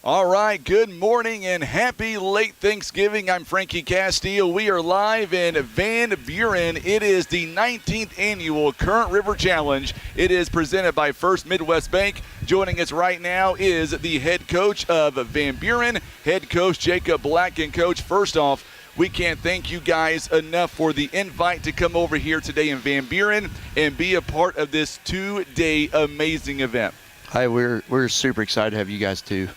All right, good morning and happy late Thanksgiving. I'm Frankie Castillo. We are live in Van Buren. It is the 19th annual Current River Challenge. It is presented by First Midwest Bank. Joining us right now is the head coach of Van Buren, head coach Jacob Black. And coach, first off, we can't thank you guys enough for the invite to come over here today in Van Buren and be a part of this two-day amazing event. Hi, we're super excited to have you guys too.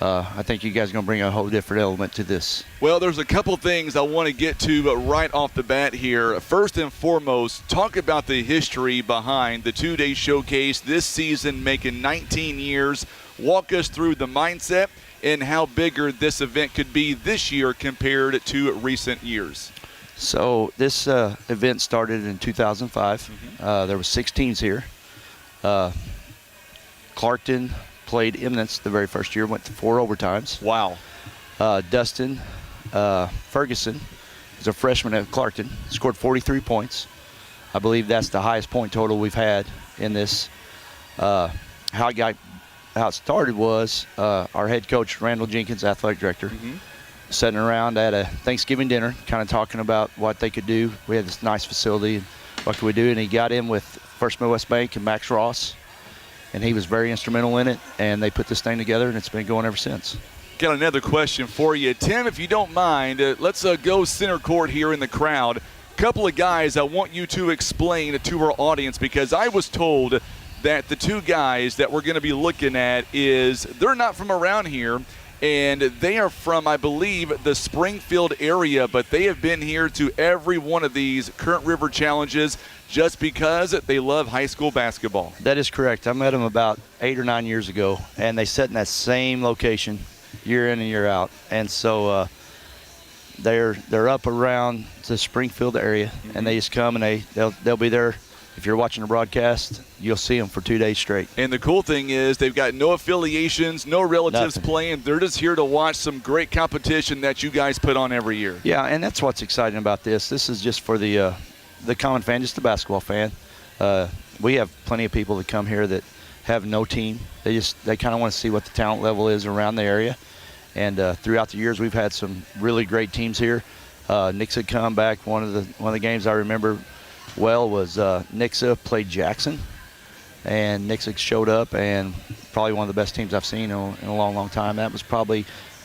I think you guys are going to bring a whole different element to this. Well, there's a couple things I want to get to right off the bat here. First and foremost, talk about the history behind the two-day showcase this season, making 19 years. Walk us through the mindset and how bigger this event could be this year compared to recent years. So this event started in 2005. There were 6 teams here. Clarkton played Eminence the very first year, went to 4 overtimes. Wow. Dustin Ferguson is a freshman at Clarkton, scored 43 points. I believe that's the highest point total we've had in this. How it started was our head coach, Randall Jenkins, athletic director, sitting around at a Thanksgiving dinner, kind of talking about what they could do. We had this nice facility, and what could we do? And he got in with First Midwest Bank and Max Ross, and he was very instrumental in it, and they put this thing together, and it's been going ever since. Got another question for you. Tim, if you don't mind, let's go center court here in the crowd. Couple of guys I want you to explain to our audience, because I was told that the 2 guys that we're going to be looking at they're not from around here, and they are from, I believe, the Springfield area, but they have been here to every one of these Current River Challenges just because they love high school basketball. That is correct. I met them about 8 or 9 years ago, and they sat in that same location year in and year out. And so they're up around the Springfield area, and they just come and they'll be there. If you're watching the broadcast, you'll see them for 2 days straight. And the cool thing is they've got no affiliations, no relatives playing. They're just here to watch some great competition that you guys put on every year. Yeah, and that's what's exciting about this. This is just for the common fan, just the basketball fan. We have plenty of people that come here that have no team. They kind of want to see what the talent level is around the area. And throughout the years, we've had some really great teams here. Nixa come back. One of the games I remember well was Nixa played Jackson, and Nixa showed up, and probably one of the best teams I've seen in a long, long time. That was probably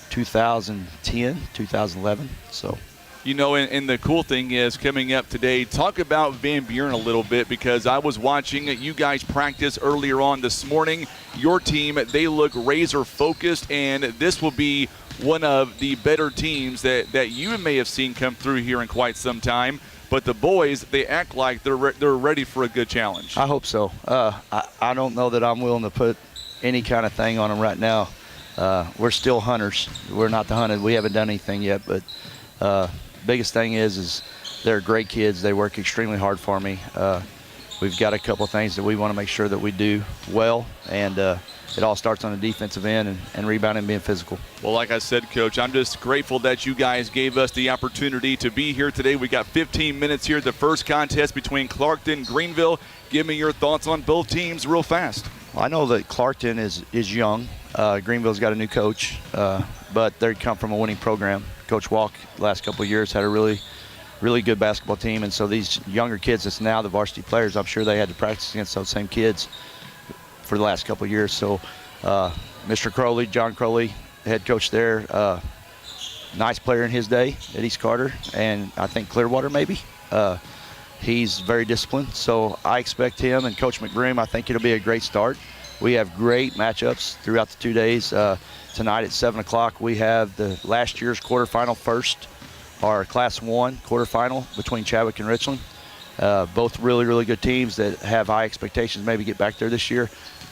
2010, 2011. So. You know, and the cool thing is coming up today, talk about Van Buren a little bit, because I was watching you guys practice earlier on this morning. Your team, they look razor focused, and this will be one of the better teams that you may have seen come through here in quite some time. But the boys, they act like they're ready for a good challenge. I hope so. I don't know that I'm willing to put any kind of thing on them right now. We're still hunters. We're not the hunted. We haven't done anything yet, but biggest thing is they're great kids. They work extremely hard for me. We've got a couple things that we want to make sure that we do well, and it all starts on the defensive end and rebounding and being physical. Well, like I said, Coach, I'm just grateful that you guys gave us the opportunity to be here today. We got 15 minutes here, the first contest between Clarkton and Greenville. Give me your thoughts on both teams real fast. Well, I know that Clarkton is young. Greenville's got a new coach, but they come from a winning program. Coach Walk, the last couple of years, had a really, really good basketball team, and so these younger kids that's now the varsity players, I'm sure they had to practice against those same kids for the last couple of years. So Mr. Crowley, John Crowley, head coach there, nice player in his day at East Carter, and I think Clearwater maybe. He's very disciplined, so I expect him and Coach McBroom, I think it'll be a great start. We have great matchups throughout the 2 days. Tonight at 7 o'clock, we have the last year's quarterfinal first, our Class 1 quarterfinal between Chadwick and Richland. Both really, really good teams that have high expectations, maybe get back there this year.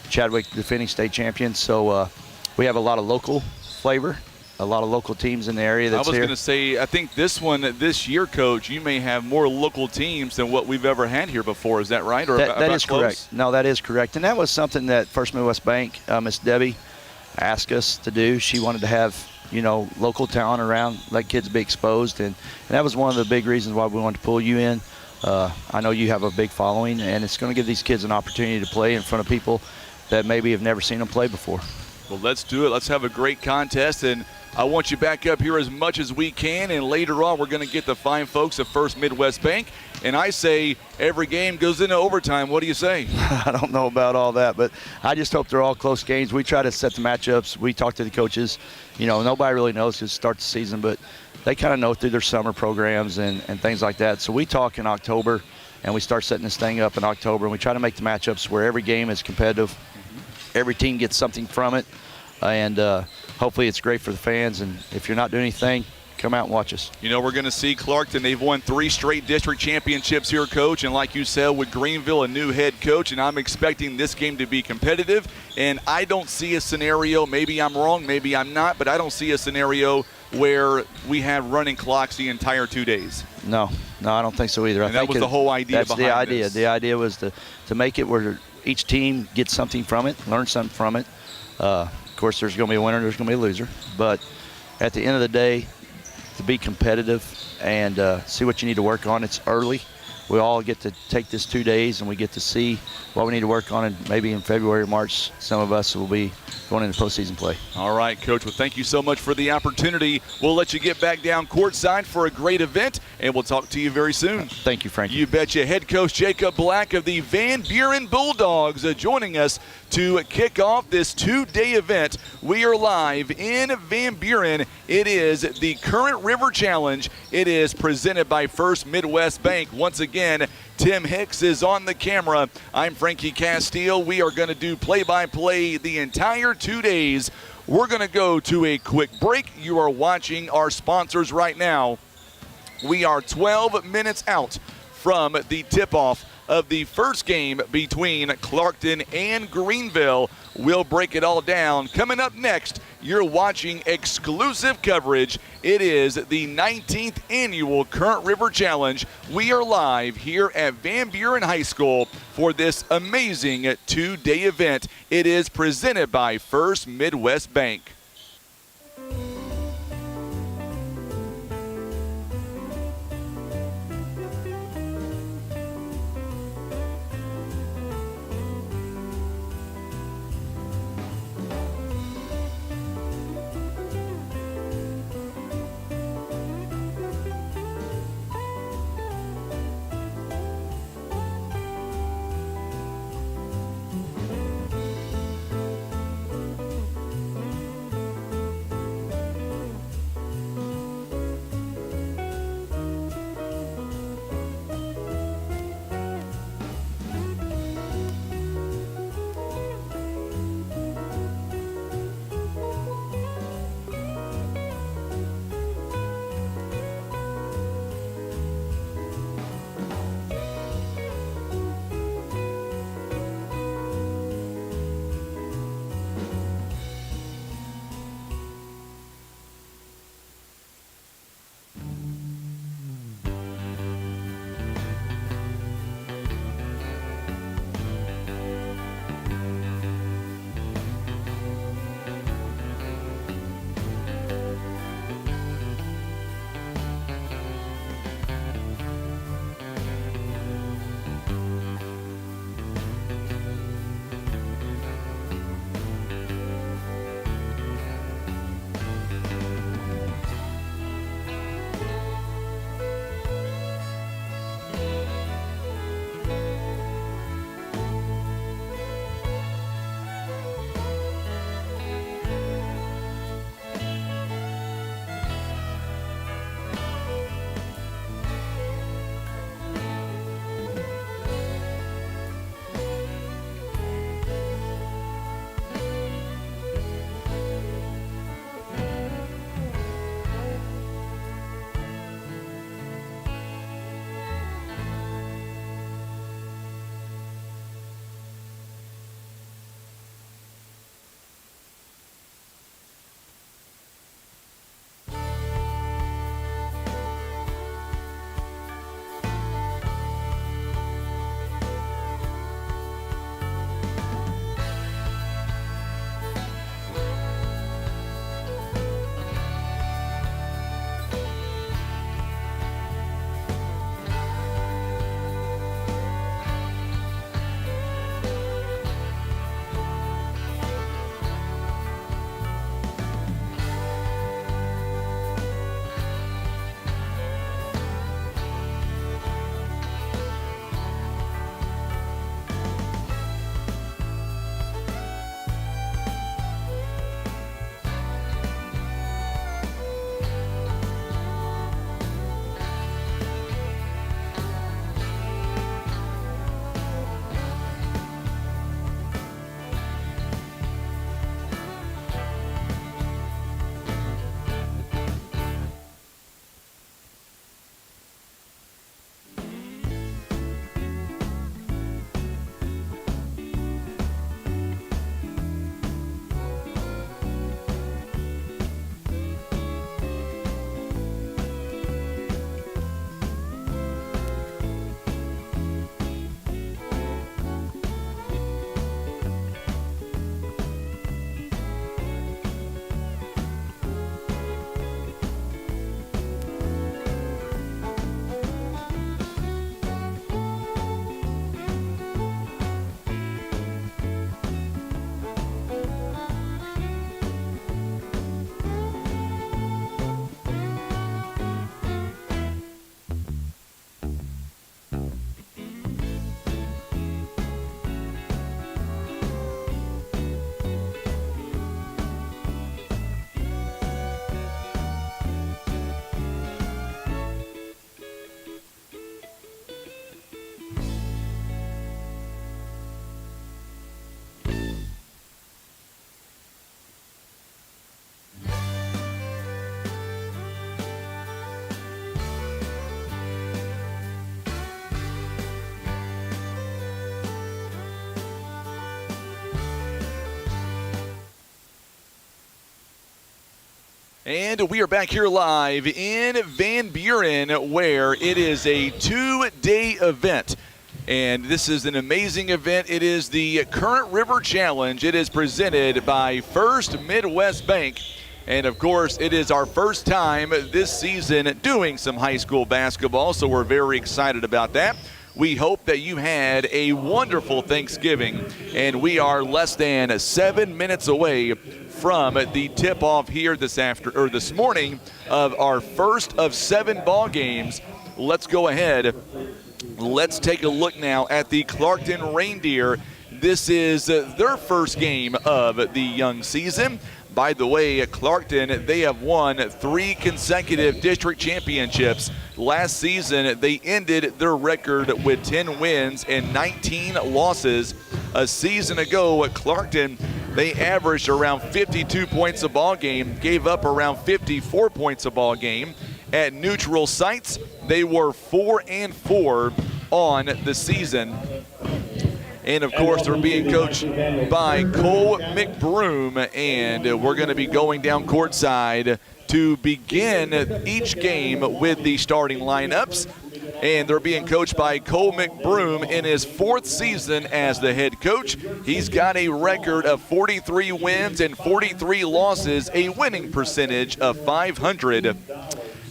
Chadwick, defending state champions. So we have a lot of local flavor, a lot of local teams in the area that's here. I was going to say, I think this year, Coach, you may have more local teams than what we've ever had here before. Is that right? Or that is correct. No, that is correct. And that was something that First Midwest Bank, Miss Debbie, asked us to do. She wanted to have, local talent around, let kids be exposed. And that was one of the big reasons why we wanted to pull you in. I know you have a big following, and it's going to give these kids an opportunity to play in front of people that maybe have never seen them play before. Well, let's do it. Let's have a great contest, and I want you back up here as much as we can, and later on we're going to get the fine folks of First Midwest Bank, and I say every game goes into overtime. What do you say? I don't know about all that, but I just hope they're all close games. We try to set the matchups. We talk to the coaches. You know, nobody really knows to start the season, but they kind of know through their summer programs and things like that. So we talk in October, and we start setting this thing up in October, and we try to make the matchups where every game is competitive. Every team gets something from it, and hopefully it's great for the fans. And if you're not doing anything, come out and watch us. You know, we're going to see Clarkton. They've won 3 straight district championships here, Coach. And like you said, with Greenville, a new head coach, and I'm expecting this game to be competitive. And I don't see a scenario, maybe I'm wrong, maybe I'm not, but I don't see a scenario where we have running clocks the entire 2 days. No, I don't think so either. And that was the whole idea behind this. That's the idea. The idea was to make it where each team gets something from it, learn something from it. Of course, there's going to be a winner, there's going to be a loser. But at the end of the day, to be competitive and see what you need to work on. It's early. We all get to take this 2 days, and we get to see what we need to work on. And maybe in February or March, some of us will be going into postseason play. All right, Coach. Well, thank you so much for the opportunity. We'll let you get back down courtside for a great event, and we'll talk to you very soon. Thank you, Frankie. You betcha. Head coach Jacob Black of the Van Buren Bulldogs joining us to kick off this 2-day event. We are live in Van Buren. It is the Current River Challenge. It is presented by First Midwest Bank. Once again, Tim Hicks is on the camera. I'm Frankie Castile. We are going to do play-by-play the entire 2 days. We're going to go to a quick break. You are watching our sponsors right now. We are 12 minutes out from the tip-off of the first game between Clarkton and Greenville. We'll break it all down. Coming up next, you're watching exclusive coverage. It is the 19th annual Current River Challenge. We are live here at Van Buren High School for this amazing 2-day event. It is presented by First Midwest Bank. And we are back here live in Van Buren, where it is a 2-day event. And this is an amazing event. It is the Current River Challenge. It is presented by First Midwest Bank. And of course, it is our first time this season doing some high school basketball, so we're very excited about that. We hope that you had a wonderful Thanksgiving, and we are less than 7 minutes away from the tip-off here this morning of our first of 7 ball games. Let's go ahead. Let's take a look now at the Clarkton Reindeer. This is their first game of the young season. By the way, at Clarkton, they have won 3 consecutive district championships. Last season, they ended their record with 10 wins and 19 losses. A season ago at Clarkton, they averaged around 52 points a ball game, gave up around 54 points a ball game. At neutral sites, they were 4-4 on the season. And of course, they're being coached by Cole McBroom, and we're going to be going down courtside to begin each game with the starting lineups. And they're being coached by Cole McBroom in his 4th season as the head coach. He's got a record of 43 wins and 43 losses, a winning percentage of .500.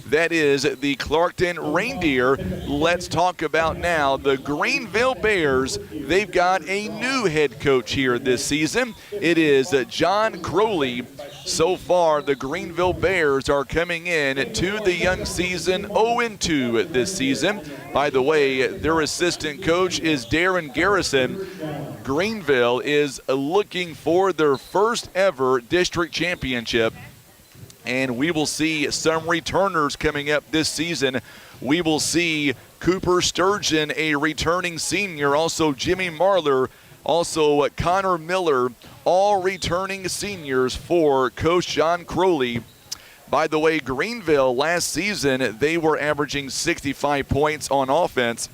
That is the Clarkton Reindeer. Let's talk about now the Greenville Bears. They've got a new head coach here this season. It is John Crowley. So far, the Greenville Bears are coming in to the young season 0-2 this season. By the way, their assistant coach is Darren Garrison. Greenville is looking for their first ever district championship. And we will see some returners coming up this season. We will see Cooper Sturgeon, a returning senior, also Jimmy Marler, also Connor Miller, all returning seniors for Coach John Crowley. By the way, Greenville last season, they were averaging 65 points on offense,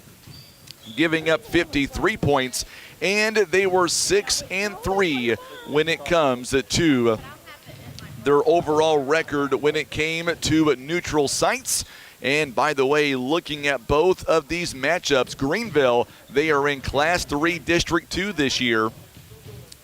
giving up 53 points, and they were 6-3 when it comes to their overall record when it came to neutral sites. And by the way, looking at both of these matchups, Greenville, they are in Class 3 District 2 this year.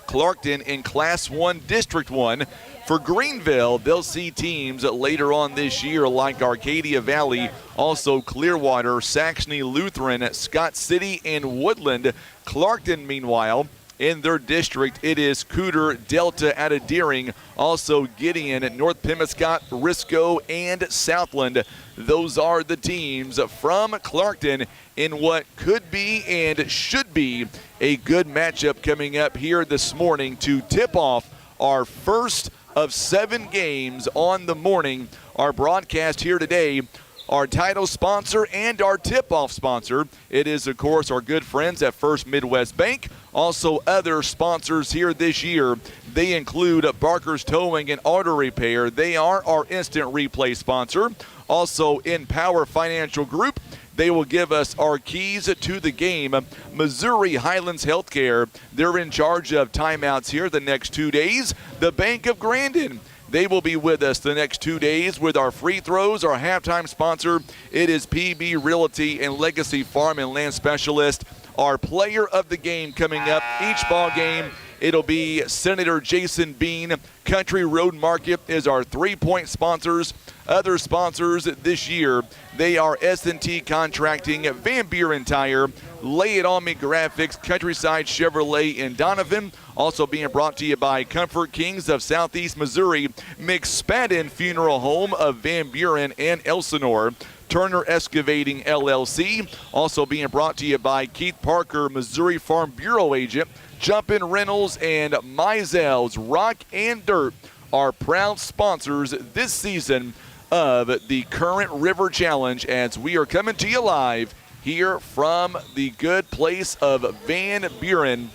Clarkton in Class 1 District 1. For Greenville, they'll see teams later on this year like Arcadia Valley, also Clearwater, Saxony Lutheran, Scott City, and Woodland. Clarkton, meanwhile, in their district, it is Cooter, Delta out of Deering, also Gideon, North Pemiscot, Risco, and Southland. Those are the teams from Clarkton in what could be and should be a good matchup coming up here this morning to tip off our first of 7 games on the morning. Our broadcast here today, our title sponsor and our tip-off sponsor, it is, of course, our good friends at First Midwest Bank. Also, other sponsors here this year, they include Barker's Towing and Auto Repair. They are our instant replay sponsor. Also, Empower Financial Group, they will give us our keys to the game. Missouri Highlands Healthcare, they're in charge of timeouts here the next 2 days. The Bank of Grandin, they will be with us the next 2 days with our free throws. Our halftime sponsor, it is PB Realty and Legacy Farm and Land Specialist. Our player of the game coming up each ball game, it'll be Senator Jason Bean. Country Road Market is our 3-point sponsors. Other sponsors this year, they are S&T Contracting, Van Buren Tire, Lay It On Me Graphics, Countryside Chevrolet in Donovan. Also being brought to you by Comfort Kings of Southeast Missouri, McSpadden Funeral Home of Van Buren and Elsinore, Turner Excavating LLC. Also being brought to you by Keith Parker, Missouri Farm Bureau Agent, Jumpin' Rentals, and Mizell's Rock and Dirt are proud sponsors this season of the Current River Challenge as we are coming to you live here from the good place of Van Buren.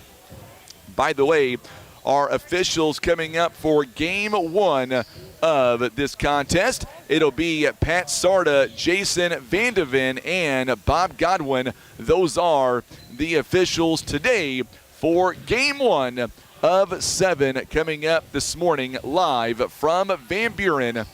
By the way, our officials coming up for Game 1 of this contest, it'll be Pat Sarda, Jason Vandeven, and Bob Godwin. Those are the officials today for Game 1 of 7 coming up this morning live from Van Buren.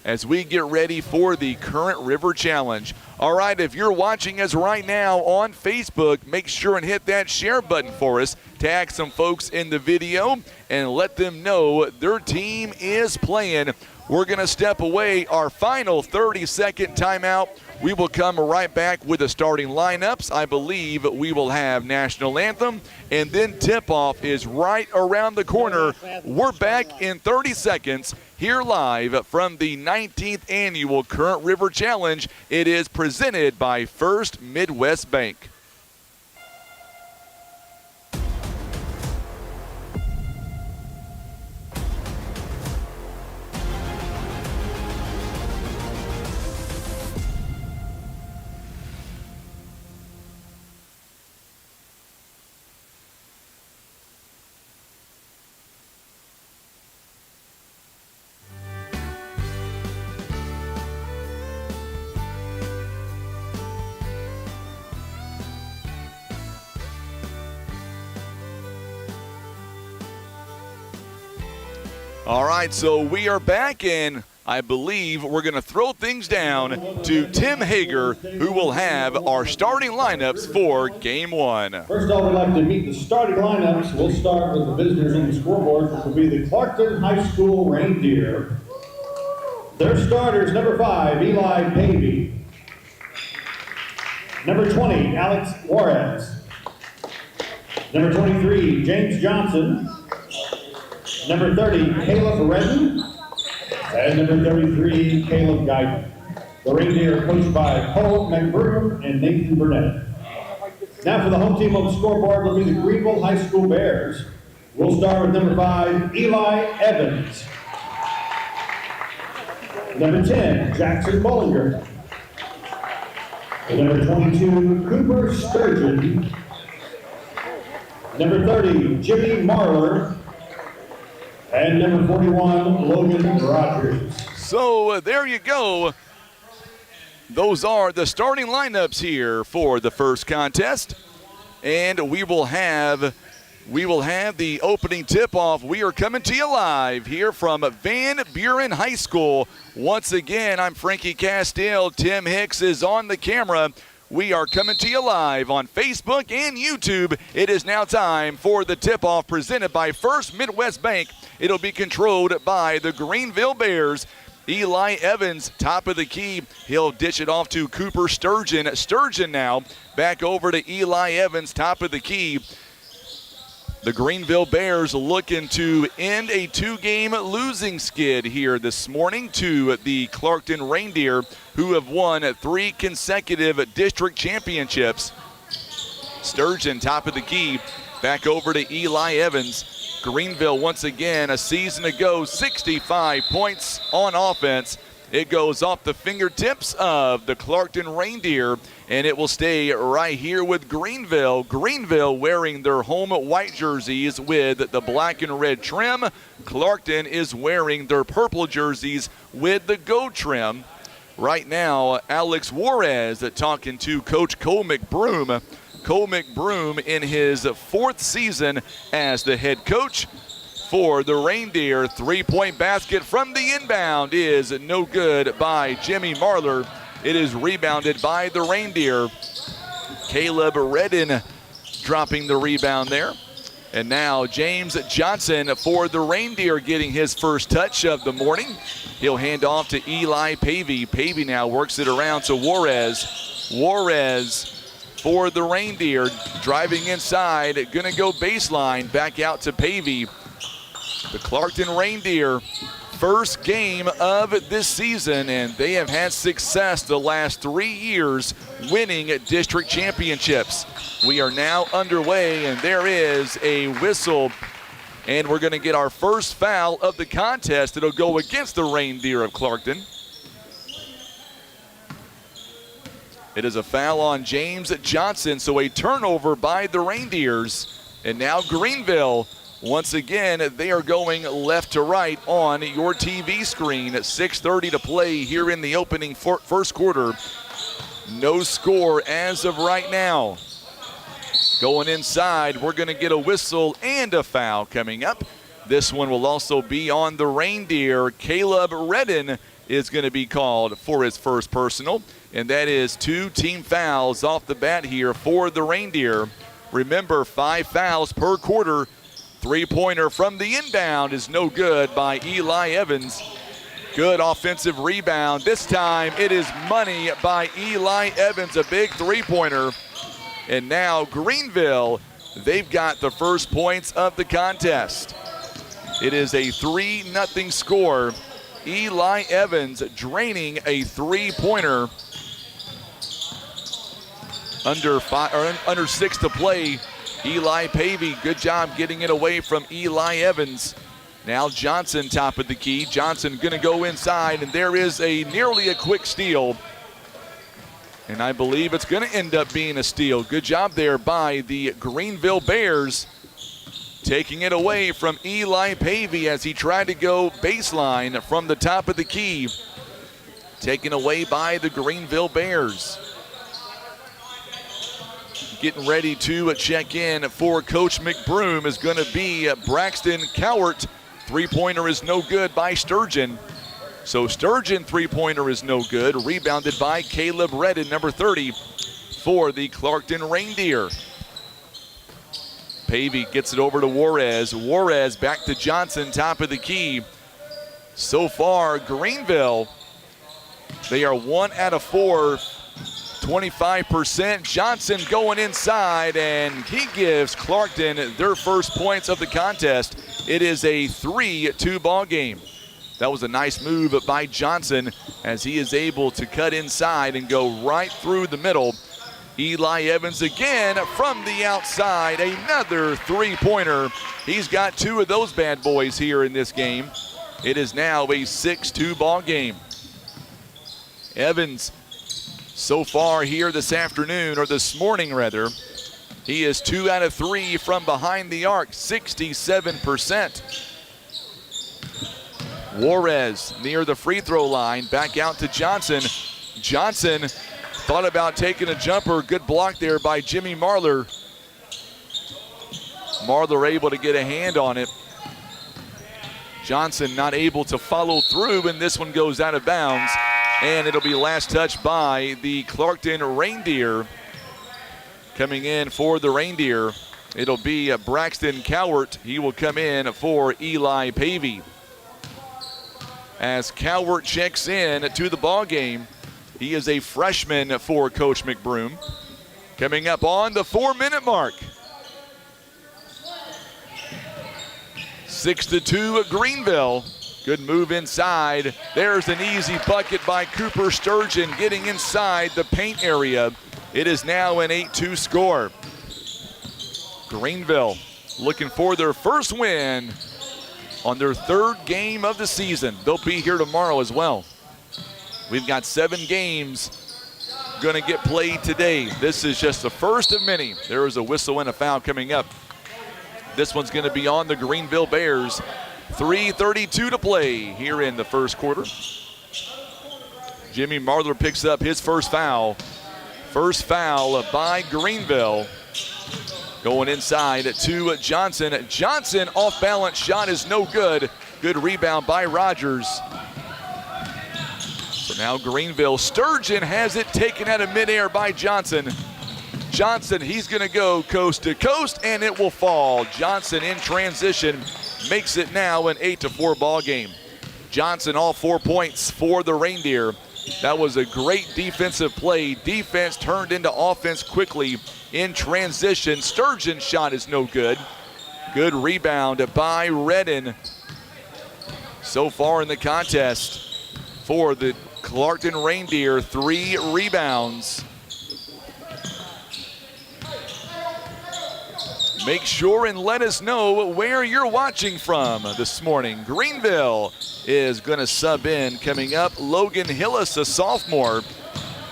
as we get ready for the Current River Challenge. All right, if you're watching us right now on Facebook, make sure and hit that share button for us. Tag some folks in the video and let them know their team is playing. We're going to step away, our final 30-second timeout. We will come right back with the starting lineups. I believe we will have national anthem, and then tip-off is right around the corner. We're back in 30 seconds here live from the 19th Annual Current River Challenge. It is presented by First Midwest Bank. All right, so we are back, and I believe we're going to throw things down to Tim Hager, who will have our starting lineups for Game 1. First off, we'd like to meet the starting lineups. We'll start with the visitors on the scoreboard, which will be the Clarkton High School Reindeer. Their starters, number 5, Eli Pavey. Number 20, Alex Juarez. Number 23, James Johnson. Number 30, Caleb Redden. And number 33, Caleb Guyton. The Reindeer are coached by Paul McBroom and Nathan Burnett. Now for the home team on the scoreboard will be the Greenville High School Bears. We'll start with number 5, Eli Evans. Number 10, Jackson Bollinger. Number 22, Cooper Sturgeon. Number 30, Jimmy Marler. And number 41, Logan Rogers. So there you go. Those are the starting lineups here for the first contest. And we will have the opening tip-off. We are coming to you live here from Van Buren High School. Once again, I'm Frankie Castile. Tim Hicks is on the camera. We are coming to you live on Facebook and YouTube. It is now time for the tip-off presented by First Midwest Bank. It'll be controlled by the Greenville Bears. Eli Evans, top of the key. He'll dish it off to Cooper Sturgeon. Sturgeon now back over to Eli Evans, top of the key. The Greenville Bears looking to end a 2-game losing skid here this morning to the Clarkton Reindeer, who have won 3 consecutive district championships. Sturgeon, top of the key, back over to Eli Evans. Greenville, once again, a season ago, 65 points on offense. It goes off the fingertips of the Clarkton Reindeer, and it will stay right here with Greenville. Greenville wearing their home white jerseys with the black and red trim. Clarkton is wearing their purple jerseys with the gold trim. Right now, Alex Juarez talking to Coach Cole McBroom. Cole McBroom in his 4th season as the head coach for the Reindeer. 3-point basket from the inbound is no good by Jimmy Marler. It is rebounded by the Reindeer. Caleb Redden dropping the rebound there. And now James Johnson for the Reindeer getting his first touch of the morning. He'll hand off to Eli Pavey. Pavey now works it around to Juarez. Juarez for the Reindeer, driving inside, gonna go baseline, back out to Pavey. The Clarkton Reindeer, first game of this season, and they have had success the last 3 years winning district championships. We are now underway, and there is a whistle, and we're gonna get our first foul of the contest. It'll go against the Reindeer of Clarkton. It is a foul on James Johnson, so a turnover by the Reindeers. And now Greenville, once again, they are going left to right on your TV screen. 6:30 to play here in the opening first quarter. No score as of right now. Going inside, we're going to get a whistle and a foul coming up. This one will also be on the Reindeer. Caleb Redden is going to be called for his first personal, and that is 2 team fouls off the bat here for the Reindeer. Remember, 5 fouls per quarter. Three-pointer from the inbound is no good by Eli Evans. Good offensive rebound. This time it is money by Eli Evans, a big three-pointer. And now Greenville, they've got the first points of the contest. It is a 3-0 score. Eli Evans draining a three-pointer. Under 6 to play. Eli Pavey, good job getting it away from Eli Evans. Now Johnson top of the key. Johnson gonna go inside, and there is nearly a quick steal. And I believe it's gonna end up being a steal. Good job there by the Greenville Bears, taking it away from Eli Pavey as he tried to go baseline from the top of the key. Taken away by the Greenville Bears. Getting ready to check in for Coach McBroom is going to be Braxton Cowart. Three-pointer is no good by Sturgeon. So Sturgeon three-pointer is no good. Rebounded by Caleb Redden, number 30, for the Clarkton Reindeer. Pavey gets it over to Juarez. Juarez back to Johnson, top of the key. So far, Greenville, they are 1 out of 4. 25%. Johnson going inside, and he gives Clarkton their first points of the contest. It is a 3-2 ball game. That was a nice move by Johnson as he is able to cut inside and go right through the middle. Eli Evans again from the outside, another three-pointer. He's got 2 of those bad boys here in this game. It is now a 6-2 ball game. Evans, so far here this afternoon, or this morning rather, he is 2 out of 3 from behind the arc, 67%. Juarez near the free throw line, back out to Johnson. Johnson thought about taking a jumper, good block there by Jimmy Marler. Marler able to get a hand on it. Johnson not able to follow through, and this one goes out of bounds. And it'll be last touch by the Clarkton Reindeer. Coming in for the Reindeer, it'll be Braxton Cowart. He will come in for Eli Pavey. As Cowart checks in to the ball game, he is a freshman for Coach McBroom. Coming up on the 4-minute mark. 6-2 Greenville. Good move inside. There's an easy bucket by Cooper Sturgeon getting inside the paint area. It is now an 8-2 score. Greenville looking for their first win on their 3rd game of the season. They'll be here tomorrow as well. We've got 7 games going to get played today. This is just the first of many. There is a whistle and a foul coming up. This one's going to be on the Greenville Bears. 3:32 to play here in the first quarter. Jimmy Marler picks up his first foul. First foul by Greenville. Going inside to Johnson. Johnson off balance shot is no good. Good rebound by Rogers. So now Greenville. Sturgeon has it taken out of midair by Johnson. Johnson, he's going to go coast to coast, and it will fall. Johnson in transition makes it now an 8-4 ball game. Johnson all 4 points for the Reindeer. That was a great defensive play. Defense turned into offense quickly in transition. Sturgeon's shot is no good. Good rebound by Redden. So far in the contest for the Clarkton Reindeer, 3 rebounds. Make sure and let us know where you're watching from this morning. Greenville is going to sub in. Coming up, Logan Hillis, a sophomore.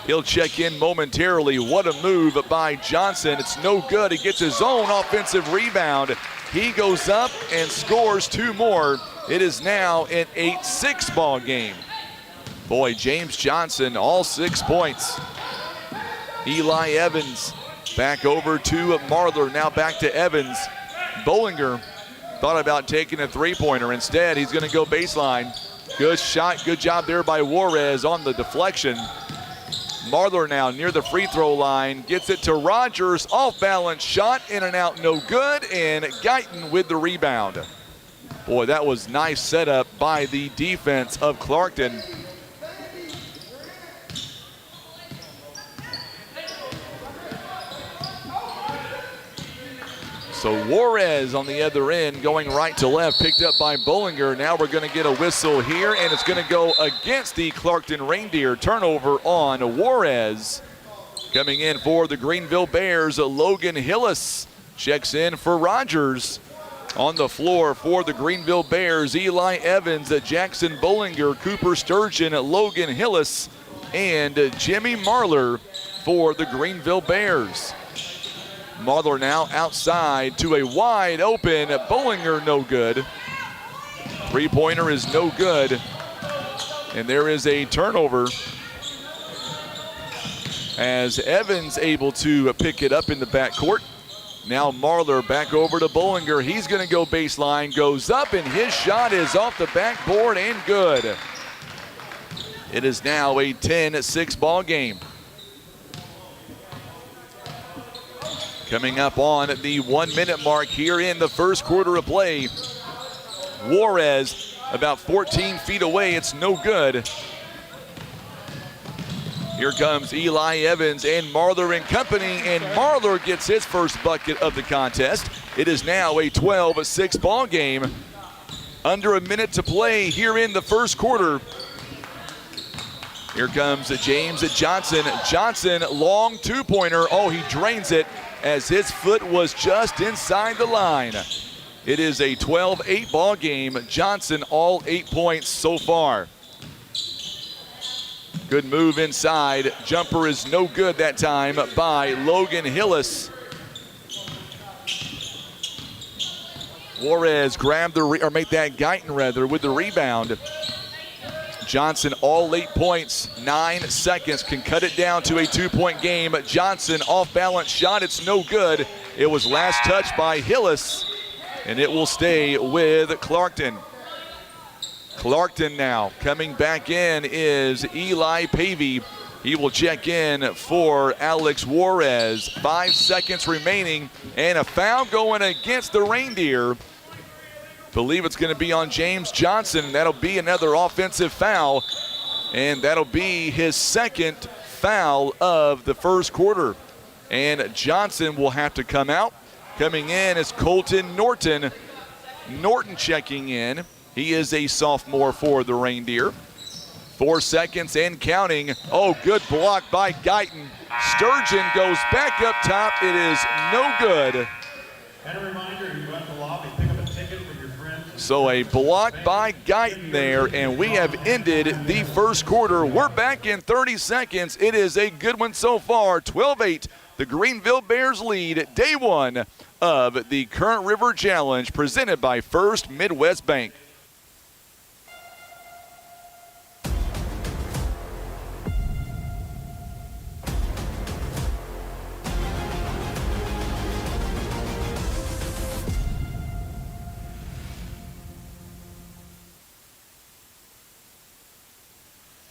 He'll check in momentarily. What a move by Johnson. It's no good. He gets his own offensive rebound. He goes up and scores 2 more. It is now an 8-6 ball game. Boy, James Johnson, all 6 points. Eli Evans back over to Marler, now back to Evans. Bollinger thought about taking a three-pointer. Instead, he's going to go baseline. Good shot, good job there by Juarez on the deflection. Marler now near the free throw line, gets it to Rogers, off balance shot, in and out, no good, and Guyton with the rebound. Boy, that was nice setup by the defense of Clarkton. So Juarez on the other end going right to left, picked up by Bollinger. Now we're going to get a whistle here, and it's going to go against the Clarkton Reindeer. Turnover on Juarez. Coming in for the Greenville Bears, Logan Hillis checks in for Rogers. On the floor for the Greenville Bears, Eli Evans, Jackson Bollinger, Cooper Sturgeon, Logan Hillis, and Jimmy Marler for the Greenville Bears. Marler now outside to a wide open Bollinger, no good. Three-pointer is no good. And there is a turnover as Evans able to pick it up in the backcourt. Now Marler back over to Bollinger. He's going to go baseline, goes up, and his shot is off the backboard and good. It is now a 10-6 ball game. Coming up on the 1 minute mark here in the first quarter of play. Juarez about 14 feet away. It's no good. Here comes Eli Evans and Marler and company, and Marler gets his first bucket of the contest. It is now a 12-6 ball game. Under a minute to play here in the first quarter. Here comes James Johnson. Johnson, long two-pointer. Oh, he drains it as his foot was just inside the line. It is a 12-8 ball game. Johnson all 8 points so far. Good move inside. Jumper is no good that time by Logan Hillis. Juarez grabbed make that Guyton rather with the rebound. Johnson all 8 points, 9 seconds, can cut it down to a 2-point game. Johnson off balance shot, it's no good. It was last touched by Hillis, and it will stay with Clarkton. Clarkton now coming back in is Eli Pavey. He will check in for Alex Juarez. 5 seconds remaining, and a foul going against the Reindeer. Believe it's going to be on James Johnson. That'll be another offensive foul, and that'll be his second foul of the first quarter. And Johnson will have to come out. Coming in is Colton Norton. Norton checking in. He is a sophomore for the Reindeer. 4 seconds and counting. Oh, good block by Guyton. Sturgeon goes back up top. It is no good. And a reminder, you went to the lobby, pick up a ticket with your friends. So a block by Guyton there, and we have ended the first quarter. We're back in 30 seconds. It is a good one so far. 12-8, the Greenville Bears lead day one of the Current River Challenge presented by First Midwest Bank.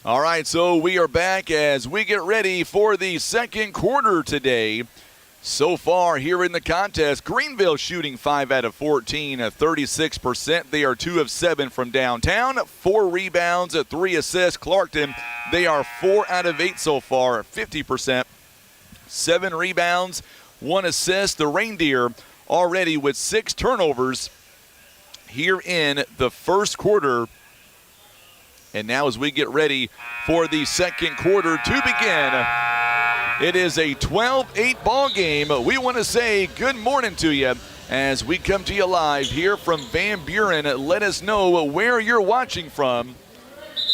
All right, so we are back as we get ready for the second quarter today. So far here in the contest, Greenville shooting 5 out of 14, 36%. They are 2 of 7 from downtown, 4 rebounds, 3 assists. Clarkton, they are 4 out of 8 so far, 50%. 7 rebounds, 1 assist. The Reindeer already with 6 turnovers here in the first quarter. And now as we get ready for the second quarter to begin, it is a 12-8 ball game. We want to say good morning to you as we come to you live here from Van Buren. Let us know where you're watching from.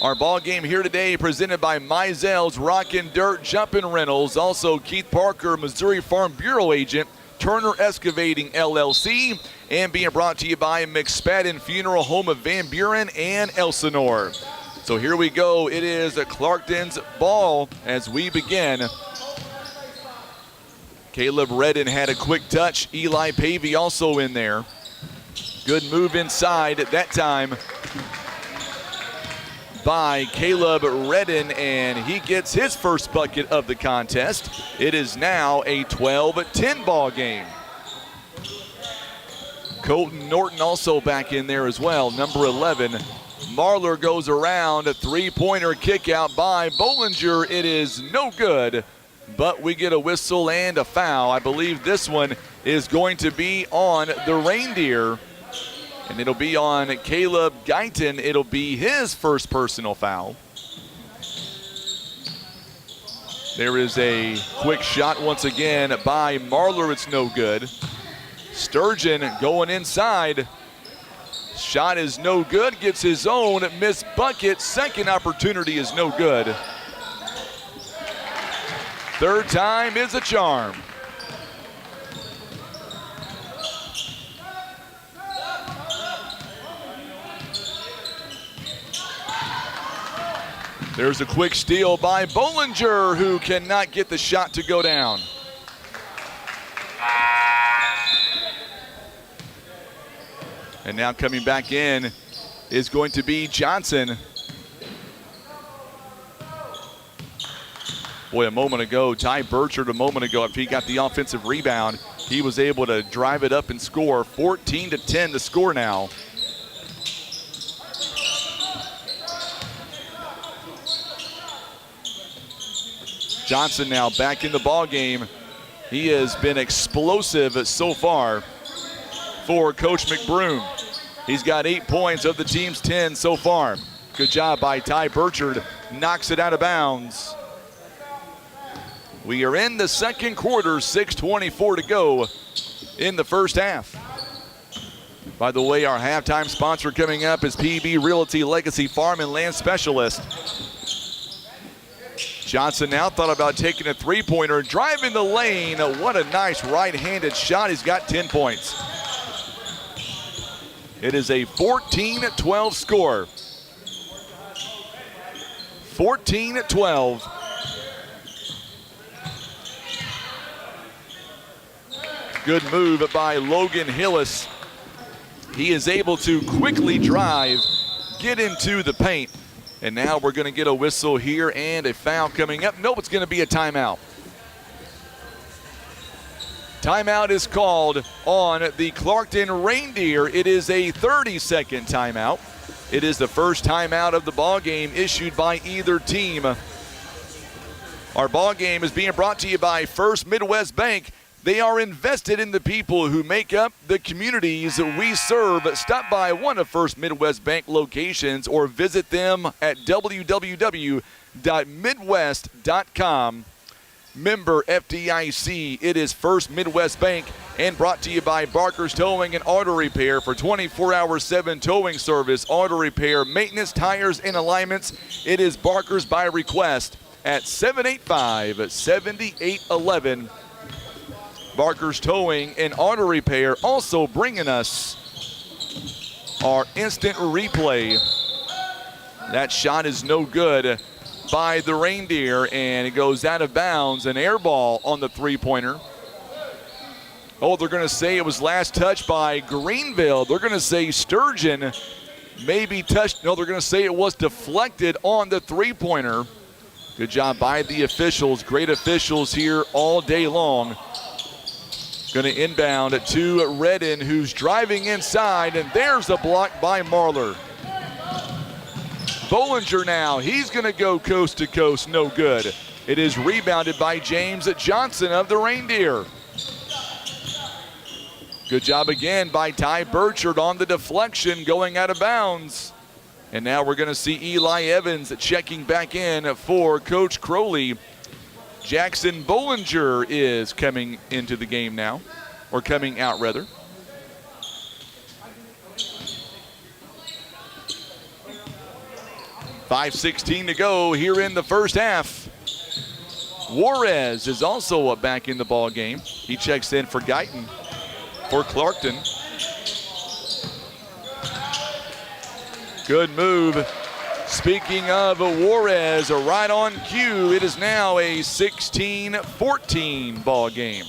Our ball game here today presented by Mizell's Rockin' Dirt Jumpin' Rentals. Also Keith Parker, Missouri Farm Bureau agent, Turner Excavating LLC, and being brought to you by McSpadden Funeral Home of Van Buren and Elsinore. So here we go. It is Clarkton's ball as we begin. Caleb Redden had a quick touch. Eli Pavey also in there. Good move inside at that time by Caleb Redden, and he gets his first bucket of the contest. It is now a 12-10 ball game. Colton Norton also back in there as well, number 11. Marler goes around, a three-pointer kick out by Bollinger. It is no good, but we get a whistle and a foul. I believe this one is going to be on the Reindeer, and it'll be on Caleb Guyton. It'll be his first personal foul. There is a quick shot once again by Marler. It's no good. Sturgeon going inside. Shot is no good, gets his own, missed bucket. Second opportunity is no good. Third time is a charm. There's a quick steal by Bollinger, who cannot get the shot to go down. And now coming back in is going to be Johnson. Boy, a moment ago, Ty Burchard a moment ago, after he got the offensive rebound, he was able to drive it up and score. 14-10 the score now. Johnson now back in the ball game. He has been explosive so far for Coach McBroom. He's got 8 points of the team's 10 so far. Good job by Ty Burchard. Knocks it out of bounds. We are in the second quarter, 6:24 to go in the first half. By the way, our halftime sponsor coming up is PB Realty Legacy Farm and Land Specialist. Johnson now thought about taking a three-pointer, driving the lane. What a nice right-handed shot. He's got 10 points. It is a 14-12 score. 14-12. Good move by Logan Hillis. He is able to quickly drive, get into the paint. And now we're going to get a whistle here and a foul coming up. Nope, it's going to be a timeout. Timeout is called on the Clarkton Reindeer. It is a 30-second timeout. It is the first timeout of the ball game issued by either team. Our ball game is being brought to you by First Midwest Bank. They are invested in the people who make up the communities we serve. Stop by one of First Midwest Bank locations or visit them at www.midwest.com. Member FDIC. It is First Midwest Bank, and brought to you by Barker's Towing and Auto Repair for 24/7 towing service, auto repair, maintenance, tires, and alignments. It is Barker's by request at 785-7811. Barker's Towing and Auto Repair also bringing us our instant replay. That shot is no good by the Reindeer, and it goes out of bounds. An air ball on the three-pointer. Oh, they're going to say it was last touched by Greenville. They're going to say Sturgeon maybe touched. No, they're going to say it was deflected on the three-pointer. Good job by the officials. Great officials here all day long. Going to inbound to Redden, who's driving inside, and there's a block by Marler. Bollinger now, he's going to go coast to coast, no good. It is rebounded by James Johnson of the Reindeer. Good job again by Ty Burchard on the deflection, going out of bounds. And now we're going to see Eli Evans checking back in for Coach Crowley. Jackson Bollinger is coming into the game now, or coming out rather. .5:16 to go here in the first half. Juarez is also back in the ball game. He checks in for Guyton for Clarkton. Good move. Speaking of Juarez, right on cue, it is now a 16-14 ball game.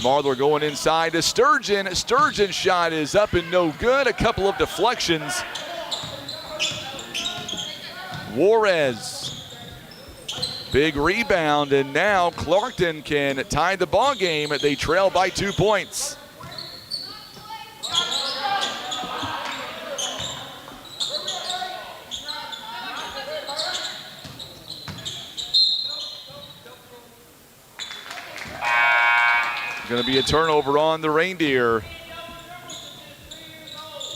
Marler going inside to Sturgeon. Sturgeon's shot is up and no good. A couple of deflections Juarez. Big rebound, and now Clarkton can tie the ball game. They trail by 2 points. Going to be a turnover on the Reindeer.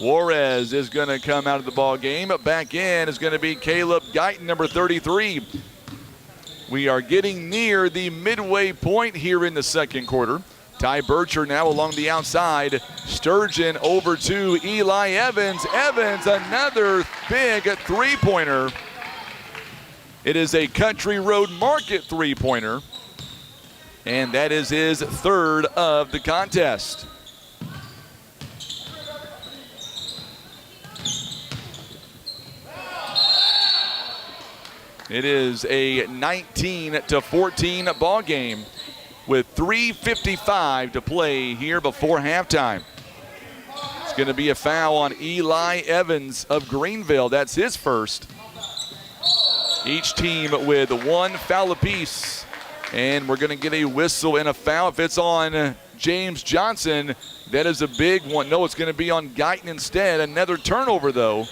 Juarez is going to come out of the ball game. Back in is going to be Caleb Guyton, number 33. We are getting near the midway point here in the second quarter. Ty Bircher now along the outside. Sturgeon over to Eli Evans. Evans, another big three-pointer. It is a Country Road Market three-pointer. And that is his third of the contest. It is a 19-14 ball game with 3:55 to play here before halftime. It's going to be a foul on Eli Evans of Greenville. That's his first. Each team with one foul apiece. And we're going to get a whistle and a foul. If it's on James Johnson, that is a big one. No, it's going to be on Guyton instead. Another turnover, though.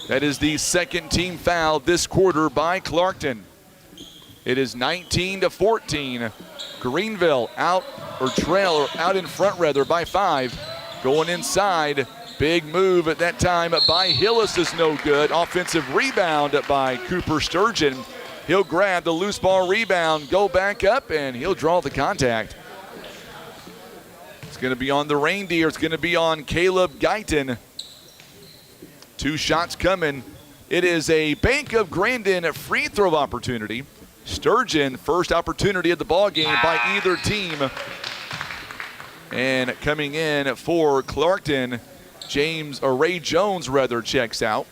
That is the second team foul this quarter by Clarkton. It is 19-14. Greenville out in front rather by 5. Going inside. Big move at that time by Hillis is no good. Offensive rebound by Cooper Sturgeon. He'll grab the loose ball rebound, go back up, and he'll draw the contact. It's going to be on the Reindeer. It's going to be on Caleb Guyton. 2 shots coming. It is a Bank of Grandin free throw opportunity. Sturgeon, first opportunity of the ball game by either team. And coming in for Clarkton, Ray Jones checks out.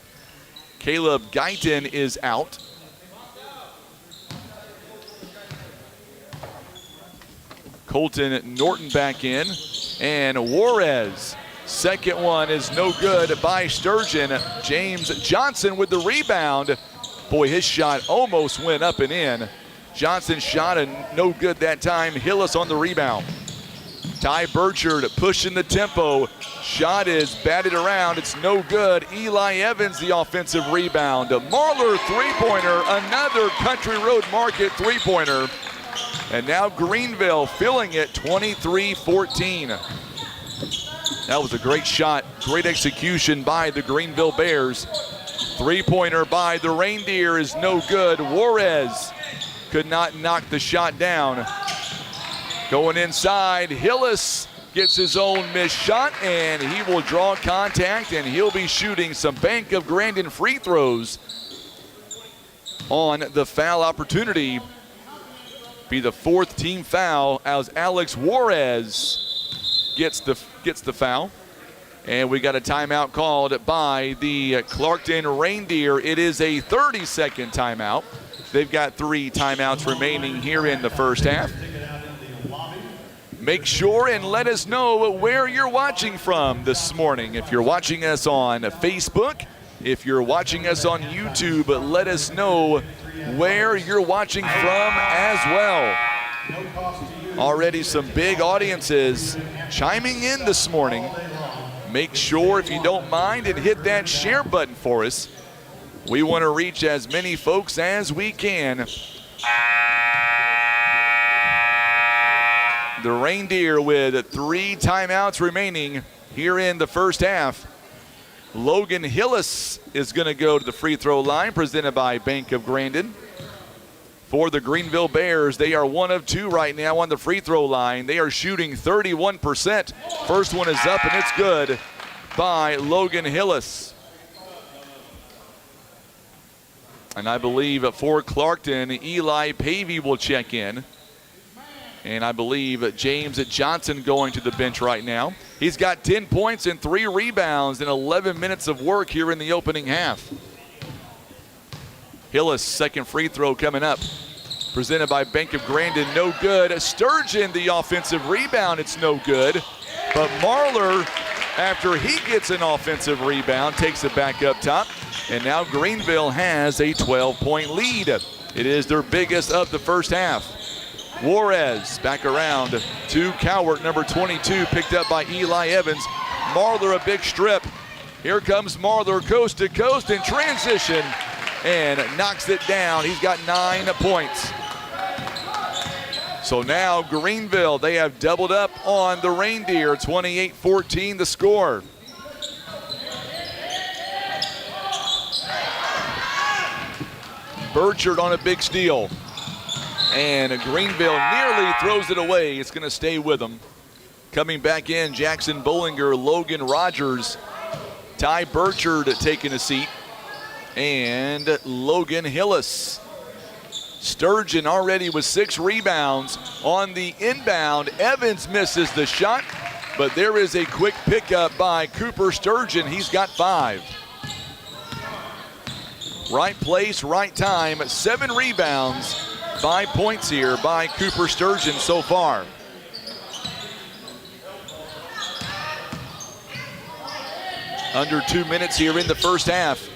Caleb Guyton is out. Colton Norton back in, and Juarez. Second one is no good by Sturgeon. James Johnson with the rebound. Boy, his shot almost went up and in. Johnson's shot and no good that time. Hillis on the rebound. Ty Bircher pushing the tempo. Shot is batted around. It's no good. Eli Evans the offensive rebound. Marler three-pointer. Another Country Road Market three-pointer. And now Greenville filling it 23-14. That was a great shot, great execution by the Greenville Bears. Three-pointer by the Reindeer is no good. Juarez could not knock the shot down. Going inside, Hillis gets his own missed shot, and he will draw contact, and he'll be shooting some Bank of Grandin free throws on the foul opportunity. Be the fourth team foul as Alex Juarez gets the foul. And we got a timeout called by the Clarkton Reindeer. It is a 30-second timeout. They've got 3 timeouts remaining here in the first half. Make sure and let us know where you're watching from this morning. If you're watching us on Facebook, if you're watching us on YouTube, let us know where you're watching from as well. Already some big audiences chiming in this morning. Make sure, if you don't mind, and hit that share button for us. We want to reach as many folks as we can. The Reindeer with 3 timeouts remaining here in the first half. Logan Hillis is going to go to the free throw line, presented by Bank of Grandin. For the Greenville Bears, they are 1 of 2 right now on the free throw line. They are shooting 31%. First one is up, and it's good by Logan Hillis. And I believe for Clarkton, Eli Pavey will check in. And I believe James Johnson going to the bench right now. He's got 10 points and 3 rebounds in 11 minutes of work here in the opening half. Hillis, second free throw coming up. Presented by Bank of Grandin, no good. Sturgeon, the offensive rebound, it's no good. But Marler after he gets an offensive rebound, takes it back up top. And now Greenville has a 12-point lead. It is their biggest of the first half. Juarez back around to Cowart, number 22, picked up by Eli Evans. Marler a big strip. Here comes Marler coast to coast in transition and knocks it down. He's got 9 points. So now Greenville, they have doubled up on the Reindeer. 28-14 the score. Burchard on a big steal. And Greenville nearly throws it away. It's going to stay with them. Coming back in, Jackson Bollinger, Logan Rogers, Ty Burchard taking a seat, and Logan Hillis. Sturgeon already with 6 rebounds on the inbound. Evans misses the shot, but there is a quick pickup by Cooper Sturgeon. He's got 5. Right place, right time, 7 rebounds, 5 points here by Cooper Sturgeon so far. Under 2 minutes here in the first half.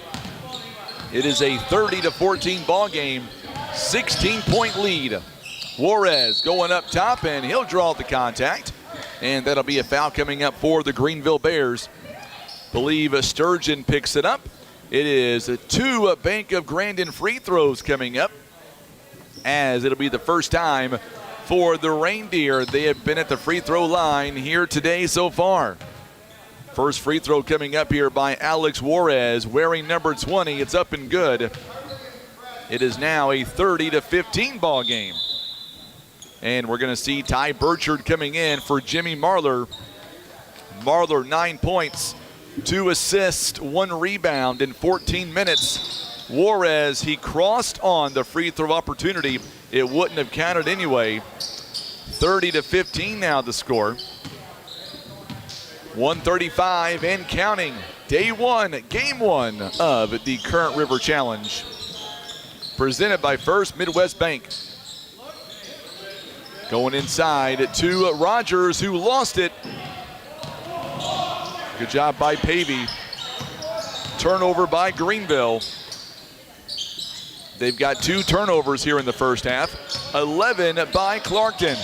It is a 30-14 ball game, 16-point lead. Juarez going up top, and he'll draw the contact. And that'll be a foul coming up for the Greenville Bears. Believe Sturgeon picks it up. It is 2 Bank of Grandin free throws coming up, as it'll be the first time for the Reindeer. They have been at the free throw line here today so far. First free throw coming up here by Alex Juarez, wearing number 20. It's up and good. It is now a 30-15 ball game. And we're going to see Ty Burchard coming in for Jimmy Marler. Marler 9 points, 2 assists, 1 rebound in 14 minutes. Juarez, he crossed on the free throw opportunity. It wouldn't have counted anyway. 30-15 now the score. 135 and counting. Day 1, game 1 of the Current River Challenge. Presented by First Midwest Bank. Going inside to Rogers, who lost it. Good job by Pavey. Turnover by Greenville. They've got 2 turnovers here in the first half. 11 by Clarkton.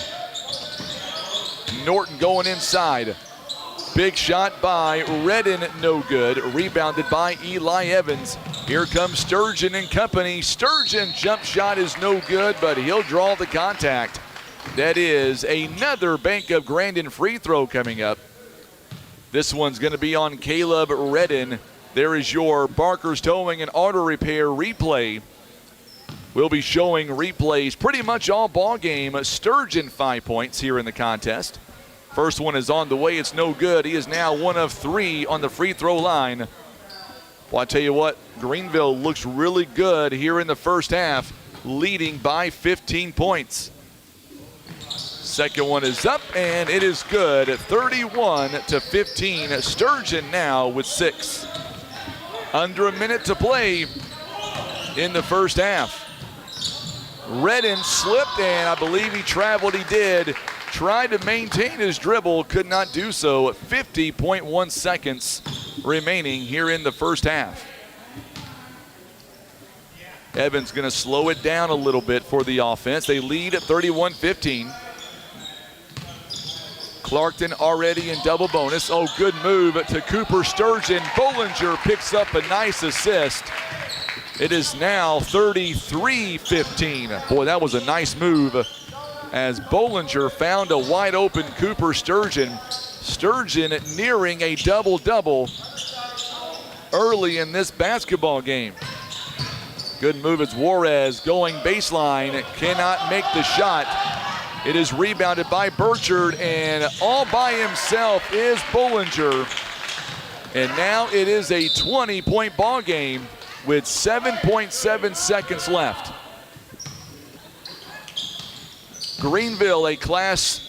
Norton going inside. Big shot by Redden, no good. Rebounded by Eli Evans. Here comes Sturgeon and company. Sturgeon jump shot is no good, but he'll draw the contact. That is another Bank of Grandin free throw coming up. This one's going to be on Caleb Redden. There is your Barker's Towing and Auto Repair replay. We'll be showing replays pretty much all ball game. Sturgeon 5 points here in the contest. First one is on the way. It's no good. He is now 1 of 3 on the free throw line. Well, I tell you what, Greenville looks really good here in the first half, leading by 15 points. Second one is up, and it is good. 31-15. Sturgeon now with 6. Under a minute to play in the first half. Redden slipped, and I believe he traveled. He did. Tried to maintain his dribble, could not do so. 50.1 seconds remaining here in the first half. Evans going to slow it down a little bit for the offense. They lead at 31-15. Clarkton already in double bonus. Oh, good move to Cooper Sturgeon. Bollinger picks up a nice assist. It is now 33-15. Boy, that was a nice move as Bollinger found a wide open Cooper Sturgeon. Sturgeon nearing a double-double early in this basketball game. Good move as Juarez going baseline, cannot make the shot. It is rebounded by Burchard, and all by himself is Bollinger. And now it is a 20-point ball game with 7.7 seconds left. Greenville, a Class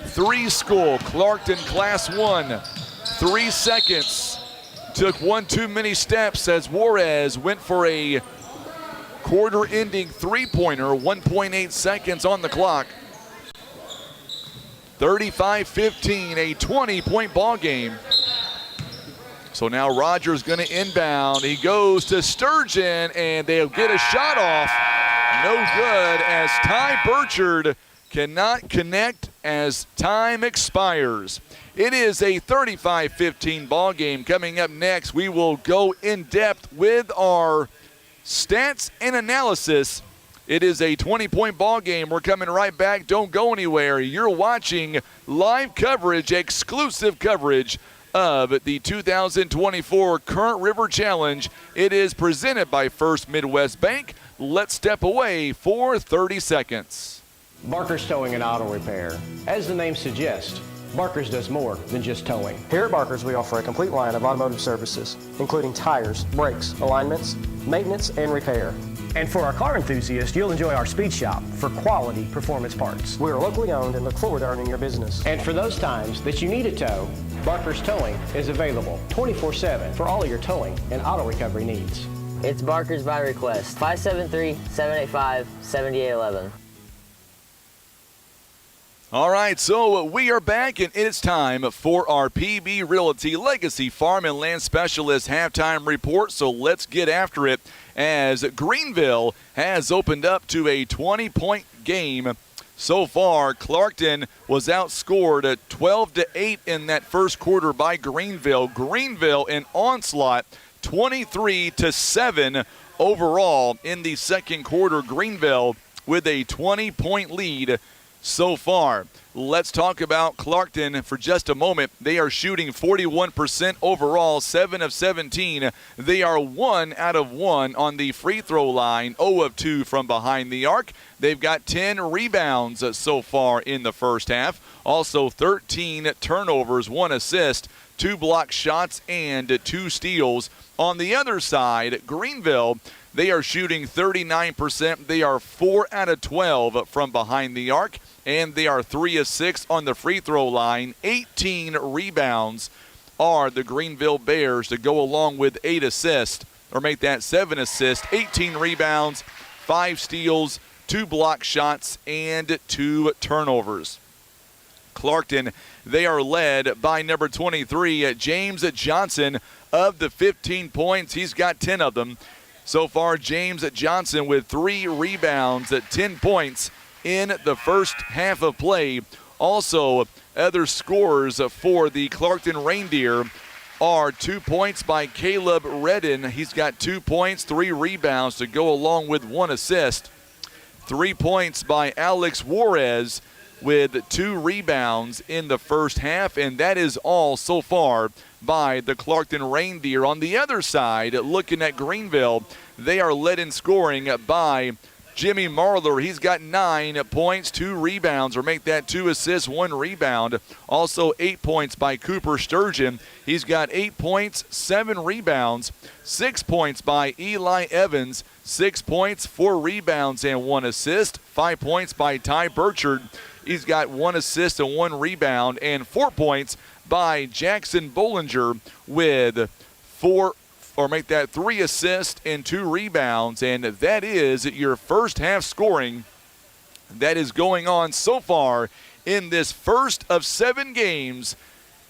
3 school. Clarkton, Class 1. 3 seconds. Took one too many steps as Juarez went for a quarter-ending three-pointer. 1.8 seconds on the clock. 35-15, a 20-point ball game. So now Rogers going to inbound. He goes to Sturgeon, and they'll get a shot off. No good, as Ty Burchard cannot connect as time expires. It is a 35-15 ball game. Coming up next, we will go in depth with our stats and analysis. It is a 20-point ball game. We're coming right back. Don't go anywhere. You're watching live coverage, exclusive coverage of the 2024 Current River Challenge. It is presented by First Midwest Bank. Let's step away for 30 seconds. Barker's Towing and Auto Repair. As the name suggests, Barker's does more than just towing. Here at Barker's, we offer a complete line of automotive services, including tires, brakes, alignments, maintenance, and repair. And for our car enthusiasts, you'll enjoy our speed shop for quality performance parts. We are locally owned and look forward to earning your business. And for those times that you need a tow, Barker's Towing is available 24/7 for all of your towing and auto recovery needs. It's Barker's by request, 573-785-7811. All right, so we are back, and it's time for our PB Realty Legacy Farm and Land Specialist halftime report. So let's get after it, as Greenville has opened up to a 20-point game. So far, Clarkton was outscored at 12-8 in that first quarter by Greenville. Greenville in onslaught, 23-7 overall in the second quarter. Greenville with a 20-point lead so far. Let's talk about Clarkton for just a moment. They are shooting 41% overall, 7 of 17. They are 1 out of 1 on the free throw line, 0 of 2 from behind the arc. They've got 10 rebounds so far in the first half. Also 13 turnovers, 1 assist, 2 block shots, and 2 steals. On the other side, Greenville, they are shooting 39%. They are 4 out of 12 from behind the arc, and they are 3 of 6 on the free throw line. 18 rebounds are the Greenville Bears to go along with 8 assists, or make that 7 assists, 18 rebounds, 5 steals, 2 block shots, and 2 turnovers. Clarkton, they are led by number 23, James Johnson. Of the 15 points, he's got 10 of them. So far, James Johnson with 3 rebounds at 10 points in the first half of play. Also, other scorers for the Clarkton Reindeer are 2 points by Caleb Redden. He's got 2 points, 3 rebounds to go along with 1 assist. 3 points by Alex Juarez with 2 rebounds in the first half, and that is all so far by the Clarkton Reindeer. On the other side, looking at Greenville, they are led in scoring by Jimmy Marler. He's got 9 points, 2 rebounds, or make that 2 assists, 1 rebound. Also 8 points by Cooper Sturgeon. He's got 8 points, 7 rebounds. 6 points by Eli Evans, 6 points, 4 rebounds, and 1 assist. 5 points by Ty Burchard. He's got 1 assist and 1 rebound, and 4 points by Jackson Bollinger with 3 assists and 2 rebounds. And that is your first half scoring that is going on so far in this first of 7 games.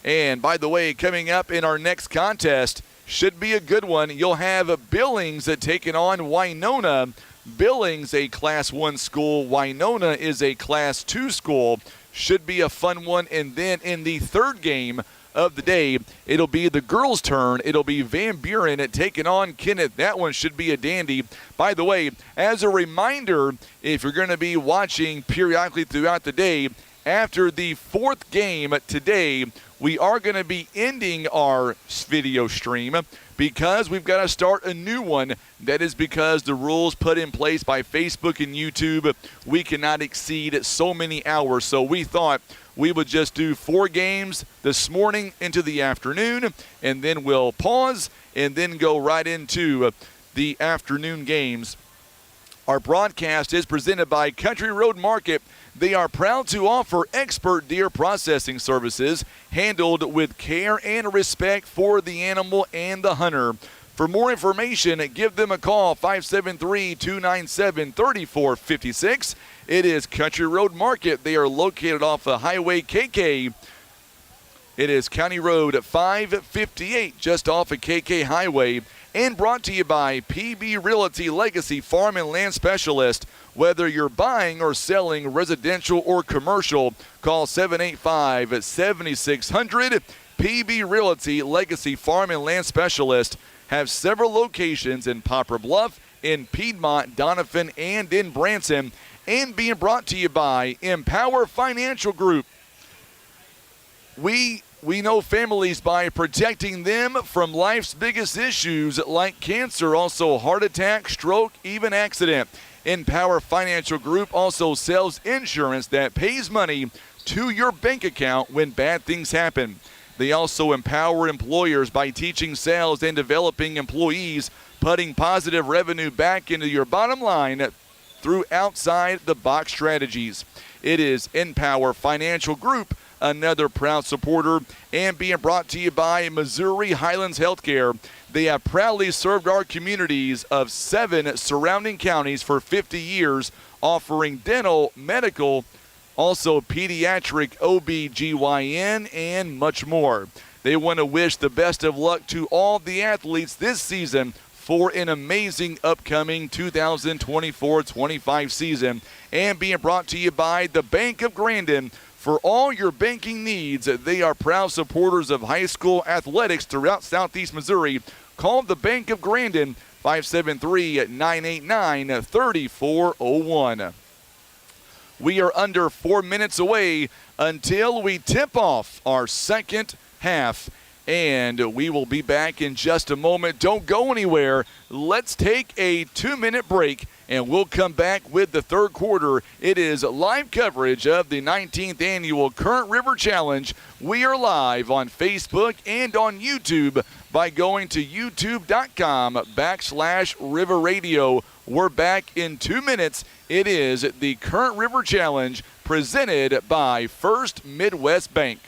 And by the way, coming up in our next contest should be a good one. You'll have Billings taking on Winona. Billings, a Class 1 school. Winona is a Class 2 school. Should be a fun one. And then in the third game of the day, it'll be the girls' turn. It'll be Van Buren taking on Kennett. That one should be a dandy. By the way, as a reminder, if you're going to be watching periodically throughout the day, after the 4th game today, we are going to be ending our video stream because we've got to start a new one. That is because the rules put in place by Facebook and YouTube, we cannot exceed so many hours. So we thought we would just do 4 games this morning into the afternoon, and then we'll pause and then go right into the afternoon games. Our broadcast is presented by Country Road Market. They are proud to offer expert deer processing services handled with care and respect for the animal and the hunter. For more information, give them a call, 573-297-3456. It is Country Road Market. They are located off of Highway KK It is County Road 558, just off of KK Highway, and brought to you by PB Realty Legacy Farm and Land Specialist. Whether you're buying or selling residential or commercial, call 785-7600. PB Realty Legacy Farm and Land Specialist have several locations in Poplar Bluff, in Piedmont, Doniphan, and in Branson, and being brought to you by Empower Financial Group. We know families by protecting them from life's biggest issues like cancer, also heart attack, stroke, even accident. Empower Financial Group also sells insurance that pays money to your bank account when bad things happen. They also empower employers by teaching sales and developing employees, putting positive revenue back into your bottom line through outside-the-box strategies. It is Empower Financial Group, another proud supporter, and being brought to you by Missouri Highlands Healthcare. They have proudly served our communities of 7 surrounding counties for 50 years, offering dental, medical, also pediatric, OB/GYN, and much more. They want to wish the best of luck to all the athletes this season for an amazing upcoming 2024-25 season, and being brought to you by the Bank of Grandin. For all your banking needs, they are proud supporters of high school athletics throughout Southeast Missouri. Call the Bank of Grandin, 573-989-3401. We are under 4 minutes away until we tip off our second half, and we will be back in just a moment. Don't go anywhere. Let's take a 2-minute break, and we'll come back with the third quarter. It is live coverage of the 19th annual Current River Challenge. We are live on Facebook and on YouTube by going to youtube.com/River Radio. We're back in 2 minutes. It is the Current River Challenge presented by First Midwest Bank.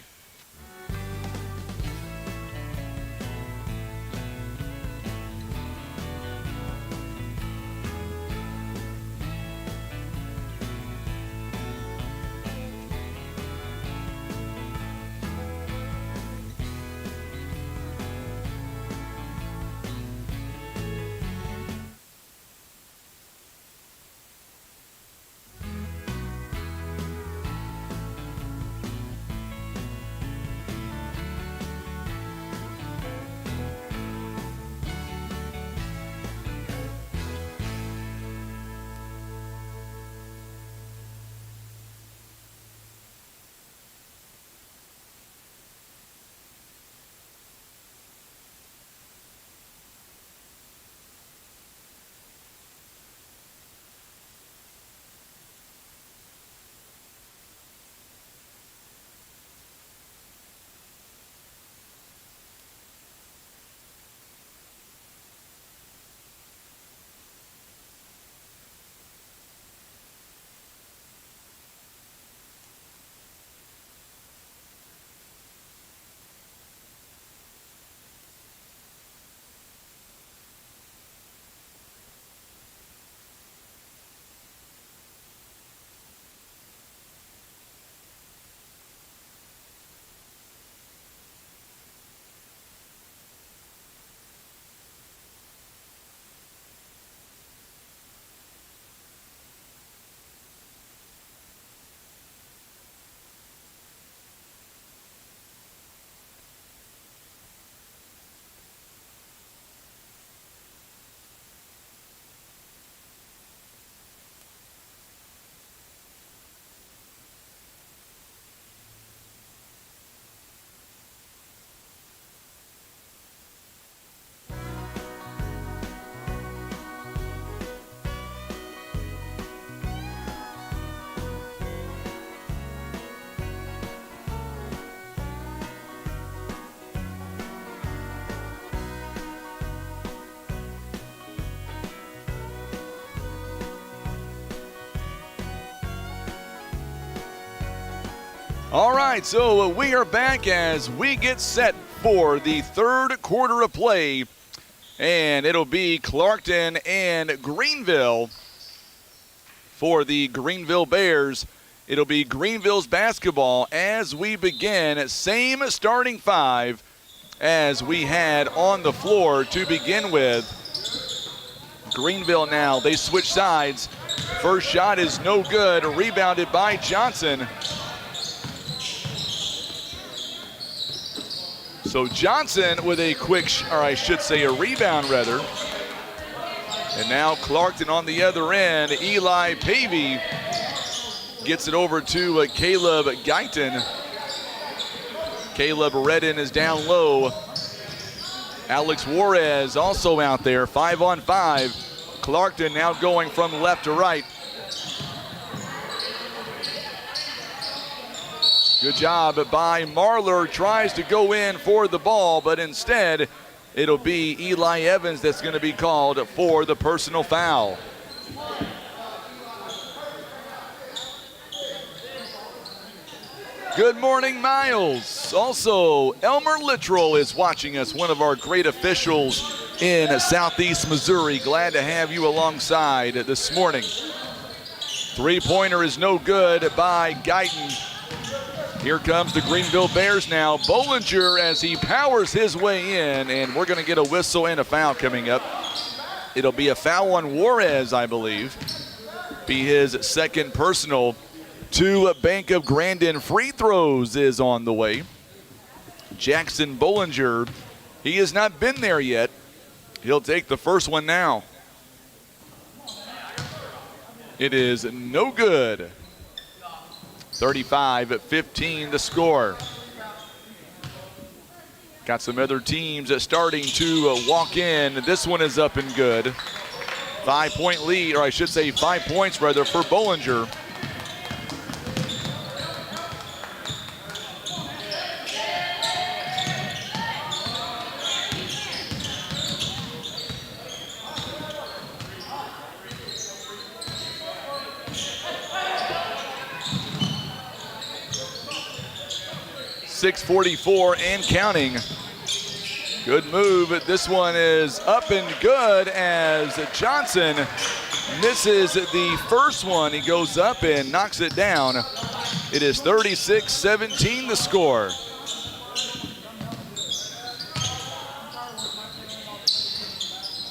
All right, so we are back as we get set for the third quarter of play, and it'll be Clarkton and Greenville for the Greenville Bears. It'll be Greenville's basketball as we begin. Same starting five as we had on the floor to begin with. Greenville now, they switch sides. First shot is no good, rebounded by Johnson. So Johnson with a quick, or I should say a rebound rather. And now Clarkton on the other end. Eli Pavey gets it over to Caleb Guyton. Caleb Redden is down low. Alex Juarez also out there, 5-on-5. Clarkton now going from left to right. Good job by Marler, tries to go in for the ball, but instead it'll be Eli Evans that's going to be called for the personal foul. Good morning, Miles. Also, Elmer Littrell is watching us, one of our great officials in Southeast Missouri. Glad to have you alongside this morning. Three-pointer is no good by Guyton. Here comes the Greenville Bears now. Bollinger as he powers his way in, and we're going to get a whistle and a foul coming up. It'll be a foul on Juarez, I believe. Be his second personal. To Bank of Grandin free throws is on the way. Jackson Bollinger, he has not been there yet. He'll take the first one now. It is no good. 35-15 the score. Got some other teams starting to walk in. This one is up and good. 5-point lead, or I should say 5 points rather, for Bollinger. .644 and counting. Good move. This one is up and good as Johnson misses the first one. He goes up and knocks it down. It is 36-17 the score.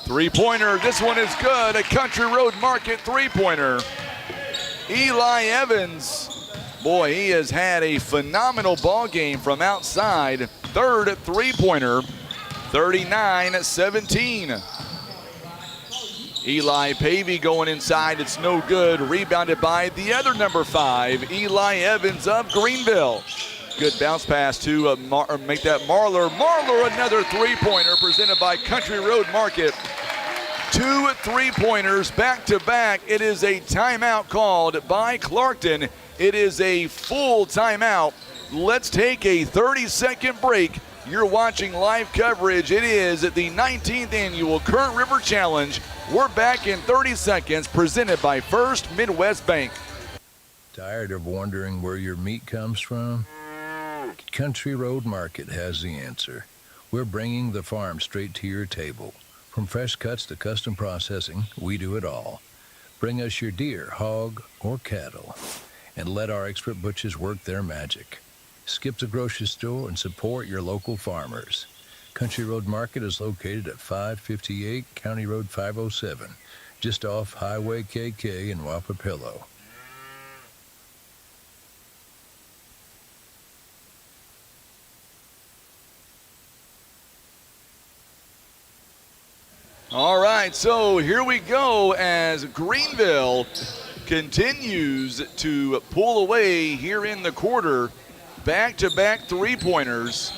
Three-pointer. This one is good. A Country Road Market three-pointer. Eli Evans. Boy, he has had a phenomenal ball game from outside. Third three-pointer, 39-17. Eli Pavey going inside, it's no good. Rebounded by the other number 5, Eli Evans of Greenville. Good bounce pass to make that Marler. Marler, another three-pointer presented by Country Road Market. 2 3-pointers back-to-back. It is a timeout called by Clarkton. It is a full timeout. Let's take a 30-second break. You're watching live coverage. It is the 19th annual Current River Challenge. We're back in 30 seconds, presented by First Midwest Bank. Tired of wondering where your meat comes from? Country Road Market has the answer. We're bringing the farm straight to your table. From fresh cuts to custom processing, we do it all. Bring us your deer, hog, or cattle, and let our expert butchers work their magic. Skip the grocery store and support your local farmers. Country Road Market is located at 558 County Road 507, just off Highway KK in Wapapillo. All right, so here we go as Greenville continues to pull away here in the quarter. Back-to-back three-pointers.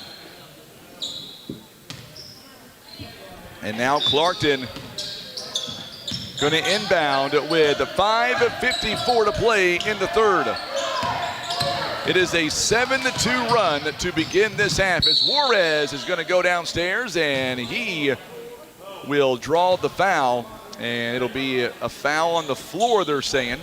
And now Clarkton going to inbound with 5:54 to play in the third. It is a 7-2 run to begin this half as Juarez is going to go downstairs and he will draw the foul, and it'll be a foul on the floor, they're saying.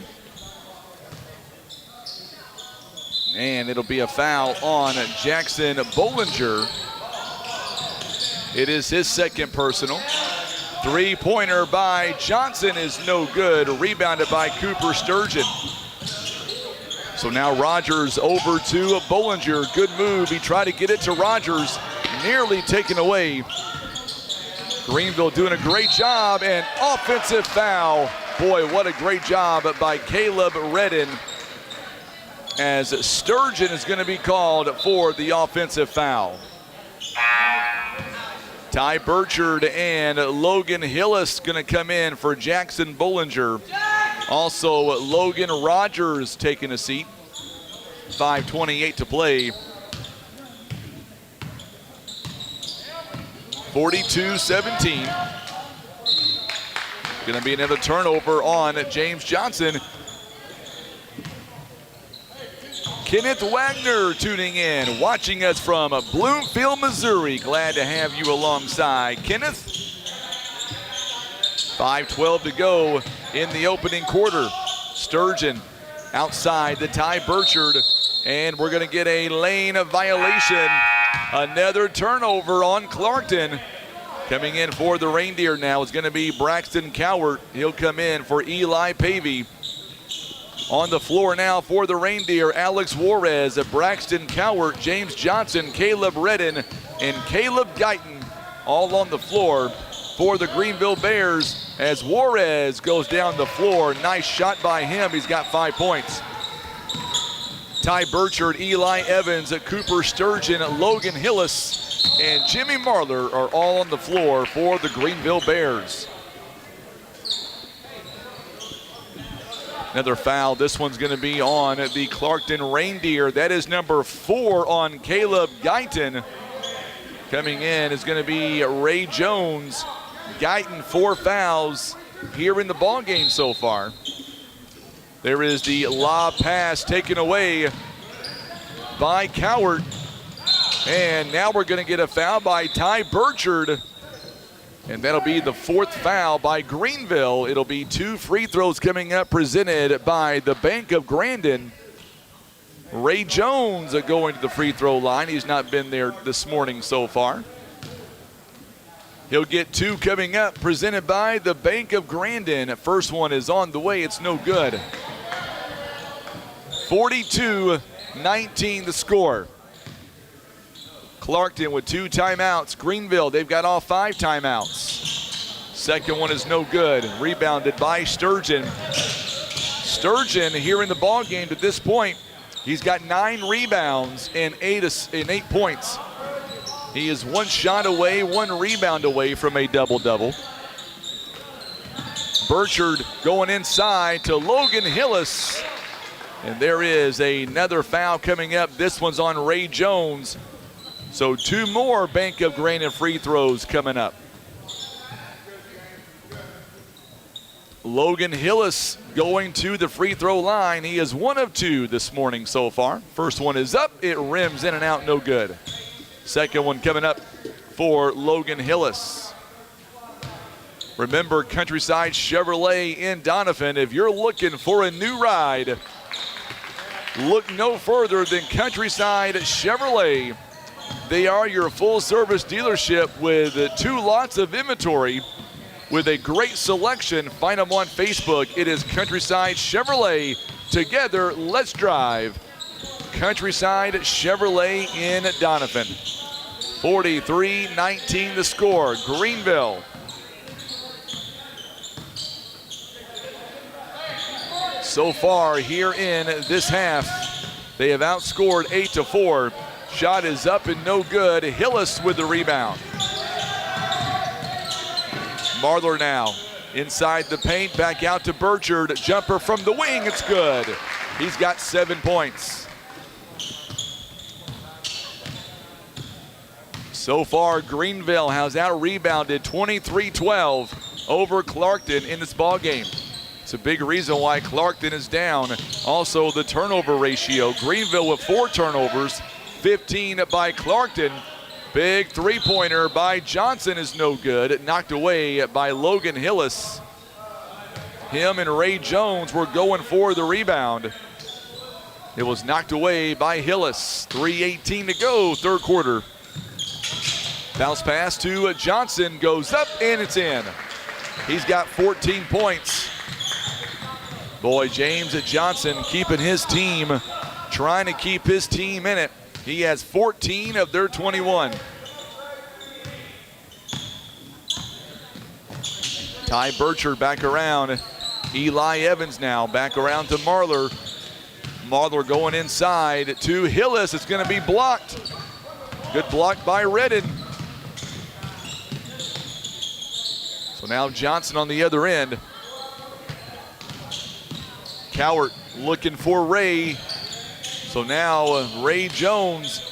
And it'll be a foul on Jackson Bollinger. It is his second personal. Three-pointer by Johnson is no good. Rebounded by Cooper Sturgeon. So now Rogers over to Bollinger. Good move. He tried to get it to Rogers. Nearly taken away. Greenville doing a great job, and offensive foul. Boy, what a great job by Caleb Redden, as Sturgeon is going to be called for the offensive foul. Ty Burchard and Logan Hillis going to come in for Jackson Bollinger. Also, Logan Rogers taking a seat. 5:28 to play. 42-17. Going to be another turnover on James Johnson. Kenneth Wagner tuning in, watching us from Bloomfield, Missouri. Glad to have you alongside, Kenneth. 5:12 to go in the opening quarter. Sturgeon outside the Ty Burchard, and we're going to get a lane violation. Another turnover on Clarkton. Coming in for the Reindeer now is going to be Braxton Cowart. He'll come in for Eli Pavey. On the floor now for the Reindeer, Alex Juarez, Braxton Cowart, James Johnson, Caleb Redden, and Caleb Guyton all on the floor for the Greenville Bears as Juarez goes down the floor. Nice shot by him. He's got 5 points. Ty Burchard, Eli Evans, Cooper Sturgeon, Logan Hillis, and Jimmy Marler are all on the floor for the Greenville Bears. Another foul. This one's going to be on the Clarkton Reindeer. That is number 4 on Caleb Guyton. Coming in is going to be Ray Jones. Guyton 4 fouls here in the ball game so far. There is the lob pass taken away by Cowart. And now we're going to get a foul by Ty Burchard. And that'll be the 4th foul by Greenville. It'll be 2 free throws coming up presented by the Bank of Grandin. Ray Jones going to the free throw line. He's not been there this morning so far. He'll get 2 coming up presented by the Bank of Grandin. First one is on the way. It's no good. 42-19 the score. Clarkton with 2 timeouts. Greenville, they've got all 5 timeouts. Second one is no good. Rebounded by Sturgeon. Sturgeon here in the ball game to this point, he's got 9 rebounds and 8 points. He is 1 shot away, 1 rebound away from a double-double. Burchard going inside to Logan Hillis. And there is another foul coming up. This one's on Ray Jones. So 2 more Bank of Grandin free throws coming up. Logan Hillis going to the free throw line. He is 1 of 2 this morning so far. First one is up. It rims in and out, no good. Second one coming up for Logan Hillis. Remember, Countryside Chevrolet in Donovan. If you're looking for a new ride, look no further than Countryside Chevrolet. They are your full-service dealership with 2 lots of inventory with a great selection. Find them on Facebook. It is Countryside Chevrolet. Together, let's drive. Countryside Chevrolet in Donovan. 43-19 the score. Greenville. So far here in this half, they have outscored 8-4. Shot is up and no good. Hillis with the rebound. Marler now inside the paint, back out to Burchard. Jumper from the wing, it's good. He's got 7 points. So far, Greenville has out-rebounded 23-12 over Clarkton in this ball game. It's a big reason why Clarkton is down. Also, the turnover ratio. Greenville with 4 turnovers. 15 by Clarkton. Big 3-pointer by Johnson is no good. Knocked away by Logan Hillis. Him and Ray Jones were going for the rebound. It was knocked away by Hillis. 3:18 to go, 3rd quarter. Bounce pass to Johnson, goes up and it's in. He's got 14 points. Boy, James Johnson keeping his team trying to keep his team in it. He has 14 of their 21. Ty Burchard back around. Eli Evans now back around to Marlar. Marlar going inside to Hillis. It's going to be blocked. Good block by Redden. So now Johnson on the other end. Cowart looking for Ray. So now Ray Jones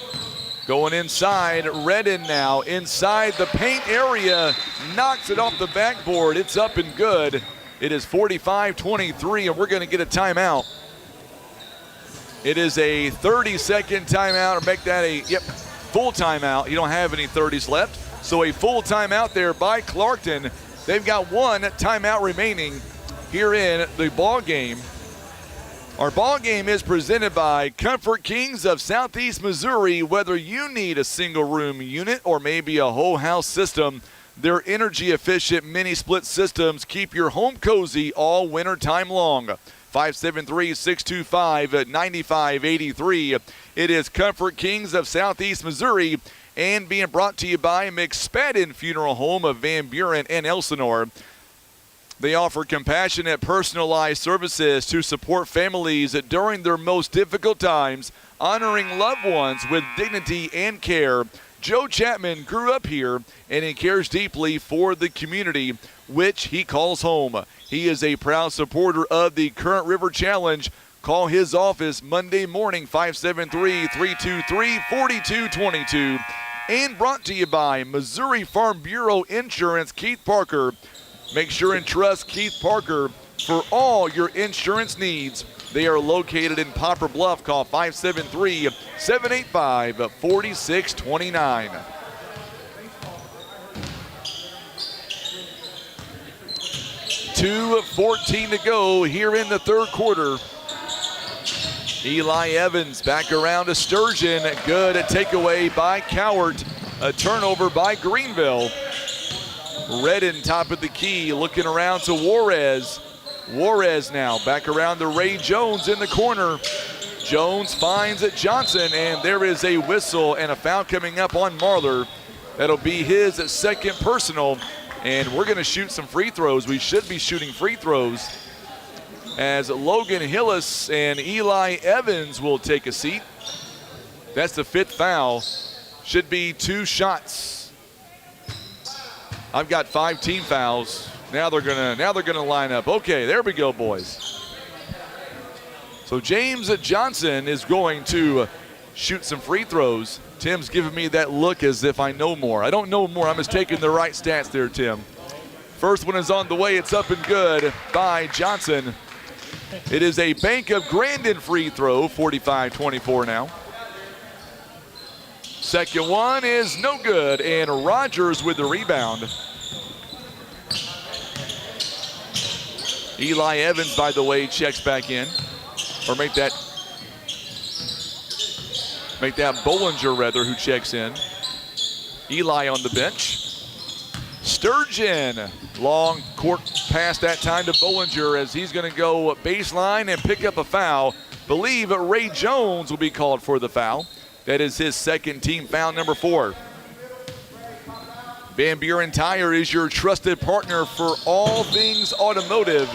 going inside. Redden now inside the paint area. Knocks it off the backboard. It's up and good. It is 45-23, and we're going to get a timeout. It is a 30-second timeout, or make that a full timeout. You don't have any 30s left. So a full timeout there by Clarkton. They've got one timeout remaining here in the ball game. Our ball game is presented by Comfort Kings of Southeast Missouri. Whether you need a single room unit or maybe a whole house system, their energy efficient mini split systems keep your home cozy all winter time long. 573-625-9583. It is Comfort Kings of Southeast Missouri, and being brought to you by McSpadden Funeral Home of Van Buren and Elsinore. They offer compassionate, personalized services to support families during their most difficult times, honoring loved ones with dignity and care. Joe Chapman grew up here, and he cares deeply for the community, which he calls home. He is a proud supporter of the Current River Challenge. Call his office Monday morning, 573-323-4222. And brought to you by Missouri Farm Bureau Insurance, Keith Parker. Make sure and trust Keith Parker for all your insurance needs. They are located in Poplar Bluff. Call 573-785-4629. .2:14 to go here in the third quarter. Eli Evans back around to Sturgeon. Good takeaway by Cowart. A turnover by Greenville. Redden top of the key, looking around to Juarez. Juarez now back around to Ray Jones in the corner. Jones finds Johnson, and there is a whistle and a foul coming up on Marlar. That'll be his second personal, and we're going to shoot some free throws. We should be shooting free throws as Logan Hillis and Eli Evans will take a seat. That's the fifth foul. Should be 2 shots. I've got 5 team fouls. Now they're gonna line up. Okay, there we go, boys. So James Johnson is going to shoot some free throws. Tim's giving me that look as if I know more. I don't know more. I'm just taking the right stats there, Tim. First one is on the way. It's up and good by Johnson. It is a Bank of Grandin free throw, 45-24 now. Second one is no good, and Rogers with the rebound. Eli Evans, by the way, checks back in, or make that Bollinger, rather, who checks in. Eli on the bench. Sturgeon, long court pass that time to Bollinger as he's going to go baseline and pick up a foul. Believe Ray Jones will be called for the foul. That is his second team foul, number 4. Van Buren Tire is your trusted partner for all things automotive.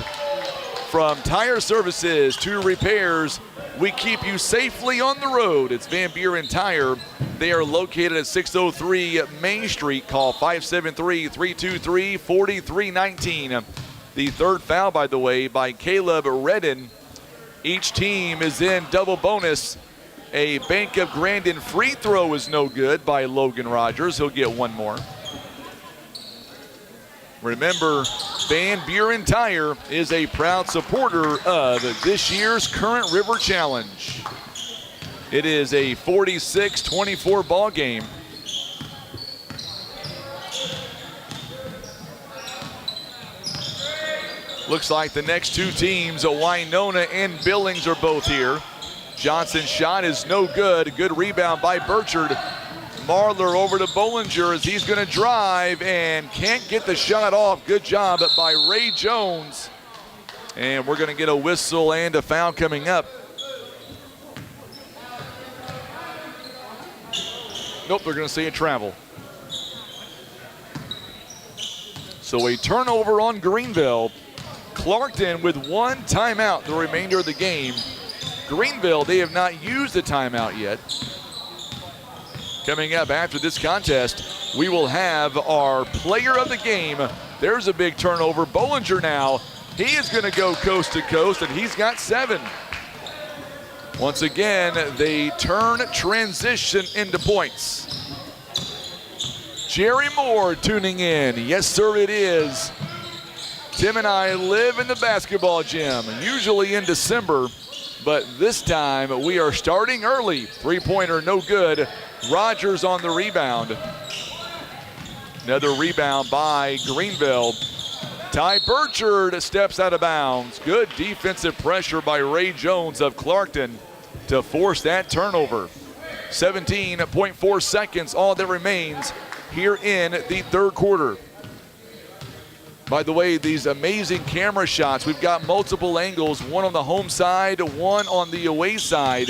From tire services to repairs, we keep you safely on the road. It's Van Buren Tire. They are located at 603 Main Street. Call 573-323-4319. The third foul, by the way, by Caleb Redden. Each team is in double bonus. A Bank of Grandin free throw is no good by Logan Rogers. He'll get one more. Remember, Van Buren Tire is a proud supporter of this year's Current River Challenge. It is a 46-24 ball game. Looks like the next two teams, Winona and Billings, are both here. Johnson's shot is no good. Good rebound by Burchard. Marlar over to Bollinger as he's going to drive and can't get the shot off. Good job by Ray Jones. And we're going to get a whistle and a foul coming up. Nope, they're going to say a travel. So a turnover on Greenville. Clarkton with 1 timeout the remainder of the game. Greenville, they have not used a timeout yet. Coming up after this contest, we will have our player of the game. There's a big turnover. Bollinger now, he is going to go coast to coast, and he's got 7. Once again, they turn transition into points. Jerry Moore tuning in. Yes, sir, it is. Tim and I live in the basketball gym, usually in December, but this time we are starting early. 3-pointer, no good. Rogers on the rebound. Another rebound by Greenville. Ty Burchard steps out of bounds. Good defensive pressure by Ray Jones of Clarkton to force that turnover. 17.4 seconds, all that remains here in the third quarter. By the way, these amazing camera shots, we've got multiple angles, one on the home side, one on the away side.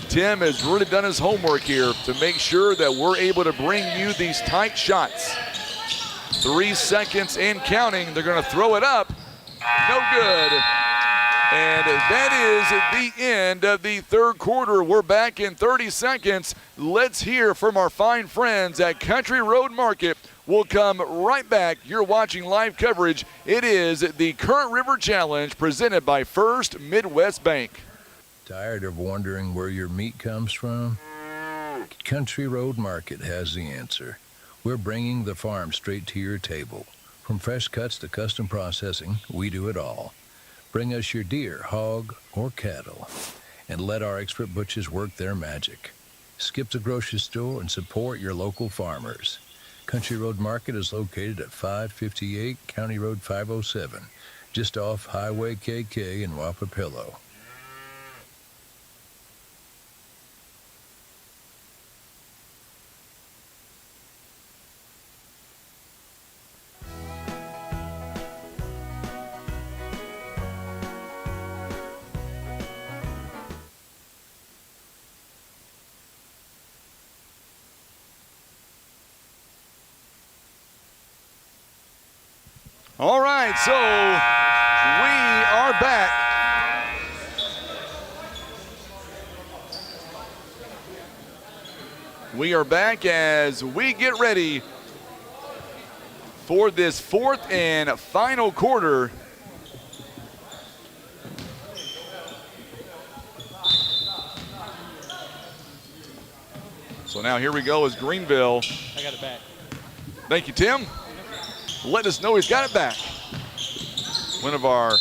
Tim has really done his homework here to make sure that we're able to bring you these tight shots. 3 seconds and counting. They're going to throw it up. No good. And that is the end of the third quarter. We're back in 30 seconds. Let's hear from our fine friends at Country Road Market. We'll come right back. You're watching live coverage. It is the Current River Challenge presented by First Midwest Bank. Tired of wondering where your meat comes from? Country Road Market has the answer. We're bringing the farm straight to your table. From fresh cuts to custom processing, we do it all. Bring us your deer, hog, or cattle, and let our expert butchers work their magic. Skip the grocery store and support your local farmers. Country Road Market is located at 558 County Road 507, just off Highway KK in Wapapillo. All right, so we are back. We are back as we get ready for this fourth and final quarter. So now here we go as Greenville. I got it back. Thank you, Tim. Let us know he's got it back. One of our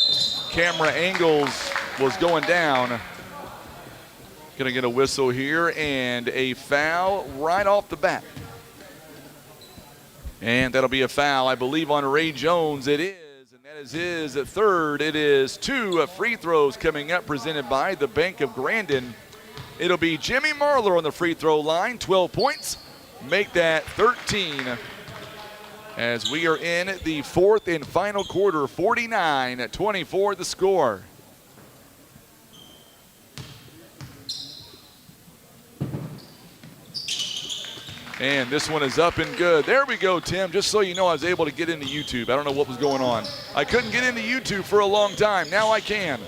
camera angles was going down. Gonna get a whistle here and a foul right off the bat. And that'll be a foul, I believe, on Ray Jones. It is, and that is his third. It is 2 free throws coming up presented by the Bank of Grandin. It'll be Jimmy Marler on the free throw line, 12 points. Make that 13. As we are in the fourth and final quarter, 49-24 the score. And this one is up and good. There we go, Tim. Just so you know, I was able to get into YouTube. I don't know what was going on. I couldn't get into YouTube for a long time. Now I can.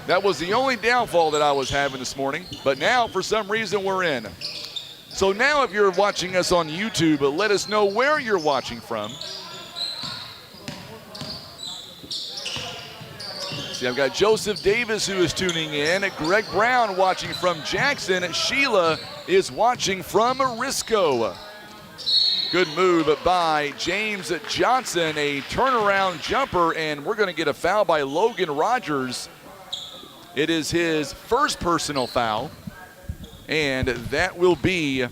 That was the only downfall that I was having this morning. But now, for some reason, we're in. So now if you're watching us on YouTube, let us know where you're watching from. See, I've got Joseph Davis who is tuning in. Greg Brown watching from Jackson. Sheila is watching from Risco. Good move by James Johnson, a turnaround jumper, and we're going to get a foul by Logan Rogers. It is his first personal foul. And that will be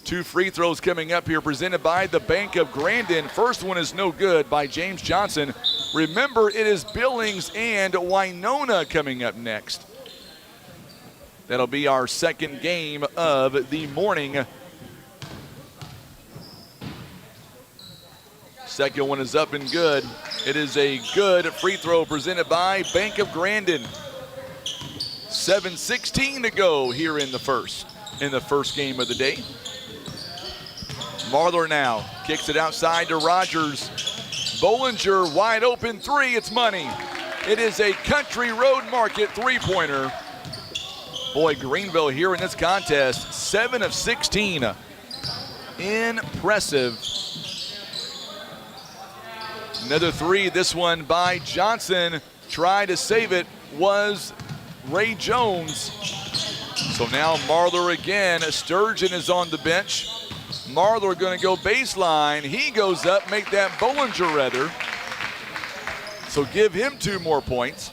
2 free throws coming up here presented by the Bank of Grandin. First one is no good by James Johnson. Remember, it is Billings and Winona coming up next. That'll be our second game of the morning. Second one is up and good. It is a good free throw presented by Bank of Grandin. 7:16 to go here in the first. in the first game of the day. Marler now kicks it outside to Rogers. Bollinger, wide open three, it's money. It is a Country Road Market three-pointer. Boy, Greenville here in this contest, 7 of 16. Impressive. Another three, this one by Johnson. Tried to save it, was Ray Jones. So now Marler again. Sturgeon is on the bench. Marler going to go baseline. He goes up, make that Bollinger rather. So give him 2 more points.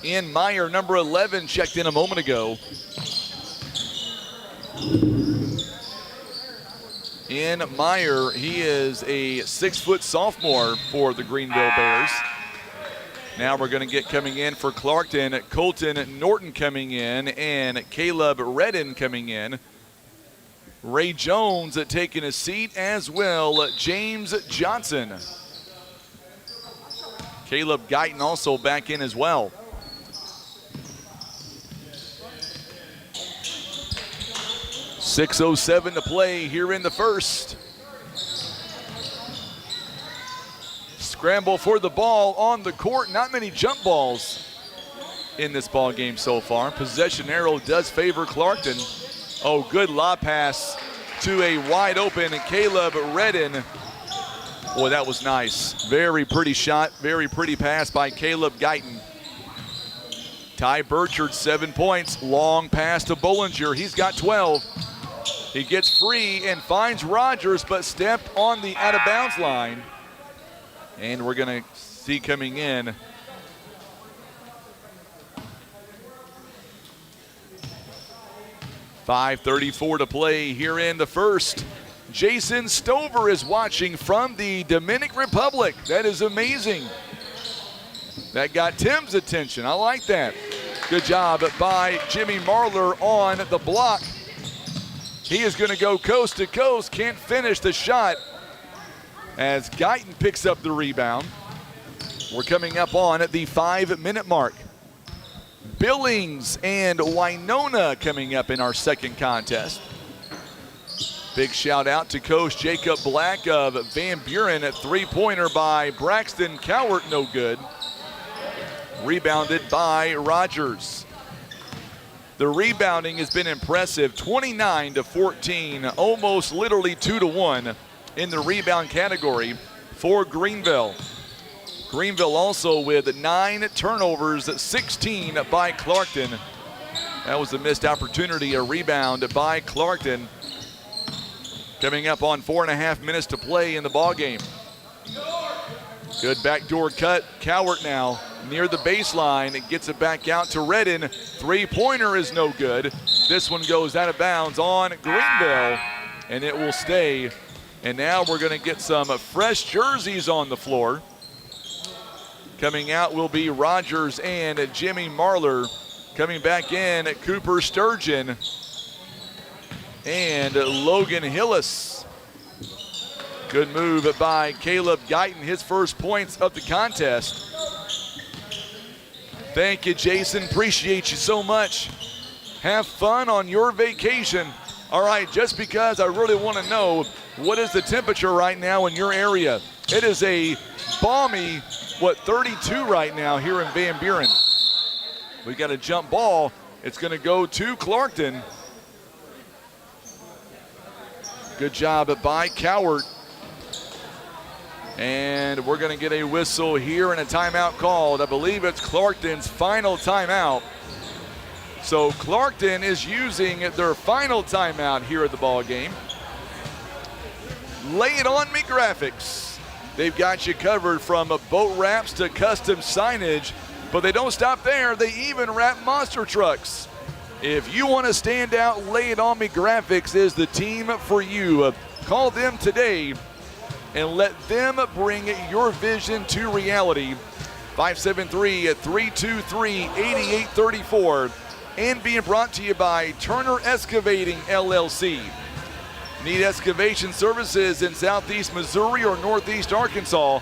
Ian Meyer, number 11, checked in a moment ago. Ian Meyer, he is a 6-foot sophomore for the Greenville Bears. Now we're going to get coming in for Clarkton, Colton Norton coming in, and Caleb Redden coming in. Ray Jones taking a seat, as well James Johnson. Caleb Guyton also back in as well. .607 to play here in the first. Scramble for the ball on the court. Not many jump balls in this ball game so far. Possession arrow does favor Clarkton. Oh, good lob pass to a wide open Caleb Redden. Boy, that was nice. Very pretty shot, very pretty pass by Caleb Guyton. Ty Burchard, 7 points. Long pass to Bollinger. He's got 12. He gets free and finds Rogers, but stepped on the out-of-bounds line. And we're going to see coming in .534 to play here in the first. Jason Stover is watching from the Dominican Republic. That is amazing. That got Tim's attention. I like that. Good job by Jimmy Marler on the block. He is going to go coast to coast. Can't finish the shot as Guyton picks up the rebound. We're coming up on at the 5-minute mark. Billings and Winona coming up in our second contest. Big shout out to Coach Jacob Black of Van Buren. A three-pointer by Braxton Cowart, no good. Rebounded by Rogers. The rebounding has been impressive, 29-14, almost literally 2-1 in the rebound category for Greenville. Greenville also with 9 turnovers, 16 by Clarkton. That was a missed opportunity, a rebound by Clarkton. Coming up on 4.5 minutes to play in the ballgame. Good backdoor cut, Cowart now near the baseline. It gets it back out to Redden. Three-pointer is no good. This one goes out of bounds on Greenville, and it will stay. And now we're going to get some fresh jerseys on the floor. Coming out will be Rogers and Jimmy Marler. Coming back in, Cooper Sturgeon and Logan Hillis. Good move by Caleb Guyton, his first points of the contest. Thank you, Jason. Appreciate you so much. Have fun on your vacation. All right, just because I really want to know what is the temperature right now in your area. It is a balmy, 32 right now here in Van Buren. We got a jump ball. It's going to go to Clarkton. Good job by Cowart. And we're going to get a whistle here and a timeout called. I believe it's Clarkton's final timeout. So Clarkton is using their final timeout here at the ball game. Lay It On Me graphics. They've got you covered from boat wraps to custom signage, but they don't stop there. They even wrap monster trucks. If you want to stand out, Lay It On Me graphics is the team for you. Call them today and let them bring your vision to reality. 573-323-8834. And being brought to you by Turner Excavating, LLC. Need excavation services in southeast Missouri or northeast Arkansas?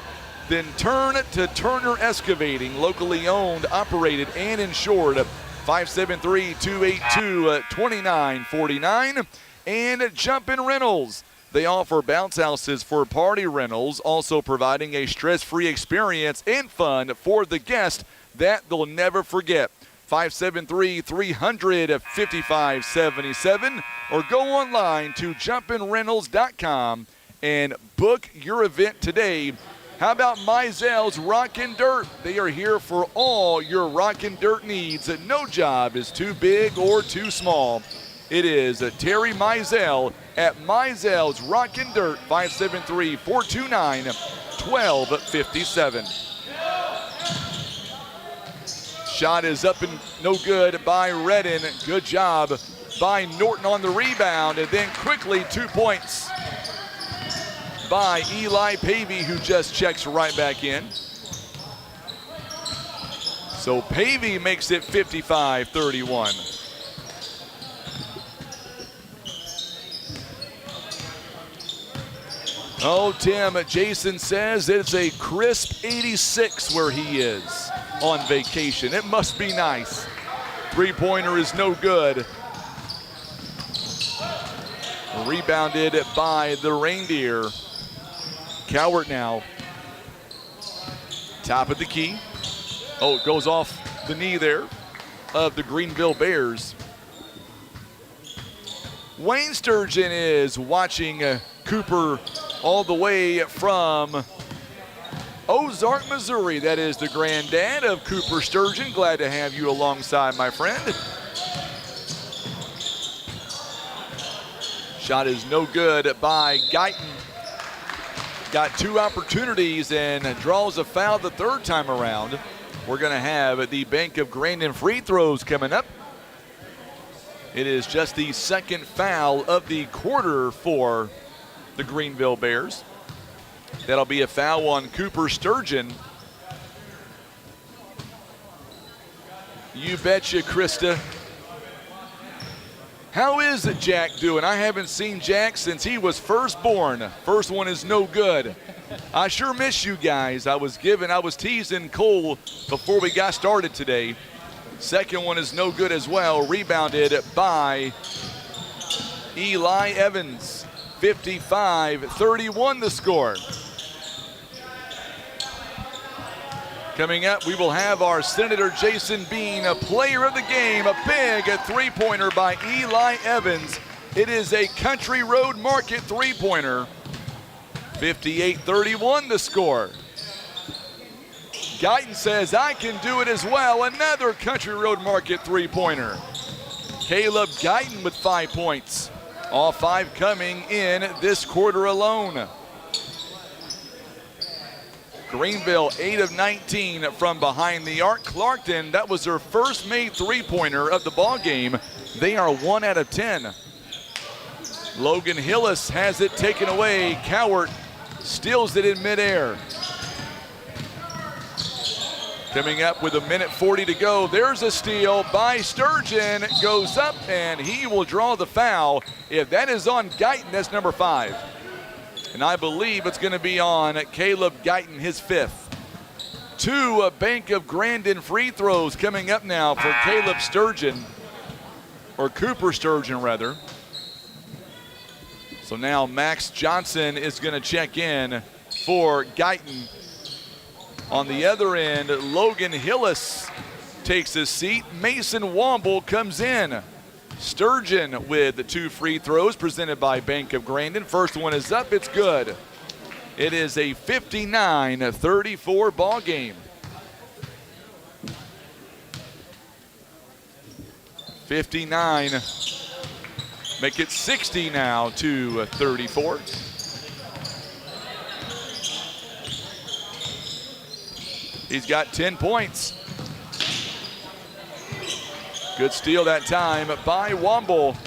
then turn to Turner Excavating, locally owned, operated, and insured. 573-282-2949. And Jumpin' Rentals. They offer bounce houses for party rentals, also providing a stress-free experience and fun for the guest that they'll never forget. 573-300-5577 or go online to jumpinrentals.com and book your event today. How about Mizell's Rockin' Dirt? They are here for all your rockin' dirt needs. No job is too big or too small. It is Terry Mizell at Mizell's Rockin' Dirt, 573-429-1257. Shot is up and no good by Redden. Good job by Norton on the rebound, and then quickly 2 points by Eli Pavey, who just checks right back in. So Pavey makes it 55-31. Oh, Tim, Jason says it's a crisp 86 where he is on vacation. It must be nice. Three-pointer is no good. Rebounded by the Reindeer. Cowart now. Top of the key. Oh, it goes off the knee there of the Greenville Bears. Wayne Sturgeon is watching Cooper all the way from Ozark, Missouri. That is the granddad of Cooper Sturgeon. Glad to have you alongside, my friend. Shot is no good by Guyton. Got two opportunities and draws a foul the third time around. We're going to have the Bank of Grandin free throws coming up. It is just the second foul of the quarter for the Greenville Bears. That'll be a foul on Cooper Sturgeon. You betcha, Krista. How is Jack doing? I haven't seen Jack since he was first born. First one is no good. I sure miss you guys. I was teasing Cole before we got started today. Second one is no good as well. Rebounded by Eli Evans. 55-31 the score. Coming up, we will have our Senator Jason Bean, a player of the game, a big three-pointer by Eli Evans. It is a Country Road Market three-pointer. 58-31 the score. Guyton says, I can do it as well. Another Country Road Market three-pointer. Caleb Guyton with 5 points. All five coming in this quarter alone. Greenville, 8 of 19 from behind the arc. Clarkton, that was their first made three-pointer of the ball game. They are 1 out of 10. Logan Hillis has it taken away. Cowart steals it in midair. Coming up with 1:40 to go. There's a steal by Sturgeon. Goes up, and he will draw the foul. If that is on Guyton, that's number 5. And I believe it's going to be on Caleb Guyton, his 5th. 2 Bank of Grandin free throws coming up now for Caleb Sturgeon, or Cooper Sturgeon, rather. So now Max Johnson is going to check in for Guyton. On the other end, Logan Hillis takes his seat. Mason Womble comes in. Sturgeon with the 2 free throws presented by Bank of Grandin. First one is up, it's good. It is a 59-34 ball game. 59, make it 60 now to 34. He's got 10 points. Good steal that time by Womble.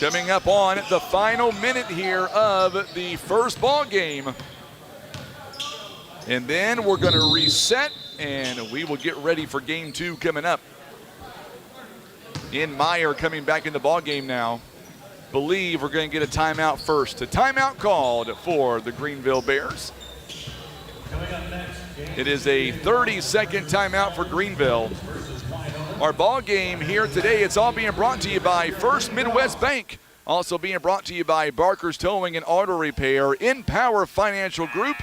Coming up on the final minute here of the first ball game. And then we're going to reset and we will get ready for game 2 coming up. In Meyer coming back in the ball game now. Believe we're going to get a timeout first. A timeout called for the Greenville Bears. It is a 30-second timeout for Greenville. Our ball game here today, it's all being brought to you by First Midwest Bank. Also being brought to you by Barker's Towing and Auto Repair, Empower Financial Group.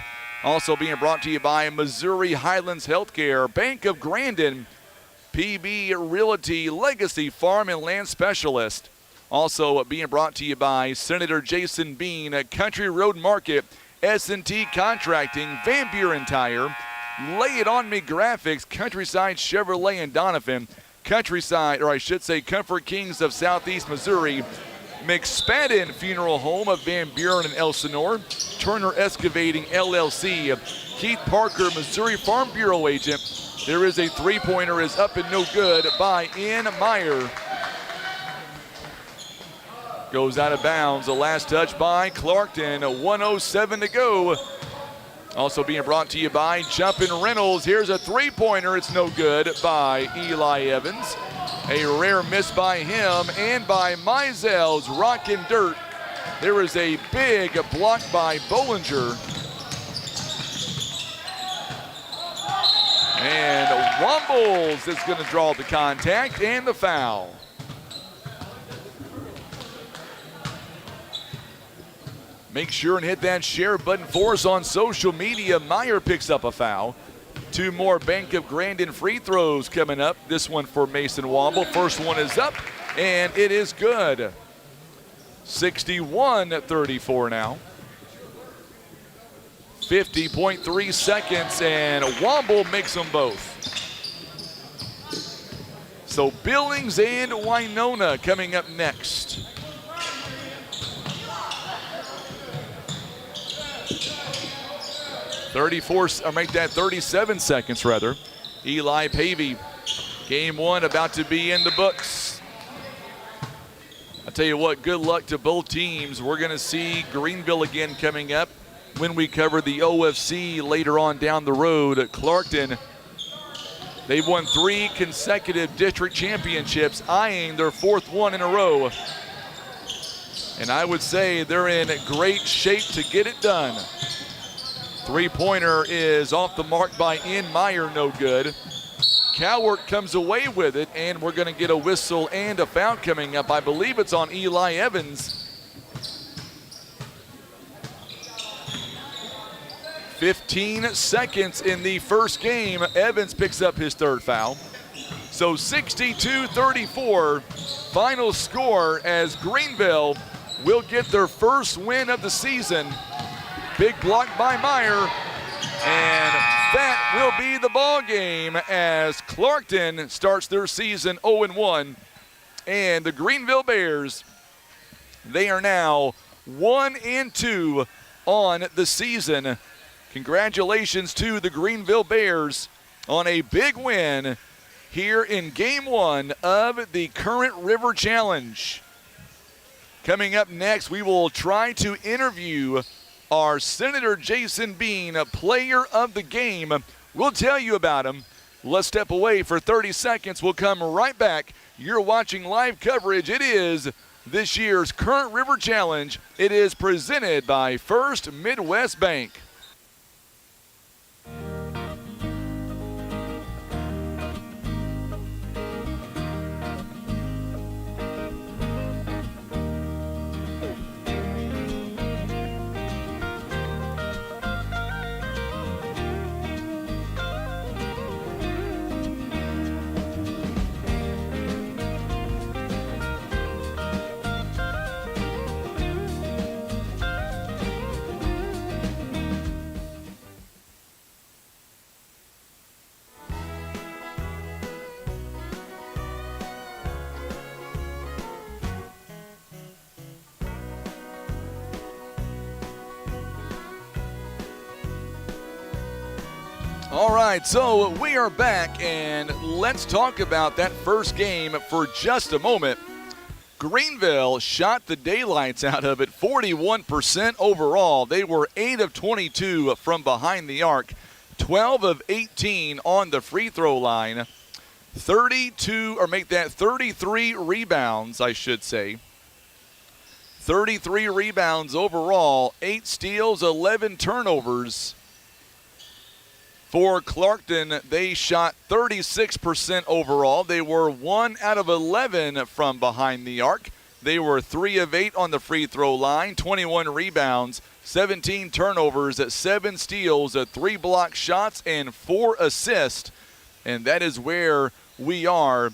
Also being brought to you by Missouri Highlands Healthcare, Bank of Grandin, PB Realty, Legacy Farm and Land Specialist. Also being brought to you by Senator Jason Bean, Country Road Market, S&T Contracting, Van Buren Tire, Lay It On Me Graphics, Countryside Chevrolet and Donovan, Countryside, or I should say Comfort Kings of Southeast Missouri, McSpadden Funeral Home of Van Buren and Elsinore, Turner Excavating LLC, Keith Parker, Missouri Farm Bureau agent. There is a three-pointer, is up and no good by Ian Meyer. Goes out of bounds. The last touch by Clarkton. 1:07 to go. Also being brought to you by Jumpin' Reynolds. Here's a three-pointer. It's no good by Eli Evans. A rare miss by him and by Meisel's Rockin' Dirt. There is a big block by Bollinger. And Wombles is going to draw the contact and the foul. Make sure and hit that share button for us on social media. Meyer picks up a foul. Two more Bank of Grandin free throws coming up. This one for Mason Womble. First one is up, and it is good. 61-34 now. 50.3 seconds, and Womble makes them both. So Billings and Winona coming up next. Make that 37 seconds rather. Eli Pavey, game one about to be in the books. I tell you what, good luck to both teams. We're going to see Greenville again coming up when we cover the OFC later on down the road at Clarkton. They've won 3 consecutive district championships, eyeing their 4th one in a row. And I would say they're in great shape to get it done. Three-pointer is off the mark by Ian Meyer, no good. Cowart comes away with it, and we're going to get a whistle and a foul coming up. I believe it's on Eli Evans. 15 seconds in the first game. Evans picks up his 3rd foul. So 62-34, final score as Greenville will get their first win of the season. Big block by Meyer, and that will be the ball game as Clarkton starts their season 0-1, and the Greenville Bears, they are now 1-2 on the season. Congratulations to the Greenville Bears on a big win here in game 1 of the Current River Challenge. Coming up next, we will try to interview our Senator Jason Bean, player of the game. We'll tell you about him. Let's step away for 30 seconds. We'll come right back. You're watching live coverage. It is this year's Current River Challenge. It is presented by First Midwest Bank. All right, so we are back, and let's talk about that first game for just a moment. Greenville shot the daylights out of it, 41% overall. They were 8 of 22 from behind the arc, 12 of 18 on the free throw line, 33 rebounds, I should say. 33 rebounds overall, 8 steals, 11 turnovers. For Clarkton, they shot 36% overall. They were 1 out of 11 from behind the arc. They were 3 of 8 on the free throw line, 21 rebounds, 17 turnovers, 7 steals, 3 block shots, and 4 assists. And that is where we are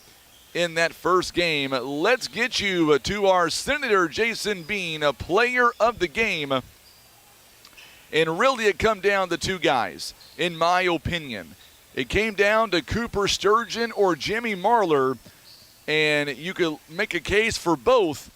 in that first game. Let's get you to our Senator Jason Bean, a player of the game. And really it come down to 2 guys, in my opinion. It came down to Cooper Sturgeon or Jimmy Marler, and you could make a case for both.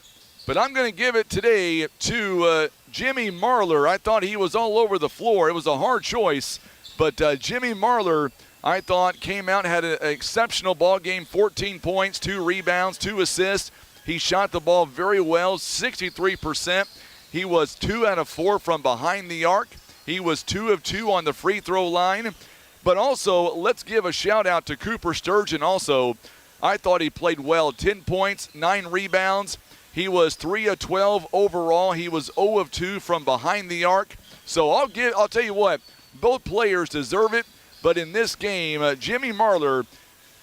But I'm going to give it today to Jimmy Marler. I thought he was all over the floor. It was a hard choice, but Jimmy Marler, I thought, came out and had an exceptional ball game, 14 points, 2 rebounds, 2 assists. He shot the ball very well, 63%. He was 2 out of 4 from behind the arc. He was 2 of 2 on the free throw line. But also, let's give a shout out to Cooper Sturgeon also. I thought he played well, 10 points, 9 rebounds. He was 3 of 12 overall. He was 0 of 2 from behind the arc. So I'll tell you what, both players deserve it. But in this game, Jimmy Marler,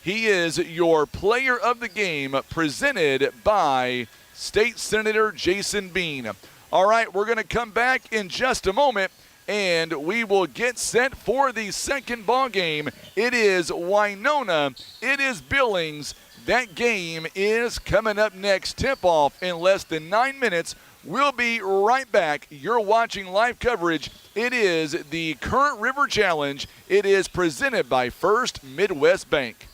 he is your player of the game, presented by State Senator Jason Bean. All right, we're going to come back in just a moment, and we will get set for the second ball game. It is Winona. It is Billings. That game is coming up next. Tip-off in less than 9 minutes. We'll be right back. You're watching live coverage. It is the Current River Challenge. It is presented by First Midwest Bank.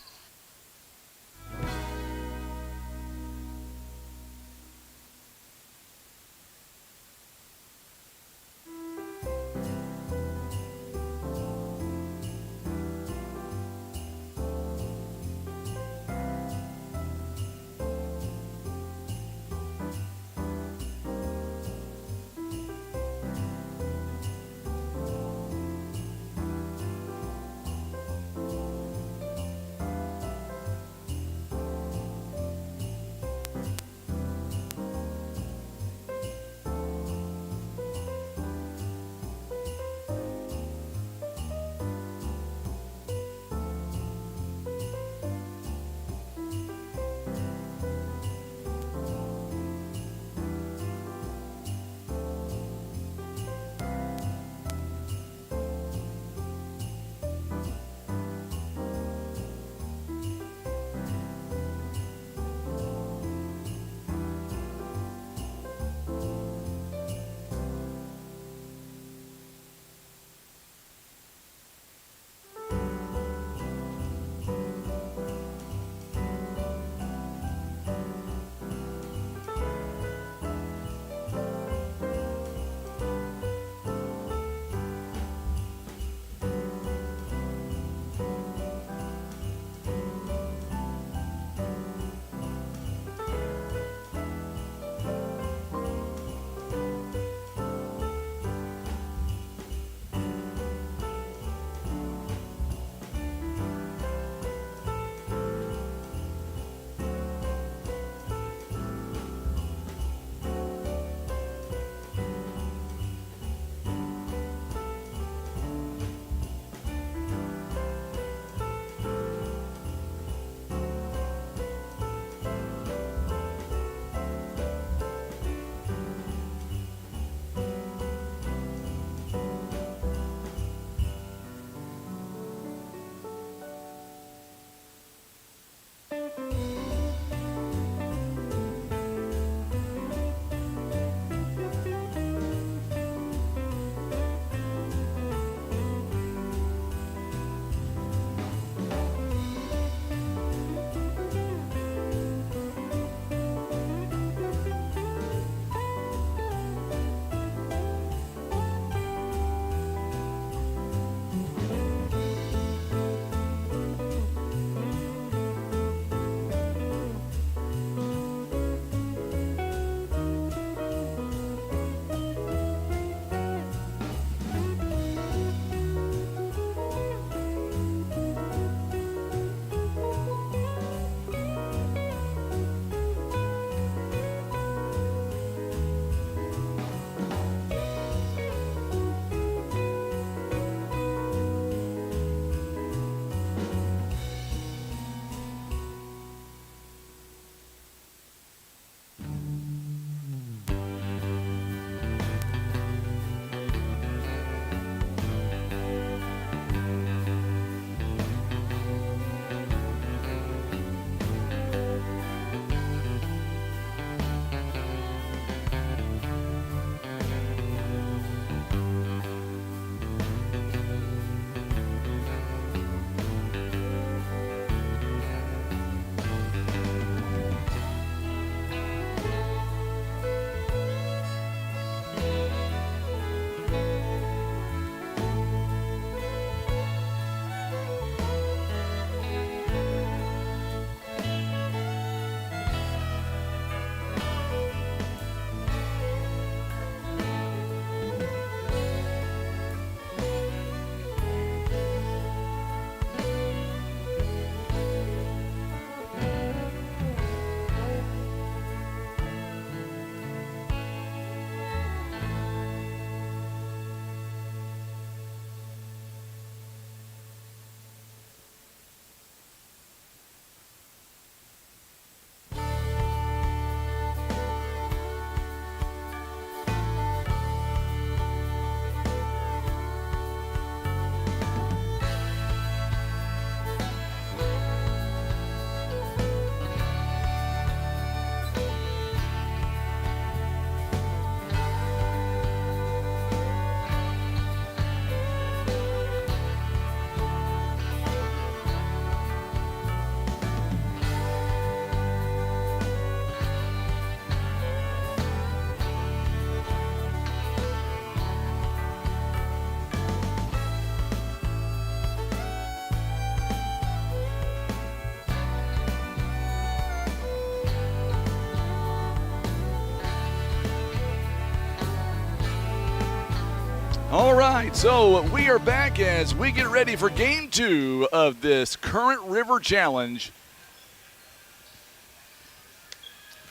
All right, so we are back as we get ready for game 2 of this Current River Challenge.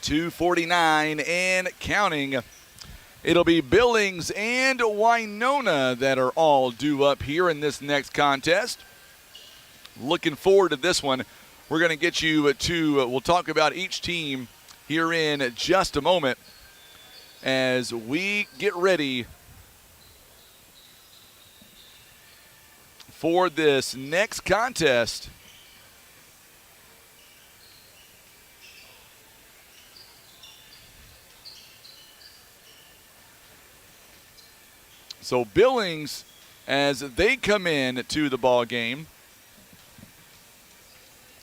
2:49 and counting. It'll be Billings and Winona that are all due up here in this next contest. Looking forward to this one. We're going to get you we'll talk about each team here in just a moment as we get ready for this next contest. So Billings, as they come in to the ball game,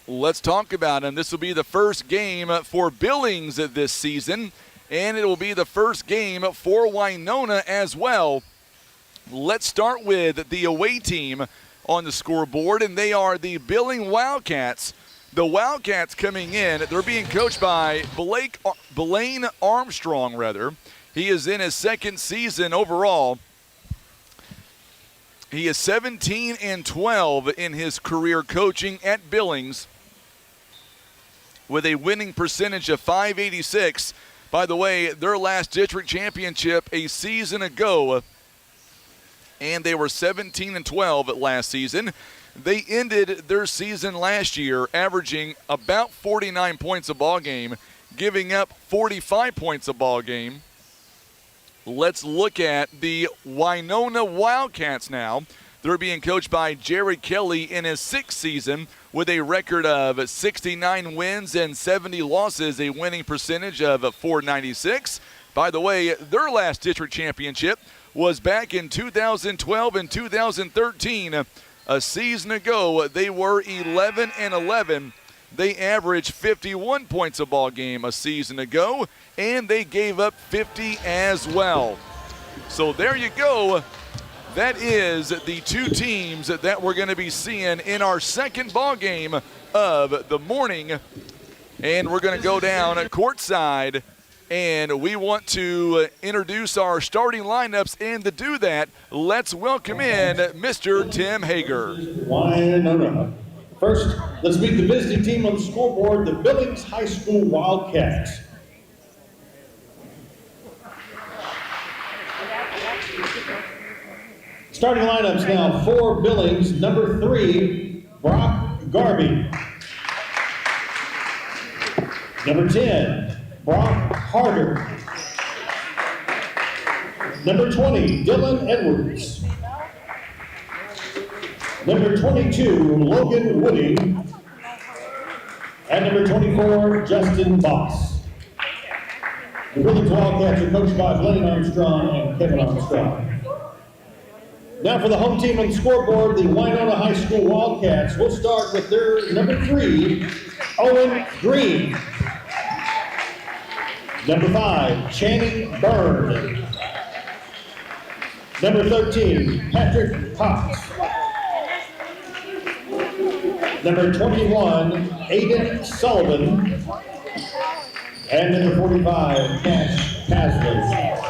let's talk about them. This will be the first game for Billings this season, and it will be the first game for Winona as well. Let's start with the away team on the scoreboard, and they are the Billings Wildcats. The Wildcats coming in, they're being coached by Blaine Armstrong. He is in his second season overall. He is 17-12 in his career coaching at Billings with a winning percentage of .586. By the way, their last district championship a season ago, and they were 17-12 last season. They ended their season last year averaging about 49 points a ball game, giving up 45 points a ball game. Let's look at the Winona Wildcats now. They're being coached by Jerry Kelly in his sixth season with a record of 69 wins and 70 losses, a winning percentage of .496. By the way, their last district championship was back in 2012 and 2013. A season ago, they were 11-11. They averaged 51 points a ball game a season ago, and they gave up 50 as well. So there you go. That is the two teams that we're going to be seeing in our second ball game of the morning. And we're going to go down courtside, and we want to introduce our starting lineups. And to do that, let's welcome in Mr. Tim Hager. Winona. First, let's meet the visiting team on the scoreboard, the Billings High School Wildcats. Starting lineups now for Billings. Number 3, Brock Garby. Number 10, Brock Harder. Number 20, Dylan Edwards. Number 22, Logan Woody. And number 24, Justin Boss. The Billings Wildcats are coached by Blaine Armstrong and Kevin Armstrong. Now for the home team on the scoreboard, the Winona High School Wildcats. We'll start with their number 3, Owen Green. Number 5, Channing Byrne. Number 13, Patrick Cox. Number 21, Aiden Sullivan. And number 45, Cash Pasley.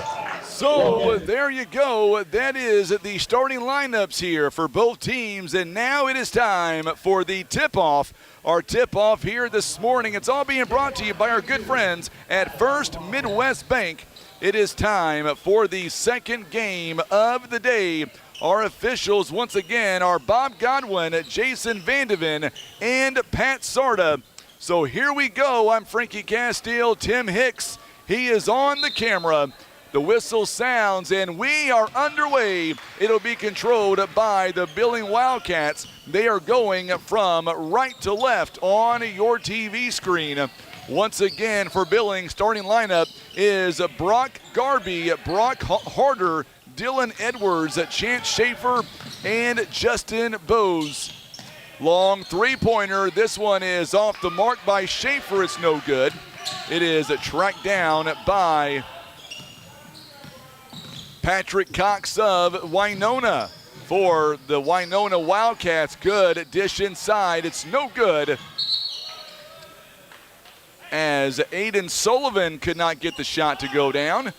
So there you go. That is the starting lineups here for both teams. And now it is time for the tip-off. Our tip-off here this morning. It's all being brought to you by our good friends at First Midwest Bank. It is time for the second game of the day. Our officials, once again, are Bob Godwin, Jason Vandeven, and Pat Sarda. So here we go. I'm Frankie Castile, Tim Hicks. He is on the camera. The whistle sounds, and we are underway. It'll be controlled by the Billings Wildcats. They are going from right to left on your TV screen. Once again, for Billings, starting lineup is Brock Garby, Brock Harder, Dylan Edwards, Chance Schaefer, and Justin Bose. Long three-pointer. This one is off the mark by Schaefer. It's no good. It is tracked down by Patrick Cox of Winona. For the Winona Wildcats, good dish inside. It's no good, as Aiden Sullivan could not get the shot to go down.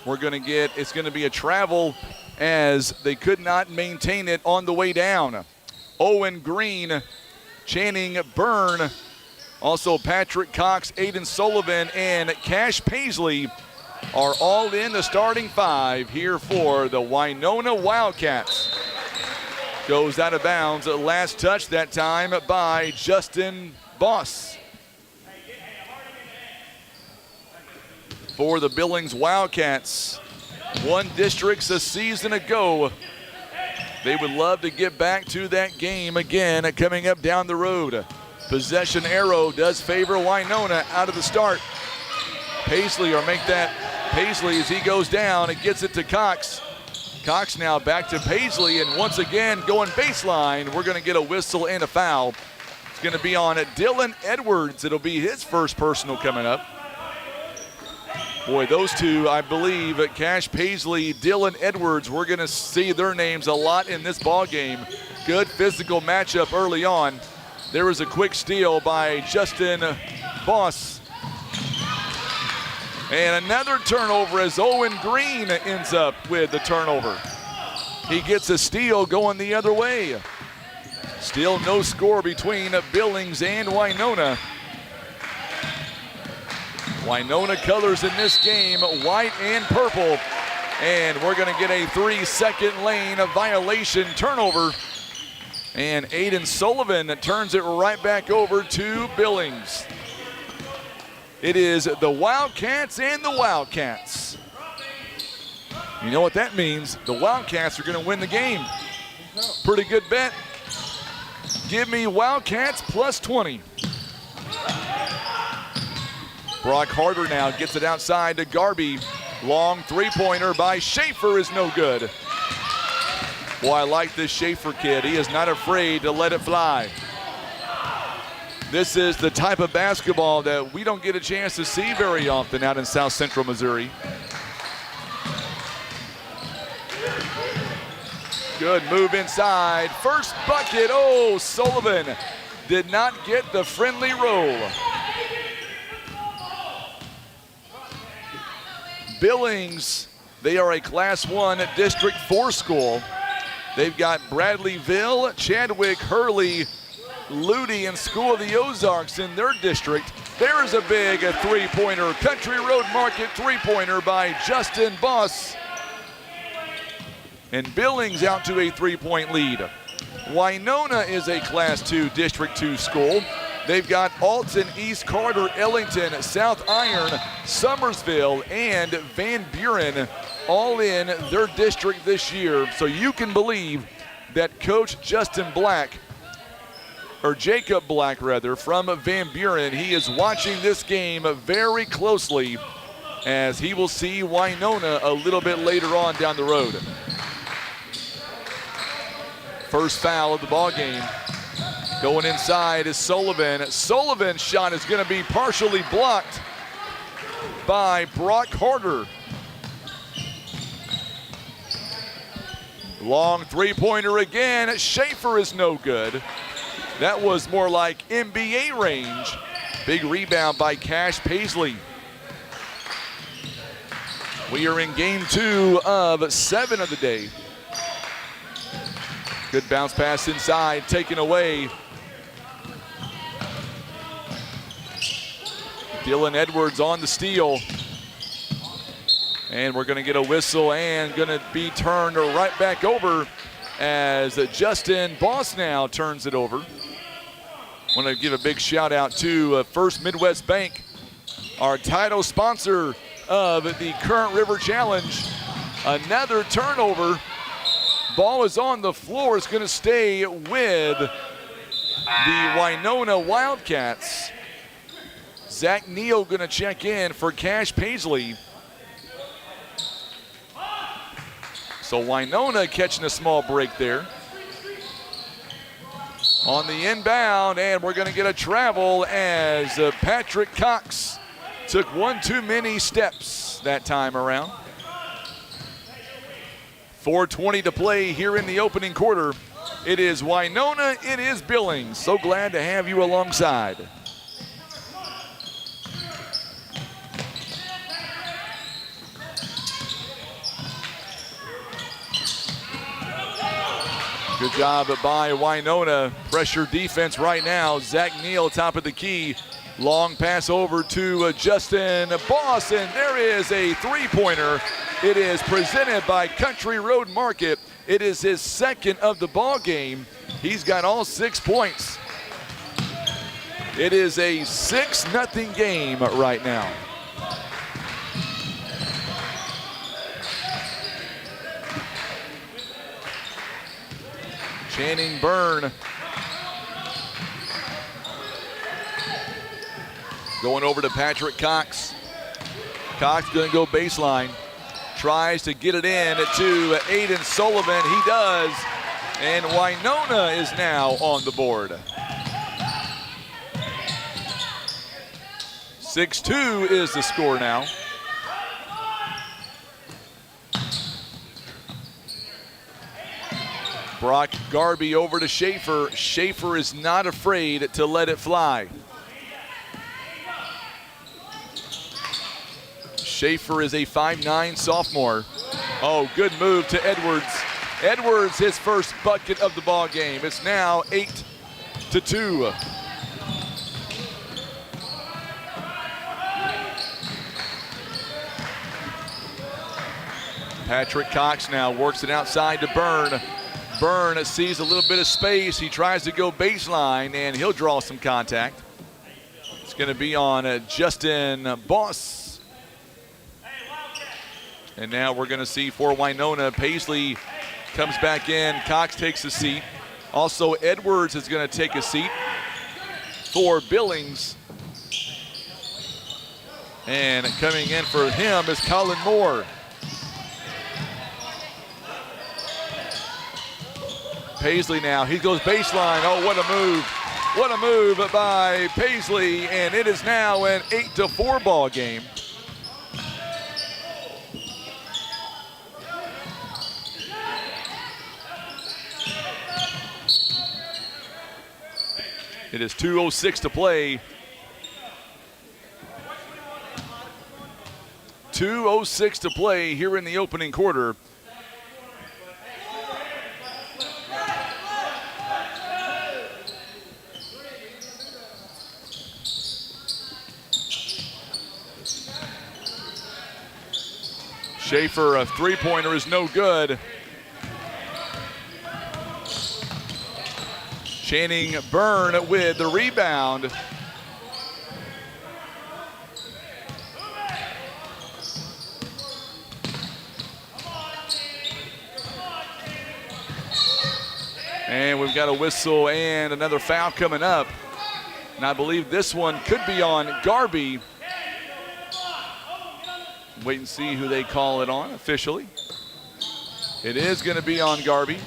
It's going to be a travel as they could not maintain it on the way down. Owen Green, Channing Byrne, also Patrick Cox, Aiden Sullivan, and Cash Paisley are all in the starting 5 here for the Winona Wildcats. Goes out of bounds. Last touch that time by Justin Boss. For the Billings Wildcats, won districts a season ago. They would love to get back to that game again coming up down the road. Possession arrow does favor Winona out of the start. Paisley, or make that Paisley as he goes down and gets it to Cox. Cox now back to Paisley, and once again going baseline. We're going to get a whistle and a foul. It's going to be on Dylan Edwards. It'll be his first personal coming up. Boy, those two, I believe, Cash Paisley, Dylan Edwards, we're going to see their names a lot in this ball game. Good physical matchup early on. There was a quick steal by Justin Boss. And another turnover as Owen Green ends up with the turnover. He gets a steal going the other way. Still no score between Billings and Winona. Winona colors in this game, white and purple. And we're going to get a 3-second lane violation turnover. And Aiden Sullivan turns it right back over to Billings. It is the Wildcats and the Wildcats. You know what that means? The Wildcats are going to win the game. Pretty good bet. Give me Wildcats plus 20. Brock Harder now gets it outside to Garby. Long three-pointer by Schaefer is no good. Boy, I like this Schaefer kid. He is not afraid to let it fly. This is the type of basketball that we don't get a chance to see very often out in South Central Missouri. Good move inside. First bucket. Oh, Sullivan did not get the friendly roll. Billings, they are a Class 1 District 4 school. They've got Bradleyville, Chadwick, Hurley, Ludi, and School of the Ozarks in their district. There is a big three-pointer, Country Road Market three-pointer by Justin Boss. And Billings out to a three-point lead. Winona is a Class 2 District 2 school. They've got Alton, East Carter, Ellington, South Iron, Summersville, and Van Buren all in their district this year. So you can believe that Coach Jacob Black, from Van Buren, he is watching this game very closely as he will see Winona a little bit later on down the road. First foul of the ball game. Going inside is Sullivan. Sullivan's shot is going to be partially blocked by Brock Harder. Long three-pointer again. Schaefer is no good. That was more like NBA range. Big rebound by Cash Paisley. We are in game 2 of 7 of the day. Good bounce pass inside, taken away. Dylan Edwards on the steal. And we're going to get a whistle and going to be turned right back over as Justin Boss now turns it over. I want to give a big shout out to First Midwest Bank, our title sponsor of the Current River Challenge. Another turnover. Ball is on the floor. It's going to stay with the Winona Wildcats. Zach Neal going to check in for Cash Paisley. So Winona catching a small break there. On the inbound, and we're going to get a travel as Patrick Cox took one too many steps that time around. 4:20 to play here in the opening quarter. It is Winona, it is Billings. So glad to have you alongside. Good job by Winona. Pressure defense right now. Zach Neal, top of the key. Long pass over to Justin Boss, and there is a three-pointer. It is presented by Country Road Market. It is his second of the ball game. He's got all 6 points. It is a 6-0 game right now. Channing Byrne going over to Patrick Cox. Cox gonna go baseline. Tries to get it in to Aiden Sullivan. He does. And Winona is now on the board. 6-2 is the score now. Brock Garby over to Schaefer. Schaefer is not afraid to let it fly. Schaefer is a 5'9" sophomore. Oh, good move to Edwards. Edwards, his first bucket of the ball game. It's now 8-2. Patrick Cox now works it outside to Byrne. Byrne sees a little bit of space. He tries to go baseline, and he'll draw some contact. It's going to be on Justin Boss. And now we're going to see for Winona, Paisley comes back in. Cox takes a seat. Also, Edwards is going to take a seat for Billings. And coming in for him is Colin Moore. Paisley now, he goes baseline. Oh, what a move. What a move by Paisley, and it is now an 8-4 ball game. It is 2:06 to play. 2:06 to play here in the opening quarter. Schaefer, a three-pointer is no good. Channing Byrne with the rebound. And we've got a whistle and another foul coming up. And I believe this one could be on Garby. Wait and see who they call it on officially. It is going to be on Garby.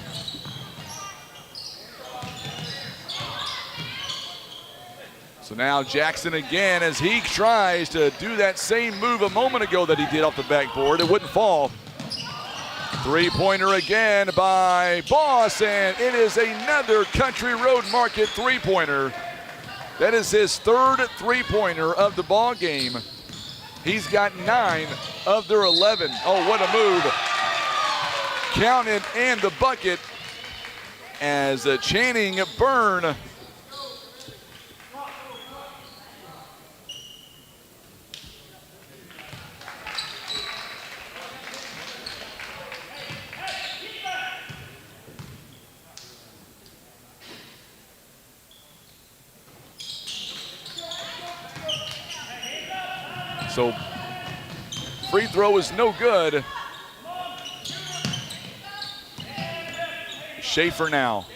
So now Jackson again as he tries to do that same move a moment ago that he did off the backboard. It wouldn't fall. Three-pointer again by Boss, and it is another Country Road Market three-pointer. That is his third three-pointer of the ball game. He's got 9 of their 11. Oh, what a move. Counted and the bucket as Channing Byrne so free throw is no good. Schaefer now.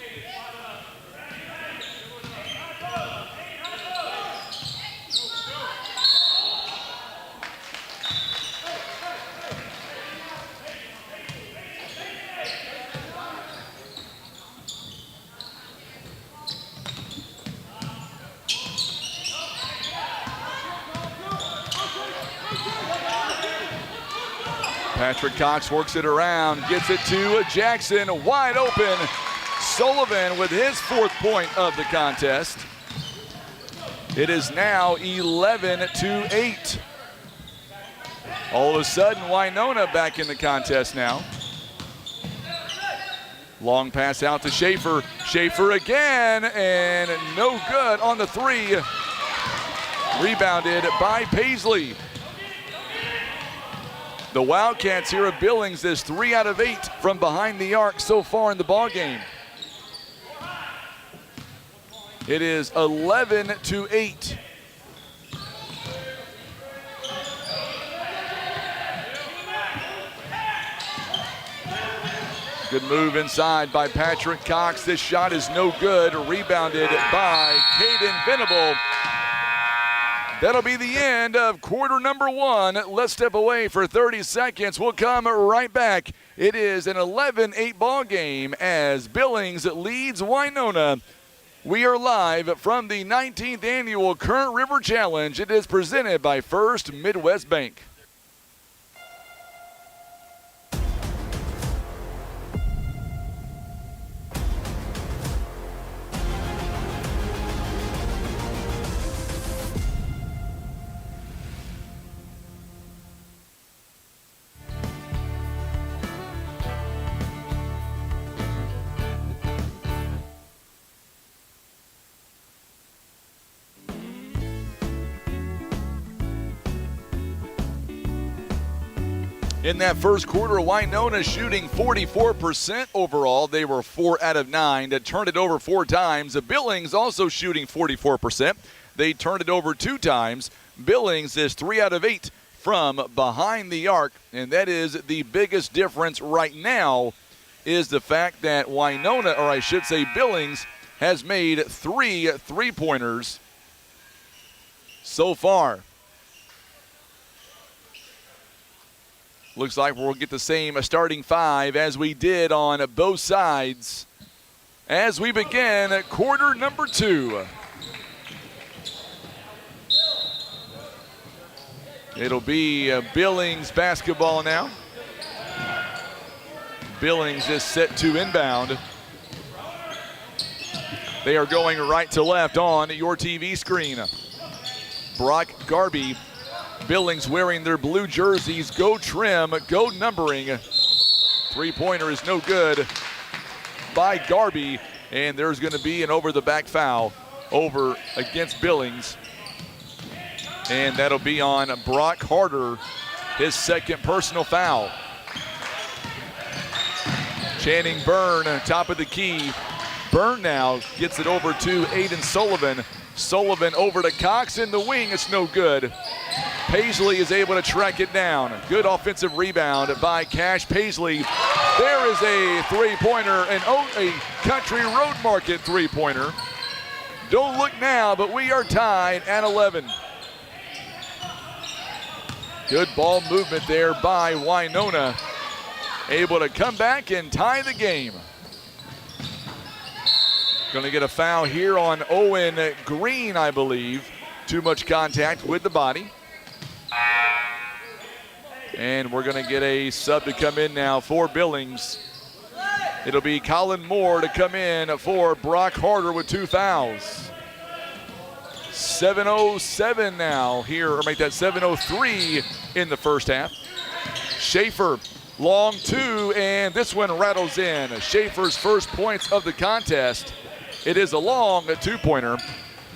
Patrick Cox works it around, gets it to Jackson, wide open. Sullivan with his 4th point of the contest. It is now 11-8. All of a sudden, Winona back in the contest now. Long pass out to Schaefer. Schaefer again, and no good on the three. Rebounded by Paisley. The Wildcats here at Billings is 3 out of 8 from behind the arc so far in the ballgame. It is 11-8. Good move inside by Patrick Cox. This shot is no good. Rebounded by Caden Venable. That'll be the end of quarter number 1. Let's step away for 30 seconds. We'll come right back. It is an 11-8 ball game as Billings leads Winona. We are live from the 19th annual Current River Challenge. It is presented by First Midwest Bank. In that first quarter, Winona shooting 44% overall. They were 4 out of 9 that turned it over 4 times. Billings also shooting 44%. They turned it over 2 times. Billings is 3 out of 8 from behind the arc, and that is the biggest difference right now is the fact that Winona, or I should say Billings, has made 3 three-pointers so far. Looks like we'll get the same starting 5 as we did on both sides as we begin quarter number 2. It'll be Billings basketball now. Billings is set to inbound. They are going right to left on your TV screen. Brock Garby. Billings wearing their blue jerseys. Go trim, go numbering. Three-pointer is no good by Garby, and there's going to be an over-the-back foul over against Billings. And that'll be on Brock Harder, his second personal foul. Channing Byrne, top of the key. Byrne now gets it over to Aiden Sullivan. Sullivan over to Cox in the wing. It's no good. Paisley is able to track it down. Good offensive rebound by Cash Paisley. There is a three-pointer, a Country Road Market three-pointer. Don't look now, but we are tied at 11. Good ball movement there by Winona. Able to come back and tie the game. Going to get a foul here on Owen Green, I believe. Too much contact with the body. And we're going to get a sub to come in now for Billings. It'll be Colin Moore to come in for Brock Harder with 2 fouls. 7:07 now here, or make that 7:03 in the first half. Schaefer, long 2, and this one rattles in. Schaefer's first points of the contest. It is a long 2-pointer.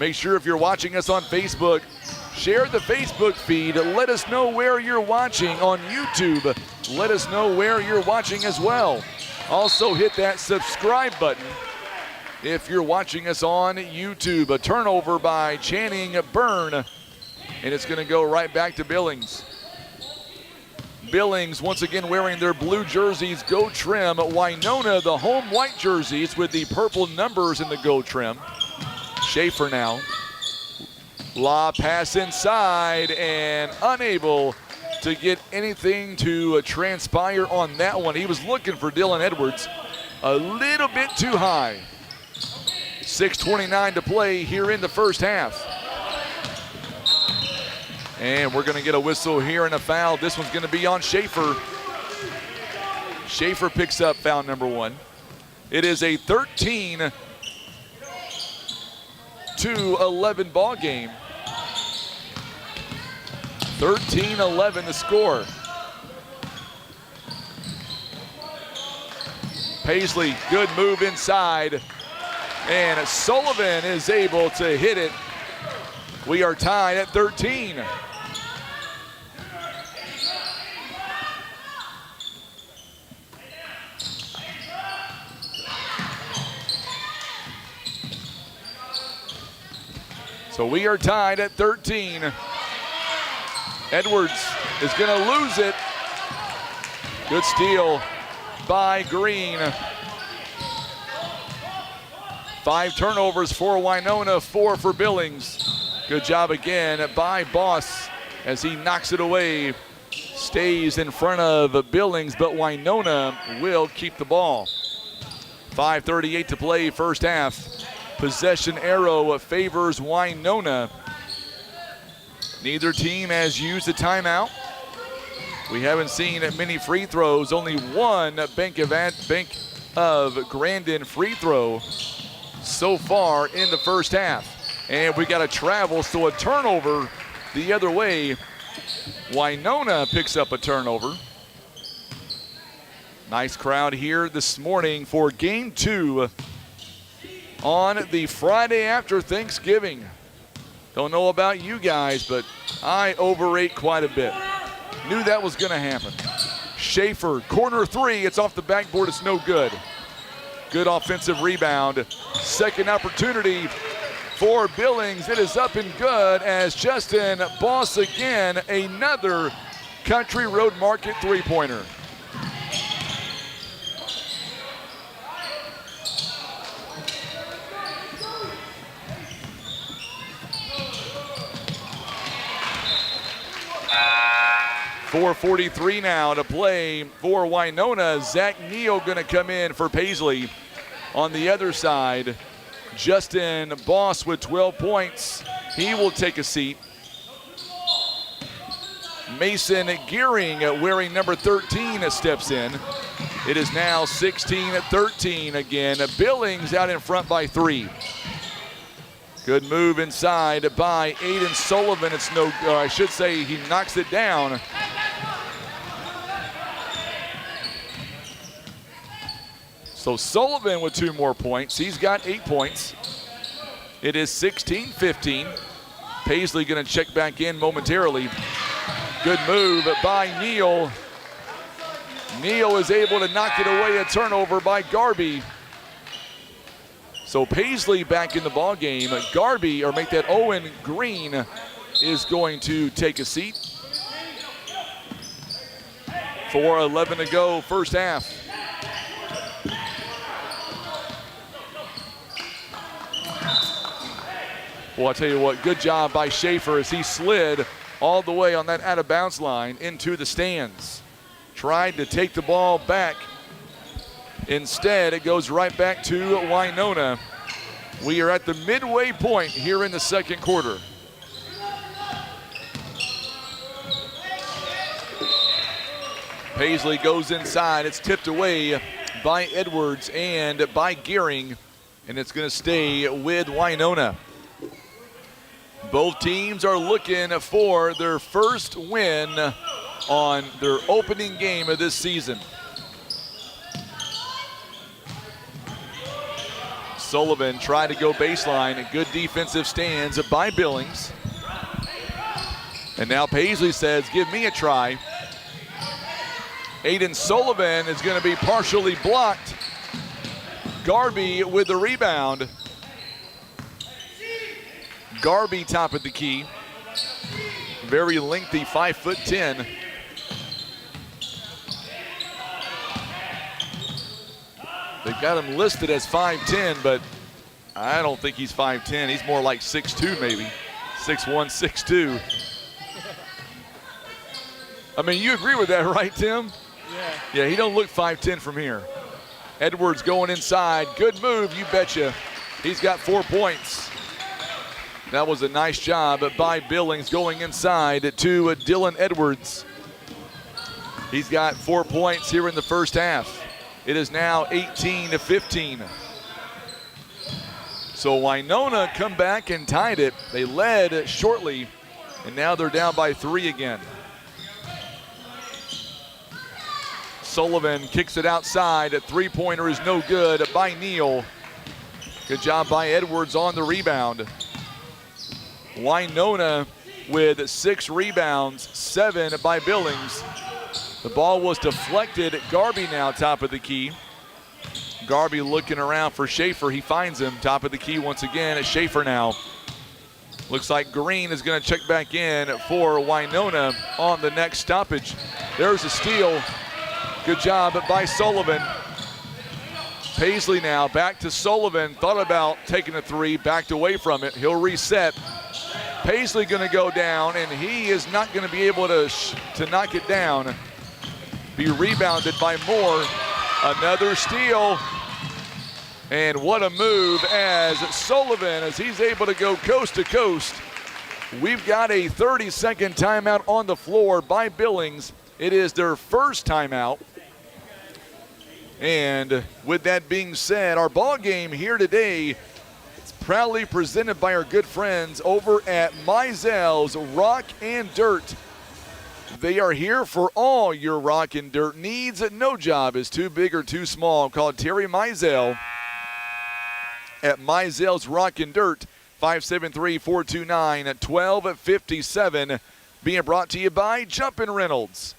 Make sure if you're watching us on Facebook, share the Facebook feed. Let us know where you're watching on YouTube. Let us know where you're watching as well. Also hit that subscribe button if you're watching us on YouTube. A turnover by Channing Byrne, and it's going to go right back to Billings. Billings once again wearing their blue jerseys, go trim. Winona, the home white jerseys with the purple numbers in the go trim. Schaefer now. Lob pass inside and unable to get anything to transpire on that one. He was looking for Dylan Edwards. A little bit too high. 6:29 to play here in the first half. And we're going to get a whistle here and a foul. This one's going to be on Schaefer. Schaefer picks up foul number 1. It is a 13-11 ball game. 13-11 the score. Paisley, good move inside. And Sullivan is able to hit it. We are tied at 13. So we are tied at 13. Edwards is going to lose it. Good steal by Green. 5 turnovers for Winona, 4 for Billings. Good job again by Boss as he knocks it away. Stays in front of Billings, but Winona will keep the ball. 5:38 to play, first half. Possession arrow favors Winona. Neither team has used a timeout. We haven't seen many free throws. Only one Bank of Grandin free throw so far in the first half. And we got a travel, so a turnover the other way. Winona picks up a turnover. Nice crowd here this morning for game 2 on the Friday after Thanksgiving. Don't know about you guys, but I overate quite a bit. Knew that was going to happen. Schaefer, corner 3. It's off the backboard. It's no good. Good offensive rebound. Second opportunity for Billings. It is up and good as Justin Boss again, another Country Road Market three-pointer. .443 now to play for Winona. Zach Neal going to come in for Paisley. On the other side, Justin Boss with 12 points. He will take a seat. Mason Gearing, wearing number 13, steps in. It is now 16-13 again. Billings out in front by 3. Good move inside by Aiden Sullivan. It's no, or I should say he knocks it down. So Sullivan with 2 more points. He's got 8 points. It is 16-15. Paisley going to check back in momentarily. Good move by Neal. Neal is able to knock it away, a turnover by Garby. So Paisley back in the ball game. Garby, or make that Owen Green, is going to take a seat. 4:11 to go, first half. Well, I'll tell you what, good job by Schaefer as he slid all the way on that out-of-bounds line into the stands. Tried to take the ball back. Instead, it goes right back to Winona. We are at the midway point here in the second quarter. Paisley goes inside. It's tipped away by Edwards and by Gearing, and it's going to stay with Winona. Both teams are looking for their first win on their opening game of this season. Sullivan tried to go baseline. Good defensive stands by Billings. And now Paisley says, give me a try. Aiden Sullivan is going to be partially blocked. Garby with the rebound. Garby top of the key. Very lengthy, 5'10". They've got him listed as 5'10", but I don't think he's 5'10". He's more like 6'2", maybe. 6'1", 6'2". I mean, you agree with that, right, Tim? Yeah, he don't look 5'10" from here. Edwards going inside. Good move, you betcha. He's got 4 points. That was a nice job by Billings going inside to Dylan Edwards. He's got 4 points here in the first half. It is now 18-15. So Winona come back and tied it. They led shortly, and now they're down by 3 again. Sullivan kicks it outside. A three-pointer is no good by Neal. Good job by Edwards on the rebound. Winona with 6 rebounds, 7 by Billings. The ball was deflected. Garby now top of the key. Garby looking around for Schaefer. He finds him top of the key once again. It's Schaefer now. Looks like Green is going to check back in for Winona on the next stoppage. There's a steal. Good job by Sullivan. Paisley now back to Sullivan. Thought about taking a three, backed away from it. He'll reset. Paisley going to go down, and he is not going to be able to knock it down. Be rebounded by Moore. Another steal. And what a move as Sullivan, as he's able to go coast to coast. We've got a 30-second timeout on the floor by Billings. It is their first timeout. And with that being said, our ball game here today is proudly presented by our good friends over at Meisel's Rock and Dirt. They are here for all your rock and dirt needs. No job is too big or too small. Call Terry Meisel at Meisel's Rock and Dirt, 573-429-1257. Being brought to you by Jumpin' Reynolds.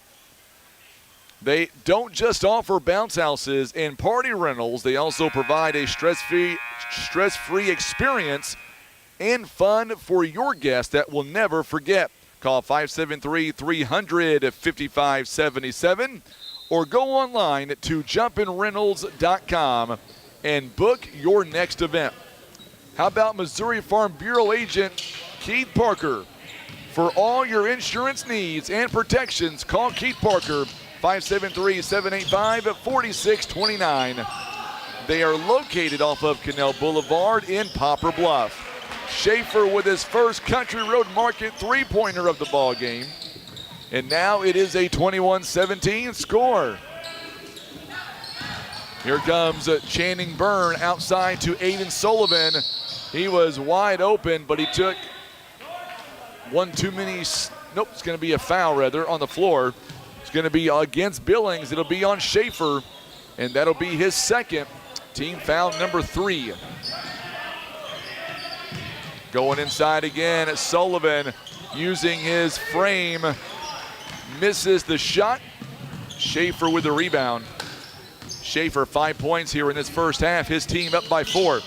They don't just offer bounce houses and party rentals. They also provide a stress-free experience and fun for your guests that will never forget. Call 573-300-5577 or go online to jumpinreynolds.com and book your next event. How about Missouri Farm Bureau agent Keith Parker? For all your insurance needs and protections, call Keith Parker, 573-785-4629. They are located off of Canal Boulevard in Poplar Bluff. Schaefer with his first Country Road Market three-pointer of the ball game. And now it is a 21-17 score. Here comes Channing Byrne outside to Aiden Sullivan. He was wide open, but he took one too many. Nope, it's going to be a foul rather on the floor. It's going to be against Billings. It'll be on Schaefer, and that'll be his second. Team foul number 3. Going inside again, Sullivan using his frame. Misses the shot. Schaefer with the rebound. Schaefer 5 points here in this first half. His team up by 4.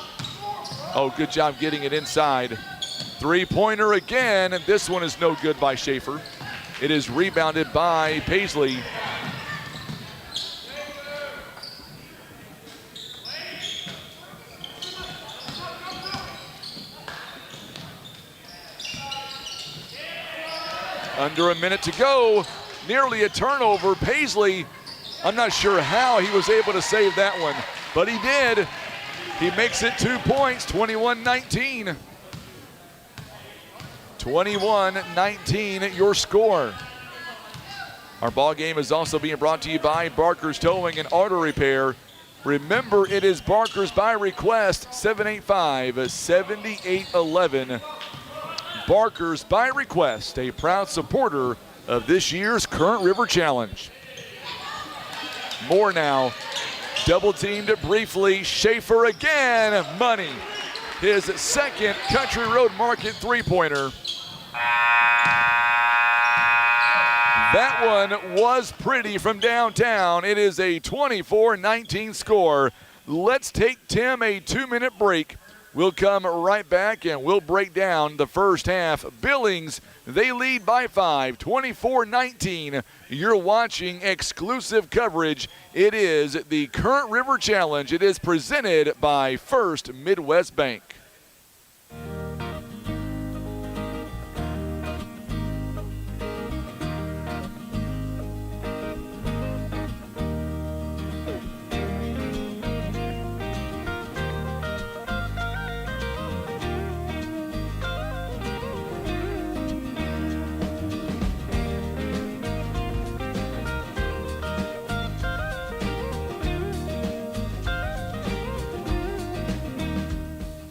Oh, good job getting it inside. Three-pointer again, and this one is no good by Schaefer. It is rebounded by Paisley. Under a minute to go. Nearly a turnover. Paisley, I'm not sure how he was able to save that one, but he did. He makes it 2 points, 21-19. 21-19 your score. Our ball game is also being brought to you by Barker's Towing and Auto Repair. Remember, it is Barker's by request, 785-7811. Barker's by request, a proud supporter of this year's Current River Challenge. Moore now, double teamed briefly. Schaefer again, money. His second Country Road Market three-pointer. That one was pretty from downtown. It is a 24-19 score. Let's take, Tim, a 2-minute break. We'll come right back and we'll break down the first half. Billings, they lead by 5, 24-19. You're watching exclusive coverage. It is the Current River Challenge. It is presented by First Midwest Bank.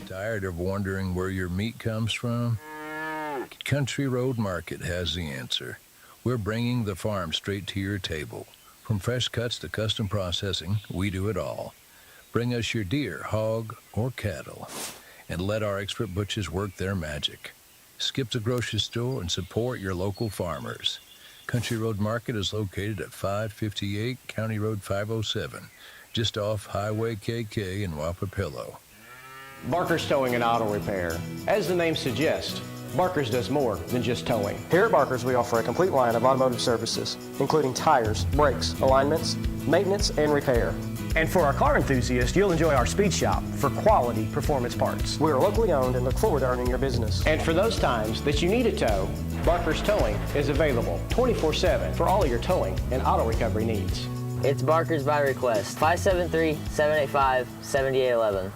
Tired of wondering where your meat comes from? Country Road Market has the answer. We're bringing the farm straight to your table. From fresh cuts to custom processing, we do it all. Bring us your deer, hog, or cattle, and let our expert butchers work their magic. Skip the grocery store and support your local farmers. Country Road Market is located at 558 County Road 507, just off Highway KK in Wapapillo. Barker's Towing and Auto Repair. As the name suggests, Barker's does more than just towing. Here at Barker's, we offer a complete line of automotive services, including tires, brakes, alignments, maintenance, and repair. And for our car enthusiasts, you'll enjoy our speed shop for quality performance parts. We are locally owned and look forward to earning your business. And for those times that you need a tow, Barker's Towing is available 24/7 for all of your towing and auto recovery needs. It's Barker's by request. 573-785-7811.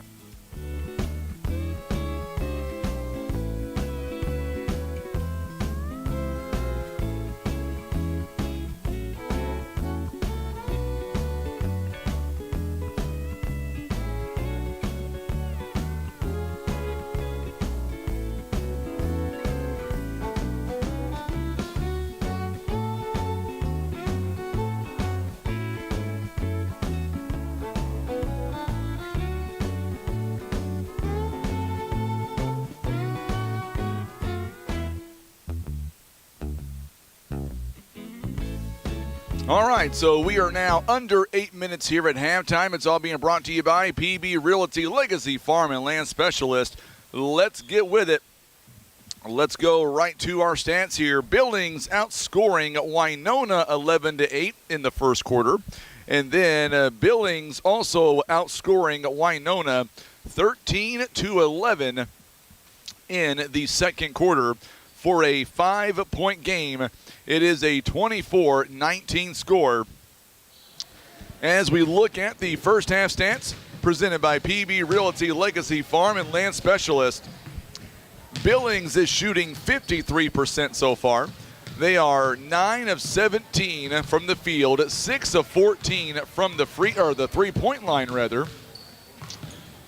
All right, so we are now under 8 minutes here at halftime. It's all being brought to you by PB Realty Legacy Farm and Land Specialist. Let's get with it. Let's go right to our stats here. Billings outscoring Winona 11-8 in the first quarter. And then Billings also outscoring Winona 13-11 in the second quarter for a 5-point game. It is a 24-19 score. As we look at the first half stats presented by PB Realty Legacy Farm and Land Specialist, Billings is shooting 53% so far. They are 9 of 17 from the field, 6 of 14 from the three-point line rather.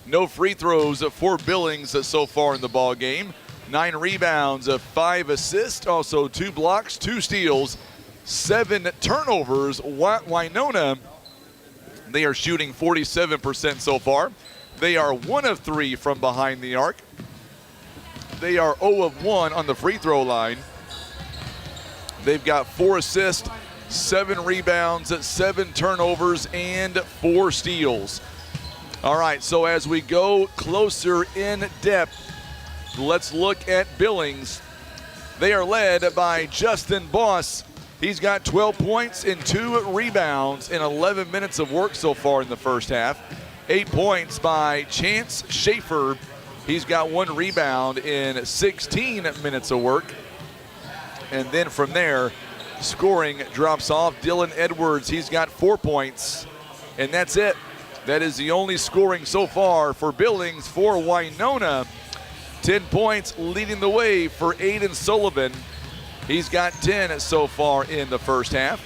No free throws for Billings so far in the ball game. 9 rebounds, 5 assists, also 2 blocks, 2 steals, 7 turnovers. Winona, they are shooting 47% so far. They are 1 of 3 from behind the arc. They are 0 of 1 on the free throw line. They've got 4 assists, 7 rebounds, 7 turnovers, and 4 steals. All right, so as we go closer in depth, let's look at Billings. They are led by Justin Boss. He's got 12 points and 2 rebounds in 11 minutes of work so far in the first half. 8 points by Chance Schaefer. He's got 1 rebound in 16 minutes of work. And then from there, scoring drops off. Dylan Edwards, he's got 4 points, and that's it. That is the only scoring so far for Billings. For Winona, 10 points leading the way for Aiden Sullivan. He's got 10 so far in the first half.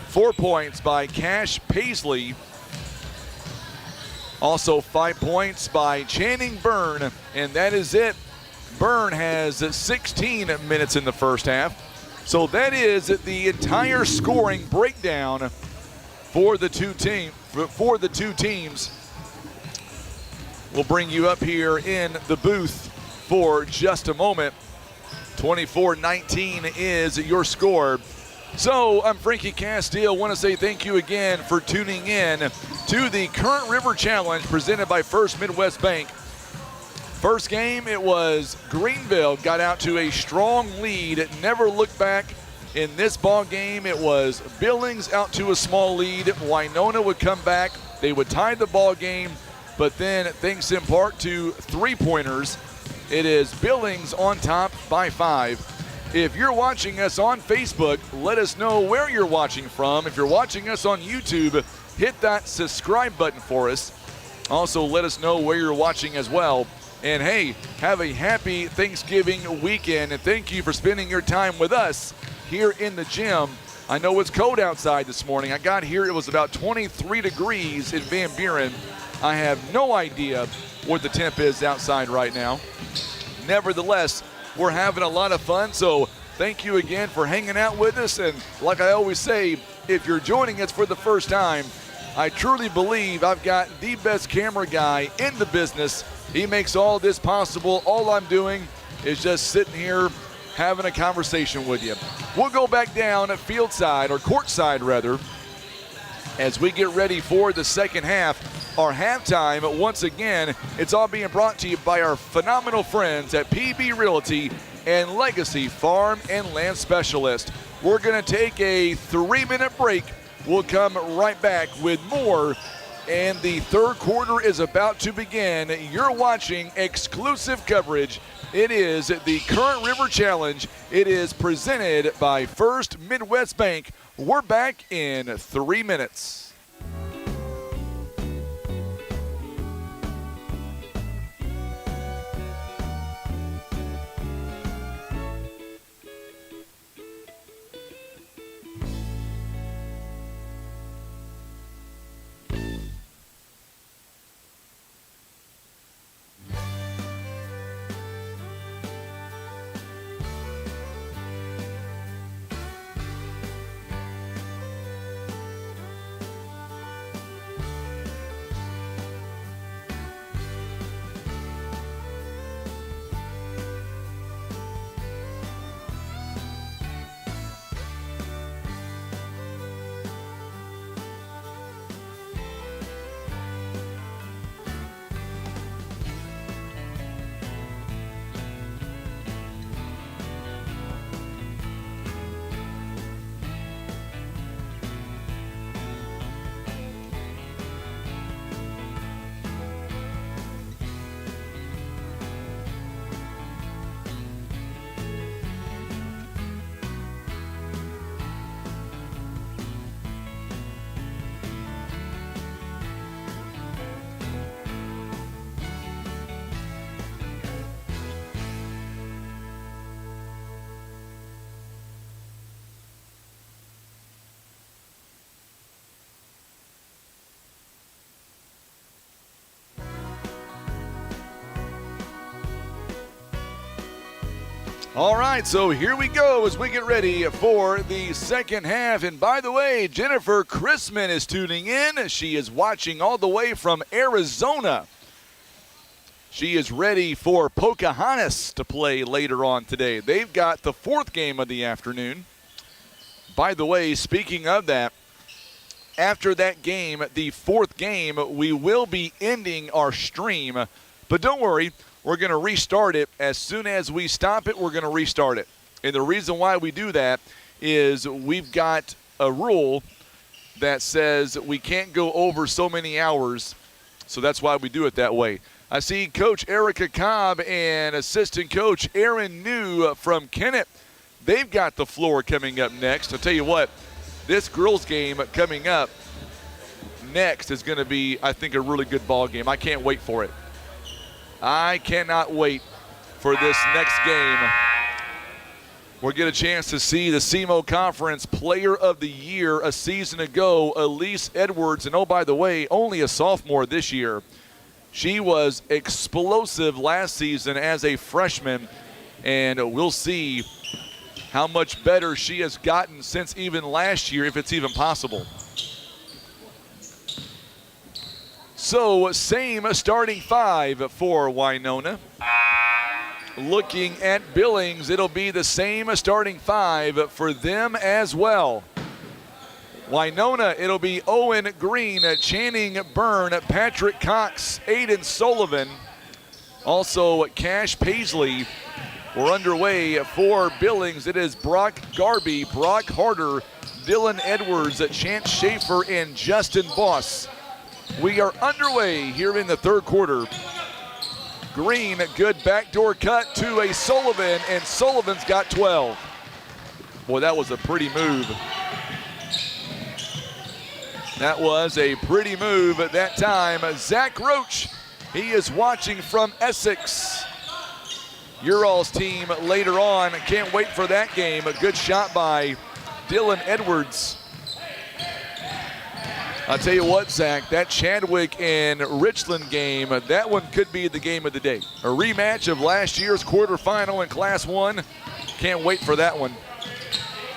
4 points by Cash Paisley. Also 5 points by Channing Byrne, and that is it. Byrne has 16 minutes in the first half. So that is the entire scoring breakdown for the two teams. We'll bring you up here in the booth for just a moment. 24-19 is your score. So I'm Frankie Castile. Want to say thank you again for tuning in to the Current River Challenge presented by First Midwest Bank. First game, it was Greenville got out to a strong lead. It never looked back. In this ball game, it was Billings out to a small lead. Winona would come back. They would tie the ball game, but then thanks in part to 3-pointers, it is Billings on top by 5. If you're watching us on Facebook, let us know where you're watching from. If you're watching us on YouTube, hit that subscribe button for us. Also, let us know where you're watching as well. And hey, have a happy Thanksgiving weekend, and thank you for spending your time with us here in the gym. I know it's cold outside this morning. I got here, it was about 23 degrees in Van Buren. I have no idea what the temp is outside right now. Nevertheless, we're having a lot of fun, so thank you again for hanging out with us. And like I always say, if you're joining us for the first time, I truly believe I've got the best camera guy in the business. He makes all this possible. All I'm doing is just sitting here having a conversation with you. We'll go back down at field side, or court side rather, as we get ready for the second half. Our halftime, once again, it's all being brought to you by our phenomenal friends at PB Realty and Legacy Farm and Land Specialist. We're going to take a 3-minute break. We'll come right back with more, and the third quarter is about to begin. You're watching exclusive coverage. It is the Current River Challenge. It is presented by First Midwest Bank. We're back in 3 minutes. All right, so here we go as we get ready for the second half. And by the way, Jennifer Chrisman is tuning in. She is watching all the way from Arizona. She is ready for Pocahontas to play later on today. They've got the fourth game of the afternoon. By the way, speaking of that, after that game, the fourth game, we will be ending our stream. But don't worry. We're going to restart it. As soon as we stop it, we're going to restart it. And the reason why we do that is we've got a rule that says we can't go over so many hours. So that's why we do it that way. I see Coach Erica Cobb and assistant coach Aaron New from Kennett. They've got the floor coming up next. I'll tell you what, this girls game coming up next is going to be, I think, a really good ball game. I can't wait for it. I cannot wait for this next game. We'll get a chance to see the SEMO Conference Player of the Year a season ago, Elise Edwards. And oh, by the way, only a sophomore this year. She was explosive last season as a freshman, and we'll see how much better she has gotten since even last year, if it's even possible. So, same starting five for Winona. Looking at Billings, it'll be the same starting five for them as well. Winona, it'll be Owen Green, Channing Byrne, Patrick Cox, Aiden Sullivan. Also, Cash Paisley. We're underway for Billings. It is Brock Garby, Brock Harder, Dylan Edwards, Chance Schaefer, and Justin Boss. We are underway here in the third quarter. Green, good backdoor cut to a Sullivan, and Sullivan's got 12. Boy, that was a pretty move. That was a pretty move at that time. Zach Roach, he is watching from Essex. Ural's team later on. Can't wait for that game. A good shot by Dylan Edwards. I'll tell you what, Zach, that Chadwick and Richland game, that one could be the game of the day. A rematch of last year's quarterfinal in Class 1. Can't wait for that one.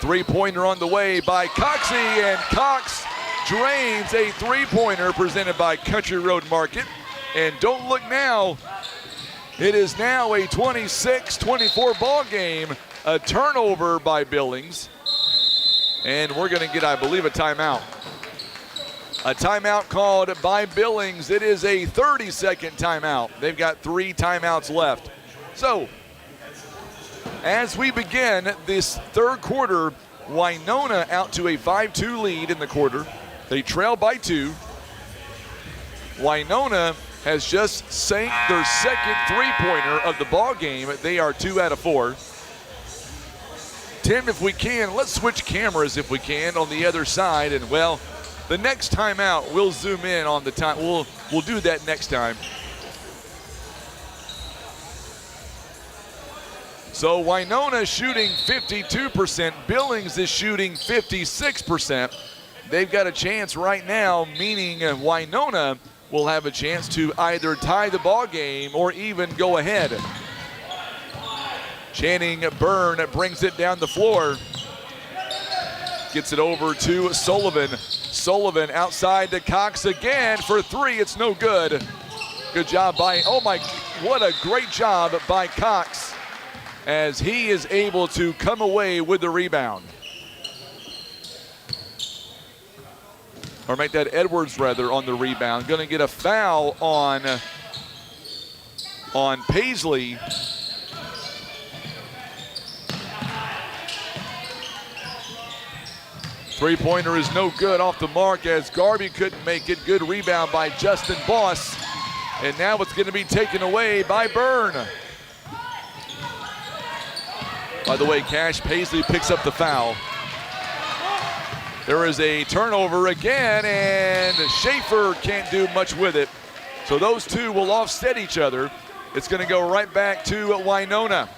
Three-pointer on the way by Coxey, and Cox drains a three-pointer presented by Country Road Market. And don't look now, it is now a 26-24 ball game. A turnover by Billings. And we're going to get, I believe, a timeout. A timeout called by Billings. It is a 30-second timeout. They've got 3 timeouts left. So, as we begin this third quarter, Winona out to a 5-2 lead in the quarter. They trail by 2. Winona has just sank their second three-pointer of the ball game. They are 2 out of 4. Tim, if we can, let's switch cameras if we can on the other side. And, well, the next timeout, we'll zoom in on the time. We'll do that next time. So Winona shooting 52%. Billings is shooting 56%. They've got a chance right now, meaning Winona will have a chance to either tie the ball game or even go ahead. Channing Byrne brings it down the floor. Gets it over to Sullivan. Sullivan outside to Cox again for 3. It's no good. Good job by, oh my, what a great job by Cox as he is able to come away with the rebound. Or make that Edwards rather on the rebound. Gonna get a foul on Paisley. Three-pointer is no good off the mark as Garvey couldn't make it. Good rebound by Justin Boss. And now it's going to be taken away by Byrne. By the way, Cash Paisley picks up the foul. There is a turnover again, and Schaefer can't do much with it. So those two will offset each other. It's going to go right back to Winona.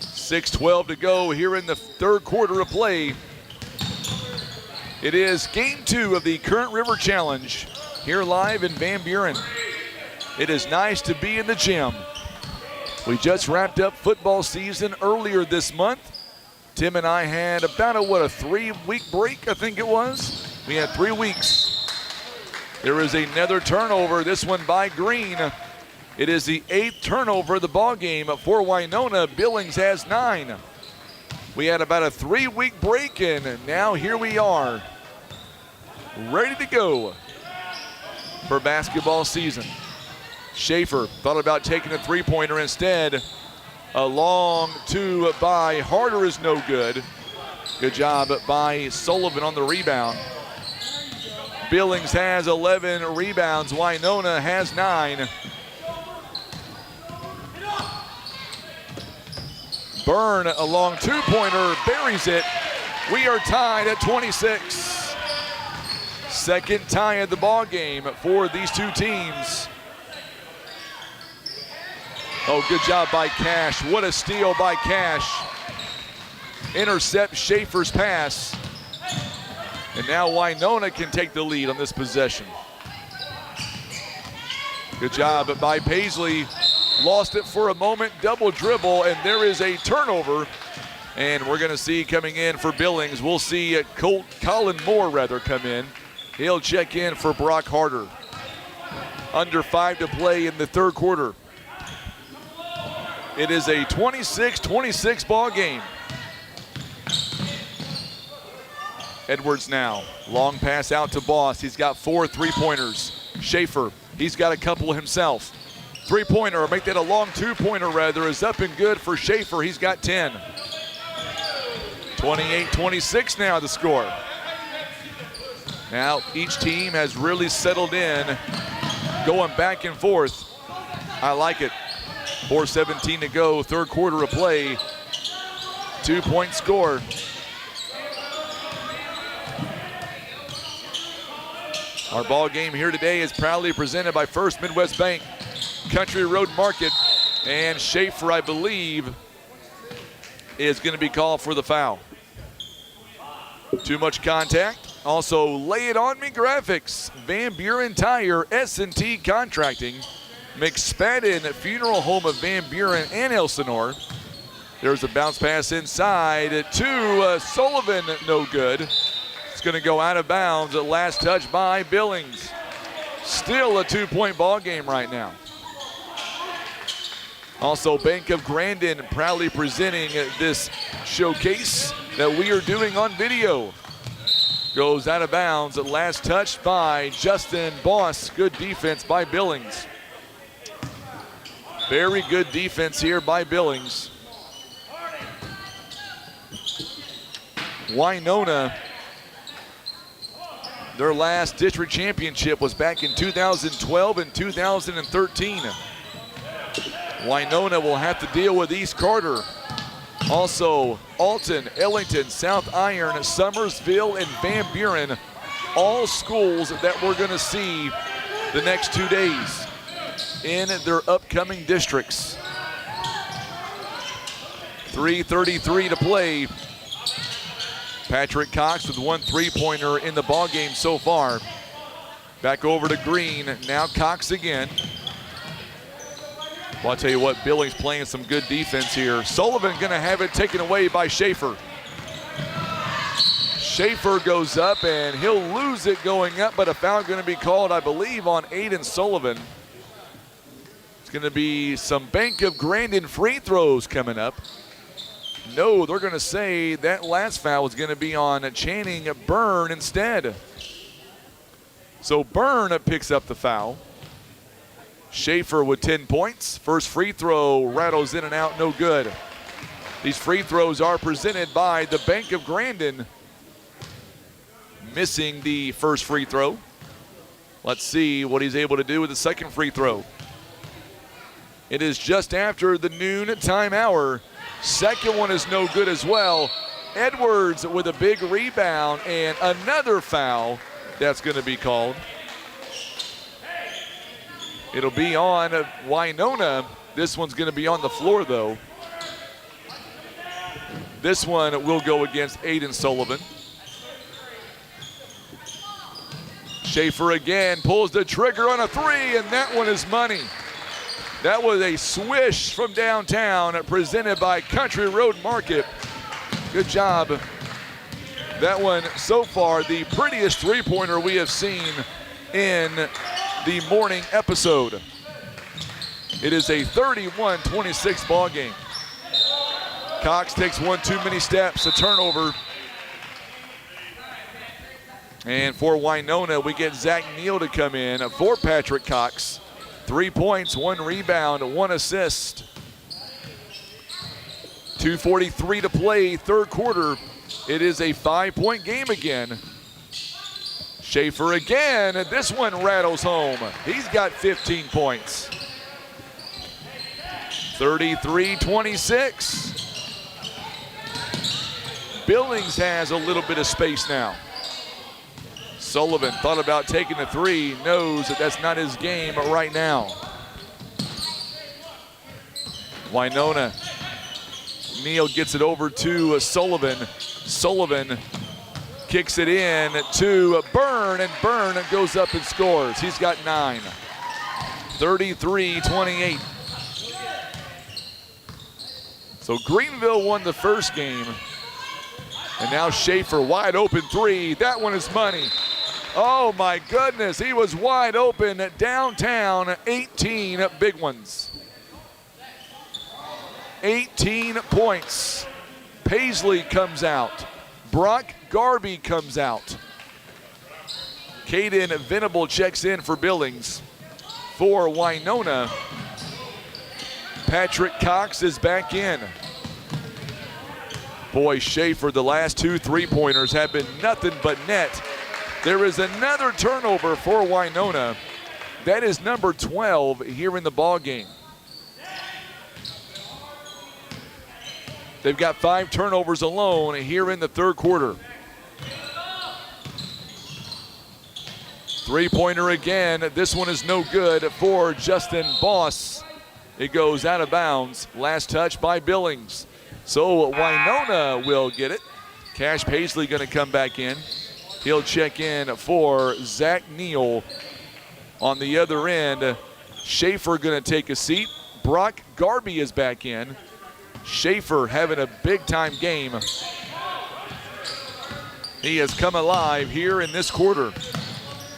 6:12 to go here in the third quarter of play. It is game 2 of the Current River Challenge here live in Van Buren. It is nice to be in the gym. We just wrapped up football season earlier this month. Tim and I had about a 3-week break, I think it was. We had 3 weeks. There is another turnover, this one by Green. It is the 8th turnover of the ball game for Winona. Billings has 9. We had about a 3-week break in, and now here we are, ready to go for basketball season. Schaefer thought about taking a three-pointer instead. A long 2 by Harder is no good. Good job by Sullivan on the rebound. Billings has 11 rebounds. Winona has 9. Byrne, a long 2-pointer, buries it. We are tied at 26. Second tie of the ball game for these two teams. Oh, good job by Cash. What a steal by Cash. Intercept Schaefer's pass. And now Winona can take the lead on this possession. Good job by Paisley. Lost it for a moment, double dribble, and there is a turnover. And we're gonna see coming in for Billings, we'll see Colin Moore come in. He'll check in for Brock Harder. Under 5 to play in the third quarter. It is a 26-26 ball game. Edwards now, long pass out to Boss. He's got 4 three-pointers. Schaefer, he's got a couple himself. Three-pointer, make that a long 2-pointer rather, is up and good for Schaefer. He's got 10. 28-26 now the score. Now each team has really settled in, going back and forth. I like it. 4:17 to go, third quarter of play. 2-point score. Our ball game here today is proudly presented by First Midwest Bank, Country Road Market, and Schaefer, I believe, is going to be called for the foul. Too much contact. Also, Lay It On Me Graphics, Van Buren Tire, S&T Contracting, McSpadden Funeral Home of Van Buren and Elsinore. There's a bounce pass inside to Sullivan, no good. It's going to go out of bounds. Last touch by Billings. Still a 2-point ball game right now. Also, Bank of Grandin proudly presenting this showcase that we are doing on video. Goes out of bounds. Last touch by Justin Boss. Good defense by Billings. Very good defense here by Billings. Winona, their last district championship was back in 2012 and 2013. Winona will have to deal with East Carter. Also, Alton, Ellington, South Iron, Summersville, and Van Buren, all schools that we're going to see the next 2 days in their upcoming districts. 3:33 to play. Patrick Cox with 1 3-pointer in the ball game so far. Back over to Green, now Cox again. Well, I'll tell you what, Billings playing some good defense here. Sullivan gonna have it taken away by Schaefer. Schaefer goes up and he'll lose it going up, but a foul gonna be called, I believe, on Aiden Sullivan. It's gonna be some Bank of Grandin free throws coming up. No, they're gonna say that last foul was gonna be on Channing Byrne instead. So Byrne picks up the foul. Schaefer with 10 points. First free throw rattles in and out, no good. These free throws are presented by the Bank of Grandin. Missing the first free throw. Let's see what he's able to do with the second free throw. It is just after the noon time hour. Second one is no good as well. Edwards with a big rebound and another foul that's going to be called. It'll be on Winona. This one's going to be on the floor, though. This one will go against Aiden Sullivan. Schaefer again pulls the trigger on a 3, and that one is money. That was a swish from downtown presented by Country Road Market. Good job. That one, so far, the prettiest three-pointer we have seen in the morning episode. It is a 31-26 ball game. Cox takes one too many steps, a turnover. And for Winona, we get Zach Neal to come in for Patrick Cox. 3 points, 1 rebound, 1 assist. 2:43 to play, third quarter. It is a 5-point game again. Schaefer again, and this one rattles home. He's got 15 points. 33-26. Billings has a little bit of space now. Sullivan thought about taking the 3, knows that that's not his game right now. Winona. Neal gets it over to Sullivan. Sullivan kicks it in to Byrne, and Byrne goes up and scores. He's got 9. 33-28. So Greenville won the first game. And now Schaefer, wide open 3. That one is money. Oh my goodness, he was wide open downtown. 18 big ones. 18 points. Paisley comes out. Brock Garby comes out. Caden Venable checks in for Billings. For Winona, Patrick Cox is back in. Boy, Schaefer, the last 2 3-pointers have been nothing but net. There is another turnover for Winona. That is number 12 here in the ball game. They've got 5 turnovers alone here in the third quarter. 3-pointer again. This one is no good for Justin Boss. It goes out of bounds. Last touch by Billings. So Winona will get it. Cash Paisley going to come back in. He'll check in for Zach Neal. On the other end, Schaefer going to take a seat. Brock Garby is back in. Schaefer having a big-time game. He has come alive here in this quarter.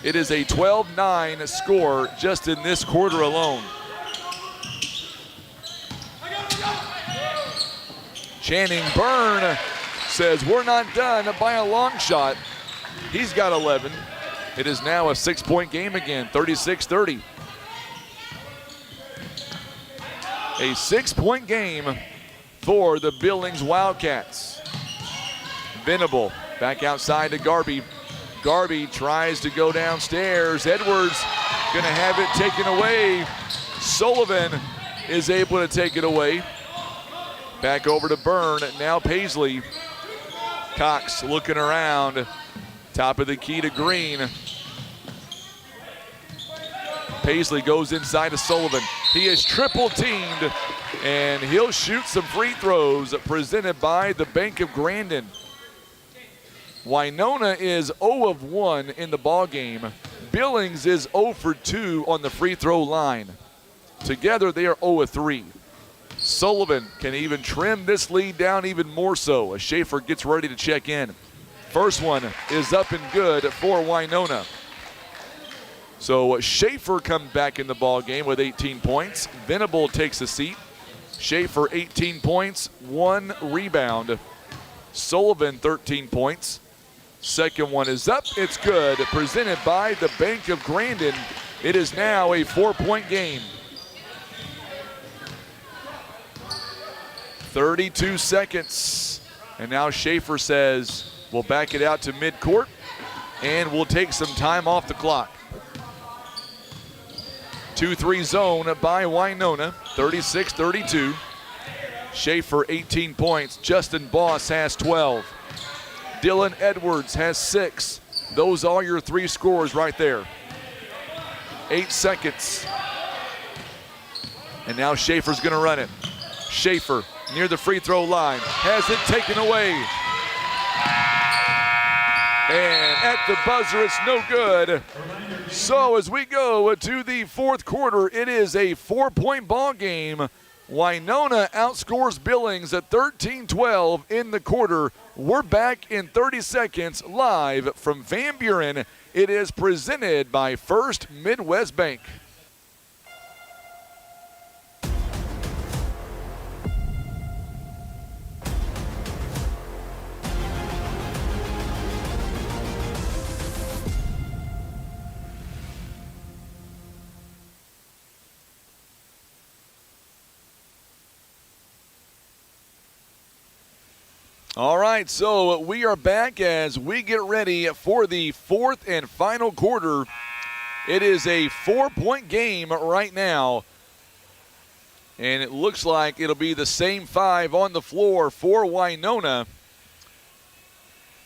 It is a 12-9 score just in this quarter alone. Channing Byrne says we're not done by a long shot. He's got 11. It is now a 6-point game again, 36-30. A 6-point game for the Billings Wildcats. Venable back outside to Garby. Garby tries to go downstairs. Edwards gonna have it taken away. Sullivan is able to take it away. Back over to Byrne, now Paisley. Cox looking around. Top of the key to Green. Paisley goes inside to Sullivan. He is triple teamed, and he'll shoot some free throws presented by the Bank of Grandin. Winona is 0 of 1 in the ball game. Billings is 0 for 2 on the free throw line. Together they are 0 of 3. Sullivan can even trim this lead down even more so as Schaefer gets ready to check in. First one is up and good for Winona. So Schaefer comes back in the ball game with 18 points. Venable takes a seat. Schaefer 18 points, 1 rebound. Sullivan 13 points. Second one is up, it's good. Presented by the Bank of Grandin. It is now a 4-point game. 32 seconds. And now Schaefer says we'll back it out to midcourt and we'll take some time off the clock. 2-3 zone by Winona, 36-32. Schaefer 18 points. Justin Boss has 12. Dylan Edwards has 6. Those are your 3 scores right there. 8 seconds. And now Schaefer's gonna run it. Schaefer near the free throw line, has it taken away. And at the buzzer, it's no good. So as we go to the fourth quarter, it is a 4-point ball game. Winona outscores Billings at 13-12 in the quarter. We're back in 30 seconds live from Van Buren. It is presented by First Midwest Bank. All right, so we are back as we get ready for the fourth and final quarter. It is a 4-point game right now. And it looks like it'll be the same 5 on the floor for Winona.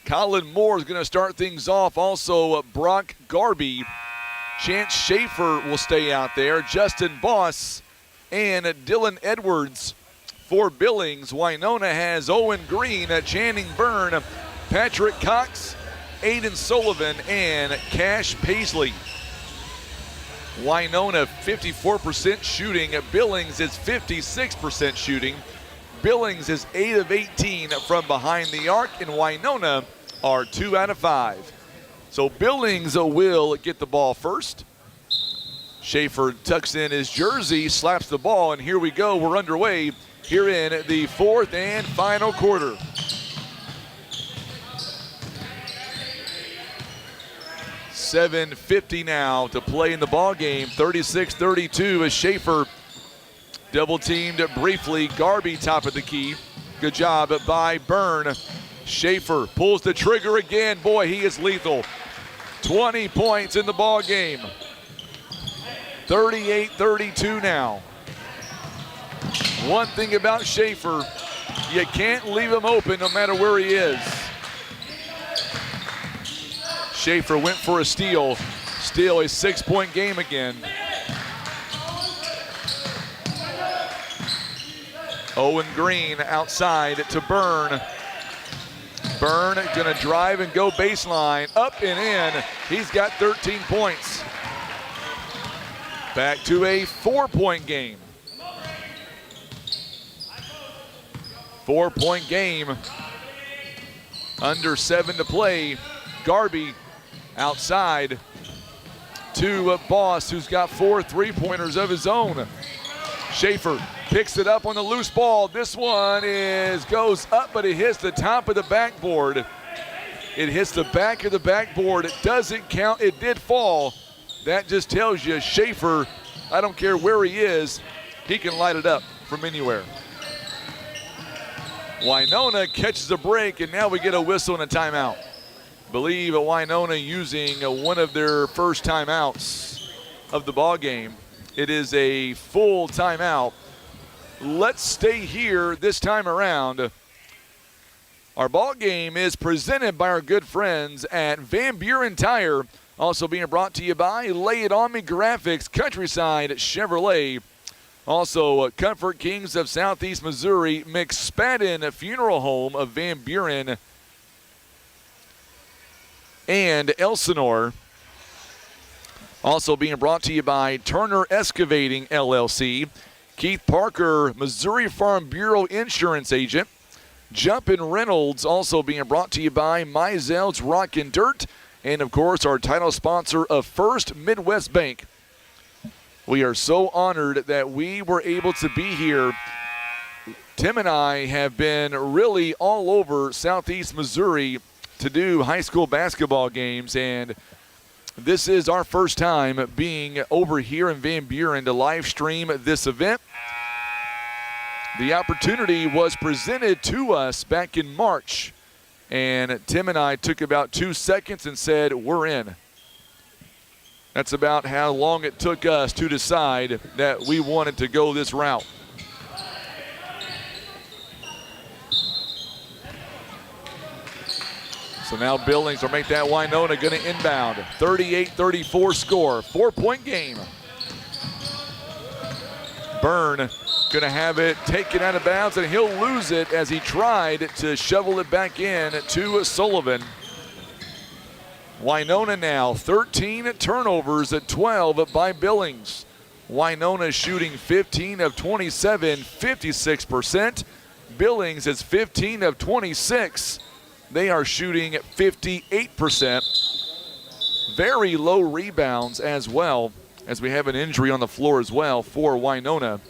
Colin Moore is going to start things off. Also, Brock Garby. Chance Schaefer will stay out there. Justin Boss and Dylan Edwards. For Billings, Winona has Owen Green, Channing Byrne, Patrick Cox, Aiden Sullivan, and Cash Paisley. Winona 54% shooting. Billings is 56% shooting. Billings is 8 of 18 from behind the arc, and Winona are 2 out of 5. So Billings will get the ball first. Schaefer tucks in his jersey, slaps the ball, and here we go. We're underway here in the fourth and final quarter. $7:50 now to play in the ball game. 36-32 as Schaefer double teamed briefly. Garby top of the key. Good job by Byrne. Schaefer pulls the trigger again. Boy, he is lethal. 20 points in the ball game. 38-32 now. One thing about Schaefer, you can't leave him open no matter where he is. Schaefer went for a steal. Still a 6-point game again. Owen Green outside to Byrne. Byrne gonna drive and go baseline, up and in. He's got 13 points. Back to a 4-point game. 4-point game. Under 7 to play. Garby outside to Boss, who's got 4 3-pointers of his own. Schaefer picks it up on the loose ball. This one goes up, but it hits the top of the backboard. It hits the back of the backboard. It doesn't count. It did fall. That just tells you Schaefer, I don't care where he is, he can light it up from anywhere. Winona catches a break, and now we get a whistle and a timeout. Believe Winona using one of their first timeouts of the ball game. It is a full timeout. Let's stay here this time around. Our ball game is presented by our good friends at Van Buren Tire. Also being brought to you by Lay It On Me Graphics, Countryside Chevrolet. Also, Comfort Kings of Southeast Missouri, McSpadden Funeral Home of Van Buren, and Elsinore. Also being brought to you by Turner Excavating, LLC. Keith Parker, Missouri Farm Bureau Insurance Agent. Jumpin' Reynolds, also being brought to you by Meisel's Rock and Dirt. And, of course, our title sponsor of First Midwest Bank. We are so honored that we were able to be here. Tim and I have been really all over Southeast Missouri to do high school basketball games, and this is our first time being over here in Van Buren to live stream this event. The opportunity was presented to us back in March, and Tim and I took about 2 seconds and said, we're in. That's about how long it took us to decide that we wanted to go this route. So now Billings will make that Winona going to inbound. 38-34 score, 4-point game. Byrne going to have it taken out of bounds, and he'll lose it as he tried to shovel it back in to Sullivan. Winona now 13 turnovers at 12 by Billings. Winona shooting 15 of 27, 56%. Billings is 15 of 26. They are shooting 58%. Very low rebounds as well, as we have an injury on the floor as well for Winona.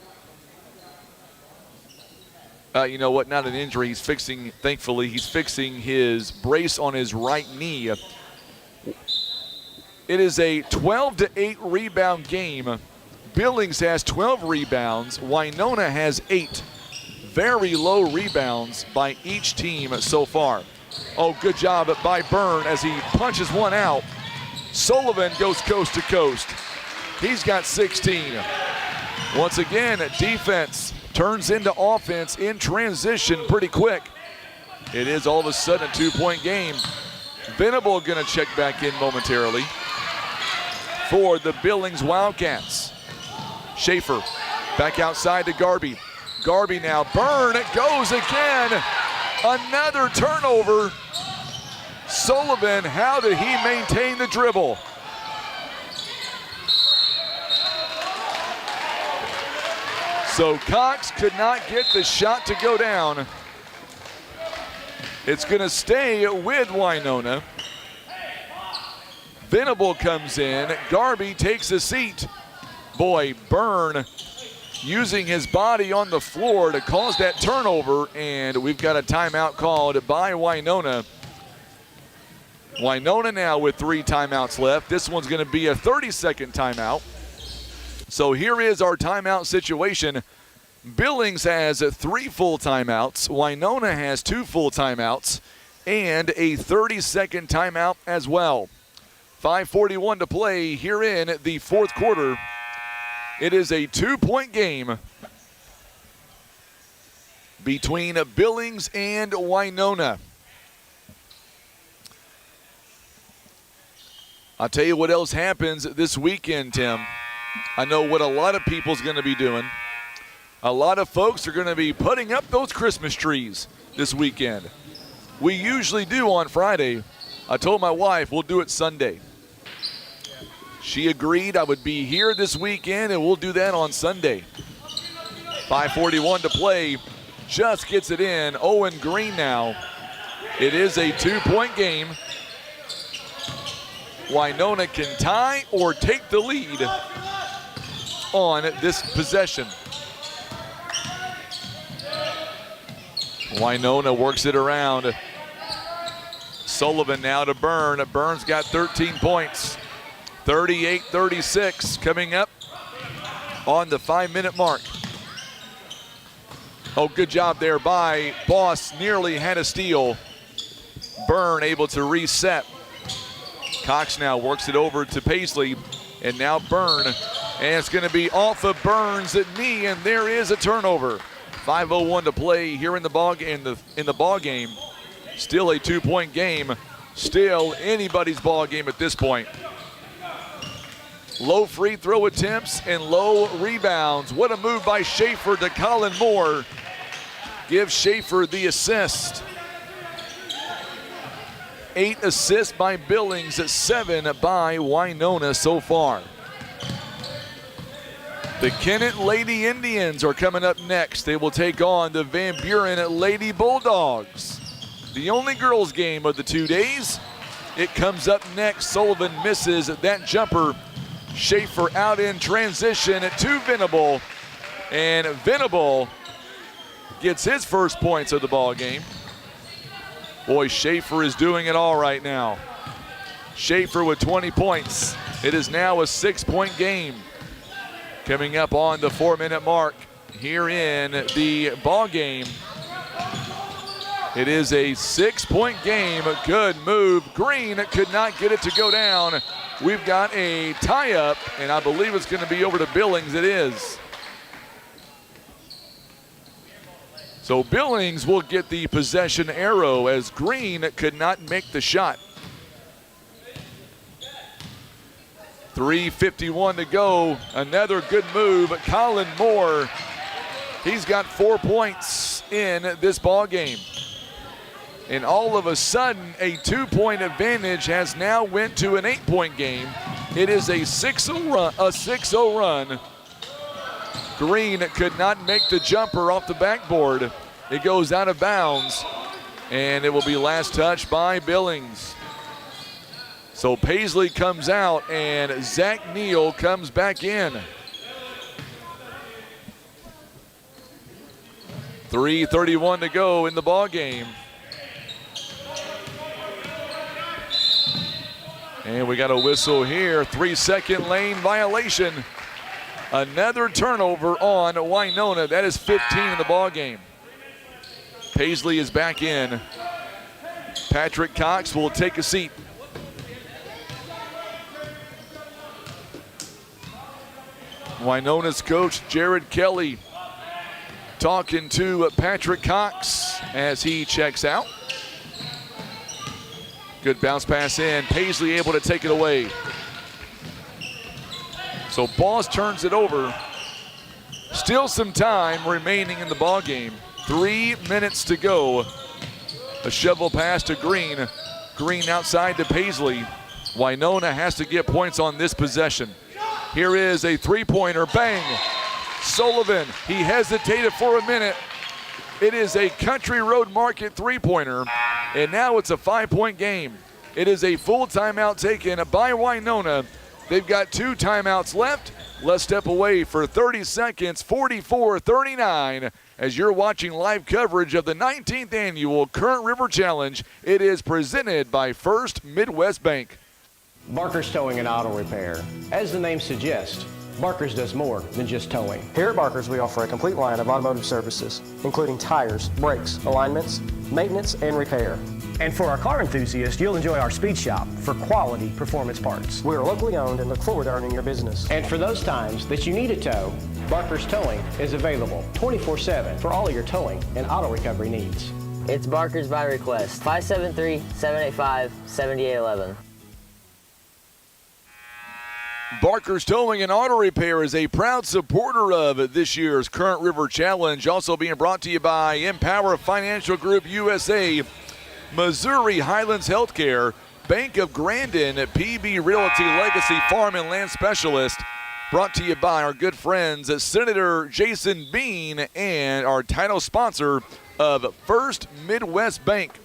You know what, not an injury. He's fixing, thankfully, he's fixing his brace on his right knee. It is a 12-8 rebound game. Billings has 12 rebounds. Winona has 8. Very low rebounds by each team so far. Oh, good job by Byrne as he punches one out. Sullivan goes coast to coast. He's got 16. Once again, defense turns into offense in transition pretty quick. It is all of a sudden a 2-point game. Venable going to check back in momentarily for the Billings Wildcats. Schaefer back outside to Garby. Garby now. Byrne, it goes again. Another turnover. Sullivan, how did he maintain the dribble? So Cox could not get the shot to go down. It's going to stay with Winona. Venable comes in. Garby takes a seat. Boy, Byrne using his body on the floor to cause that turnover, and we've got a timeout called by Winona. Winona now with 3 timeouts left. This one's going to be a 30-second timeout. So here is our timeout situation. Billings has 3 full timeouts. Winona has 2 full timeouts and a 30-second timeout as well. 5:41 to play here in the fourth quarter. It is a 2-point game between Billings and Winona. I'll tell you what else happens this weekend, Tim. I know what a lot of people's going to be doing. A lot of folks are going to be putting up those Christmas trees this weekend. We usually do on Friday. I told my wife we'll do it Sunday. She agreed I would be here this weekend, and we'll do that on Sunday. 5:41 to play. Just gets it in. Owen Green now. It is a 2-point game. Winona can tie or take the lead on this possession. Winona works it around. Sullivan now to Byrne. Byrne's got 13 points. 38-36 coming up on the 5-minute mark. Oh, good job there by Boss. Nearly had a steal. Byrne able to reset. Cox now works it over to Paisley, and now Byrne. And it's going to be off of Byrne's knee, and there is a turnover. 5:01 to play here in the ball game. Still a 2-point game. Still anybody's ball game at this point. Low free throw attempts and low rebounds. What a move by Schaefer to Colin Moore. Gives Schaefer the assist. 8 assists by Billings, 7 by Winona so far. The Kennett Lady Indians are coming up next. They will take on the Van Buren Lady Bulldogs. The only girls game of the 2 days. It comes up next. Sullivan misses that jumper. Schaefer out in transition to Venable. And Venable gets his first points of the ball game. Boy, Schaefer is doing it all right now. Schaefer with 20 points. It is now a 6-point game. Coming up on the 4-minute mark here in the ball game. It is a 6-point game. Good move. Green could not get it to go down. We've got a tie-up, and I believe it's going to be over to Billings. It is. So Billings will get the possession arrow as Green could not make the shot. 3:51 to go. Another good move. Colin Moore, he's got 4 points in this ball game. And all of a sudden, a 2-point advantage has now went to an 8-point game. It is a 6-0 run. Green could not make the jumper off the backboard. It goes out of bounds, and it will be last touch by Billings. So Paisley comes out, and Zach Neal comes back in. 3:31 to go in the ball game. And we got a whistle here. 3-second lane violation. Another turnover on Winona. That is 15 in the ball game. Paisley is back in. Patrick Cox will take a seat. Winona's coach, Jared Kelly, talking to Patrick Cox as he checks out. Good bounce pass in. Paisley able to take it away. So Boss turns it over. Still some time remaining in the ball game. 3 minutes to go. A shovel pass to Green. Green outside to Paisley. Winona has to get points on this possession. Here is a 3-pointer. Bang. Sullivan, he hesitated for a minute. It is a Country Road Market 3-pointer, and now it's a 5-point game. It is a full timeout taken by Winona. They've got 2 timeouts left. Let's step away for 30 seconds, 44-39, as you're watching live coverage of the 19th annual Current River Challenge. It is presented by First Midwest Bank. Barker's Towing and Auto Repair. As the name suggests, Barker's does more than just towing. Here at Barker's, we offer a complete line of automotive services, including tires, brakes, alignments, maintenance, and repair. And for our car enthusiasts, you'll enjoy our speed shop for quality performance parts. We are locally owned and look forward to earning your business. And for those times that you need a tow, Barker's Towing is available 24/7 for all of your towing and auto recovery needs. It's Barker's by request. 573-785-7811. Barker's Towing and Auto Repair is a proud supporter of this year's Current River Challenge. Also being brought to you by Empower Financial Group USA, Missouri Highlands Healthcare, Bank of Grandin, PB Realty Legacy Farm and Land Specialist, brought to you by our good friends Senator Jason Bean and our title sponsor of First Midwest Bank.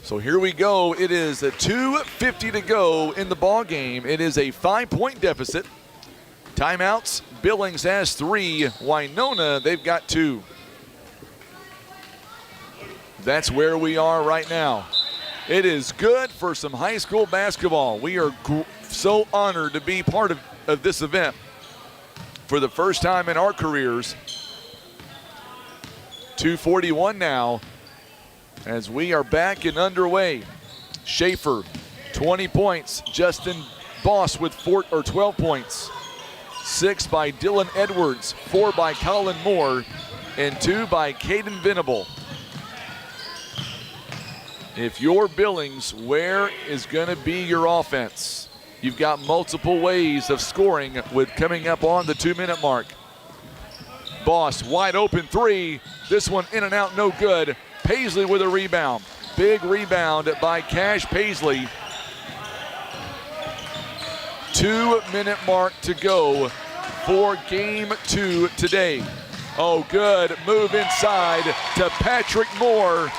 So here we go. It is a 2:50 to go in the ball game. It is a 5-point deficit. Timeouts. Billings has 3. Winona, they've got 2. That's where we are right now. It is good for some high school basketball. We are so honored to be part of this event for the first time in our careers. 2:41 now as we are back and underway. Schaefer, 20 points. Justin Boss with 12 points. 6 by Dylan Edwards, 4 by Colin Moore, and 2 by Caden Venable. If you're Billings, where is going to be your offense? You've got multiple ways of scoring with coming up on the 2-minute mark. Boss, wide open 3. This one in and out, no good. Paisley with a rebound. Big rebound by Cash Paisley. 2-minute mark to go for game 2 today. Oh, good move inside to Patrick Moore.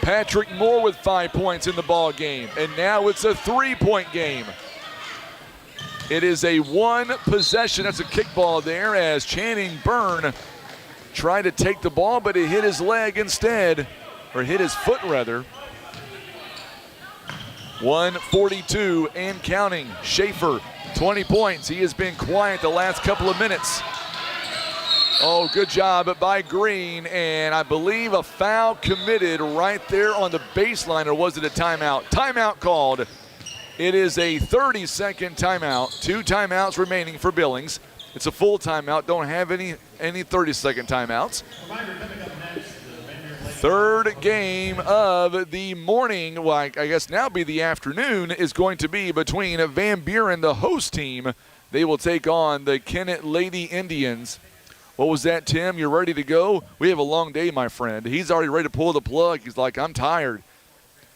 Patrick Moore with 5 points in the ball game, and now it's a 3-point game. It is a 1 possession. That's a kickball there as Channing Byrne tried to take the ball, but it hit his leg instead, or hit his foot rather. 1:42 and counting. Schaefer, 20 points. He has been quiet the last couple of minutes. Oh, good job by Green, and I believe a foul committed right there on the baseline, or was it a timeout? Timeout called. It is a 30-second timeout. 2 timeouts remaining for Billings. It's a full timeout. Don't have any 30-second timeouts. Third game of the morning, well, I guess now be the afternoon, is going to be between Van Buren, the host team. They will take on the Kennett Lady Indians. What was that, Tim? You're ready to go? We have a long day, my friend. He's already ready to pull the plug. He's like, I'm tired.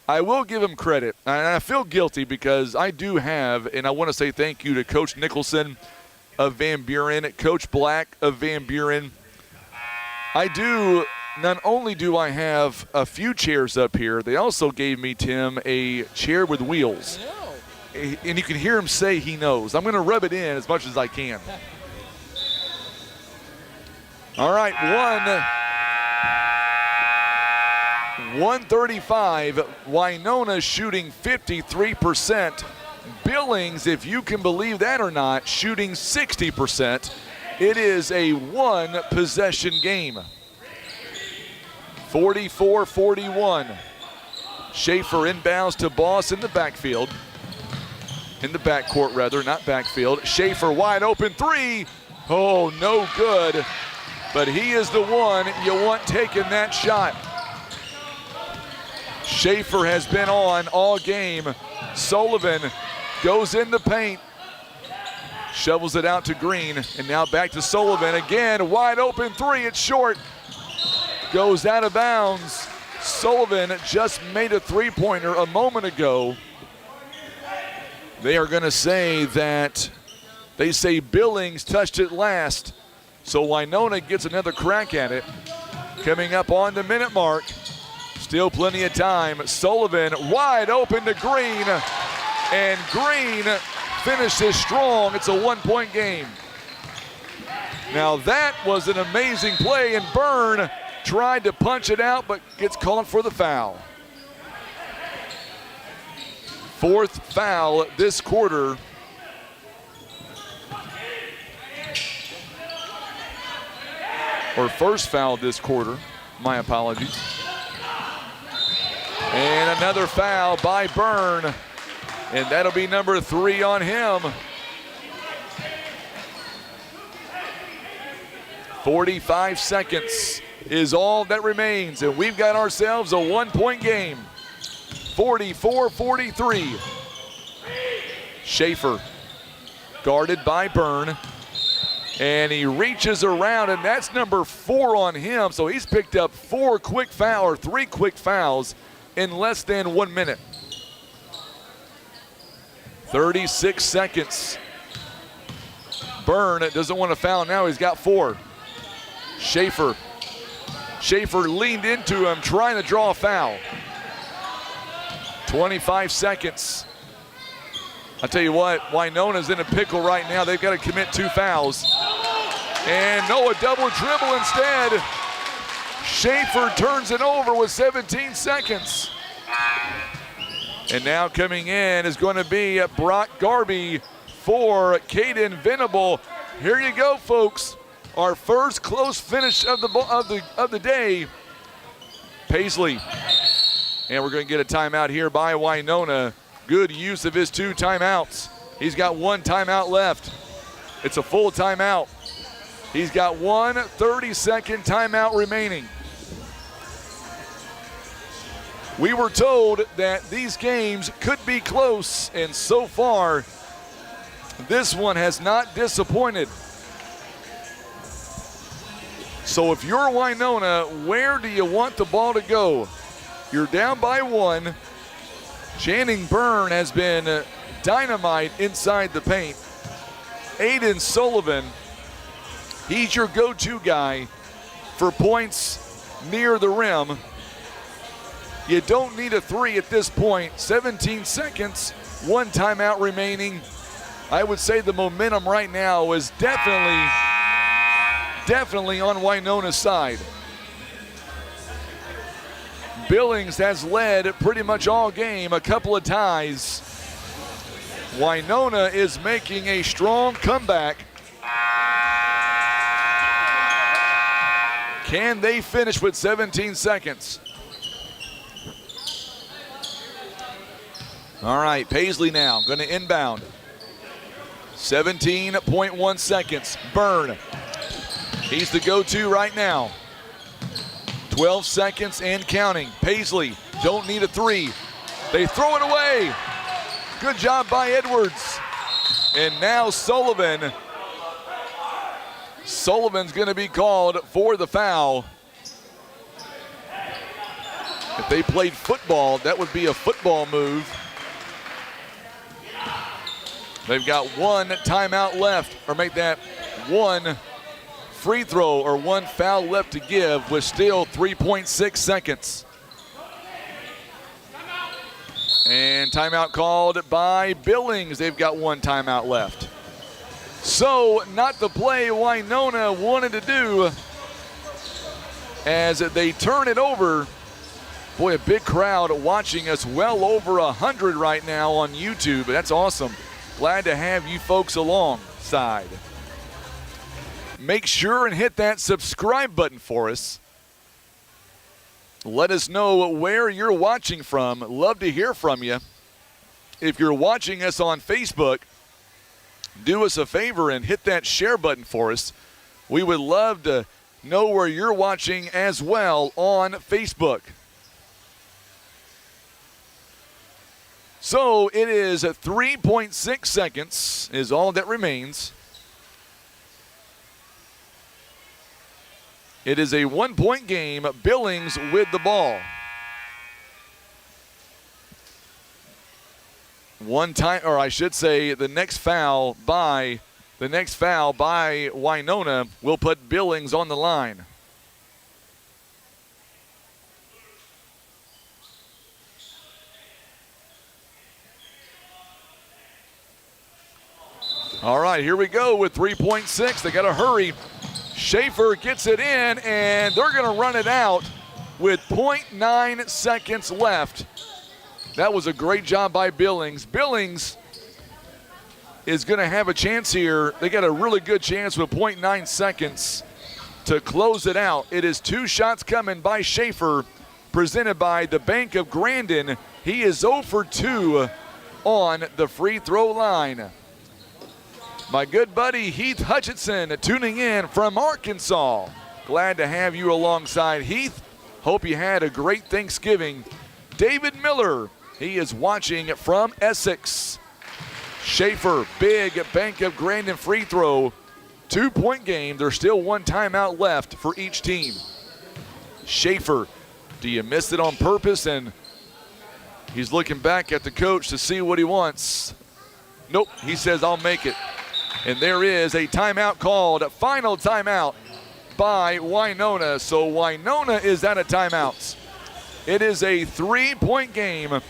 I will give him credit, and I feel guilty because I do have, and I want to say thank you to Coach Nicholson of Van Buren, Coach Black of Van Buren. Not only do I have a few chairs up here, they also gave me, Tim, a chair with wheels. And you can hear him say he knows. I'm going to rub it in as much as I can. All right, 135. Winona shooting 53%. Billings, if you can believe that or not, shooting 60%. It is a 1-possession game. 44-41. Schaefer inbounds to Boss in the backfield. In the backcourt, rather, not backfield. Schaefer wide open 3. Oh, no good. But he is the one you want taking that shot. Schaefer has been on all game. Sullivan goes in the paint. Shovels it out to Green, and now back to Sullivan. Again, wide open 3, it's short. Goes out of bounds. Sullivan just made a 3-pointer a moment ago. They are going to say that, they say Billings touched it last. So Winona gets another crack at it. Coming up on the minute mark. Still plenty of time. Sullivan wide open to Green. And Green finishes strong. It's a 1-point game. Now that was an amazing play, and Byrne tried to punch it out but gets called for the foul. 4th foul this quarter. Or first foul this quarter. My apologies. And another foul by Byrne. And that'll be number 3 on him. 45 seconds is all that remains. And we've got ourselves a 1-point game. 44-43. Schaefer guarded by Byrne. And he reaches around, and that's number 4 on him. So he's picked up 3 quick fouls in less than 1 minute. 36 seconds. Byrne doesn't want to foul now. He's got 4. Schaefer leaned into him, trying to draw a foul. 25 seconds. I'll tell you what, Winona's in a pickle right now. They've got to commit 2 fouls. And no, a double dribble instead. Schaefer turns it over with 17 seconds. And now coming in is going to be Brock Garby for Caden Venable. Here you go, folks. Our first close finish of the day. Paisley. And we're going to get a timeout here by Winona. Good use of his 2 timeouts. He's got 1 timeout left. It's a full timeout. He's got 1 30-second timeout remaining. We were told that these games could be close, and so far, this one has not disappointed. So if you're Winona, where do you want the ball to go? You're down by 1. Channing Byrne has been dynamite inside the paint. Aiden Sullivan, he's your go-to guy for points near the rim. You don't need a 3 at this point. 17 seconds, 1 timeout remaining. I would say the momentum right now is definitely on Winona's side. Billings has led pretty much all game, a couple of ties. Winona is making a strong comeback. Can they finish with 17 seconds? All right, Paisley now going to inbound. 17.1 seconds. Byrne. He's the go-to right now. 12 seconds and counting. Paisley don't need a 3. They throw it away. Good job by Edwards. And now Sullivan's going to be called for the foul. If they played football, that would be a football move. They've got 1 timeout left, or make that 1 free throw or 1 foul left to give with still 3.6 seconds. And timeout called by Billings. They've got 1 timeout left. So not the play Winona wanted to do as they turn it over. Boy, a big crowd watching us, well over 100 right now on YouTube. That's awesome. Glad to have you folks alongside. Make sure and hit that subscribe button for us. Let us know where you're watching from. Love to hear from you. If you're watching us on Facebook, do us a favor and hit that share button for us. We would love to know where you're watching as well on Facebook. So it is 3.6 seconds is all that remains. It is a 1-point game. Billings with the ball. The next foul by Winona will put Billings on the line. All right, here we go with 3.6. They got to hurry. Schaefer gets it in, and they're going to run it out with 0.9 seconds left. That was a great job by Billings. Billings is going to have a chance here. They got a really good chance with 0.9 seconds to close it out. It is 2 shots coming by Schaefer, presented by the Bank of Grandin. He is 0 for 2 on the free throw line. My good buddy Heath Hutchinson tuning in from Arkansas. Glad to have you alongside, Heath. Hope you had a great Thanksgiving. David Miller, he is watching from Essex. Schaefer, big Bank of Grandin free throw. 2-point game. There's still one timeout left for each team. Schaefer, do you miss it on purpose? And he's looking back at the coach to see what he wants. Nope, he says, I'll make it. And there is a timeout called, a final timeout by Winona. So Winona is out of timeouts. It is a 3-point game.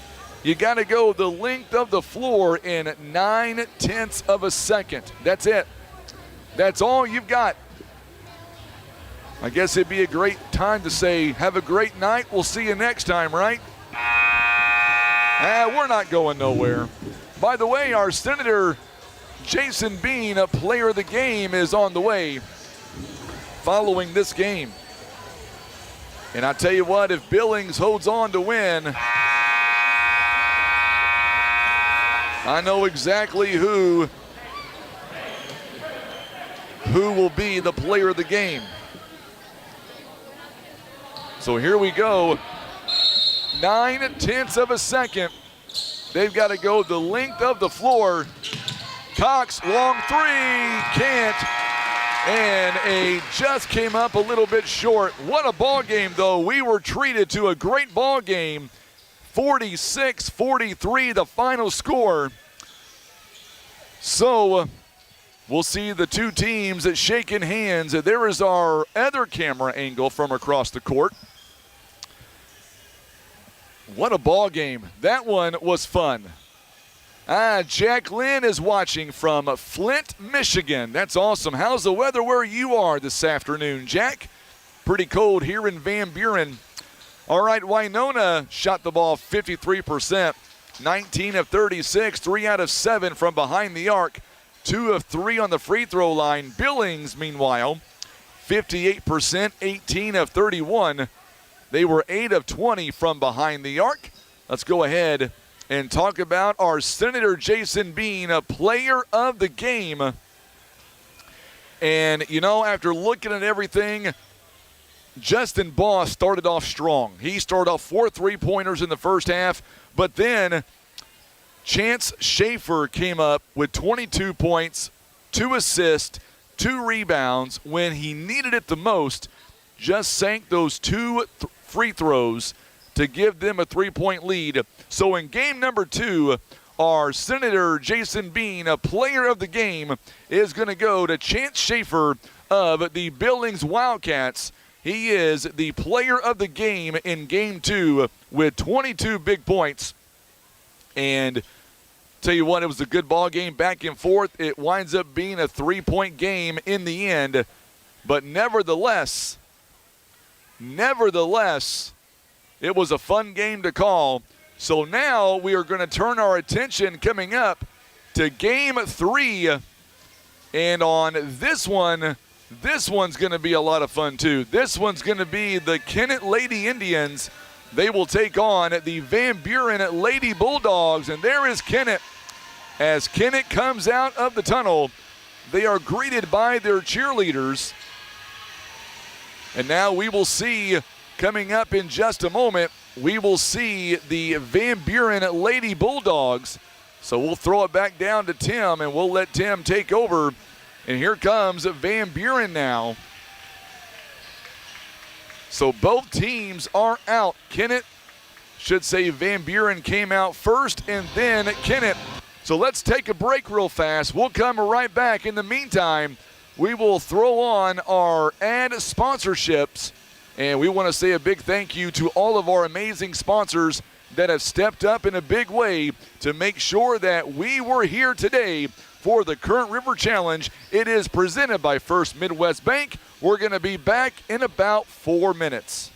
You got to go the length of the floor in 9/10 of a second. That's it. That's all you've got. I guess it'd be a great time to say, have a great night. We'll see you next time, right? We're not going nowhere. By the way, our Senator Jason Bean, a player of the game, is on the way following this game. And I tell you what, if Billings holds on to win, I know exactly who will be the player of the game. So here we go. 9/10 of a second. They've got to go the length of the floor. Cox, long three, can't. And just came up a little bit short. What a ball game, though. We were treated to a great ball game. 46-43, the final score. So we'll see the two teams shaking hands. There is our other camera angle from across the court. What a ball game. That one was fun. Jack Lynn is watching from Flint, Michigan. That's awesome. How's the weather where you are this afternoon, Jack? Pretty cold here in Van Buren. All right, Winona shot the ball 53%, 19 of 36, 3 out of 7 from behind the arc, 2 of 3 on the free throw line. Billings, meanwhile, 58%, 18 of 31. They were 8 of 20 from behind the arc. Let's go ahead and talk about our Senator Jason Bean, a player of the game. And, you know, after looking at everything, Justin Boss started off strong. He started off 4 3-pointers in the first half, but then Chance Schaefer came up with 22 points, 2 assists, 2 rebounds when he needed it the most. Just sank those 2 free throws to give them a 3-point lead. So in game number 2, our Senator Jason Bean, a player of the game, is going to go to Chance Schaefer of the Billings Wildcats. He is the player of the game in game 2 with 22 big points. And tell you what, it was a good ball game, back and forth. It winds up being a 3-point game in the end. But nevertheless, it was a fun game to call. So now we are going to turn our attention coming up to game 3. And on this one's going to be a lot of fun too. This one's going to be the Kennett Lady Indians. They will take on the Van Buren Lady Bulldogs. And there is Kennett. As Kennett comes out of the tunnel, they are greeted by their cheerleaders. And now we will see, coming up in just a moment, we will see the Van Buren Lady Bulldogs. So we'll throw it back down to Tim, and we'll let Tim take over. And here comes Van Buren now. So both teams are out. Kennett, should say Van Buren came out first, and then Kennett. So let's take a break real fast. We'll come right back. In the meantime, we will throw on our ad sponsorships, and we want to say a big thank you to all of our amazing sponsors that have stepped up in a big way to make sure that we were here today for the Current River Challenge. It is presented by First Midwest Bank. We're going to be back in about 4 minutes.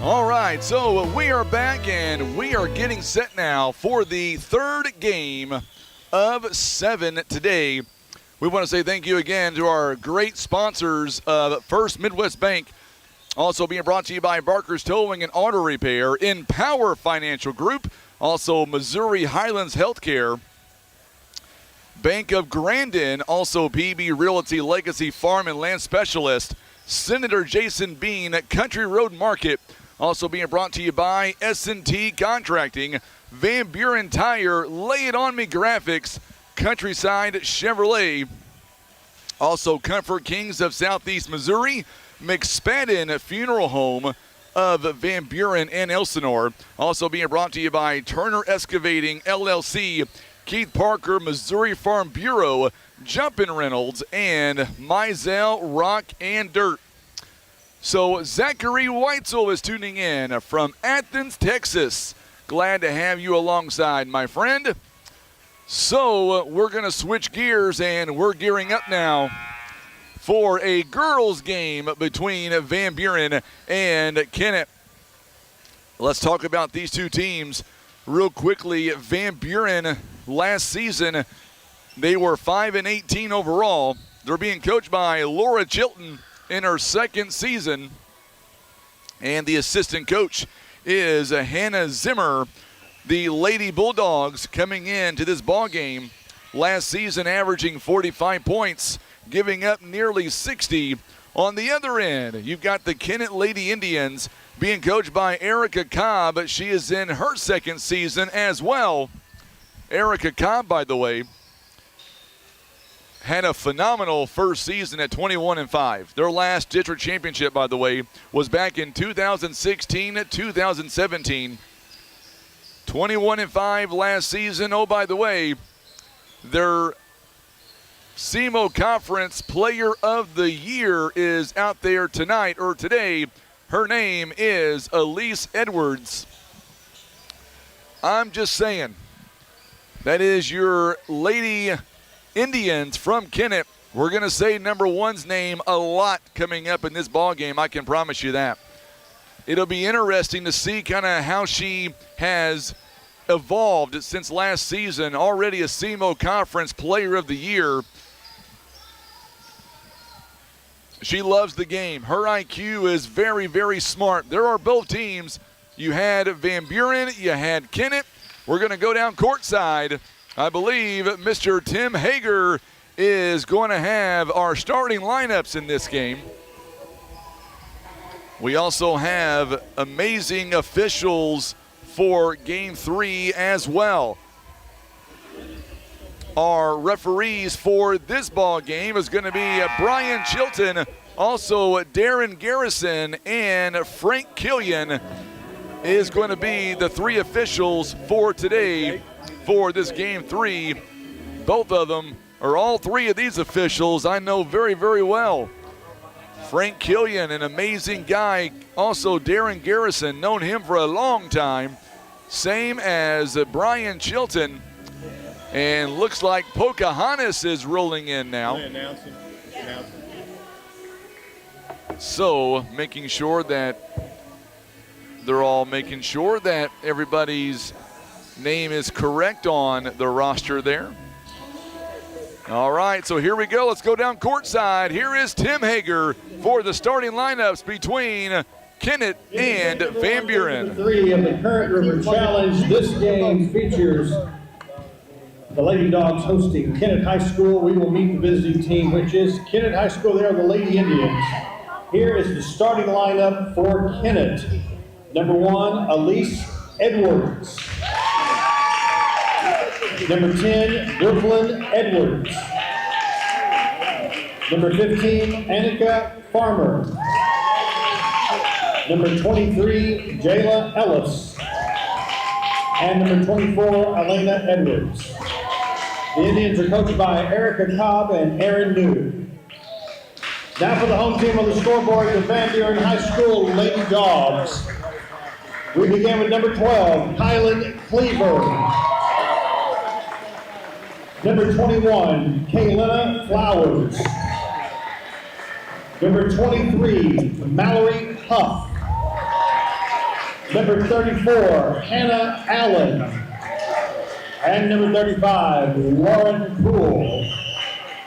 All right, so we are back and we are getting set now for the third game of 7 today. We want to say thank you again to our great sponsors of First Midwest Bank, also being brought to you by Barker's Towing and Auto Repair, Empower Financial Group, also Missouri Highlands Healthcare, Bank of Grandin, also PB Realty Legacy Farm and Land Specialist, Senator Jason Bean at Country Road Market, also being brought to you by S&T Contracting, Van Buren Tire, Lay It On Me Graphics, Countryside Chevrolet, also Comfort Kings of Southeast Missouri, McSpadden Funeral Home of Van Buren and Elsinore, also being brought to you by Turner Excavating LLC, Keith Parker, Missouri Farm Bureau, Jumpin' Reynolds, and Mizell Rock and Dirt. So Zachary Weitzel is tuning in from Athens, Texas. Glad to have you alongside, my friend. So we're going to switch gears, and we're gearing up now for a girls' game between Van Buren and Kennett. Let's talk about these two teams real quickly. Van Buren last season, they were 5-18 overall. They're being coached by Laura Chilton in her second season, and the assistant coach is Hannah Zimmer. The Lady Bulldogs coming into this ball game last season averaging 45 points, giving up nearly 60. On the other end, you've got the Kennett Lady Indians being coached by Erica Cobb. She is in her second season as well. Erica Cobb, by the way, had a phenomenal first season at 21-5. Their last district championship, by the way, was back in 2016-2017. 21-5 last season. Oh, by the way, their SEMO Conference Player of the Year is out there tonight or today. Her name is Elise Edwards. I'm just saying, that is your Lady Indians from Kennett. We're going to say number one's name a lot coming up in this ball game. I can promise you that. It'll be interesting to see kind of how she has evolved since last season. Already a SEMO Conference Player of the Year. She loves the game. Her IQ is very, very smart. There are both teams. You had Van Buren, you had Kennett. We're going to go down courtside. I believe Mr. Tim Hager is going to have our starting lineups in this game. We also have amazing officials for Game 3 as well. Our referees for this ball game is going to be Brian Chilton, also Darren Garrison, and Frank Killian is going to be the three officials for today for this Game 3. Both of them, or all three of these officials, I know very, very well. Frank Killian, an amazing guy. Also Darren Garrison, known him for a long time. Same as Brian Chilton. And looks like Pocahontas is rolling in now. So making sure that they're all making sure that everybody's name is correct on the roster there. All right, so here we go. Let's go down courtside. Here is Tim Hager for the starting lineups between Kennett and Van Buren. 3 of the Current River Challenge. This game features the Lady Dogs hosting Kennett High School. We will meet the visiting team, which is Kennett High School. They are the Lady Indians. Here is the starting lineup for Kennett. Number 1, Elise Edwards. Number 10, Brooklyn Edwards. Number 15, Annika Farmer. Number 23, Jayla Ellis. And number 24, Elena Edwards. The Indians are coached by Erica Cobb and Aaron New. Now for the home team on the scoreboard, the Van Buren High School Lady Dogs. We begin with number 12, Kylan Cleaver. Number 21, Kaylina Flowers. Number 23, Mallory Huff. Number 34, Hannah Allen. And number 35, Lauren Poole.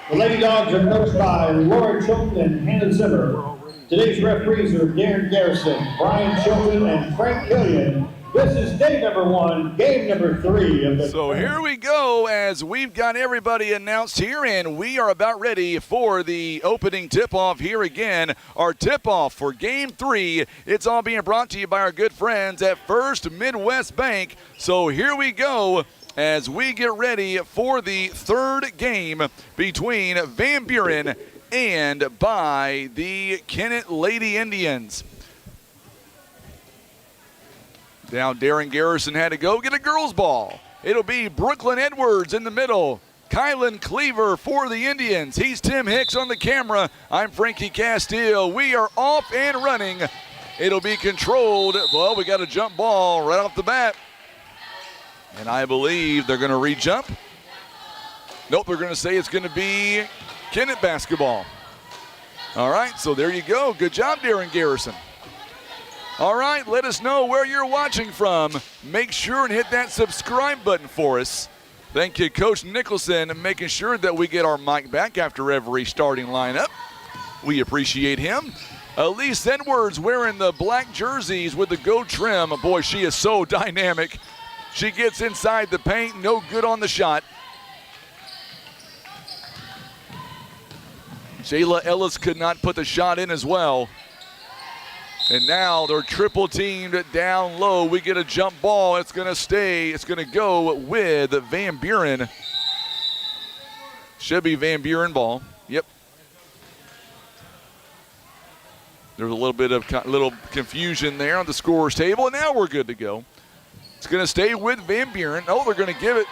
The Lady Dogs are coached by Laura Chilton and Hannah Zimmer. Today's referees are Darren Garrison, Brian Chilton, and Frank Killian. This is day number 1, game number 3 of the. So here we go as we've got everybody announced here, and we are about ready for the opening tip-off here again. Our tip-off for game 3. It's all being brought to you by our good friends at First Midwest Bank. So here we go as we get ready for the third game between Van Buren and by the Kennett Lady Indians. Now Darren Garrison had to go get a girls' ball. It'll be Brooklyn Edwards in the middle. Kylan Cleaver for the Indians. He's Tim Hicks on the camera. I'm Frankie Castile. We are off and running. It'll be controlled. Well, we got a jump ball right off the bat. And I believe they're going to re-jump. Nope, they're going to say it's going to be Kennett basketball. All right, so there you go. Good job, Darren Garrison. All right, let us know where you're watching from. Make sure and hit that subscribe button for us. Thank you, Coach Nicholson, making sure that we get our mic back after every starting lineup. We appreciate him. Elise Edwards wearing the black jerseys with the gold trim. Boy, she is so dynamic. She gets inside the paint, no good on the shot. Jayla Ellis could not put the shot in as well. And now they're triple teamed down low. We get a jump ball. It's going to stay. It's going to go with Van Buren. Should be Van Buren ball. Yep. There's a little bit of confusion there on the scorer's table. And now we're good to go. It's going to stay with Van Buren. Oh, they're going to give it.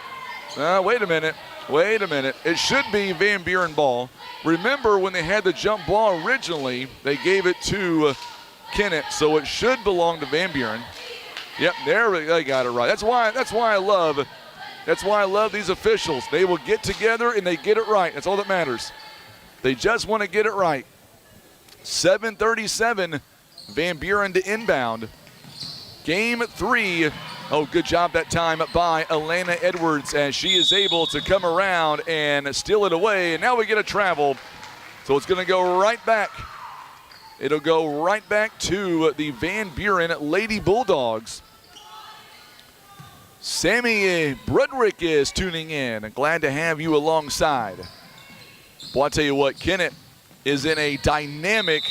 Wait a minute. Wait a minute. It should be Van Buren ball. Remember when they had the jump ball originally, they gave it to Kennett, so it should belong to Van Buren. Yep, they got it right. That's why I love these officials. They will get together and they get it right. That's all that matters. They just want to get it right. 7:37, Van Buren to inbound. Game 3. Oh, good job that time by Alana Edwards as she is able to come around and steal it away. And now we get a travel. So it's going to go right back. It'll go right back to the Van Buren Lady Bulldogs. Sammy Broderick is tuning in. Glad to have you alongside. Well, I'll tell you what, Kennett is in a dynamic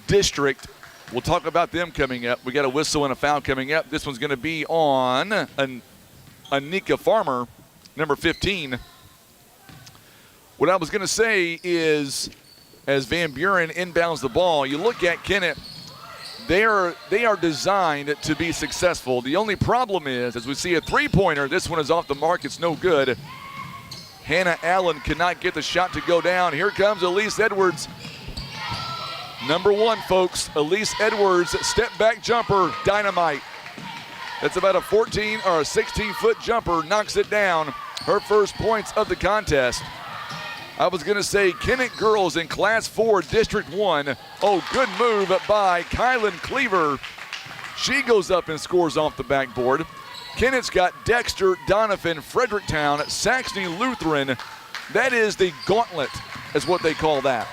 district. We'll talk about them coming up. We got a whistle and a foul coming up. This one's going to be on Anika Farmer, number 15. What I was going to say is, as Van Buren inbounds the ball, you look at Kennett, they are designed to be successful. The only problem is, as we see a three-pointer, this one is off the mark, it's no good. Hannah Allen cannot get the shot to go down. Here comes Elise Edwards. Number 1, folks, Elise Edwards, step-back jumper, dynamite. That's about a 14 or a 16-foot jumper, knocks it down. Her first points of the contest. I was going to say Kennett girls in Class 4, District 1. Oh, good move by Kylan Cleaver. She goes up and scores off the backboard. Kennett's got Dexter, Donovan, Fredericktown, Saxony Lutheran. That is the gauntlet, is what they call that.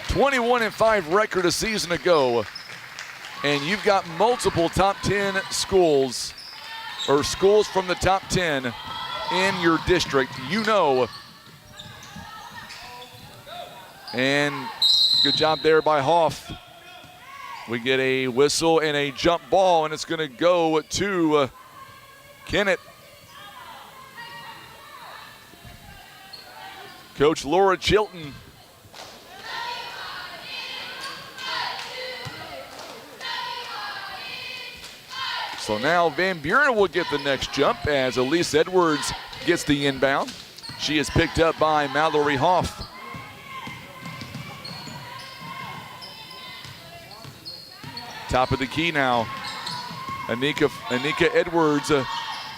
21-5 record a season ago. And you've got multiple top 10 schools, or schools from the top 10 in your district. You know. And good job there by Hoff. We get a whistle and a jump ball, and it's going to go to Kennett. Coach Laura Chilton. So now Van Buren will get the next jump as Elise Edwards gets the inbound. She is picked up by Mallory Hoff. Top of the key now. Anika Edwards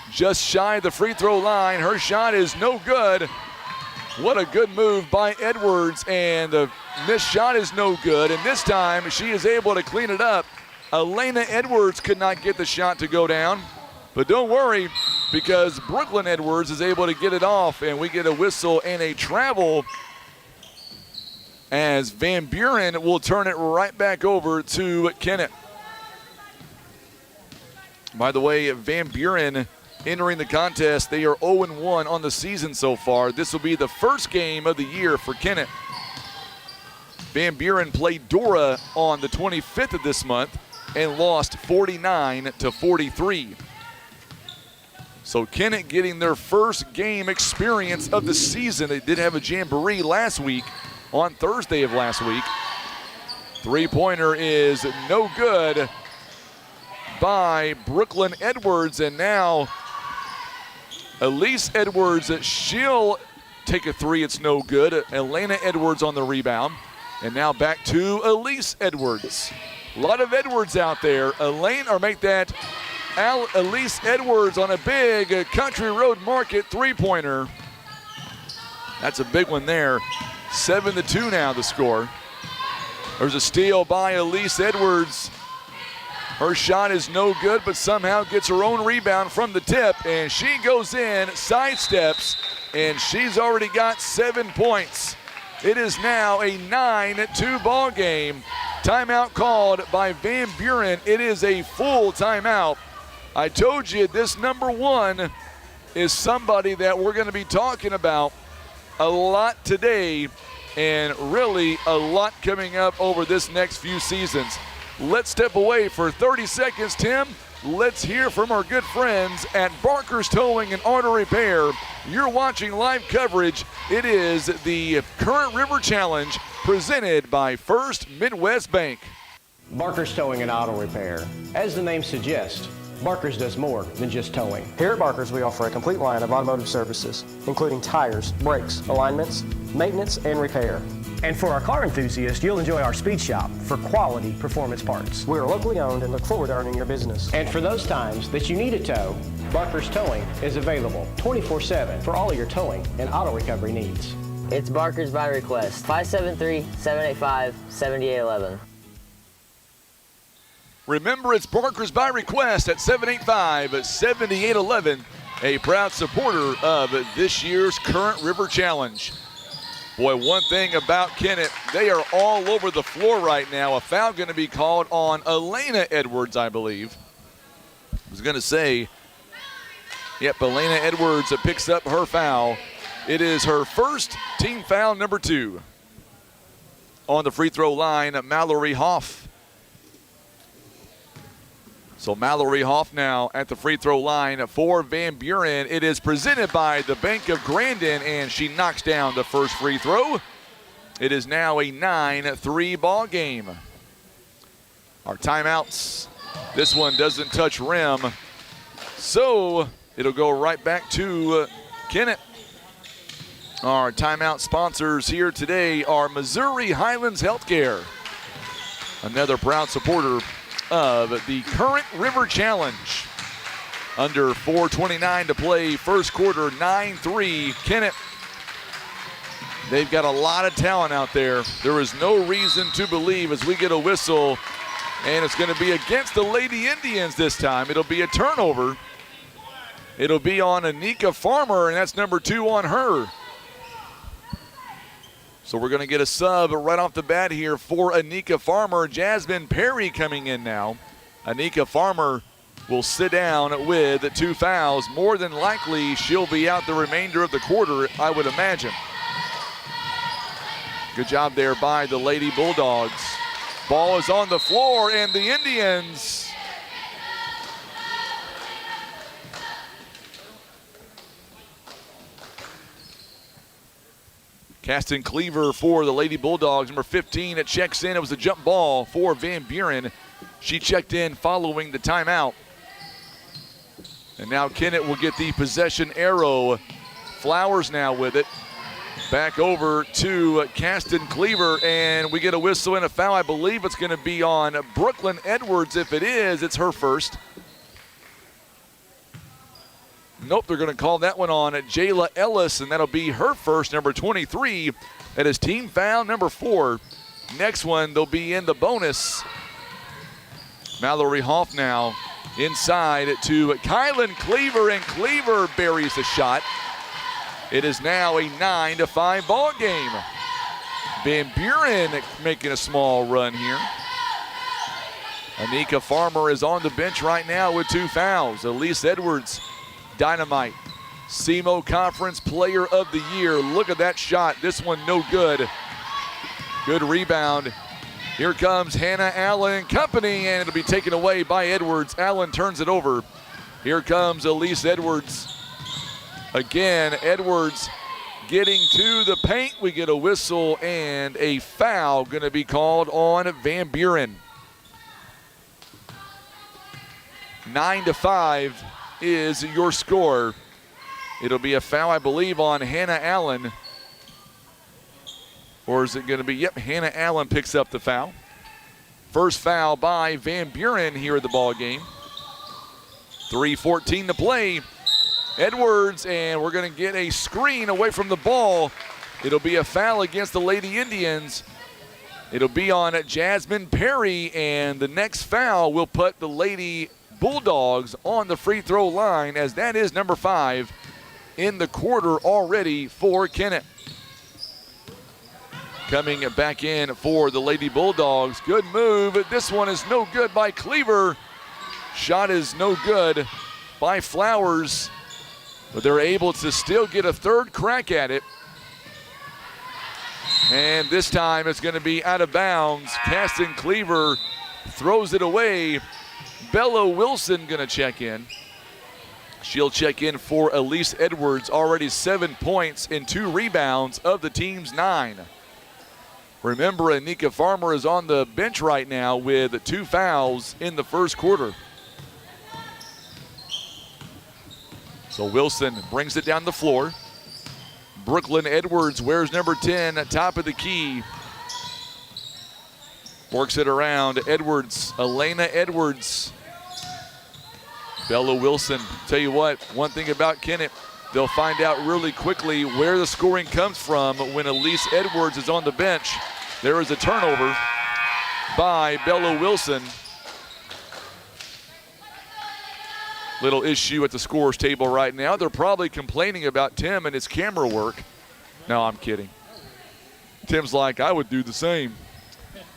just shy of the free throw line. Her shot is no good. What a good move by Edwards, and the Missed shot is no good, and this time she is able to clean it up. Elena Edwards could not get the shot to go down, but don't worry, because Brooklyn Edwards is able to get it off, and we get a whistle and a travel as Van Buren will turn it right back over to Kennett. By the way, Van Buren entering the contest, they are 0-1 on the season so far. This will be the first game of the year for Kennett. Van Buren played Dora on the 25th of this month and lost 49-43. So Kennett getting their first game experience of the season. They did have a jamboree last week, on Thursday of last week. Three-pointer is no good by Brooklyn Edwards, and now Elise Edwards, she'll take a three, it's no good. Elena Edwards on the rebound. And now back to Elise Edwards. A lot of Edwards out there. Elise Edwards on a big Country Road Market three-pointer. That's a big one there. 7-2 now the score. There's a steal by Elise Edwards. Her shot is no good, but somehow gets her own rebound from the tip, and she goes in, sidesteps, and she's already got 7 points. It is now a 9-2 ball game. Timeout called by Van Buren. It is a full timeout. I told you this number one is somebody that we're going to be talking about a lot today, and really a lot coming up over this next few seasons. Let's step away for 30 seconds, Tim. Let's hear from our good friends at Barker's Towing and Auto Repair. You're watching live coverage. It is the Current River Challenge presented by First Midwest Bank. Barker's Towing and Auto Repair. As the name suggests, Barker's does more than just towing. Here at Barker's, we offer a complete line of automotive services, including tires, brakes, alignments, maintenance, and repair. And for our car enthusiast, you'll enjoy our speed shop for quality performance parts. We are locally owned and look forward to earning your business. And for those times that you need a tow, Barker's Towing is available 24/7 for all of your towing and auto recovery needs. It's Barker's by request. 573-785-7811. Remember, it's Barker's by request at 785-7811, a proud supporter of this year's Current River Challenge. Boy, one thing about Kennett, they are all over the floor right now. A foul going to be called on Elena Edwards, I believe. I was going to say, yep, Elena Edwards picks up her foul. It is her first team foul, number 2. On the free throw line, Mallory Hoff. So Mallory Hoff now at the free throw line for Van Buren. It is presented by the Bank of Grandin, and she knocks down the first free throw. It is now a 9-3 ball game. Our timeouts. This one doesn't touch rim, so it'll go right back to Kennett. Our timeout sponsors here today are Missouri Highlands Healthcare, another proud supporter of the Current River Challenge. Under 4:29 to play, first quarter, 9-3 Kennett. They've got a lot of talent out there. There is no reason to believe as we get a whistle, and it's going to be against the Lady Indians this time. It'll be a turnover. It'll be on Anika Farmer, and that's number 2 on her. So we're going to get a sub right off the bat here for Anika Farmer. Jasmine Perry coming in now. Anika Farmer will sit down with 2 fouls. More than likely, she'll be out the remainder of the quarter, I would imagine. Good job there by the Lady Bulldogs. Ball is on the floor, and the Indians Caston Cleaver for the Lady Bulldogs, number 15, it checks in. It was a jump ball for Van Buren. She checked in following the timeout. And now Kennett will get the possession arrow. Flowers now with it. Back over to Caston Cleaver, and we get a whistle and a foul. I believe it's going to be on Brooklyn Edwards. If it is, it's her first. Nope, they're going to call that one on Jayla Ellis, and that'll be her first, number 23. That is team foul number 4. Next one, they'll be in the bonus. Mallory Hoff now inside to Kylan Cleaver, and Cleaver buries the shot. It is now a 9-5 ball game. Van Buren making a small run here. Anika Farmer is on the bench right now with 2 fouls. Elise Edwards, dynamite. SEMO Conference Player of the Year. Look at that shot. This one no good. Good rebound. Here comes Hannah Allen and company, and it'll be taken away by Edwards. Allen turns it over. Here comes Elise Edwards. Again, Edwards getting to the paint. We get a whistle and a foul going to be called on Van Buren. 9-5 is your score. It'll be a foul, I believe, on Hannah Allen. Or is it going to be, yep, Hannah Allen picks up the foul. First foul by Van Buren here at the ball game. 3:14 to play. Edwards, and we're going to get a screen away from the ball. It'll be a foul against the Lady Indians. It'll be on Jasmine Perry, and the next foul will put the Lady Bulldogs on the free throw line, as that is number 5 in the quarter already for Kennett. Coming back in for the Lady Bulldogs. Good move. This one is no good by Cleaver. Shot is no good by Flowers, but they're able to still get a third crack at it. And this time it's going to be out of bounds. Caston Cleaver throws it away. Bella Wilson going to check in. She'll check in for Elise Edwards, already 7 points and 2 rebounds of the team's 9. Remember, Anika Farmer is on the bench right now with 2 fouls in the first quarter. So Wilson brings it down the floor. Brooklyn Edwards wears number 10 at top of the key. Works it around. Edwards, Elena Edwards. Bella Wilson. Tell you what, one thing about Kennett, they'll find out really quickly where the scoring comes from when Elise Edwards is on the bench. There is a turnover by Bella Wilson. Little issue at the scorer's table right now. They're probably complaining about Tim and his camera work. No, I'm kidding. Tim's like, I would do the same.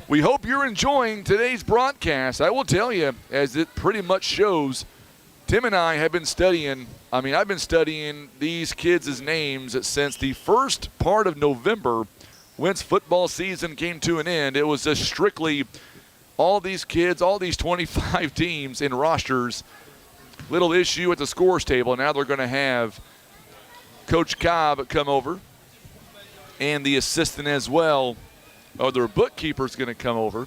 We hope you're enjoying today's broadcast. I will tell you, as it pretty much shows, Tim and I have been studying, I've been studying these kids' names since the first part of November. Once football season came to an end, it was just strictly all these kids, all these 25 teams in rosters. Little issue at the scores table. Now they're going to have Coach Cobb come over and the assistant as well, or their bookkeeper's going to come over.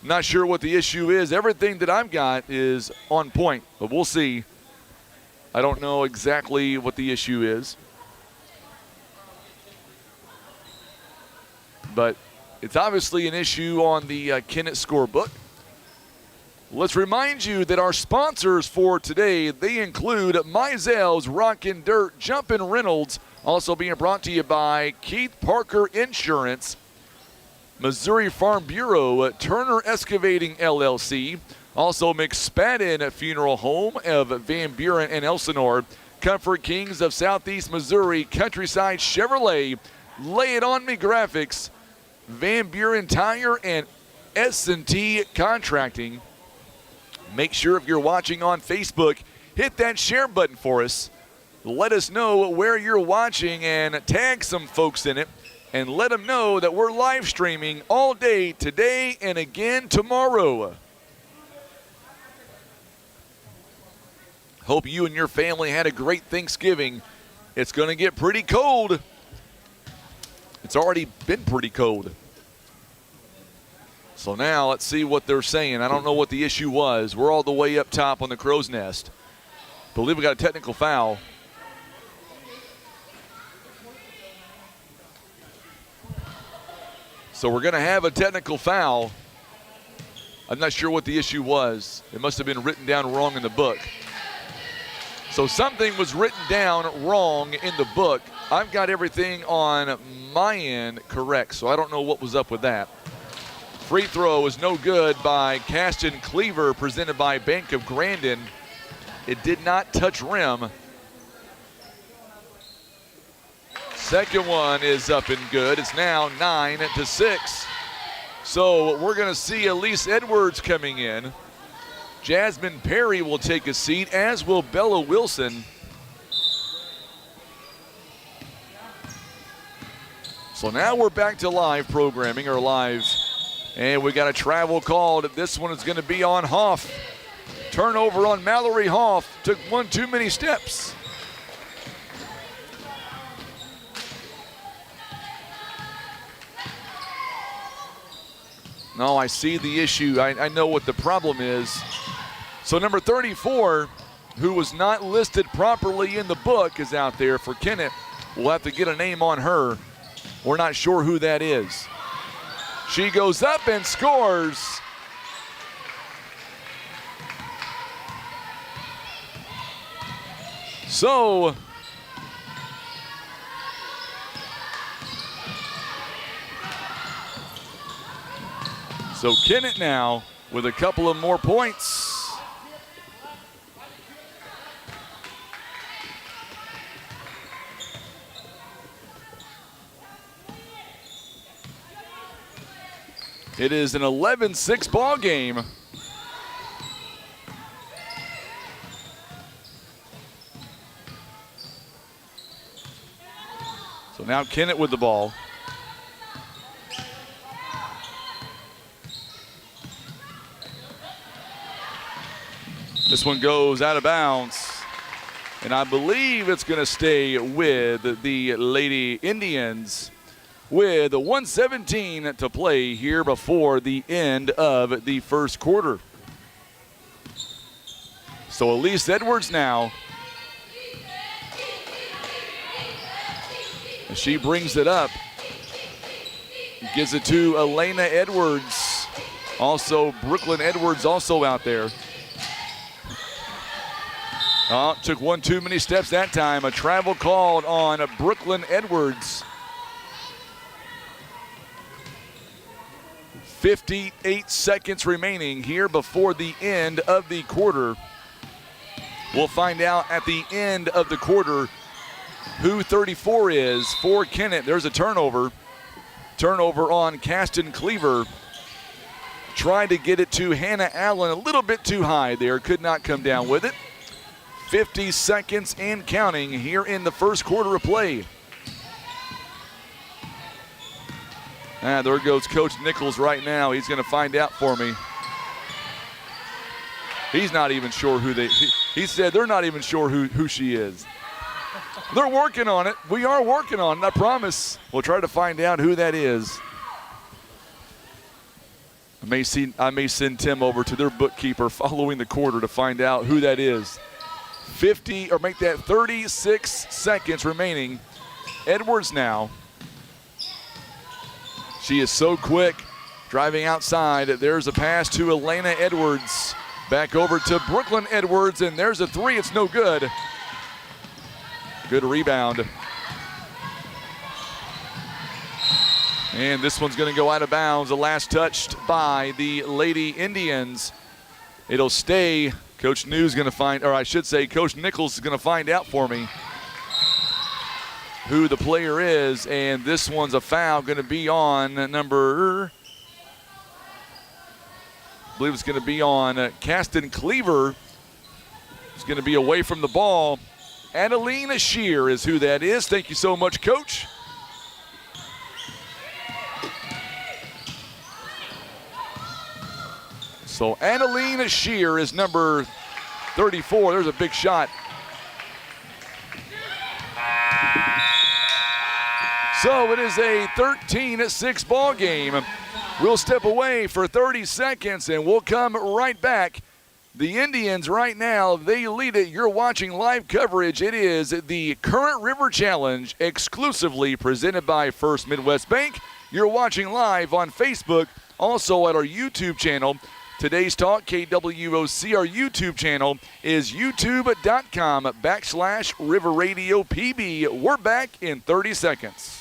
Not sure what the issue is. Everything that I've got is on point, but we'll see. I don't know exactly what the issue is, but it's obviously an issue on the Kennett scorebook. Let's remind you that our sponsors for today, they include Mizell's Rockin' Dirt, Jumpin' Reynolds, also being brought to you by Keith Parker Insurance, Missouri Farm Bureau, Turner Excavating LLC, also McSpadden Funeral Home of Van Buren and Elsinore, Comfort Kings of Southeast Missouri, Countryside Chevrolet, Lay It On Me Graphics, Van Buren Tire, and S&T Contracting. Make sure if you're watching on Facebook, hit that share button for us. Let us know where you're watching and tag some folks in it, and let them know that we're live streaming all day today and again tomorrow. Hope you and your family had a great Thanksgiving. It's going to get pretty cold. It's already been pretty cold. So now let's see what they're saying. I don't know what the issue was. We're all the way up top on the crow's nest. Believe we got a technical foul. So we're going to have a technical foul. I'm not sure what the issue was. It must have been written down wrong in the book. So something was written down wrong in the book. I've got everything on my end correct, so I don't know what was up with that. Free throw is no good by Caston Cleaver, presented by Bank of Grandin. It did not touch rim. Second one is up and good. It's now 9-6. So we're going to see Elise Edwards coming in. Jasmine Perry will take a seat, as will Bella Wilson. So now we're back to live programming, or live. And we got a travel called. This one is going to be on Hoff. Turnover on Mallory Hoff. Took one too many steps. No, I see the issue. I know what the problem is. So number 34, who was not listed properly in the book, is out there for Kennett. We'll have to get a name on her. We're not sure who that is. She goes up and scores. So Kennett now with a couple of more points. It is an 11-6 ball game. So now Kennett with the ball. This one goes out of bounds. And I believe it's going to stay with the Lady Indians, with 1:17 to play here before the end of the first quarter. So Elise Edwards now. She brings it up. Gives it to Elena Edwards. Also Brooklyn Edwards also out there. Oh, took one too many steps that time. A travel called on Brooklyn Edwards. 58 seconds remaining here before the end of the quarter. We'll find out at the end of the quarter who 34 is for Kennett. There's a turnover. Turnover on Caston Cleaver. Tried to get it to Hannah Allen a little bit too high there. Could not come down with it. 50 seconds and counting here in the first quarter of play. There goes Coach Nichols right now. He's going to find out for me. He's not even sure who he said they're not even sure who she is. They're working on it. We are working on it, I promise. We'll try to find out who that is. I may send Tim over to their bookkeeper following the quarter to find out who that is. 50, or make that 36 seconds remaining. Edwards now. She is so quick, driving outside. There's a pass to Elena Edwards. Back over to Brooklyn Edwards, and there's a three. It's no good. Good rebound. And this one's going to go out of bounds. The last touched by the Lady Indians. It'll stay. Coach New's going to find, or I should say Coach Nichols is going to find out for me who the player is, and this one's a foul going to be on number, I believe it's going to be on Caston Cleaver. It's going to be away from the ball. Adelina Shear is who that is. Thank you so much, Coach. So Adelina Shear is number 34. There's a big shot. So it is a 13-6 ball game. We'll step away for 30 seconds and we'll come right back. The Indians right now, they lead it. You're watching live coverage. It is the Current River Challenge, exclusively presented by First Midwest Bank. You're watching live on Facebook, also at our YouTube channel. Today's Talk, KWOC. Our YouTube channel is youtube.com/River Radio PB. We're back in 30 seconds.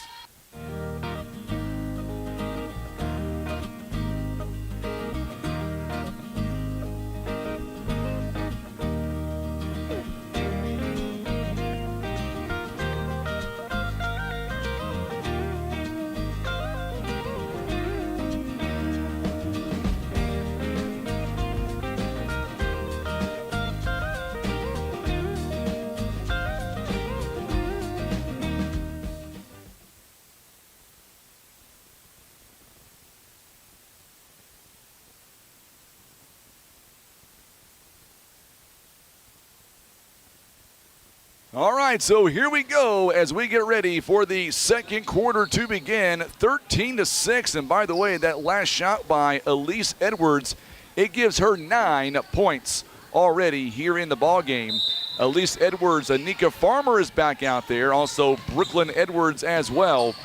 All right, so here we go as we get ready for the second quarter to begin. 13-6, and by the way, that last shot by Elise Edwards, it gives her 9 points already here in the ball game. Elise Edwards, Anika Farmer is back out there, also Brooklyn Edwards as well.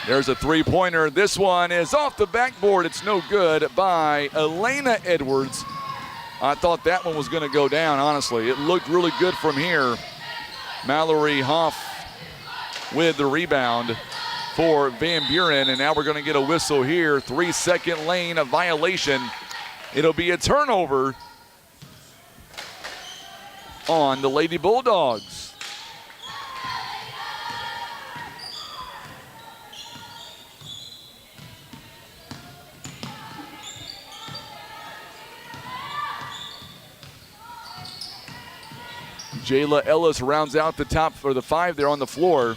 There's a three-pointer. This one is off the backboard. It's no good by Elena Edwards. I thought that one was going to go down, honestly. It looked really good from here. Mallory Hoff with the rebound for Van Buren, and now we're going to get a whistle here. 3-second lane, a violation. It'll be a turnover on the Lady Bulldogs. Jayla Ellis rounds out the top for the 5 there on the floor.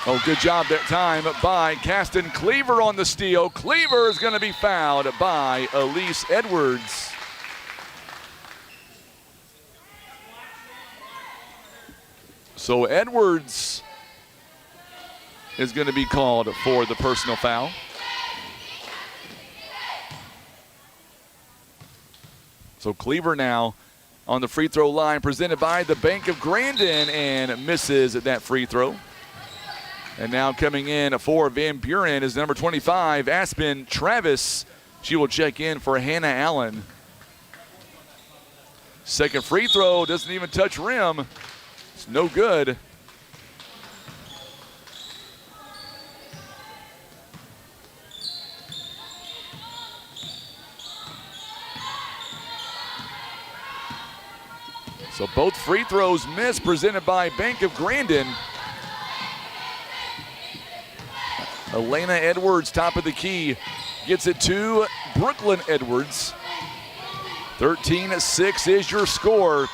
Oh, good job that time by Caston Cleaver on the steal. Cleaver is going to be fouled by Elise Edwards. So Edwards is going to be called for the personal foul. So Cleaver now on the free throw line, presented by the Bank of Grandin, and misses that free throw. And now coming in for Van Buren is number 25, Aspen Travis. She will check in for Hannah Allen. Second free throw, doesn't even touch rim. It's no good. So both free throws missed, presented by Bank of Grandin. Elena Edwards, top of the key, gets it to Brooklyn Edwards. 13-6 is your score.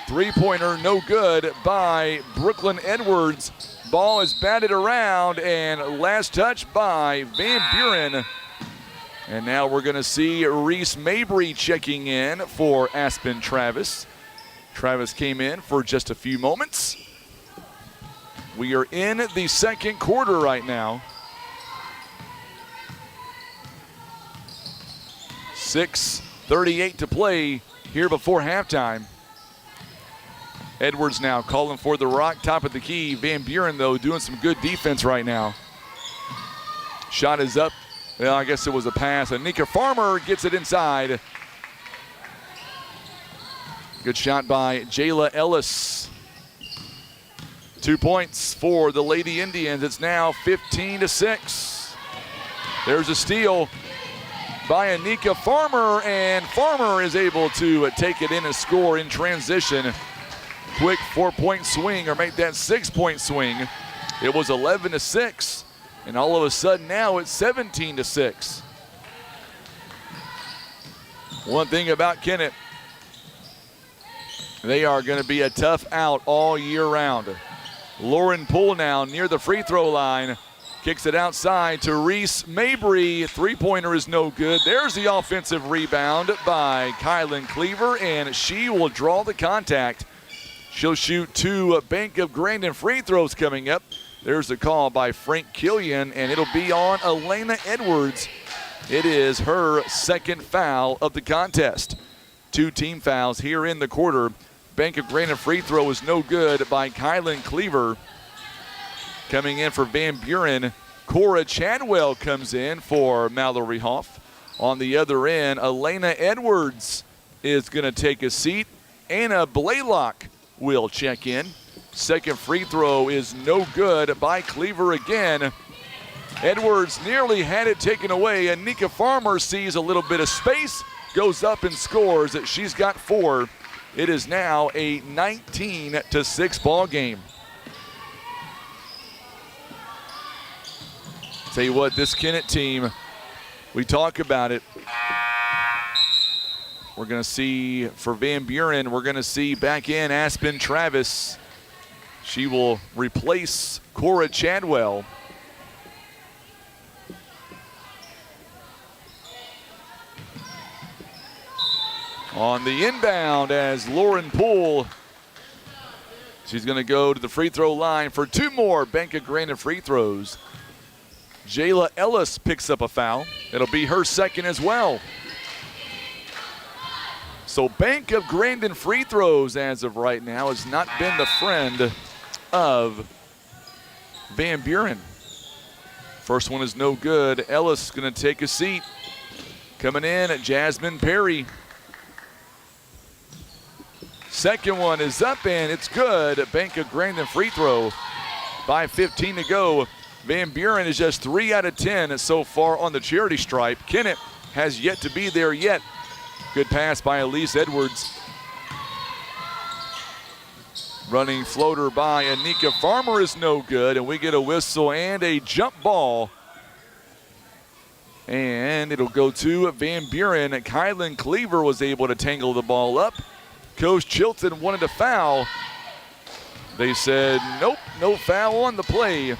Three-pointer, no good by Brooklyn Edwards. Ball is batted around, and last touch by Van Buren. And now we're going to see Reese Mabry checking in for Aspen Travis. Travis came in for just a few moments. We are in the second quarter right now. 6:38 to play here before halftime. Edwards now calling for the rock, top of the key. Van Buren, though, doing some good defense right now. Shot is up. Well, I guess it was a pass. Anika Farmer gets it inside. Good shot by Jayla Ellis. 2 points for the Lady Indians. It's now 15-6. There's a steal by Anika Farmer, and Farmer is able to take it in and score in transition. Quick 4-point swing, or make that 6-point swing. It was 11-6, and all of a sudden now it's 17-6. One thing about Kennett, they are going to be a tough out all year round. Lauren Poole now near the free throw line. Kicks it outside to Reese Mabry. Three-pointer is no good. There's the offensive rebound by Kylan Cleaver, and she will draw the contact. She'll shoot 2 Bank of Grandin free throws coming up. There's a call by Frank Killian, and it'll be on Elena Edwards. It is her second foul of the contest. 2 team fouls here in the quarter. Bank of Grandin free throw is no good by Kylan Cleaver. Coming in for Van Buren, Cora Chadwell comes in for Mallory Hoff. On the other end, Elena Edwards is going to take a seat. Anna Blaylock will check in. Second free throw is no good by Cleaver again. Edwards nearly had it taken away. Anika Farmer sees a little bit of space, goes up and scores. She's got 4. It is now a 19-6 ball game. Tell you what, this Kennett team, we talk about it. We're going to see, for Van Buren, we're going to see back in Aspen Travis. She will replace Cora Chadwell. On the inbound as Lauren Poole, she's going to go to the free throw line for 2 more Bank of Grandin free throws. Jayla Ellis picks up a foul. It'll be her second as well. So Bank of Grandin free throws as of right now has not been the friend of Van Buren. First one is no good. Ellis going to take a seat. Coming in at Jasmine Perry. Second one is up and it's good. Bank of Grandin free throw. 5:15 to go. Van Buren is just 3 out of 10 so far on the charity stripe. Kennett has yet to be there yet. Good pass by Elise Edwards. Running floater by Anika Farmer is no good, and we get a whistle and a jump ball. And it'll go to Van Buren. Kylan Cleaver was able to tangle the ball up. Coach Chilton wanted a foul. They said, nope, no foul on the play.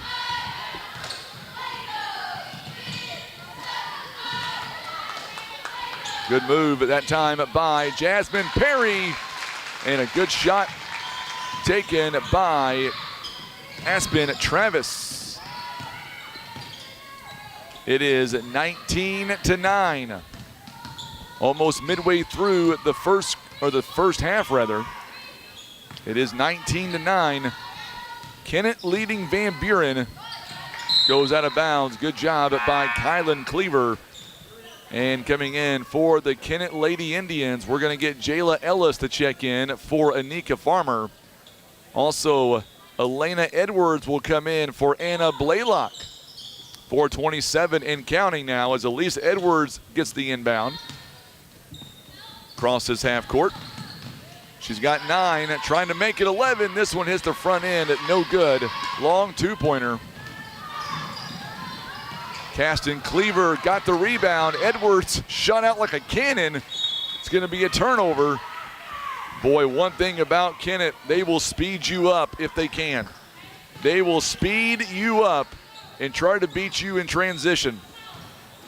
Good move at that time by Jasmine Perry. And a good shot taken by Aspen Travis. It is 19-9. Almost midway through the first half rather. It is 19-9. Kennett leading Van Buren. Goes out of bounds. Good job by Kylan Cleaver. And coming in for the Kennett Lady Indians, we're going to get Jayla Ellis to check in for Anika Farmer. Also, Elena Edwards will come in for Anna Blaylock. 4:27 and counting now as Elise Edwards gets the inbound. Crosses half court. She's got 9, trying to make it 11. This one hits the front end, no good. Long 2-pointer. Caston Cleaver got the rebound. Edwards shot out like a cannon. It's going to be a turnover. Boy, one thing about Kennett, they will speed you up if they can. They will speed you up and try to beat you in transition.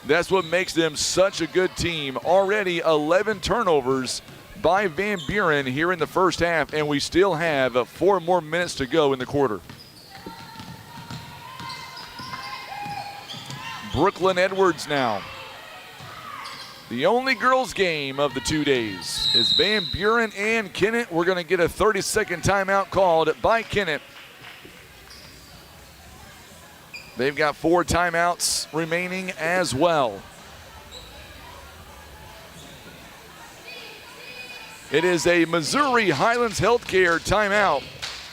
That's what makes them such a good team. Already 11 turnovers by Van Buren here in the first half, and we still have 4 more minutes to go in the quarter. Brooklyn Edwards now. The only girls game of the 2 days is Van Buren and Kennett. We're going to get a 30-second timeout called by Kennett. They've got 4 timeouts remaining as well. It is a Missouri Highlands Healthcare timeout,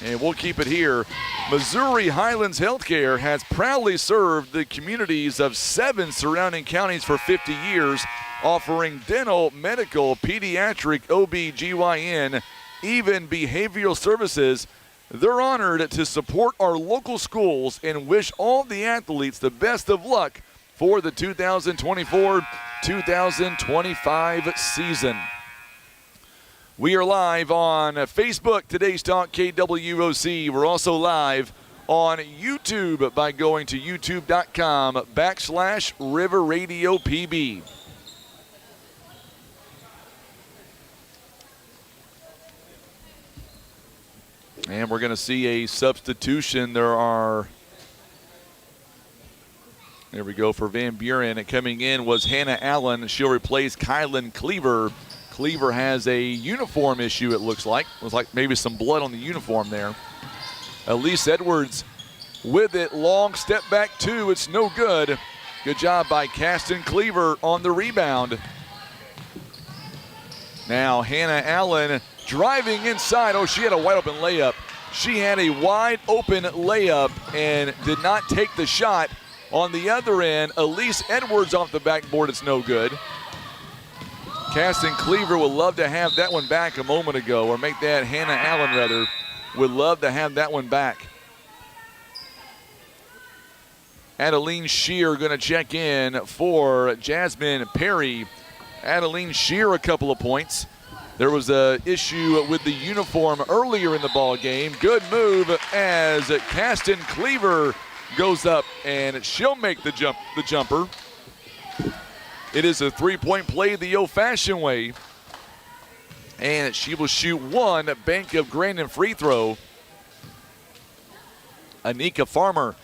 and we'll keep it here. Missouri Highlands Healthcare has proudly served the communities of 7 surrounding counties for 50 years, offering dental, medical, pediatric, OB/GYN, even behavioral services. They're honored to support our local schools and wish all the athletes the best of luck for the 2024-2025 season. We are live on Facebook, Today's Talk KWOC. We're also live on YouTube by going to youtube.com/River Radio PB. And we're going to see a substitution. There we go for Van Buren. Coming in was Hannah Allen. She'll replace Kylan Cleaver. Cleaver has a uniform issue, it looks like. It was like maybe some blood on the uniform there. Elise Edwards with it. Long step back two. It's no good. Good job by Caston Cleaver on the rebound. Now Hannah Allen driving inside. Oh, she had a wide open layup. She had a wide open layup and did not take the shot. On the other end, Elise Edwards off the backboard. It's no good. Caston Cleaver would love to have that one back a moment ago, or make that Hannah Allen rather. Would love to have that one back. Adeline Shear going to check in for Jasmine Perry. Adeline Shear a couple of points. There was an issue with the uniform earlier in the ball game. Good move as Caston Cleaver goes up, and she'll make the jumper. It is a three-point play the old-fashioned way, and she will shoot one Bank of Grandin free throw. Anika Farmer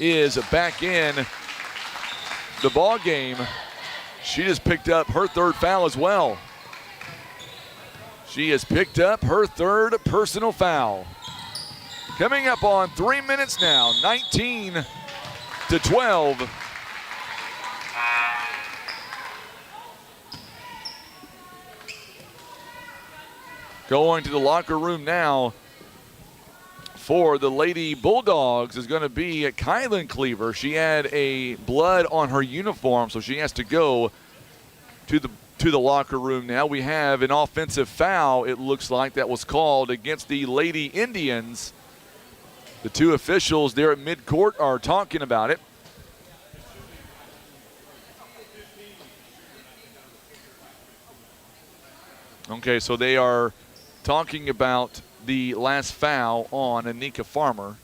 is back in the ball game. She just picked up her third foul as well. She has picked up her third personal foul. Coming up on 3 minutes now, 19-12. Going to the locker room now for the Lady Bulldogs is going to be Kylan Cleaver. She had a blood on her uniform, so she has to go to the locker room now. We have an offensive foul, it looks like, that was called against the Lady Indians. The two officials there at midcourt are talking about it. Okay, so they are talking about the last foul on Anika Farmer.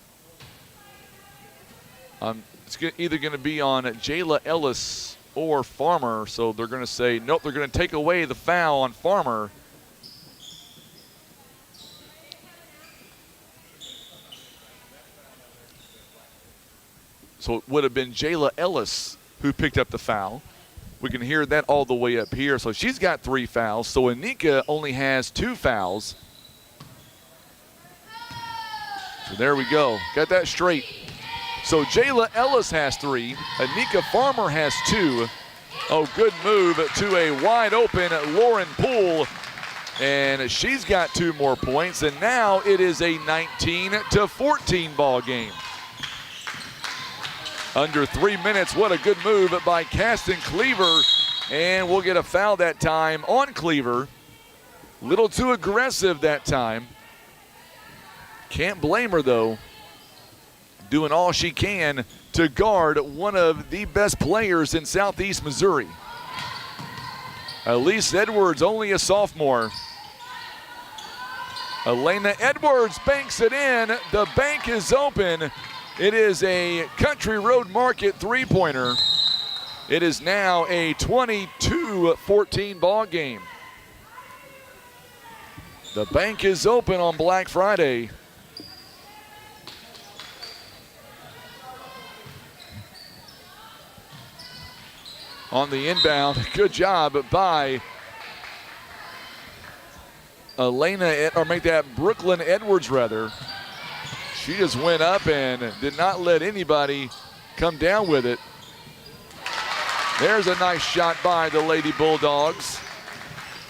It's either going to be on Jayla Ellis or Farmer, so they're going to say, nope, they're going to take away the foul on Farmer. So it would have been Jayla Ellis who picked up the foul. We can hear that all the way up here. So she's got 3 fouls. So Anika only has 2 fouls. So there we go. Got that straight. So Jayla Ellis has 3. Anika Farmer has 2. Oh, good move to a wide open Lauren Poole. And she's got 2 more points. And now it is a 19-14 ball game. Under 3 minutes, what a good move by Caston Cleaver. And we'll get a foul that time on Cleaver. Little too aggressive that time. Can't blame her though. Doing all she can to guard one of the best players in Southeast Missouri. Elise Edwards, only a sophomore. Elena Edwards banks it in. The bank is open. It is a Country Road Market three-pointer. It is now a 22-14 ball game. The bank is open on Black Friday. On the inbound, good job by Brooklyn Edwards rather. She just went up and did not let anybody come down with it. There's a nice shot by the Lady Bulldogs.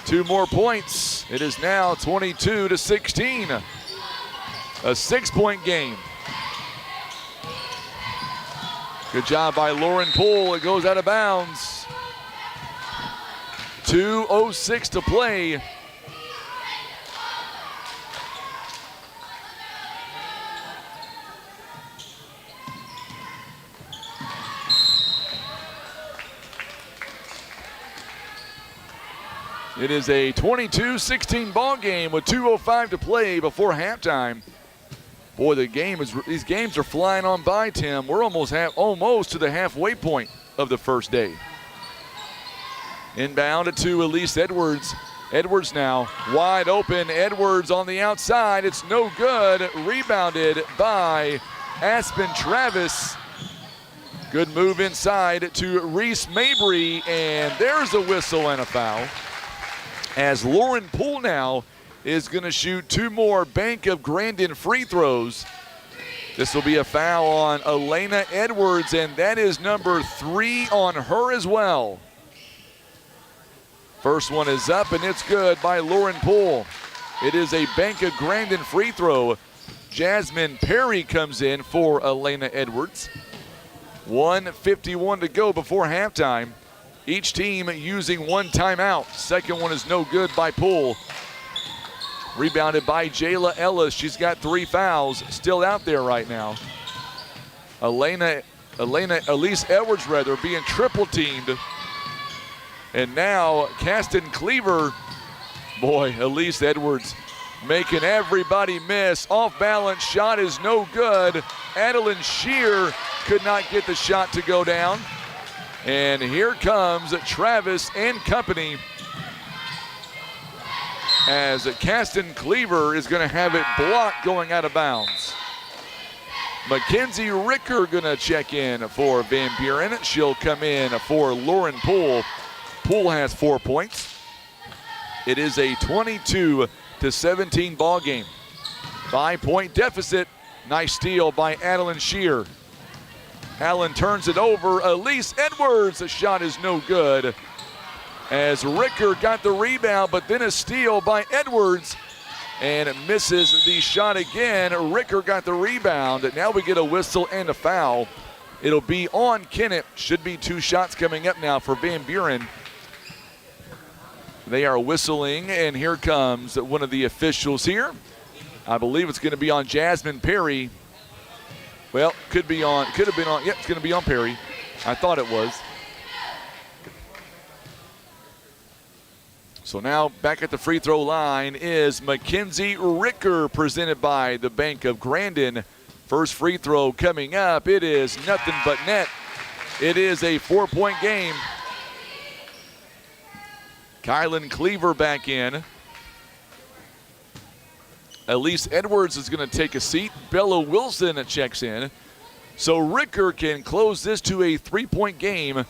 2 more points. It is now 22-16. A 6-point game. Good job by Lauren Poole. It goes out of bounds. 2:06 to play. It is a 22-16 ball game with 2:05 to play before halftime. Boy, these games are flying on by, Tim. We're almost to the halfway point of the first day. Inbound to Elise Edwards. Edwards now wide open. Edwards on the outside. It's no good. Rebounded by Aspen Travis. Good move inside to Reese Mabry, and there's a whistle and a foul. As Lauren Poole now is going to shoot 2 more Bank of Grandin free throws. This will be a foul on Elena Edwards, and that is number 3 on her as well. First one is up, and it's good by Lauren Poole. It is a Bank of Grandin free throw. Jasmine Perry comes in for Elena Edwards. 1:51 to go before halftime. Each team using one timeout. Second one is no good by Poole. Rebounded by Jayla Ellis. She's got 3 fouls still out there right now. Elise Edwards being triple teamed. And now Caston Cleaver, boy, Elise Edwards making everybody miss. Off balance shot is no good. Adeline Shear could not get the shot to go down. And here comes Travis and company as Caston Cleaver is going to have it blocked going out of bounds. Mackenzie Ricker going to check in for Van Buren. She'll come in for Lauren Poole. Poole has 4 points. It is a 22-17 ball game. 5-point deficit. Nice steal by Adeline Shear. Allen turns it over. Elise Edwards, the shot is no good. As Ricker got the rebound, but then a steal by Edwards and misses the shot again. Ricker got the rebound. Now we get a whistle and a foul. It'll be on Kennett. Should be 2 shots coming up now for Van Buren. They are whistling, and here comes one of the officials here. I believe it's going to be on Jasmine Perry. Well, could have been on, yep, it's going to be on Perry. I thought it was. So now back at the free throw line is Mackenzie Ricker, presented by the Bank of Grandin. First free throw coming up. It is nothing but net. It is a 4-point game. Kylan Cleaver back in. Elise Edwards is going to take a seat. Bella Wilson checks in. So Ricker can close this to a 3-point game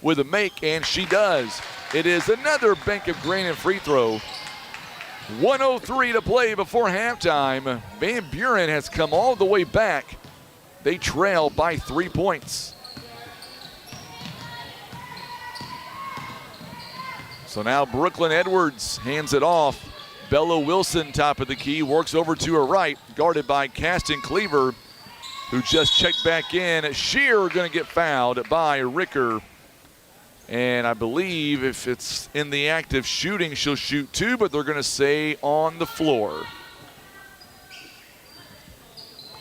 with a make, and she does. It is another Bank of Grandin free throw. 1:03 to play before halftime. Van Buren has come all the way back. They trail by 3 points. So now Brooklyn Edwards hands it off. Bella Wilson, top of the key, works over to her right, guarded by Caston Cleaver, who just checked back in. Shear going to get fouled by Ricker. And I believe if it's in the act of shooting, she'll shoot 2, but they're going to say on the floor.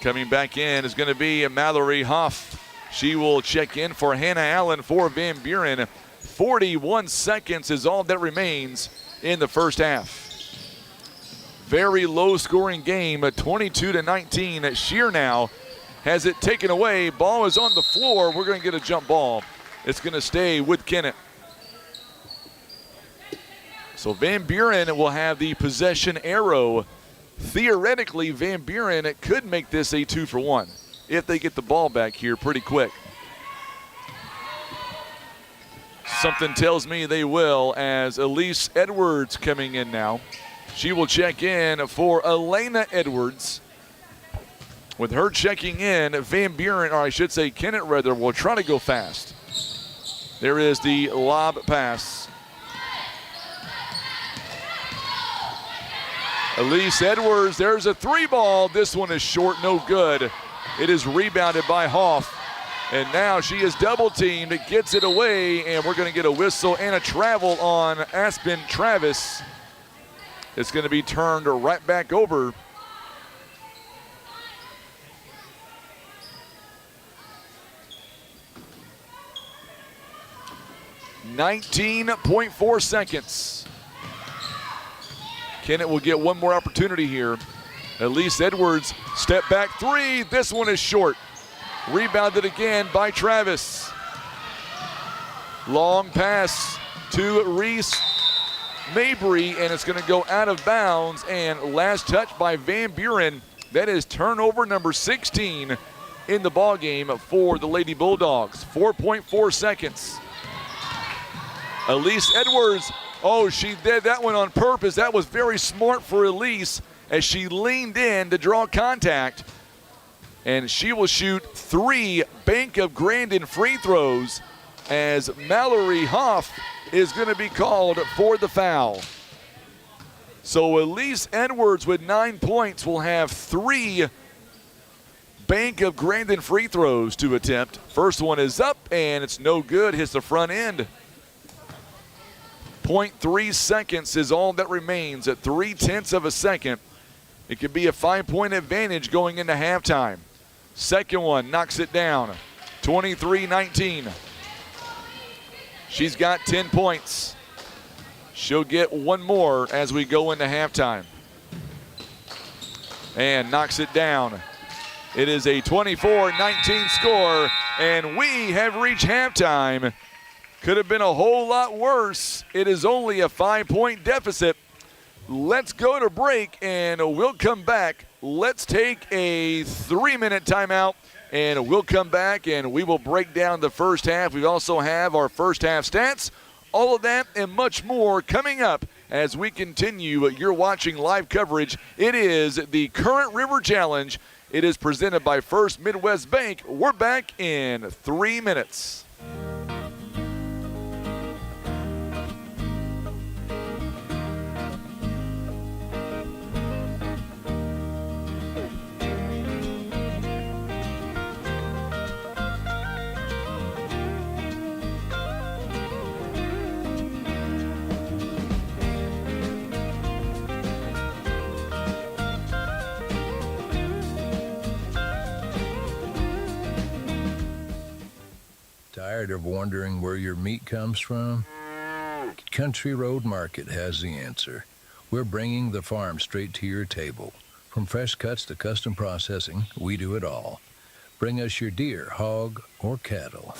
Coming back in is going to be Mallory Huff. She will check in for Hannah Allen for Van Buren. 41 seconds is all that remains in the first half. Very low scoring game, 22-19. Shear now has it taken away. Ball is on the floor. We're going to get a jump ball. It's going to stay with Kennett. So Van Buren will have the possession arrow. Theoretically, Van Buren could make this a 2-for-1 if they get the ball back here pretty quick. Something tells me they will, as Elise Edwards coming in now. She will check in for Elena Edwards. With her checking in, Van Buren, or I should say Kennett rather, will try to go fast. There is the lob pass. Elise Edwards, there's a 3-ball. This one is short, no good. It is rebounded by Hoff. And now she is double teamed. It gets it away, and we're going to get a whistle and a travel on Aspen Travis. It's going to be turned right back over. .4 seconds. Kennett will get one more opportunity here. Elise Edwards, step back 3. This one is short. Rebounded again by Travis. Long pass to Reese Mabry, and it's going to go out of bounds. And last touch by Van Buren. That is turnover number 16 in the ball game for the Lady Bulldogs. 4.4 seconds. Elise Edwards, oh, she did that one on purpose. That was very smart for Elise as she leaned in to draw contact. and she will shoot 3 Bank of Grandin free throws as Mallory Hoff is going to be called for the foul. So Elise Edwards with 9 points will have 3 Bank of Grandin free throws to attempt. First one is up, and it's no good. Hits the front end. 0.3 seconds is all that remains at 0.3 of a second. It could be a 5-point advantage going into halftime. Second one knocks it down. 23-19. She's got 10 points. She'll get one more as we go into halftime. And knocks it down. It is a 24-19 score, and we have reached halftime. Could have been a whole lot worse. It is only a 5-point deficit. Let's go to break, and we'll come back. Let's take a 3-minute timeout, and we'll come back, and we will break down the first half. We also have our first half stats. All of that and much more coming up as we continue. You're watching live coverage. It is the Current River Challenge. It is presented by First Midwest Bank. We're back in 3 minutes. Tired of wondering where your meat comes from? Country Road Market has the answer. We're bringing the farm straight to your table. From fresh cuts to custom processing, we do it all. Bring us your deer, hog, or cattle,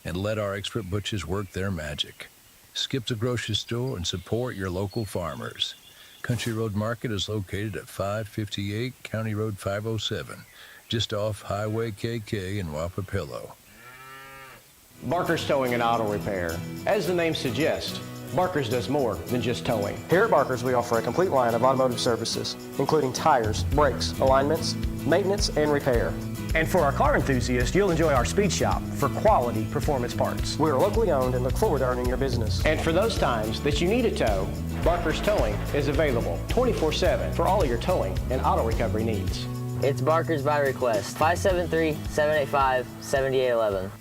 and let our expert butchers work their magic. Skip the grocery store and support your local farmers. Country Road Market is located at 558 County Road 507, just off Highway KK in Wapapillo. Barker's Towing and Auto Repair. As the name suggests, Barker's does more than just towing. Here at Barker's, we offer a complete line of automotive services, including tires, brakes, alignments, maintenance, and repair. And for our car enthusiasts, you'll enjoy our speed shop for quality performance parts. We are locally owned and look forward to earning your business. And for those times that you need a tow, Barker's Towing is available 24/7 for all of your towing and auto recovery needs. It's Barker's by request. 573-785-7811.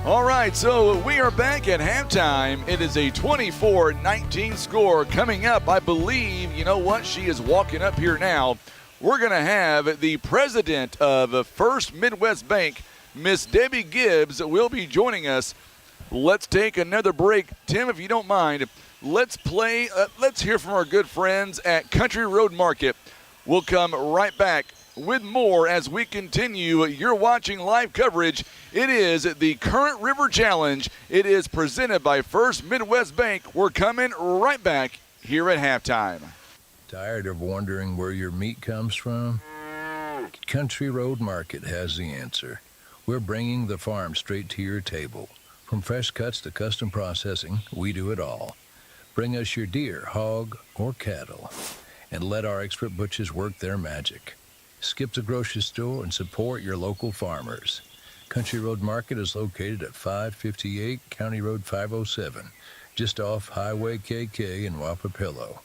All right, so we are back at halftime. It is a 24-19 score. Coming up, I believe, you know what, she is walking up here now. We're going to have the president of First Midwest Bank, Miss Debbie Gibbs, will be joining us. Let's take another break. Tim, if you don't mind, let's hear from our good friends at Country Road Market. We'll come right back with more as we continue. You're watching live coverage. It is the Current River Challenge. It is presented by First Midwest Bank. We're coming right back here at halftime. Tired of wondering where your meat comes from? Country Road Market has the answer. We're bringing the farm straight to your table. From fresh cuts to custom processing, we do it all. Bring us your deer, hog, or cattle, and let our expert butchers work their magic. Skip the grocery store and support your local farmers. Country Road Market is located at 558 County Road 507, just off Highway KK in Wapapillo.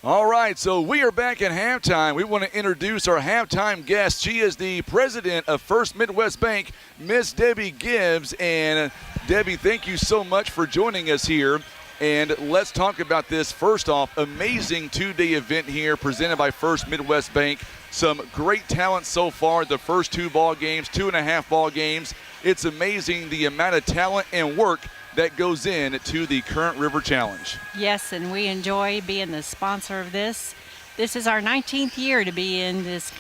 All right, so we are back at halftime. We want to introduce our halftime guest. She is the president of First Midwest Bank, Miss Debbie Gibbs. And Debbie, thank you so much for joining us here. And let's talk about this. First off, amazing two-day event here presented by First Midwest Bank. Some great talent so far, the first 2 ball games, 2.5 ball games. It's amazing the amount of talent and work that goes in to the Current River Challenge. Yes, and we enjoy being the sponsor of this. This is our 19th year to be in this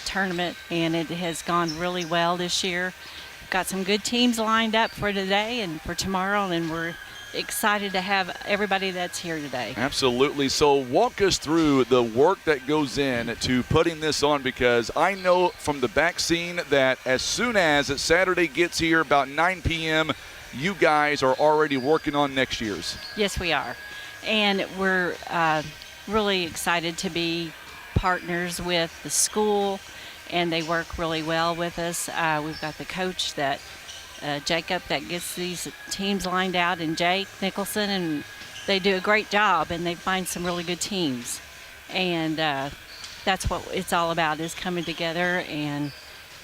tournament, and it has gone really well this year. Got some good teams lined up for today and for tomorrow, and we're excited to have everybody that's here today. Absolutely. So walk us through the work that goes in to putting this on, because I know from the back scene that as soon as Saturday gets here about 9 p.m., you guys are already working on next year's. Yes, we are. And we're really excited to be partners with the school, and they work really well with us. We've got the coach that Jacob that gets these teams lined out, and Jake Nicholson, and they do a great job, and they find some really good teams. And that's what it's all about, is coming together and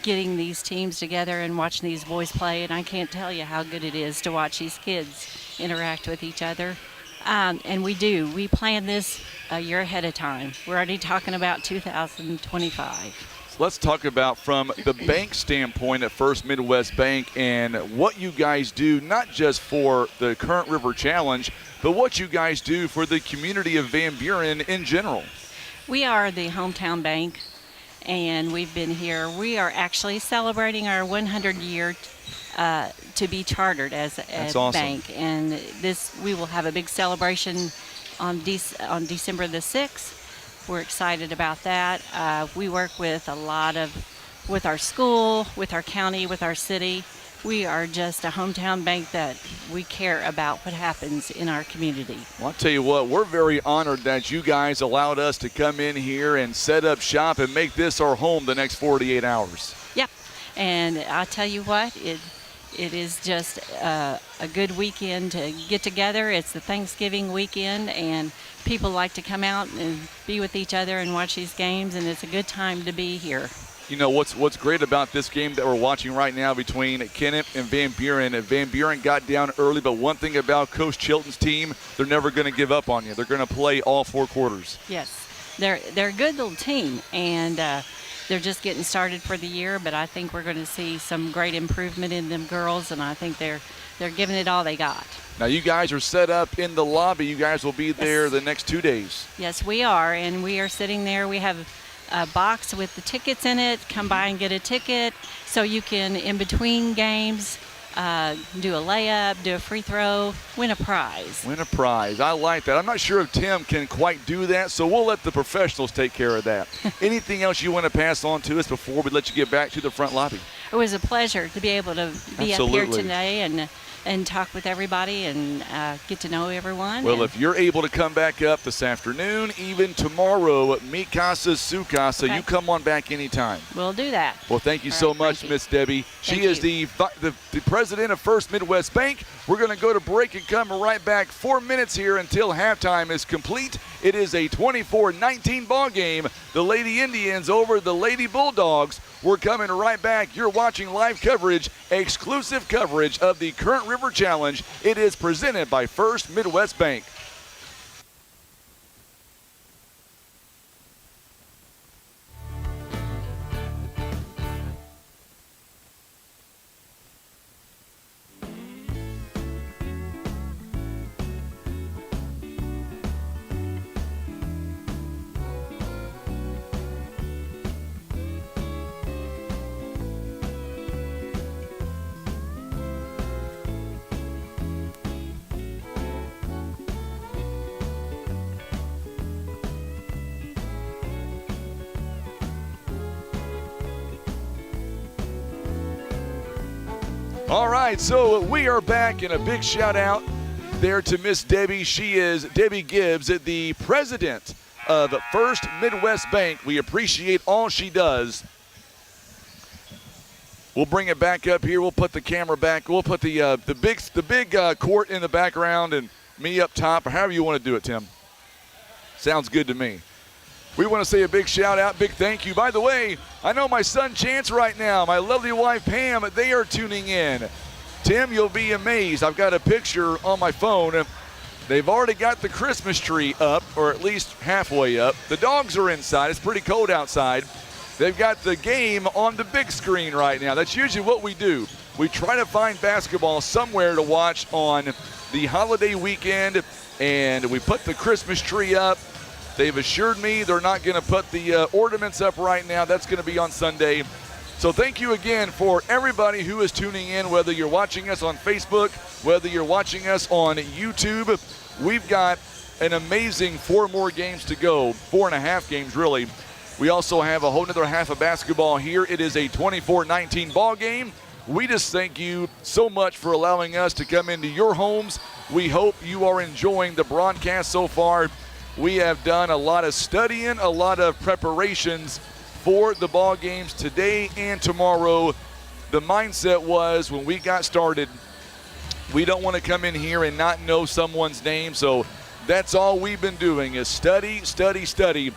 getting these teams together and watching these boys play. And I can't tell you how good it is to watch these kids interact with each other. And we plan this a year ahead of time. We're already talking about 2025. Let's talk about from the bank standpoint at First Midwest Bank and what you guys do, not just for the Current River Challenge, but what you guys do for the community of Van Buren in general. We are the hometown bank, and we've been here. We are actually celebrating our 100 year to be chartered as a awesome. bank, and we will have a big celebration on December the 6th. We're excited about that. We work with with our school, with our county, with our city. We are just a hometown bank that we care about what happens in our community. Well, I'll tell you what, we're very honored that you guys allowed us to come in here and set up shop and make this our home the next 48 hours. Yep, and I'll tell you what, it is just a good weekend to get together. It's the Thanksgiving weekend, and people like to come out and be with each other and watch these games, and it's a good time to be here. You know, what's great about this game that we're watching right now between Kennett and Van Buren, Van Buren got down early, but one thing about Coach Chilton's team, they're never going to give up on you. They're going to play all 4 quarters. Yes, they're a good little team, and they're just getting started for the year, but I think we're going to see some great improvement in them girls, and I think they're giving it all they got. Now, you guys are set up in the lobby. You guys will be there the next 2 days. Yes, we are, and we are sitting there. We have a box with the tickets in it. Come by and get a ticket so you can, in between games, do a layup, do a free throw, win a prize. Win a prize. I like that. I'm not sure if Tim can quite do that, so we'll let the professionals take care of that. Anything else you want to pass on to us before we let you get back to the front lobby? It was a pleasure to be able to be Absolutely. up here today and talk with everybody and get to know everyone. Well, if you're able to come back up this afternoon, even tomorrow, Mi Casa, Su Casa, Okay. you come on back anytime. We'll do that. Well, thank you All so right, much, Frankie. Miss Debbie. She Thank is the president of First Midwest Bank. We're going to go to break and come right back. 4 minutes here until halftime is complete. It is a 24-19 ball game. The Lady Indians over the Lady Bulldogs. We're coming right back. You're watching live coverage, exclusive coverage of the Current River Challenge. It is presented by First Midwest Bank. All right, so we are back, and a big shout out there to Miss Debbie. She is Debbie Gibbs, the president of First Midwest Bank. We appreciate all she does. We'll bring it back up here. We'll put the camera back. We'll put the big court in the background and me up top, or however you want to do it, Tim. Sounds good to me. We want to say a big shout out, big thank you. By the way, I know my son Chance right now, my lovely wife Pam, they are tuning in. Tim, you'll be amazed. I've got a picture on my phone. They've already got the Christmas tree up, or at least halfway up. The dogs are inside. It's pretty cold outside. They've got the game on the big screen right now. That's usually what we do. We try to find basketball somewhere to watch on the holiday weekend, and we put the Christmas tree up. They've assured me they're not going to put the ornaments up right now. That's going to be on Sunday. So thank you again for everybody who is tuning in, whether you're watching us on Facebook, whether you're watching us on YouTube. We've got an amazing 4 more games to go, 4.5 games really. We also have a whole nother half of basketball here. It is a 24-19 ball game. We just thank you so much for allowing us to come into your homes. We hope you are enjoying the broadcast so far. We have done a lot of studying, a lot of preparations for the ball games today and tomorrow. The mindset was when we got started, we don't want to come in here and not know someone's name. So that's all we've been doing is study, study, study.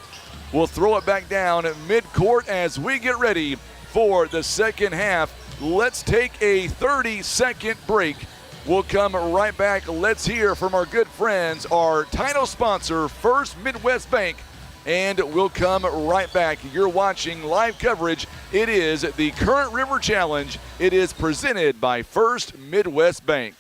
We'll throw it back down at midcourt as we get ready for the second half. Let's take a 30-second break. We'll come right back. Let's hear from our good friends, our title sponsor, First Midwest Bank, and we'll come right back. You're watching live coverage. It is the Current River Challenge. It is presented by First Midwest Bank.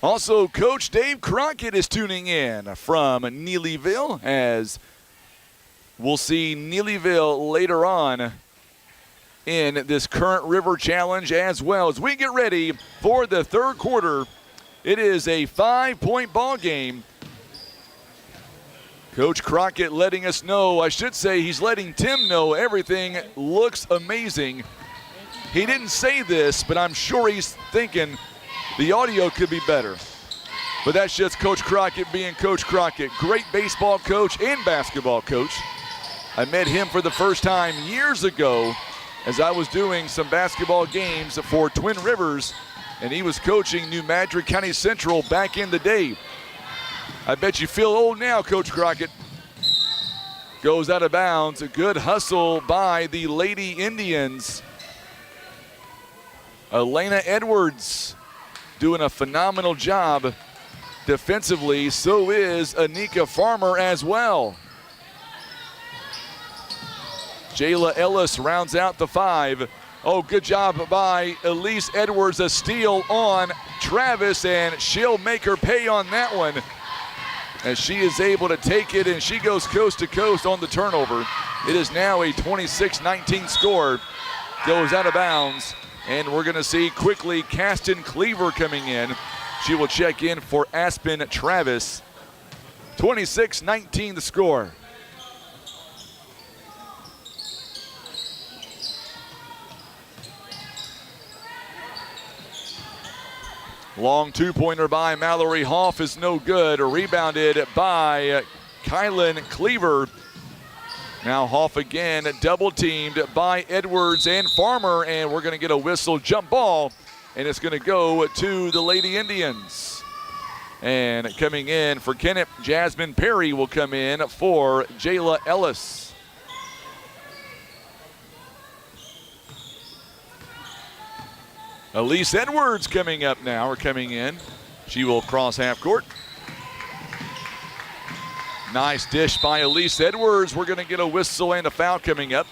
Also, Coach Dave Crockett is tuning in from Neelyville, as we'll see Neelyville later on in this Current River Challenge as well. As we get ready for the third quarter, it is a 5-point ball game. Coach Crockett letting us know, I should say he's letting Tim know everything looks amazing. He didn't say this, but I'm sure he's thinking the audio could be better. But that's just Coach Crockett being Coach Crockett. Great baseball coach and basketball coach. I met him for the first time years ago as I was doing some basketball games for Twin Rivers, and he was coaching New Madrid County Central back in the day. I bet you feel old now, Coach Crockett. Goes out of bounds. A good hustle by the Lady Indians. Elena Edwards doing a phenomenal job defensively. So is Anika Farmer as well. Jayla Ellis rounds out the 5. Oh, good job by Elise Edwards. A steal on Travis, and she'll make her pay on that one, as she is able to take it, and she goes coast to coast on the turnover. It is now a 26-19 score. Goes out of bounds. And we're going to see quickly Caston Cleaver coming in. She will check in for Aspen Travis. 26-19 the score. Long two-pointer by Mallory Hoff is no good. Rebounded by Kylan Cleaver. Now Hoff again double-teamed by Edwards and Farmer, and we're going to get a whistle jump ball, and it's going to go to the Lady Indians. And coming in for Kennett, Jasmine Perry will come in for Jayla Ellis. Elise Edwards coming up now, or coming in. She will cross half court. Nice dish by Elise Edwards. We're going to get a whistle and a foul coming up,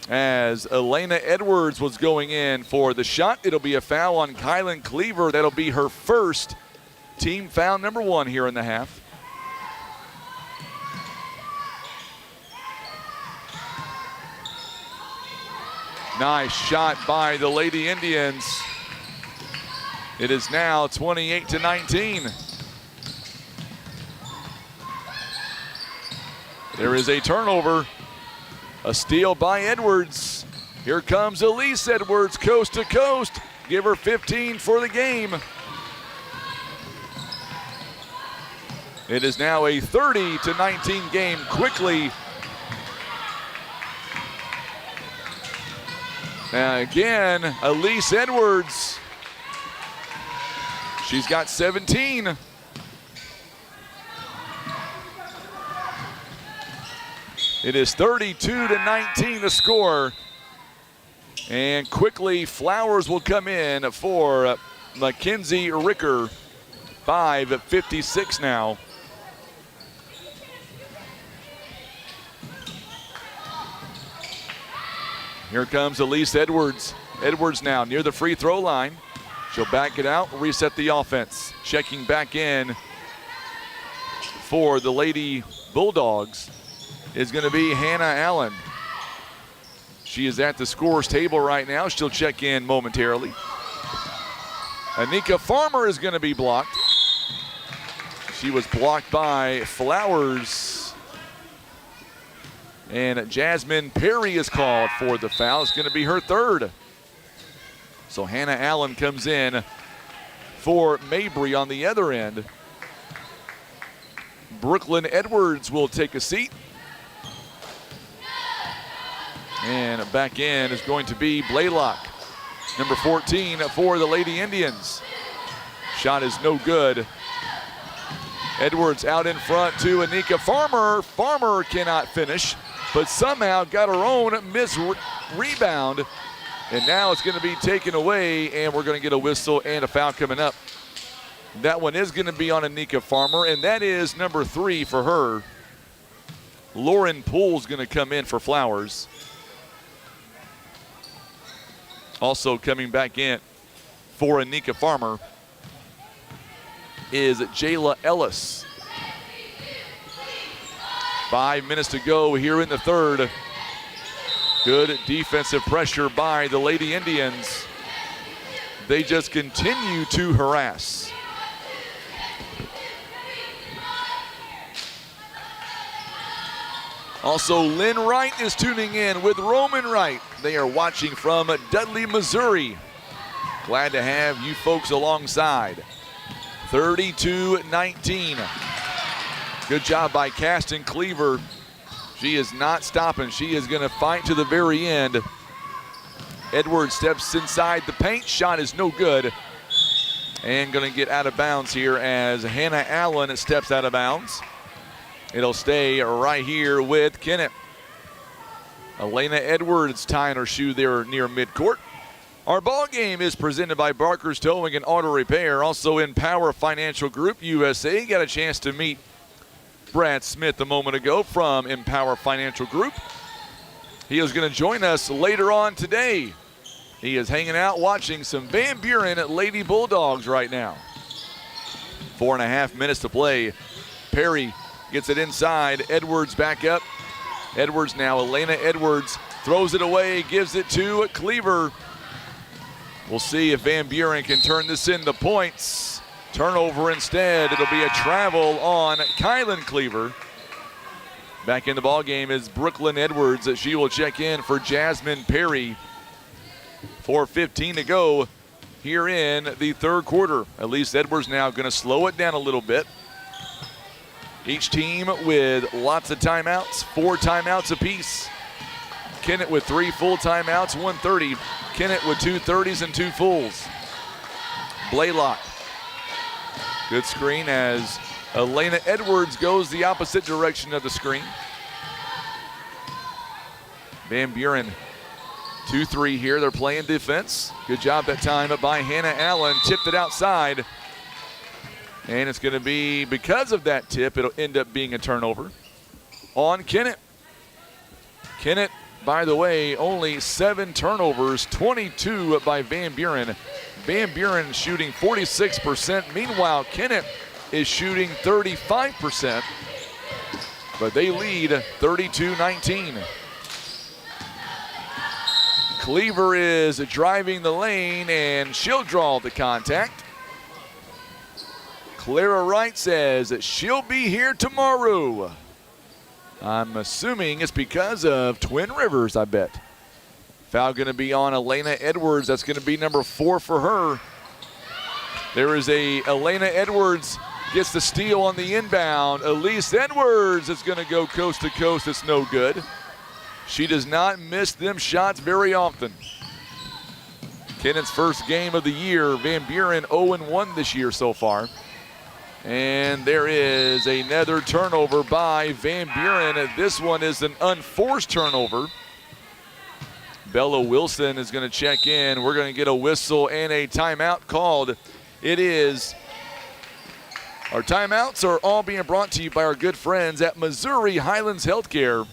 as Elena Edwards was going in for the shot. It'll be a foul on Kylan Cleaver. That'll be her first team foul number 1 here in the half. Nice shot by the Lady Indians. It is now 28-19. There is a turnover. A steal by Edwards. Here comes Elise Edwards, coast to coast. Give her 15 for the game. It is now a 30-19 game quickly. Now again, Elise Edwards. She's got 17. It is 32-19 the score. And quickly, Flowers will come in for Mackenzie Ricker. 5:56 now. Here comes Elise Edwards. Edwards now near the free throw line. She'll back it out, reset the offense. Checking back in for the Lady Bulldogs is going to be Hannah Allen. She is at the scorer's table right now. She'll check in momentarily. Anika Farmer is going to be blocked. She was blocked by Flowers. And Jasmine Perry is called for the foul. It's going to be her third. So Hannah Allen comes in for Mabry on the other end. Brooklyn Edwards will take a seat. And back in is going to be Blaylock, number 14 for the Lady Indians. Shot is no good. Edwards out in front to Anika Farmer. Farmer cannot finish, but somehow got her own rebound. And now it's going to be taken away, and we're going to get a whistle and a foul coming up. That one is going to be on Anika Farmer, and that is number 3 for her. Lauren Poole's going to come in for Flowers. Also coming back in for Anika Farmer is Jayla Ellis. 5 minutes to go here in the third. Good defensive pressure by the Lady Indians. They just continue to harass. Also, Lynn Wright is tuning in with Roman Wright. They are watching from Dudley, Missouri. Glad to have you folks alongside. 32-19. Good job by Caston Cleaver. She is not stopping. She is going to fight to the very end. Edwards steps inside the paint. Shot is no good. And going to get out of bounds here as Hannah Allen steps out of bounds. It'll stay right here with Kennett. Elena Edwards tying her shoe there near midcourt. Our ball game is presented by Barker's Towing and Auto Repair. Also Empower Financial Group USA. Got a chance to meet Brad Smith a moment ago from Empower Financial Group. He is going to join us later on today. He is hanging out watching some Van Buren Lady Bulldogs right now. 4.5 minutes to play. Perry gets it inside. Edwards back up. Edwards now. Elena Edwards throws it away, gives it to Cleaver. We'll see if Van Buren can turn this into points. Turnover instead. It'll be a travel on Kylan Cleaver. Back in the ball game is Brooklyn Edwards. She will check in for Jasmine Perry. 4:15 to go here in the third quarter. Elise Edwards now going to slow it down a little bit. Each team with lots of timeouts, 4 timeouts apiece. Kennett with 3 full timeouts, 1:30. Kennett with 2 30s and 2 fulls. Blaylock. Good screen as Elena Edwards goes the opposite direction of the screen. Van Buren 2-3 here. They're playing defense. Good job that time by Hannah Allen. Tipped it outside. And it's going to be, because of that tip, it'll end up being a turnover on Kennett. Kennett, by the way, only 7 turnovers, 22 by Van Buren. Van Buren shooting 46%. Meanwhile, Kennett is shooting 35%. But they lead 32-19. Cleaver is driving the lane, and she'll draw the contact. Clara Wright says that she'll be here tomorrow. I'm assuming it's because of Twin Rivers, I bet. Foul going to be on Elena Edwards. That's going to be number 4 for her. There is a Elena Edwards gets the steal on the inbound. Elise Edwards is going to go coast to coast. It's no good. She does not miss them shots very often. Kennett's first game of the year. Van Buren 0-1 this year so far. And there is another turnover by Van Buren. This one is an unforced turnover. Bella Wilson is going to check in. We're going to get a whistle and a timeout called. Our timeouts are all being brought to you by our good friends at Missouri Highlands Healthcare,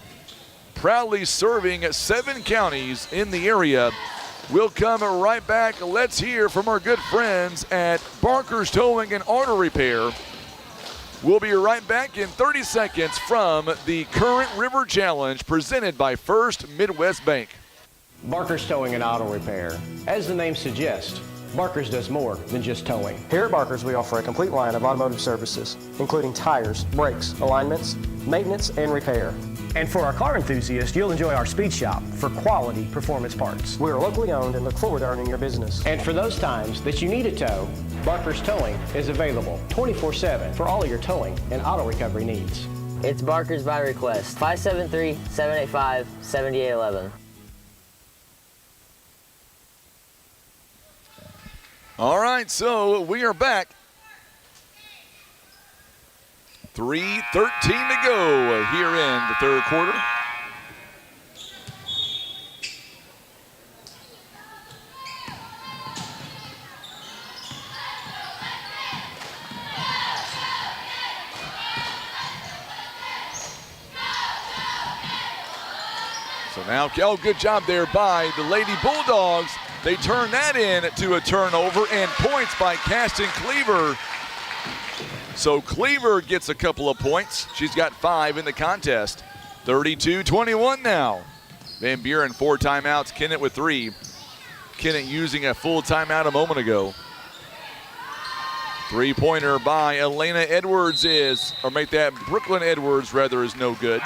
proudly serving 7 counties in the area. We'll come right back. Let's hear from our good friends at Barker's Towing and Auto Repair. We'll be right back in 30 seconds from the Current River Challenge presented by First Midwest Bank. Barker's Towing and Auto Repair. As the name suggests, Barker's does more than just towing. Here at Barker's, we offer a complete line of automotive services, including tires, brakes, alignments, maintenance, and repair. And for our car enthusiasts, you'll enjoy our speed shop for quality performance parts. We are locally owned and look forward to earning your business. And for those times that you need a tow, Barker's Towing is available 24/7 for all of your towing and auto recovery needs. It's Barker's by request. 573-785-7811. All right, so we are back. 3:13 to go here in the third quarter. So now, good job there by the Lady Bulldogs. They turn that in to a turnover, and points by Caston Cleaver. So Cleaver gets a couple of points. She's got 5 in the contest. 32-21 now. Van Buren 4 timeouts, Kennett with 3. Kennett using a full timeout a moment ago. 3-pointer by Elena Edwards Brooklyn Edwards rather, is no good.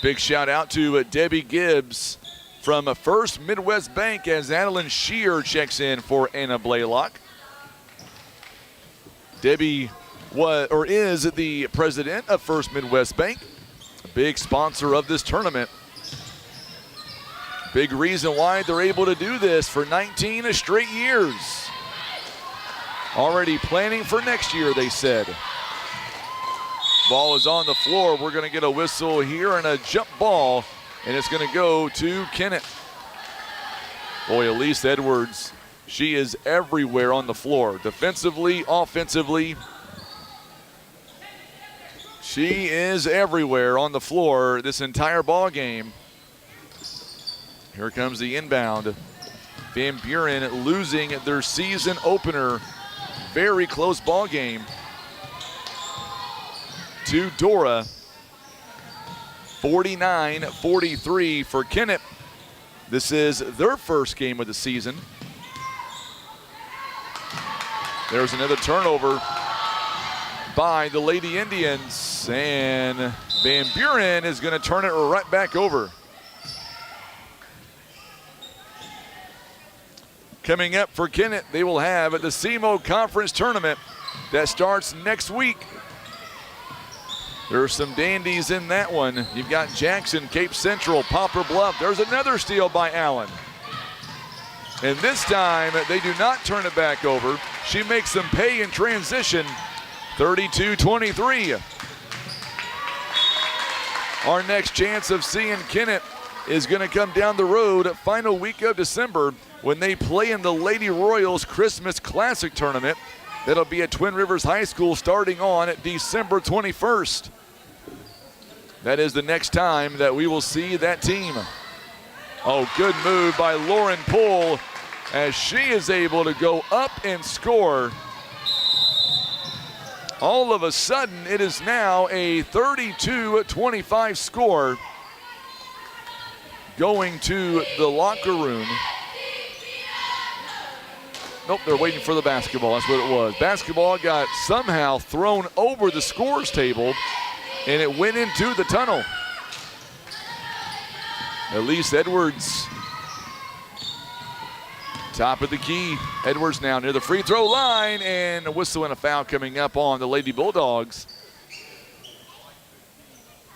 Big shout out to Debbie Gibbs from First Midwest Bank as Adeline Shear checks in for Anna Blaylock. Debbie is the president of First Midwest Bank, a big sponsor of this tournament. Big reason why they're able to do this for 19 straight years. Already planning for next year, they said. Ball is on the floor. We're going to get a whistle here and a jump ball, and it's going to go to Kennett. Boy, Elise Edwards, she is everywhere on the floor. Defensively, offensively, she is everywhere on the floor this entire ball game. Here comes the inbound. Van Buren losing their season opener. Very close ball game to Dora. 49-43 for Kennett. This is their first game of the season. There's another turnover by the Lady Indians, and Van Buren is going to turn it right back over. Coming up for Kennett, they will have the SEMO Conference Tournament that starts next week. There are some dandies in that one. You've got Jackson, Cape Central, Poplar Bluff. There's another steal by Allen. And this time, they do not turn it back over. She makes them pay in transition, 32-23. Our next chance of seeing Kennett is going to come down the road final week of December when they play in the Lady Royals Christmas Classic Tournament. That'll be at Twin Rivers High School starting on December 21st. That is the next time that we will see that team. Oh, good move by Lauren Poole as she is able to go up and score. All of a sudden, it is now a 32-25 score. going to the locker room. Nope, they're waiting for the basketball. That's what it was. Basketball got somehow thrown over the scores table, and it went into the tunnel. Elise Edwards, top of the key. Edwards now near the free throw line, and a whistle and a foul coming up on the Lady Bulldogs.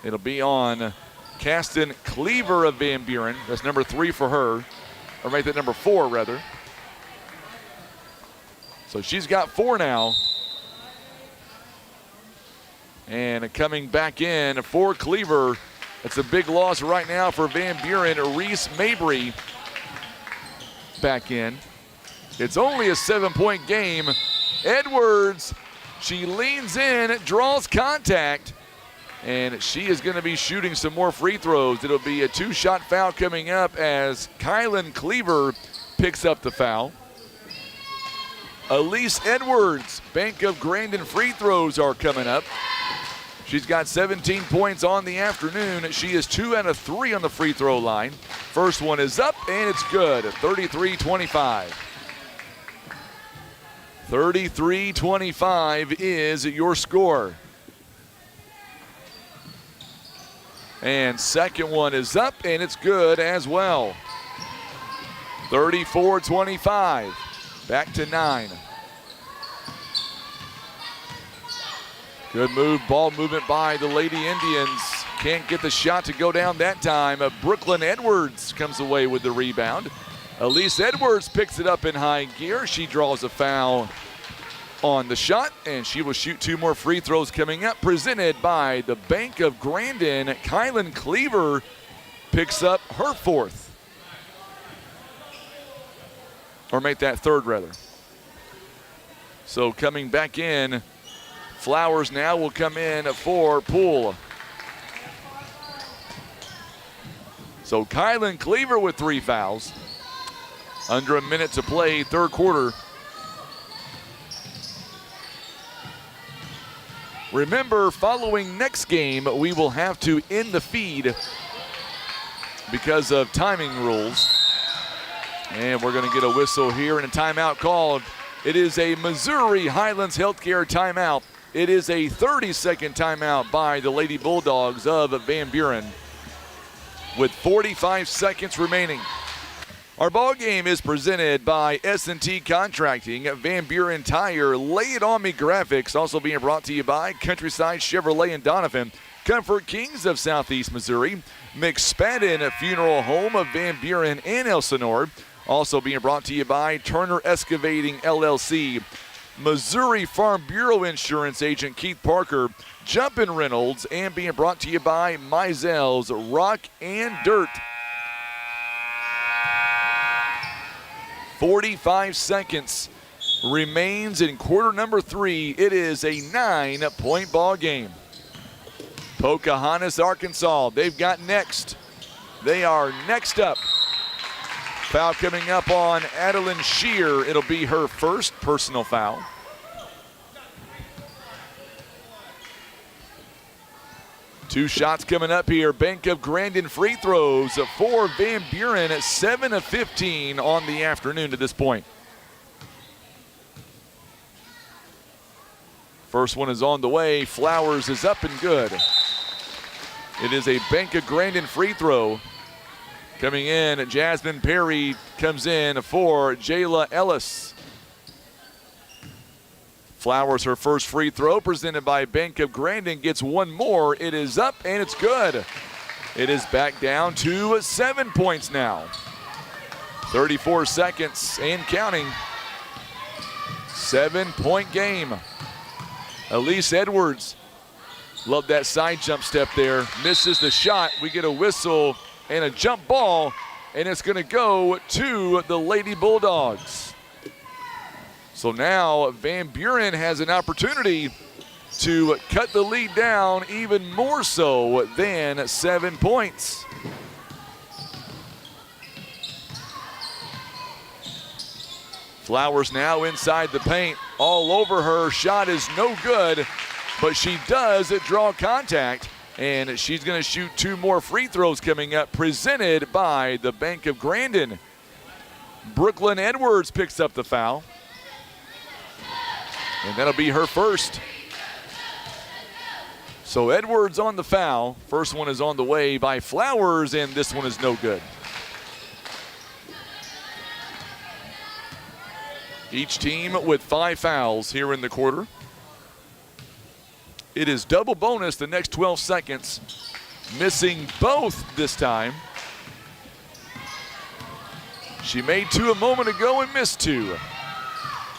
It'll be on Kasten Cleaver of Van Buren. That's number 3 for her, or make that number 4 rather. So she's got 4 now. And coming back in for Cleaver, it's a big loss right now for Van Buren. Reese Mabry back in. It's only a 7-point game. Edwards, she leans in, draws contact, and she is going to be shooting some more free throws. It'll be a 2-shot foul coming up as Kylan Cleaver picks up the foul. Elise Edwards, Bank of Grandin free throws are coming up. She's got 17 points on the afternoon. She is 2 out of 3 on the free throw line. First one is up, and it's good, 33-25. 33-25 is your score. And second one is up, and it's good as well. 34-25. Back to 9. Good move, ball movement by the Lady Indians. Can't get the shot to go down that time. Brooklyn Edwards comes away with the rebound. Elise Edwards picks it up in high gear. She draws a foul on the shot, and she will shoot 2 more free throws coming up, presented by the Bank of Grandin. Kylan Cleaver picks up her 4th. Or make that 3rd, rather. So coming back in, Flowers now will come in for Poole. So Kylan Cleaver with 3 fouls. Under a minute to play, 3rd quarter. Remember, following next game, we will have to end the feed because of timing rules. And we're going to get a whistle here and a timeout called. It is a Missouri Highlands Healthcare timeout. It is a 30-second timeout by the Lady Bulldogs of Van Buren with 45 seconds remaining. Our ball game is presented by S&T Contracting, Van Buren Tire, Lay It On Me Graphics, also being brought to you by Countryside Chevrolet in Donovan, Comfort Kings of Southeast Missouri, McSpadden Funeral Home of Van Buren and Elsinore, also being brought to you by Turner Excavating LLC, Missouri Farm Bureau Insurance Agent Keith Parker, Jumpin' Reynolds, and being brought to you by Mizell's Rock and Dirt. 45 seconds remains in quarter number 3. It is a 9-point ball game. Pocahontas, Arkansas, they've got next. They are next up. Foul coming up on Adeline Shear. It'll be her 1st personal foul. Two shots coming up here. Bank of Grandin free throws for Van Buren at 7 of 15 on the afternoon to this point. First one is on the way. Flowers is up and good. It is a Bank of Grandin free throw. Coming in, Jasmine Perry comes in for Jayla Ellis. Flowers, her first free throw, presented by Bank of Grandin, gets one more. It is up and it's good. It is back down to 7 points now. 34 seconds and counting. 7-point game. Elise Edwards, love that side jump step there. Misses the shot. We get a whistle and a jump ball, and it's going to go to the Lady Bulldogs. So now Van Buren has an opportunity to cut the lead down even more so than 7 points. Flowers now inside the paint, all over her. Shot is no good, but she does draw contact. And she's going to shoot 2 more free throws coming up, presented by the Bank of Grandin. Brooklyn Edwards picks up the foul. And that'll be her first. So Edwards on the foul. First one is on the way by Flowers, and this one is no good. Each team with 5 fouls here in the quarter. It is double bonus the next 12 seconds. Missing both this time. She made 2 a moment ago and missed 2.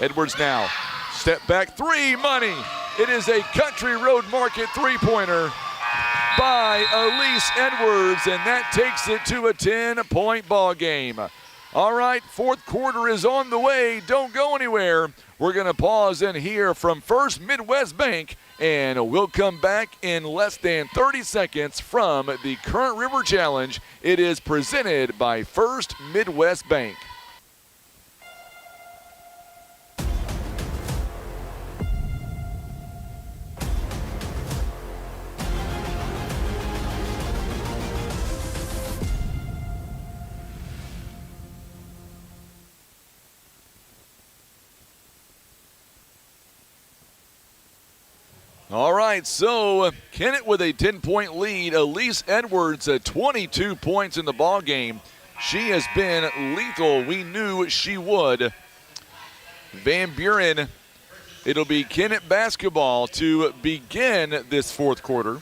Edwards now. Step back 3, money. It is a Country Road Market 3-pointer by Elise Edwards, and that takes it to a 10-point ball game. All right, 4th quarter is on the way. Don't go anywhere. We're going to pause and hear from First Midwest Bank, and we'll come back in less than 30 seconds from the Current River Challenge. It is presented by First Midwest Bank. All right, so Kennett with a 10-point lead. Elise Edwards, 22 points in the ball game. She has been lethal. We knew she would. Van Buren, it'll be Kennett basketball to begin this 4th quarter.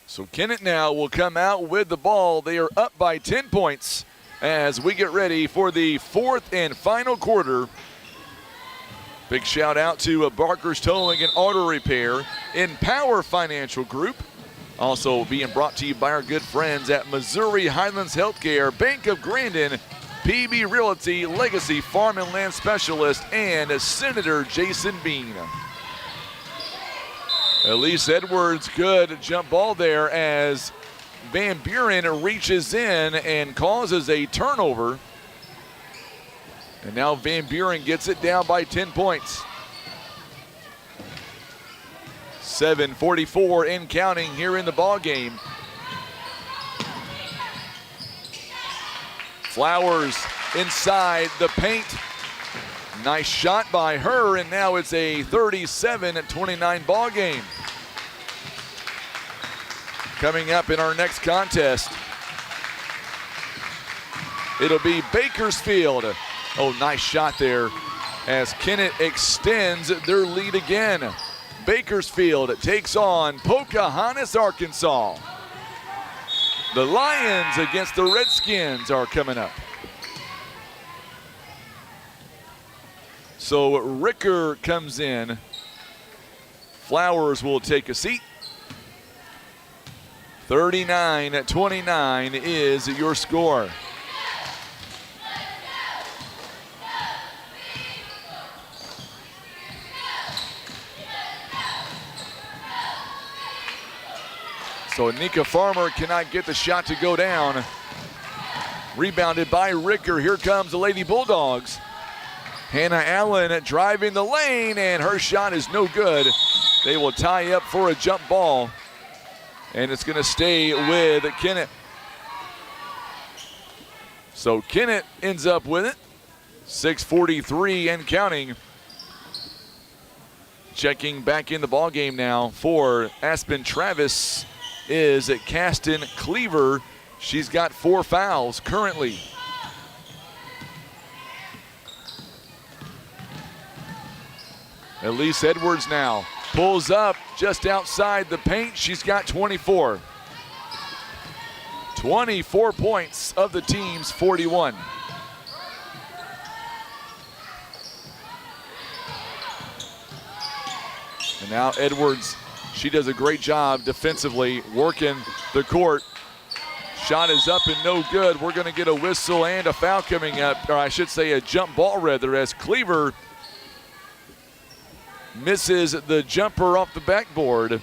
So Kennett now will come out with the ball. They are up by 10 points as we get ready for the 4th and final quarter. Big shout out to Barker's Towing and Auto Repair, Empower Financial Group. Also being brought to you by our good friends at Missouri Highlands Healthcare, Bank of Grandin, PB Realty, Legacy Farm and Land Specialist, and Senator Jason Bean. Elise Edwards, good jump ball there as Van Buren reaches in and causes a turnover. And now Van Buren gets it down by 10 points. 7:44 in counting here in the ball game. Flowers inside the paint. Nice shot by her, and now it's a 37-29 ball game. Coming up in our next contest, it'll be Bakersfield. Oh, nice shot there as Kennett extends their lead again. Bakersfield takes on Pocahontas, Arkansas. The Lions against the Redskins are coming up. So Ricker comes in. Flowers will take a seat. 39-29 is your score. So Nika Farmer cannot get the shot to go down. Rebounded by Ricker. Here comes the Lady Bulldogs. Hannah Allen driving the lane, and her shot is no good. They will tie up for a jump ball, and it's going to stay with Kennett. So Kennett ends up with it. 6:43 and counting. Checking back in the ball game now for Aspen Travis is Caston Cleaver. She's got 4 fouls currently. Elise Edwards now pulls up just outside the paint. She's got 24. 24 points of the team's 41. And now Edwards, she does a great job defensively working the court. Shot is up and no good. We're going to get a whistle and a foul coming up, or I should say a jump ball rather, as Cleaver misses the jumper off the backboard.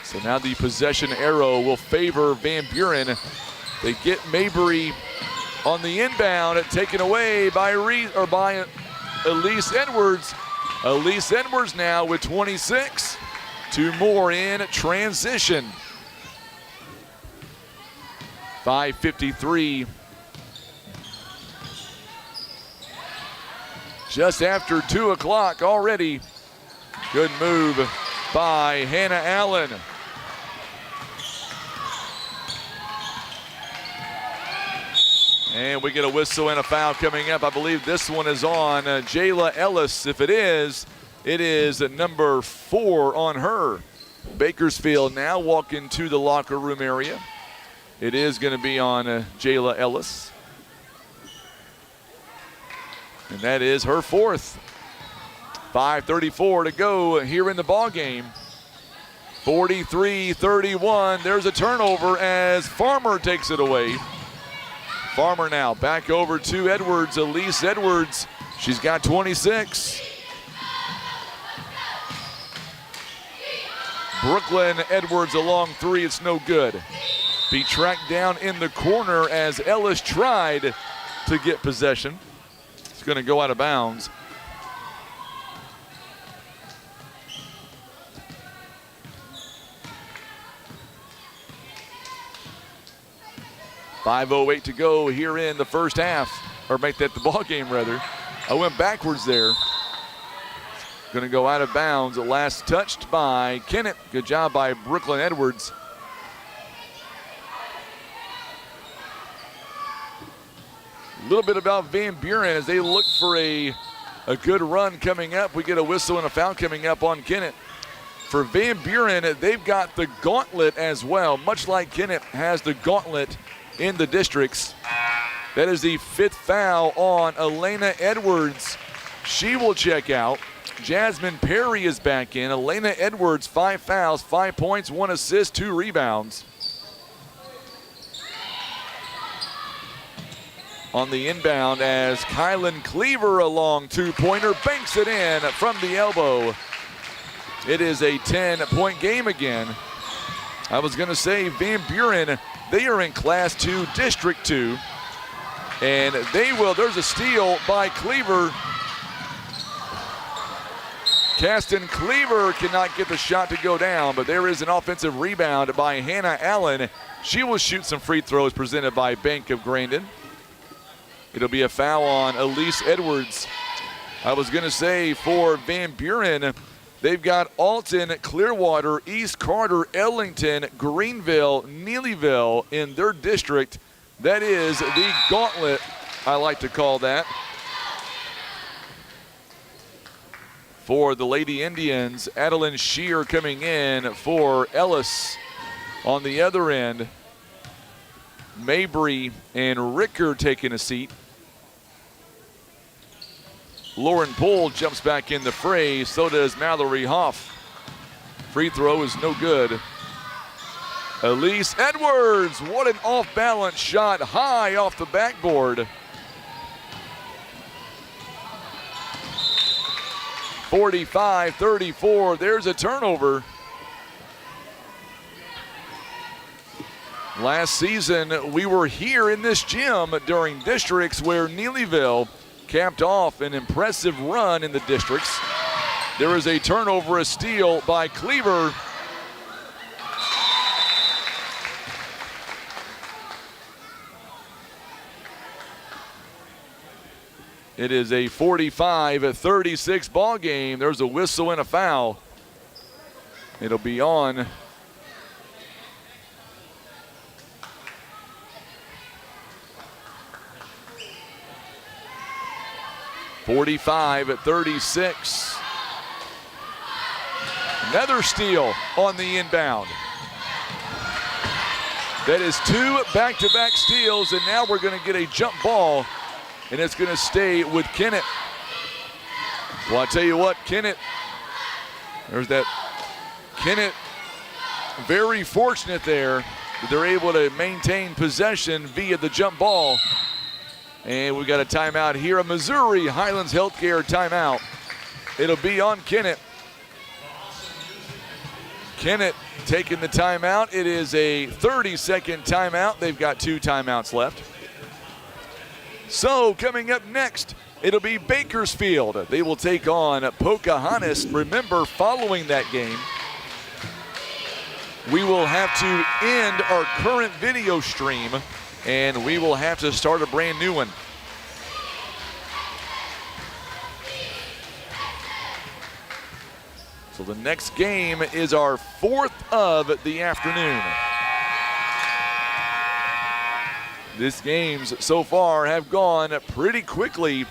So now the possession arrow will favor Van Buren. They get Mabry On the inbound, taken away by Elise Edwards. Elise Edwards now with 26. 2 more in transition. 5:53. Just after 2 o'clock already. Good move by Hannah Allen. And we get a whistle and a foul coming up. I believe this one is on Jayla Ellis. If it is number 4 on her. Bakersfield now walking to the locker room area. It is going to be on Jayla Ellis. And that is her 4th. 5:34 to go here in the ball game. 43-31. There's a turnover as Farmer takes it away. Farmer now back over to Edwards. Elise Edwards. She's got 26. Brooklyn Edwards along 3. It's no good. Be tracked down in the corner as Ellis tried to get possession. It's going to go out of bounds. .508 to go here in the first half, or make that the ball game rather. I went backwards there. Going to go out of bounds. Last touched by Kennett. Good job by Brooklyn Edwards. A little bit about Van Buren as they look for a good run coming up. We get a whistle and a foul coming up on Kennett. For Van Buren, they've got the gauntlet as well, much like Kennett has the gauntlet in the districts. That is the 5th foul on Elena Edwards. She will check out. Jasmine Perry is back in. Elena Edwards, 5 fouls, 5 points, 1 assist, 2 rebounds. On the inbound as Kylan Cleaver, a long 2-pointer, banks it in from the elbow. It is a 10-point game again. I was going to say Van Buren, they are in Class 2, District 2. And there's a steal by Cleaver. Caston Cleaver cannot get the shot to go down, but there is an offensive rebound by Hannah Allen. She will shoot some free throws presented by Bank of Grandin. It'll be a foul on Elise Edwards. I was going to say for Van Buren, they've got Alton, Clearwater, East Carter, Ellington, Greenville, Neelyville in their district. That is the gauntlet, I like to call that. For the Lady Indians, Adeline Shear coming in for Ellis. On the other end, Mabry and Ricker taking a seat. Lauren Poole jumps back in the fray, so does Mallory Hoff. Free throw is no good. Elise Edwards, what an off-balance shot, high off the backboard. 45-34, there's a turnover. Last season, we were here in this gym during districts where Neelyville capped off an impressive run in the districts. There is a turnover, a steal by Cleaver. It is a 45-36 ball game. There's a whistle and a foul. It'll be on .45-36. Another steal on the inbound. That is 2 back-to-back steals, and now we're going to get a jump ball, and it's going to stay with Kennett. Well, I tell you what, Kennett, there's that. Kennett, very fortunate there that they're able to maintain possession via the jump ball. And we've got a timeout here, a Missouri Highlands Healthcare timeout. It'll be on Kennett. Kennett taking the timeout. It is a 30-second timeout. They've got 2 timeouts left. So coming up next, it'll be Bakersfield. They will take on Pocahontas. Remember, following that game, we will have to end our current video stream, and we will have to start a brand new one. So the next game is our 4th of the afternoon. These games so far have gone pretty quickly.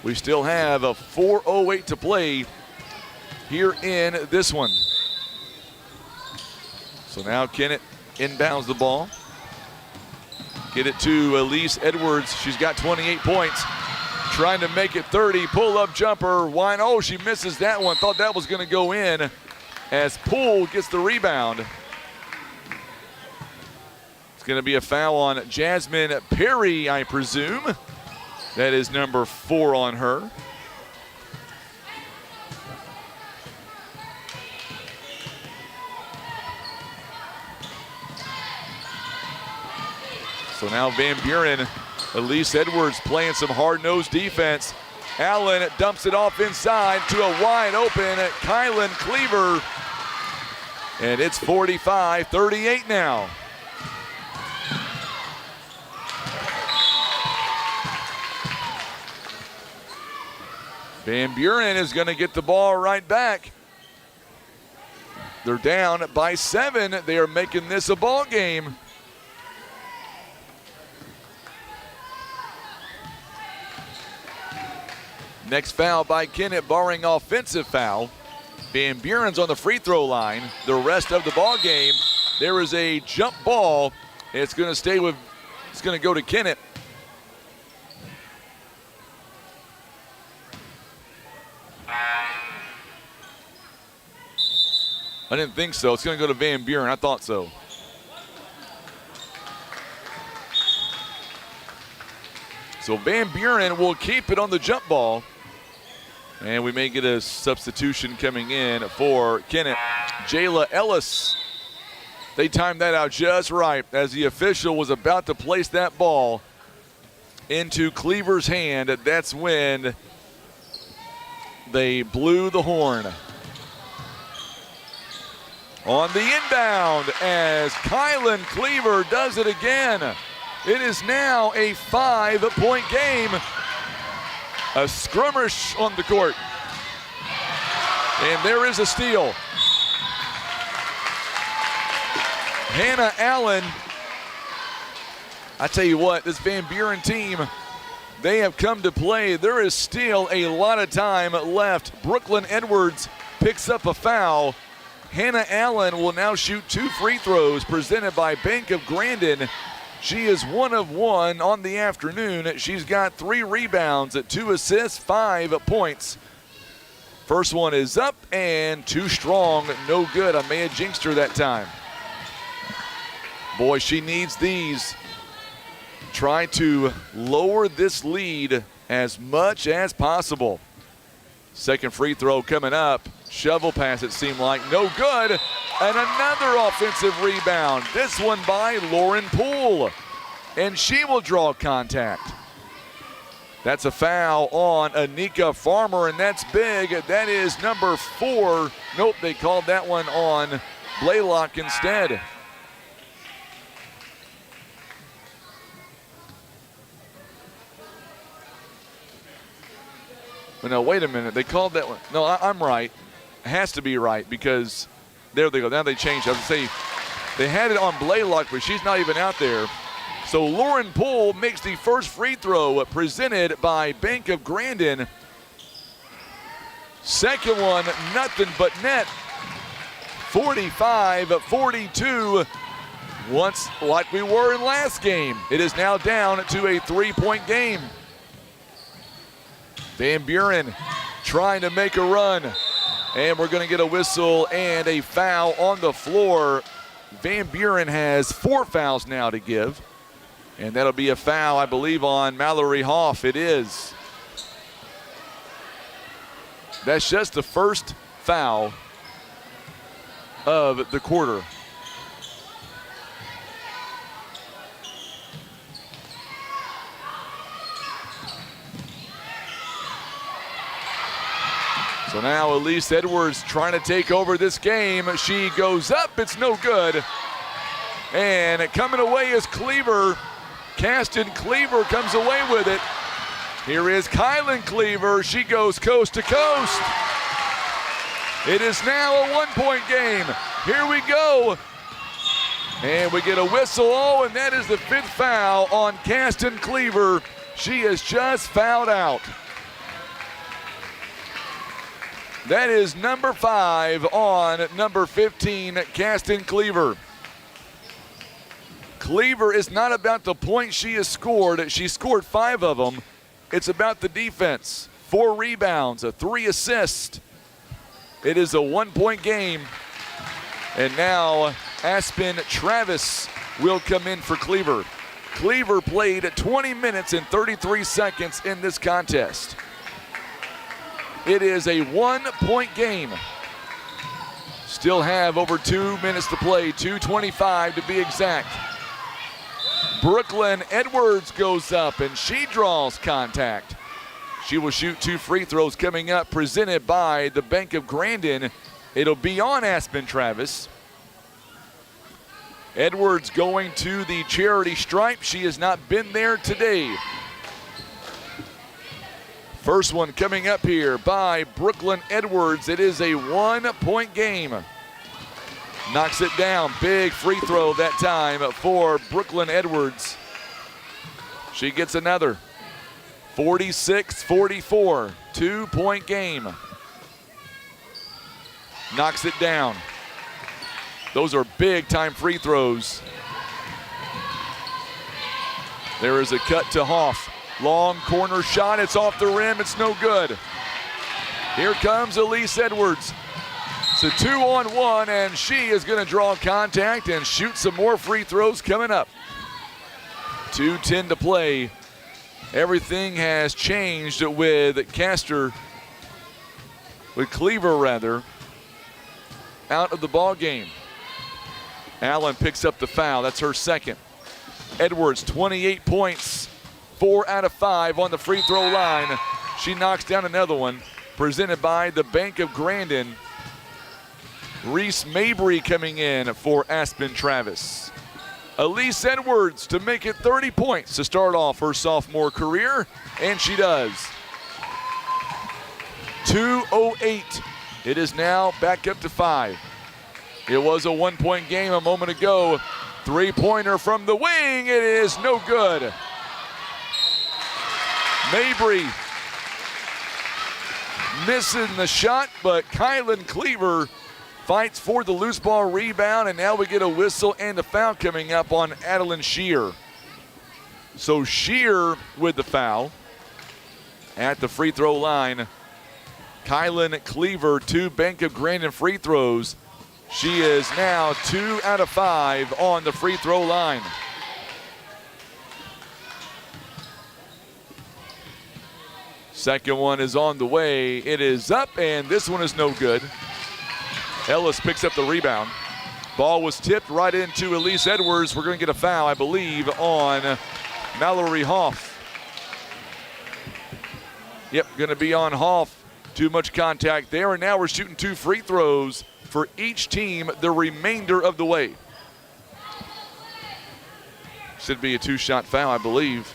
We still have a 4:08 to play here in this one. So now Kennett inbounds the ball. Get it to Elise Edwards. She's got 28 points. Trying to make it 30. Pull-up jumper. Wine. Oh, she misses that one. Thought that was going to go in as Poole gets the rebound. It's going to be a foul on Jasmine Perry, I presume. That is number 4 on her. So now Van Buren, Elise Edwards playing some hard-nosed defense. Allen dumps it off inside to a wide open Kylan Cleaver. And it's 45-38 now. Van Buren is going to get the ball right back. They're down by 7. They are making this a ball game. Next foul by Kennett, barring offensive foul. Van Buren's on the free throw line. The rest of the ball game, there is a jump ball. It's going to stay with, it's going to go to Kennett. I didn't think so. It's going to go to Van Buren. I thought so. So Van Buren will keep it on the jump ball. And we may get a substitution coming in for Kennett. Jayla Ellis. They timed that out just right as the official was about to place that ball into Cleaver's hand. That's when they blew the horn. On the inbound as Kylan Cleaver does it again. It is now a 5-point game. A skirmish on the court. And there is a steal. Hannah Allen. I tell you what, this Van Buren team, they have come to play. There is still a lot of time left. Brooklyn Edwards picks up a foul. Hannah Allen will now shoot 2 free throws presented by Bank of Grandin. She is 1 of 1 on the afternoon. She's got 3 rebounds, 2 assists, 5 points. First one is up and too strong, no good. I may have jinxed her that time. Boy, she needs these. Try to lower this lead as much as possible. Second free throw coming up. Shovel pass, it seemed like, no good. And another offensive rebound. This one by Lauren Poole. And she will draw contact. That's a foul on Anika Farmer, and that's big. That is number 4. Nope, they called that one on Blaylock instead. But no, wait a minute. They called that one. No, I'm right. It has to be right because there they go. Now they changed. I was going to say they had it on Blaylock, but she's not even out there. So Lauren Poole makes the first free throw presented by Bank of Grandin. Second one, nothing but net. 45-42. Once like we were in last game. It is now down to a 3-point game. Van Buren trying to make a run. And we're going to get a whistle and a foul on the floor. Van Buren has 4 fouls now to give. And that'll be a foul, I believe, on Mallory Hoff. It is. That's just the first foul of the quarter. So now Elise Edwards trying to take over this game. She goes up, it's no good. And coming away is Cleaver. Caston Cleaver comes away with it. Here is Kylan Cleaver. She goes coast to coast. It is now a 1-point game. Here we go. And we get a whistle. Oh, and that is the 5th foul on Caston Cleaver. She has just fouled out. That is number 5 on number 15, Caston Cleaver. Cleaver is not about the points she has scored. She scored 5 of them. It's about the defense. 4 rebounds, 3 assists. It is a 1-point game. And now Aspen Travis will come in for Cleaver. Cleaver played 20 minutes and 33 seconds in this contest. It is a 1-point game. Still have over 2 minutes to play, 2:25 to be exact. Brooklyn Edwards goes up and she draws contact. She will shoot 2 free throws coming up, presented by the Bank of Grandin. It'll be on Aspen Travis. Edwards going to the charity stripe. She has not been there today. First one coming up here by Brooklyn Edwards. It is a 1-point game. Knocks it down. Big free throw that time for Brooklyn Edwards. She gets another. 46-44. 2-point game. Knocks it down. Those are big time free throws. There is a cut to Hoff. Long corner shot. It's off the rim. It's no good. Here comes Elise Edwards. It's a 2-on-1, and she is going to draw contact and shoot some more free throws coming up. 2:10 to play. Everything has changed with Cleaver rather, out of the ball game. Allen picks up the foul. That's her second. Edwards, 28 points, 4 out of 5 on the free throw line. She knocks down another one, presented by the Bank of Grandin. Reese Mabry coming in for Aspen Travis. Elise Edwards to make it 30 points to start off her sophomore career, and she does. 2:08. It is now back up to 5. It was a 1-point game a moment ago. 3-pointer from the wing. It is no good. Mabry missing the shot, but Kylan Cleaver fights for the loose ball rebound, and now we get a whistle and a foul coming up on Adeline Shear. So Shear with the foul at the free throw line. Kylan Cleaver, 2 Bank of Grandin free throws. She is now 2 out of 5 on the free throw line. Second one is on the way. It is up, and this one is no good. Ellis picks up the rebound. Ball was tipped right into Elise Edwards. We're going to get a foul, I believe, on Mallory Hoff. Yep, going to be on Hoff. Too much contact there, and now we're shooting 2 free throws for each team the remainder of the way. Should be a 2-shot foul, I believe.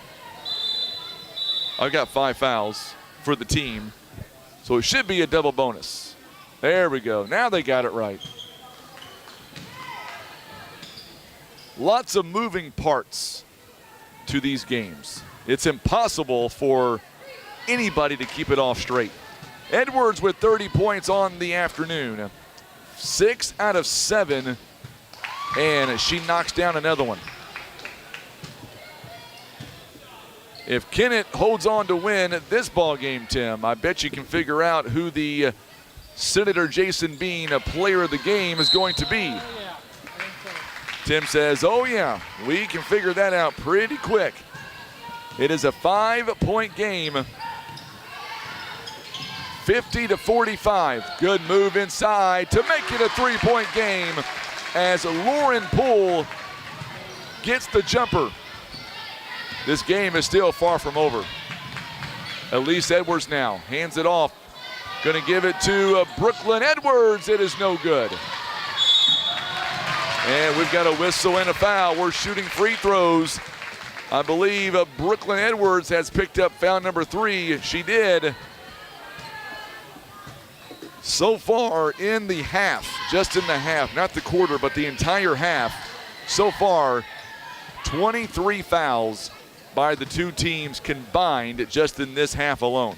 I've got 5 fouls for the team, so it should be a double bonus. There we go. Now they got it right. Lots of moving parts to these games. It's impossible for anybody to keep it off straight. Edwards with 30 points on the afternoon. 6 out of 7, and she knocks down another one. If Kennett holds on to win this ball game, Tim, I bet you can figure out who the Senator Jason Bean, a player of the game, is going to be. Tim says, oh yeah, we can figure that out pretty quick. It is a 5-point game. 50-45. Good move inside to make it a 3-point game as Lauren Poole gets the jumper. This game is still far from over. Elise Edwards now hands it off Going to give it to Brooklyn Edwards. It is no good. And we've got a whistle and a foul. We're shooting free throws. I believe Brooklyn Edwards has picked up foul number 3. She did. So far in the half, just in the half, not the quarter, but the entire half, so far, 23 fouls by the two teams combined just in this half alone.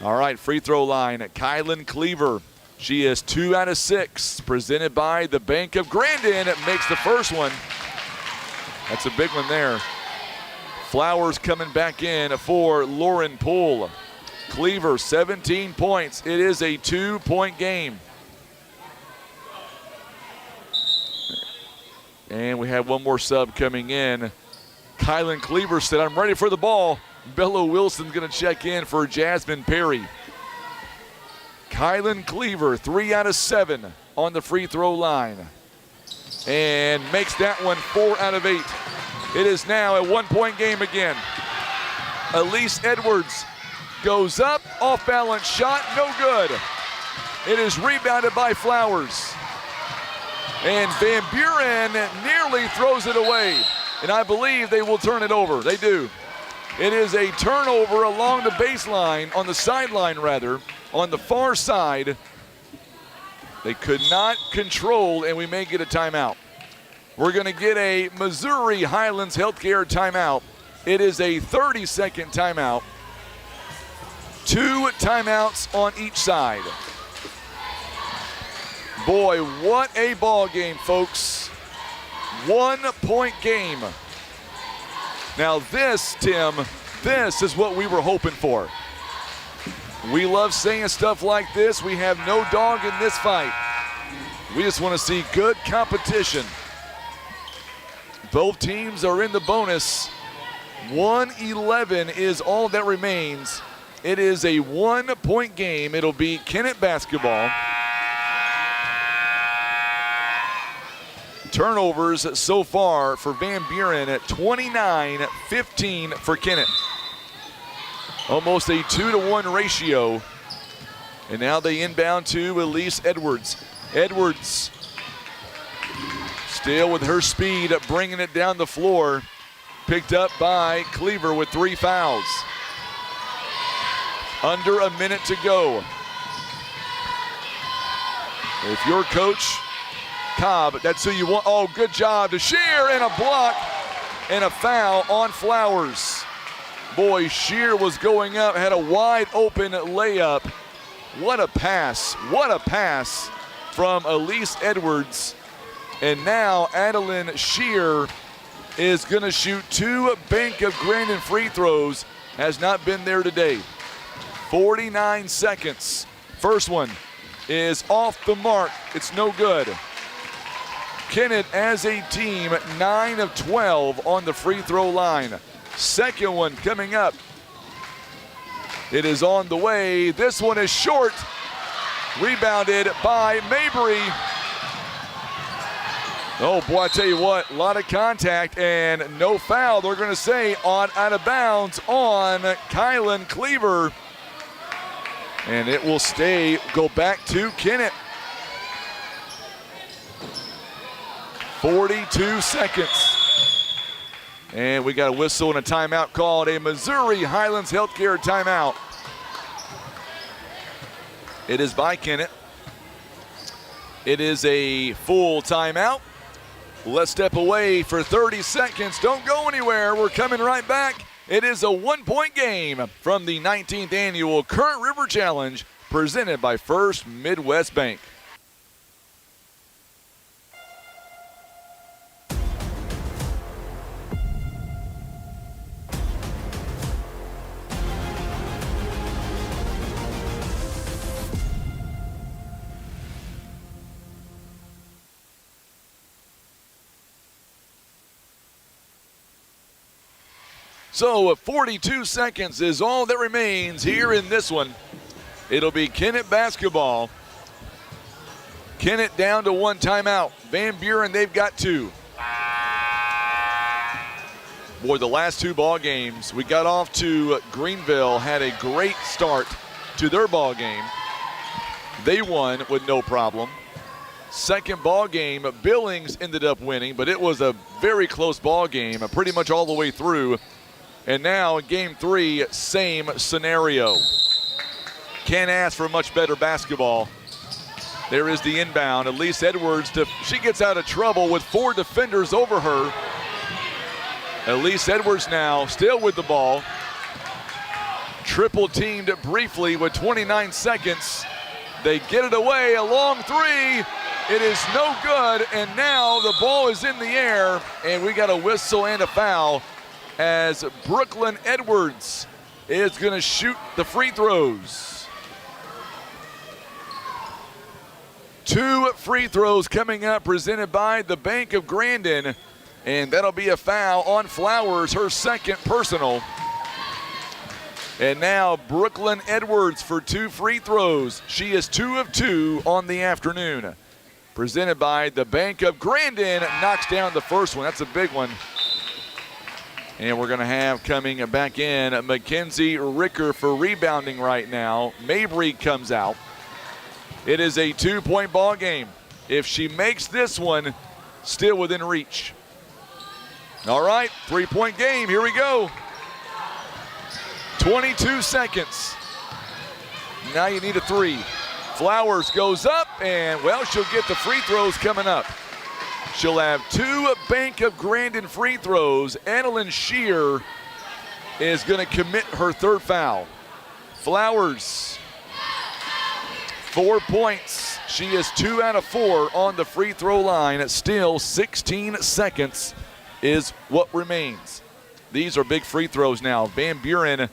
All right, free throw line, Kylan Cleaver. She is 2 out of 6, presented by the Bank of Grandin. It makes the first one. That's a big one there. Flowers coming back in for Lauren Poole. Cleaver, 17 points. It is a 2-point game. And we have one more sub coming in. Kylan Cleaver said, I'm ready for the ball. Bella Wilson's going to check in for Jasmine Perry. Kylan Cleaver, 3 out of 7 on the free throw line. And makes that one 4 out of 8. It is now a 1-point game again. Elise Edwards goes up, off balance shot, no good. It is rebounded by Flowers. And Van Buren nearly throws it away. And I believe they will turn it over. They do. It is a turnover along the baseline, on the sideline rather, on the far side. They could not control, and we may get a timeout. We're going to get a Missouri Highlands Healthcare timeout. It is a 30-second timeout. 2 timeouts on each side. Boy, what a ball game, folks. 1-point game. Now this, Tim, this is what we were hoping for. We love saying stuff like this. We have no dog in this fight. We just want to see good competition. Both teams are in the bonus. 111 is all that remains. It is a 1-point game. It'll be Kennett basketball. Turnovers so far for Van Buren at 29-15 for Kennett. Almost a 2-to-1 ratio. And now they inbound to Elise Edwards. Edwards still with her speed, bringing it down the floor. Picked up by Cleaver with 3 fouls. Under a minute to go. If you're Coach Cobb, that's who you want. Oh, good job to Shear, and a block and a foul on Flowers. Boy, Shear was going up, had a wide open layup. What a pass from Elise Edwards. And now Adeline Shear is gonna shoot 2 Bank of Grandin free throws. Has not been there today. 49 seconds. First one is off the mark. It's no good. Kennett as a team, 9 of 12 on the free throw line. Second one coming up. It is on the way. This one is short. Rebounded by Mabry. Oh boy, I tell you what, a lot of contact and no foul. They're gonna say on out of bounds on Kylan Cleaver. And it will go back to Kennett. 42 seconds. And we got a whistle and a timeout called, a Missouri Highlands Healthcare timeout. It is by Kennett. It is a full timeout. Let's step away for 30 seconds. Don't go anywhere. We're coming right back. It is a 1-point game from the 19th annual Current River Challenge presented by First Midwest Bank. So 42 seconds is all that remains here in this one. It'll be Kennett basketball. Kennett down to 1 timeout. Van Buren, they've got 2. Boy, the last 2 ball games, we got off to Greenville, had a great start. to their ball game. They won with no problem. Second ball game, Billings ended up winning, but it was a very close ball game, pretty much all the way through. And now in game 3, same scenario. Can't ask for much better basketball. There is the inbound. Elise Edwards, she gets out of trouble with 4 defenders over her. Elise Edwards now still with the ball. Triple teamed briefly with 29 seconds. They get it away, a long 3. It is no good, and now the ball is in the air, and we got a whistle and a foul as Brooklyn Edwards is going to shoot the free throws. 2 free throws coming up, presented by the Bank of Grandin, and that'll be a foul on Flowers, her second personal. And now Brooklyn Edwards for 2 free throws. She is 2 of 2 on the afternoon. Presented by the Bank of Grandin, knocks down the first one. That's a big one. And we're going to have coming back in Mackenzie Ricker for rebounding right now. Mabry comes out. It is a 2-point ball game. If she makes this one, still within reach. All right, 3-point game. Here we go. 22 seconds. Now you need a 3. Flowers goes up, and, well, she'll get the free throws coming up. She'll have 2 Bank of Grandin free throws. Annalyn Shear is going to commit her 3rd foul. Flowers, 4 points. She is 2 out of 4 on the free throw line. Still 16 seconds is what remains. These are big free throws now. Van Buren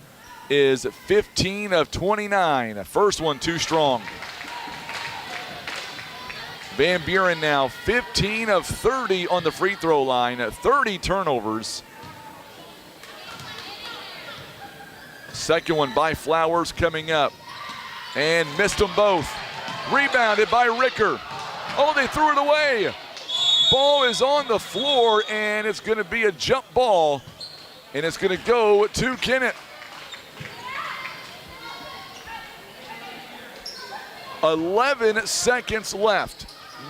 is 15 of 29. First one too strong. Van Buren now 15 of 30 on the free throw line, 30 turnovers. Second one by Flowers coming up, and missed them both. Rebounded by Ricker. Oh, they threw it away. Ball is on the floor, and it's going to be a jump ball, and it's going to go to Kennett. 11 seconds left.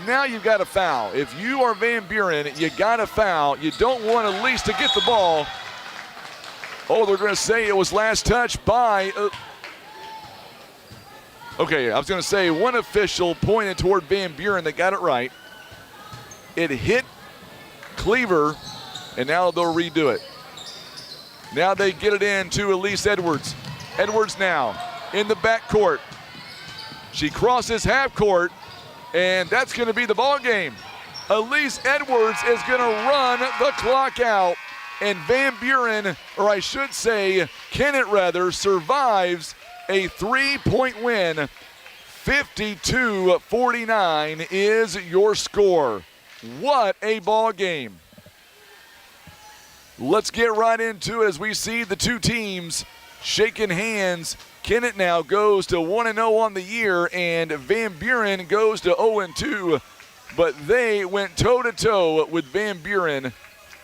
Now you've got a foul. If you are Van Buren, you got a foul. You don't want at least to get the ball. Oh, they're going to say it was last touch by... Okay, I was going to say one official pointed toward Van Buren that got it right. It hit Cleaver, and now they'll redo it. Now they get it in to Elise Edwards. Edwards now in the backcourt. She crosses half court, and that's going to be the ball game. Elise Edwards is going to run the clock out, and Van Buren, or I should say Kennett rather, survives a 3-point win. 52-49 is your score. What a ball game. Let's get right into it as we see the two teams shaking hands. Kennett now goes to 1-0 on the year, and Van Buren goes to 0-2. But they went toe-to-toe with Van Buren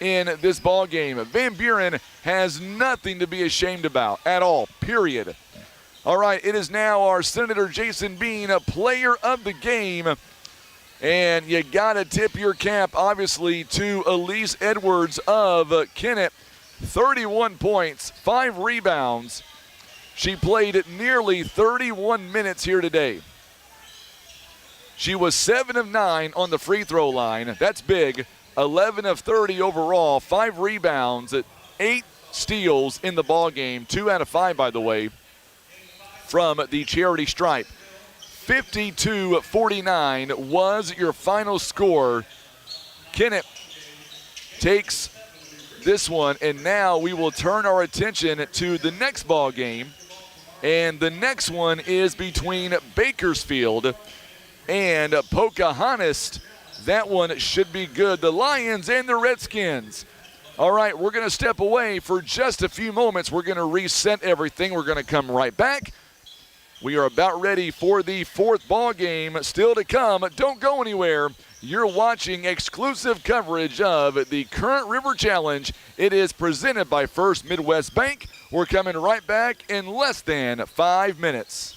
in this ball game. Van Buren has nothing to be ashamed about at all, period. All right, it is now our Senator Jason Bean, a player of the game. And you got to tip your cap, obviously, to Elise Edwards of Kennett. 31 points, 5 rebounds. She played nearly 31 minutes here today. She was 7 of 9 on the free throw line. That's big. 11 of 30 overall, 5 rebounds, 8 steals in the ball game. 2 out of 5, by the way, from the charity stripe. 52-49 was your final score. Kennett takes this one, and now we will turn our attention to the next ball game. And the next one is between Bakersfield and Pocahontas. That one should be good. The Lions and the Redskins. All right, we're going to step away for just a few moments. We're going to reset everything. We're going to come right back. We are about ready for the fourth ball game still to come. Don't go anywhere. You're watching exclusive coverage of the Current River Challenge. It is presented by First Midwest Bank. We're coming right back in less than 5 minutes.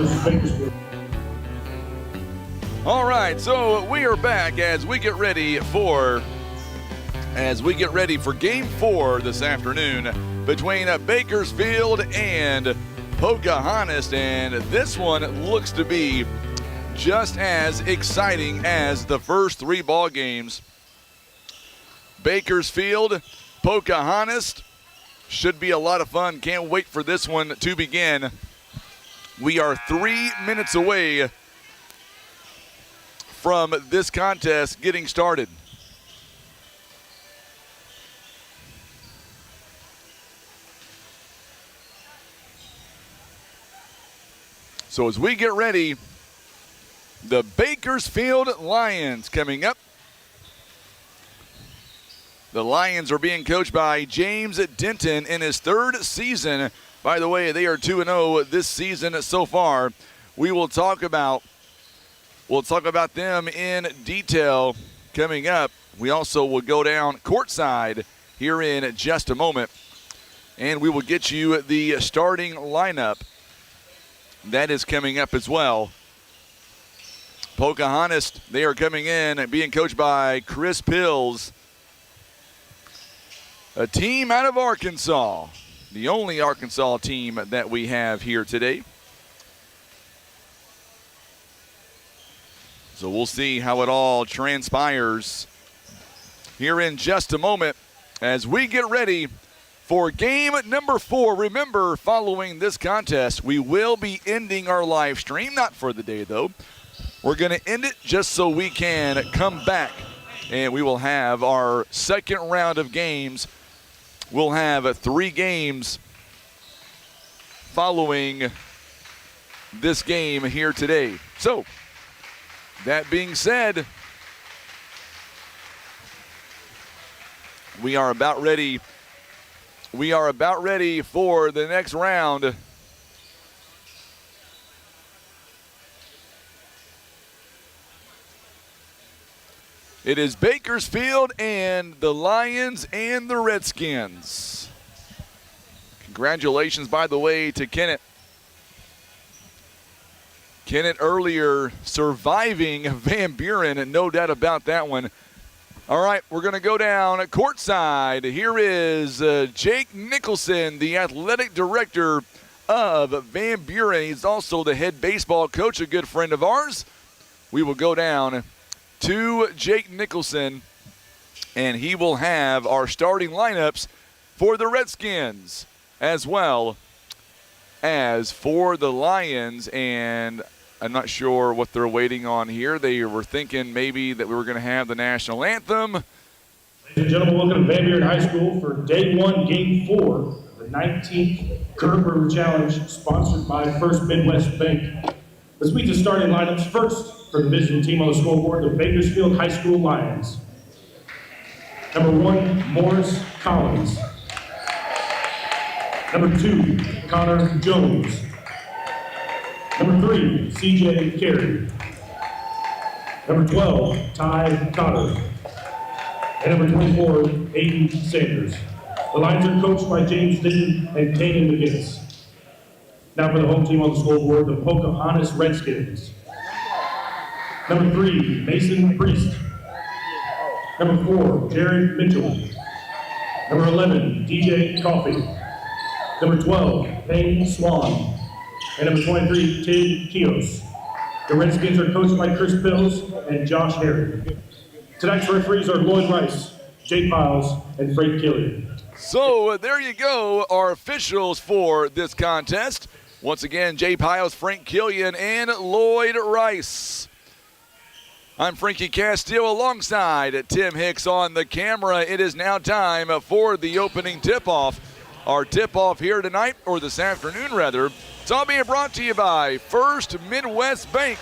versus Bakersfield. All right, so we are back as we get ready for Game 4 this afternoon between Bakersfield and Pocahontas, and this one looks to be just as exciting as the first 3 ball games. Bakersfield, Pocahontas should be a lot of fun. Can't wait for this one to begin. We are 3 minutes away from this contest getting started. So as we get ready, the Bakersfield Lions coming up. The Lions are being coached by James Denton in his 3rd season. By the way, they are 2-0 this season so far. We'll talk about them in detail coming up. We also will go down courtside here in just a moment, and we will get you the starting lineup. That is coming up as well. Pocahontas, they are coming in being coached by Chris Pills, a team out of Arkansas, the only Arkansas team that we have here today. So we'll see how it all transpires here in just a moment as we get ready for game number 4. Remember, following this contest, we will be ending our live stream, not for the day though. We're going to end it just so we can come back, and we will have our second round of games. We'll have 3 games following this game here today. So, that being said, we are about ready for the next round. It is Bakersfield and the Lions and the Redskins. Congratulations, by the way, to Kennett. Kennett earlier surviving Van Buren, and no doubt about that one. All right, we're going to go down courtside. Here is Jake Nicholson, the athletic director of Van Buren. He's also the head baseball coach, a good friend of ours. We will go down to Jake Nicholson, and he will have our starting lineups for the Redskins as well as for the Lions. And I'm not sure what they're waiting on here. They were thinking maybe that we were going to have the national anthem. Ladies and gentlemen, welcome to Van Buren High School for Day 1, Game 4 of the 19th Current River Challenge, sponsored by First Midwest Bank. Let's meet the starting lineups first for the visiting team on the scoreboard, the Bakersfield High School Lions. Number 1, Morris Collins. Number 2, Connor Jones. Number 3, CJ Carey. Number 12, Ty Cotter. And number 24, Aiden Sanders. The Lions are coached by James Denton and Kanan McGinnis. Now for the home team on the scoreboard, the Pocahontas Redskins. Number 3, Mason Priest. Number 4, Jared Mitchell. Number 11, DJ Coffey. Number 12, Payne Swan. And number 23, Tid Kios. The Redskins are coached by Chris Pills and Josh Harry. Tonight's referees are Lloyd Rice, Jake Miles, and Frank Killian. So there you go, our officials for this contest. Once again, Jay Piles, Frank Killian, and Lloyd Rice. I'm Frankie Castillo alongside Tim Hicks on the camera. It is now time for the opening tip-off. Our tip-off here tonight, or this afternoon rather, it's all being brought to you by First Midwest Bank.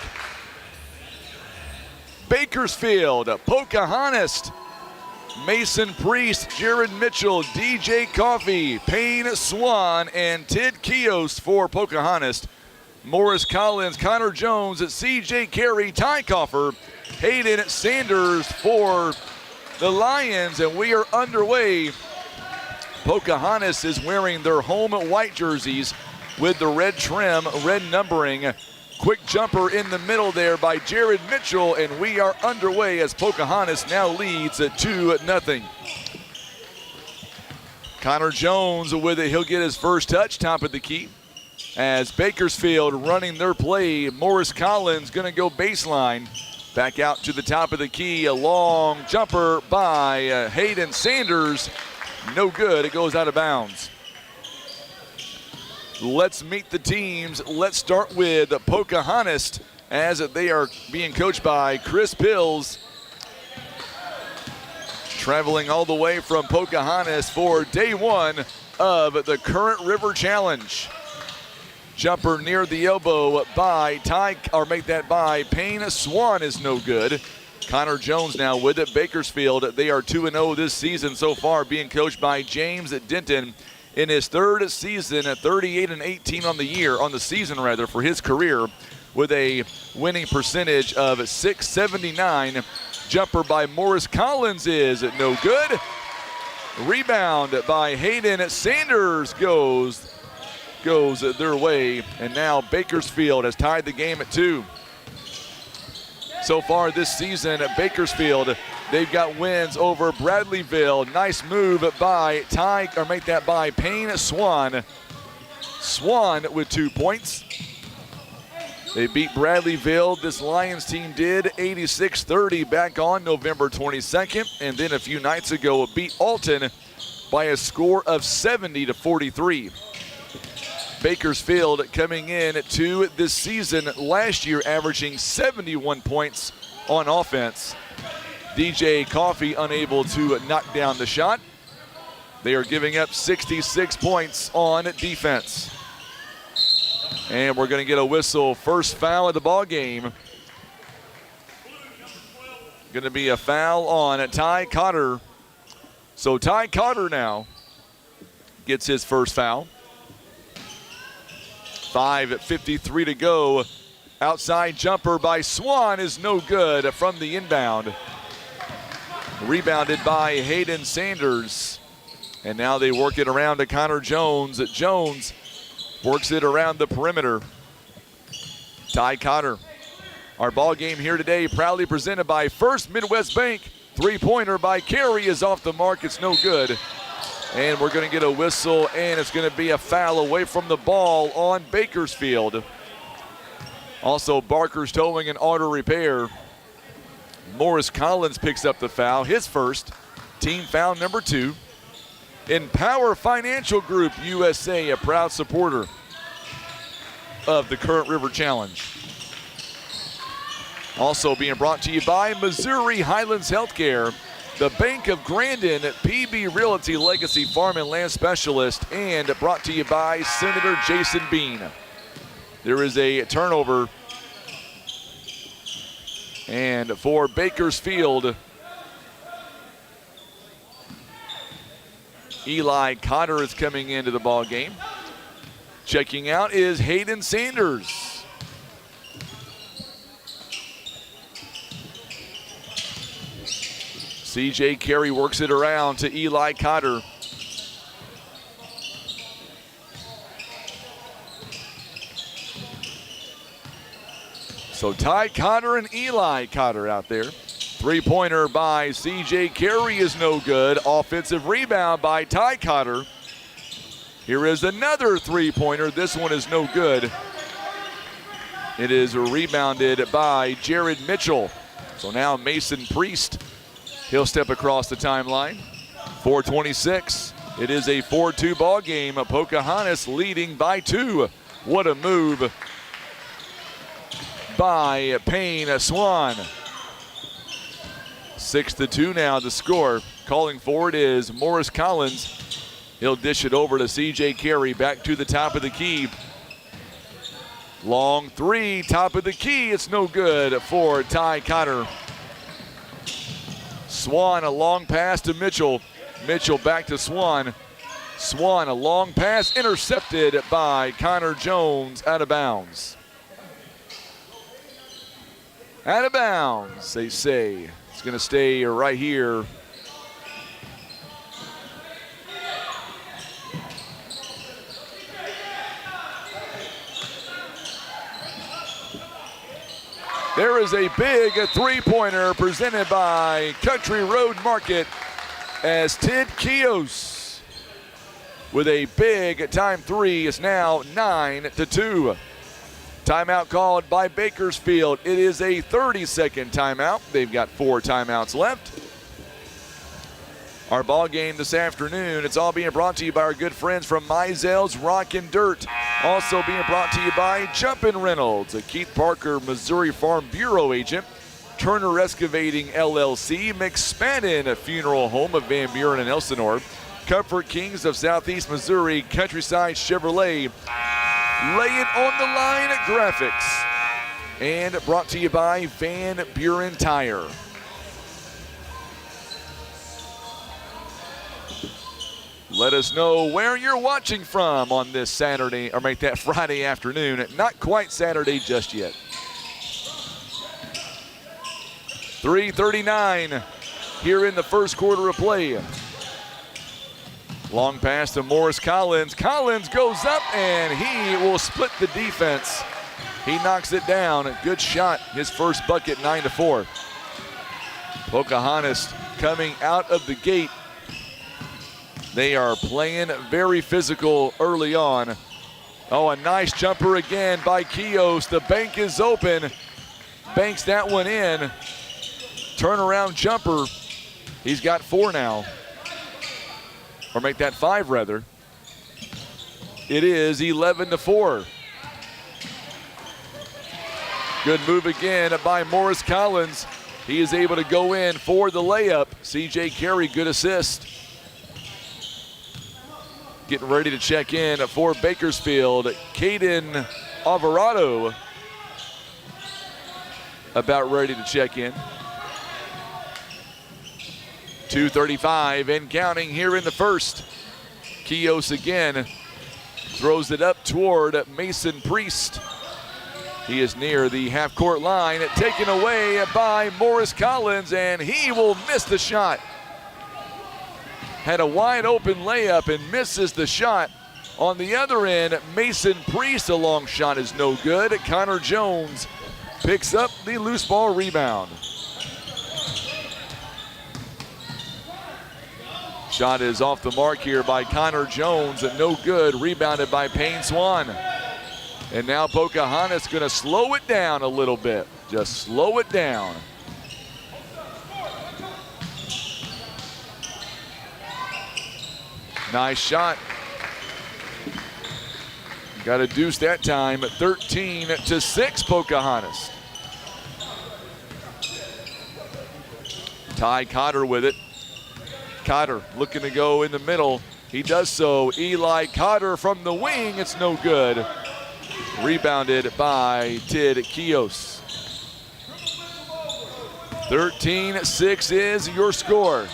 Bakersfield, Pocahontas, Mason Priest, Jared Mitchell, DJ Coffey, Payne Swan, and Tid Kios for Pocahontas. Morris Collins, Connor Jones, CJ Carey, Ty Coffer, Hayden Sanders for the Lions, and we are underway. Pocahontas is wearing their home white jerseys. with the red trim, red numbering. Quick jumper in the middle there by Jared Mitchell, and we are underway as Pocahontas now leads at 2-0. Connor Jones with it. He'll get his first touch, top of the key. As Bakersfield running their play, Morris Collins going to go baseline. Back out to the top of the key, a long jumper by Hayden Sanders. No good, it goes out of bounds. Let's meet the teams. Let's start with Pocahontas as they are being coached by Chris Pills. Traveling all the way from Pocahontas for day one of the Current River Challenge. Jumper near the elbow by by Payne Swan is no good. Connor Jones now with it. Bakersfield, they are 2-0 this season so far, being coached by James Denton in his third season at 38-18 on the season for his career, with a winning percentage of .679. Jumper by Morris Collins is no good. Rebound by Hayden Sanders goes their way, and now Bakersfield has tied the game at 2. So far this season at Bakersfield, they've got wins over Bradleyville. Nice move by by Payne Swan. Swan with 2 points. They beat Bradleyville, this Lions team did, 86-30 back on November 22nd, and then a few nights ago beat Alton by a score of 70-43. Bakersfield coming in at 2 this season, last year averaging 71 points on offense. DJ Coffey unable to knock down the shot. They are giving up 66 points on defense. And we're going to get a whistle. First foul of the ball game. Going to be a foul on Ty Cotter. So Ty Cotter now gets his first foul. 5:53 to go. Outside jumper by Swan is no good from the inbound. Rebounded by Hayden Sanders. And now they work it around to Connor Jones. Jones works it around the perimeter. Ty Cotter. Our ball game here today proudly presented by First Midwest Bank. Three-pointer by Carey is off the mark. It's no good. And we're going to get a whistle, and it's going to be a foul away from the ball on Bakersfield. Also, Barker's Towing and Auto Repair. Morris Collins picks up the foul, his first, team foul number 2. Empower Financial Group USA, a proud supporter of the Current River Challenge. Also being brought to you by Missouri Highlands Healthcare, the Bank of Grandin, PB Realty Legacy Farm and Land Specialist, and brought to you by Senator Jason Bean. There is a turnover. And for Bakersfield, Eli Cotter is coming into the ball game. Checking out is Hayden Sanders. CJ Carey works it around to Eli Cotter. So Ty Cotter and Eli Cotter out there. Three-pointer by CJ Carey is no good. Offensive rebound by Ty Cotter. Here is another three-pointer. This one is no good. It is rebounded by Jared Mitchell. So now Mason Priest, he'll step across the timeline. 4:26. It is a 4-2 ball game. Pocahontas leading by 2. What a move by Payne Swan. 6-2 now the score. Calling for it is Morris Collins. He'll dish it over to CJ Carey. Back to the top of the key. Long three, top of the key. It's no good for Ty Cotter. Swan, a long pass to Mitchell. Mitchell back to Swan. Swan, a long pass intercepted by Connor Jones, out of bounds. Out of bounds, they say. It's going to stay right here. There is a big three-pointer presented by Country Road Market as Tid Kios with a big time three. It's now 9-2. Timeout called by Bakersfield. It is a 30-second timeout. They've got 4 timeouts left. Our ball game this afternoon, it's all being brought to you by our good friends from Meisel's Rock and Dirt. Also being brought to you by Jumpin' Reynolds, a Keith Parker, Missouri Farm Bureau agent. Turner Excavating LLC, McSpadden Funeral Home of Van Buren and Elsinore. Comfort Kings of Southeast Missouri, Countryside Chevrolet. Lay it on the line graphics. And brought to you by Van Buren Tire. Let us know where you're watching from on this Saturday, or make that Friday afternoon. Not quite Saturday just yet. 3:39 here in the first quarter of play. Long pass to Morris Collins. Collins goes up and he will split the defense. He knocks it down. Good shot. His first bucket, 9-4. Pocahontas coming out of the gate. They are playing very physical early on. Oh, a nice jumper again by Kios. The bank is open. Banks that one in. Turnaround jumper. He's got 4 now. Or make that 5 rather. It is 11-4. Good move again by Morris Collins. He is able to go in for the layup. CJ Carey, good assist. Getting ready to check in for Bakersfield. Caden Alvarado about ready to check in. 2:35 and counting here in the first. Kios again throws it up toward Mason Priest. He is near the half-court line, taken away by Morris Collins, and he will miss the shot. Had a wide open layup and misses the shot. On the other end, Mason Priest, a long shot is no good. Connor Jones picks up the loose ball rebound. Shot is off the mark here by Connor Jones, and no good. Rebounded by Payne Swan. And now Pocahontas gonna slow it down a little bit. Just slow it down. Nice shot. Got a deuce that time. 13-6 Pocahontas. Ty Cotter with it. Cotter looking to go in the middle. He does so. Eli Cotter from the wing. It's no good. Rebounded by Tid Kios. 13-6 is your score.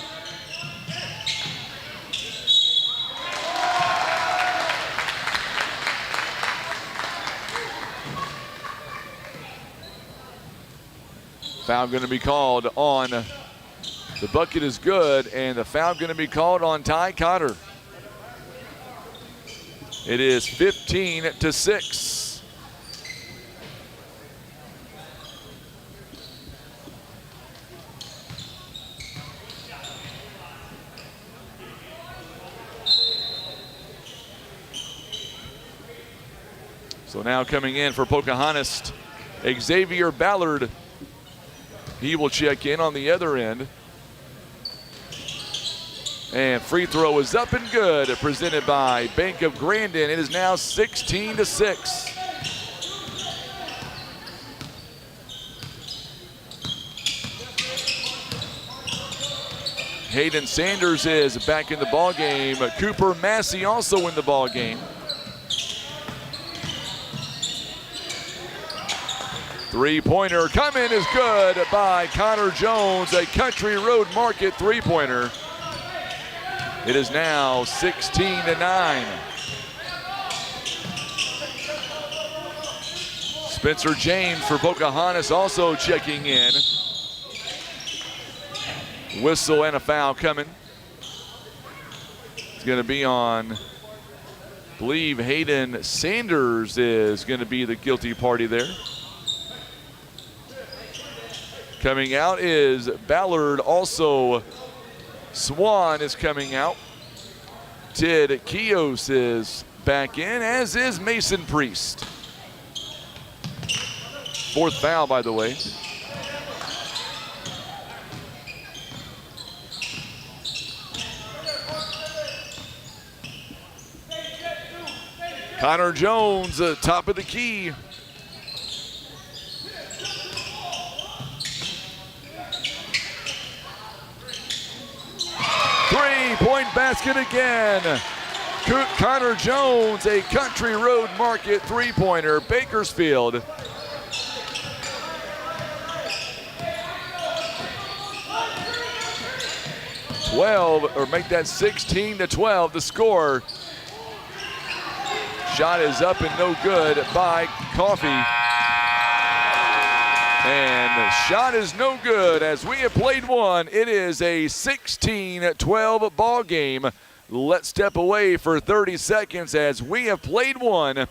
Foul going to be called on, the bucket is good, and the foul going to be called on Ty Cotter. It is 15-6. So now coming in for Pocahontas, Xavier Ballard. He will check in on the other end. And free throw is up and good, presented by Bank of Grandin. It is now 16-6. Hayden Sanders is back in the ball game. Cooper Massey also in the ball game. Three-pointer coming is good by Connor Jones, a Country Road Market three-pointer. It is now 16-9. Spencer James for Pocahontas also checking in. Whistle and a foul coming. It's going to be on, I believe Hayden Sanders is going to be the guilty party there. Coming out is Ballard. Also, Swan is coming out. Ted Kios is back in, as is Mason Priest. 4th foul, by the way. Connor Jones, top of the key. Three-point basket again. Connor Jones, a Country Road Market three-pointer. Bakersfield. Make that 16-12 the score. Shot is up and no good by Coffee. And the shot is no good as we have played one. It is a 16-12 ball game. Let's step away for 30 seconds as we have played one.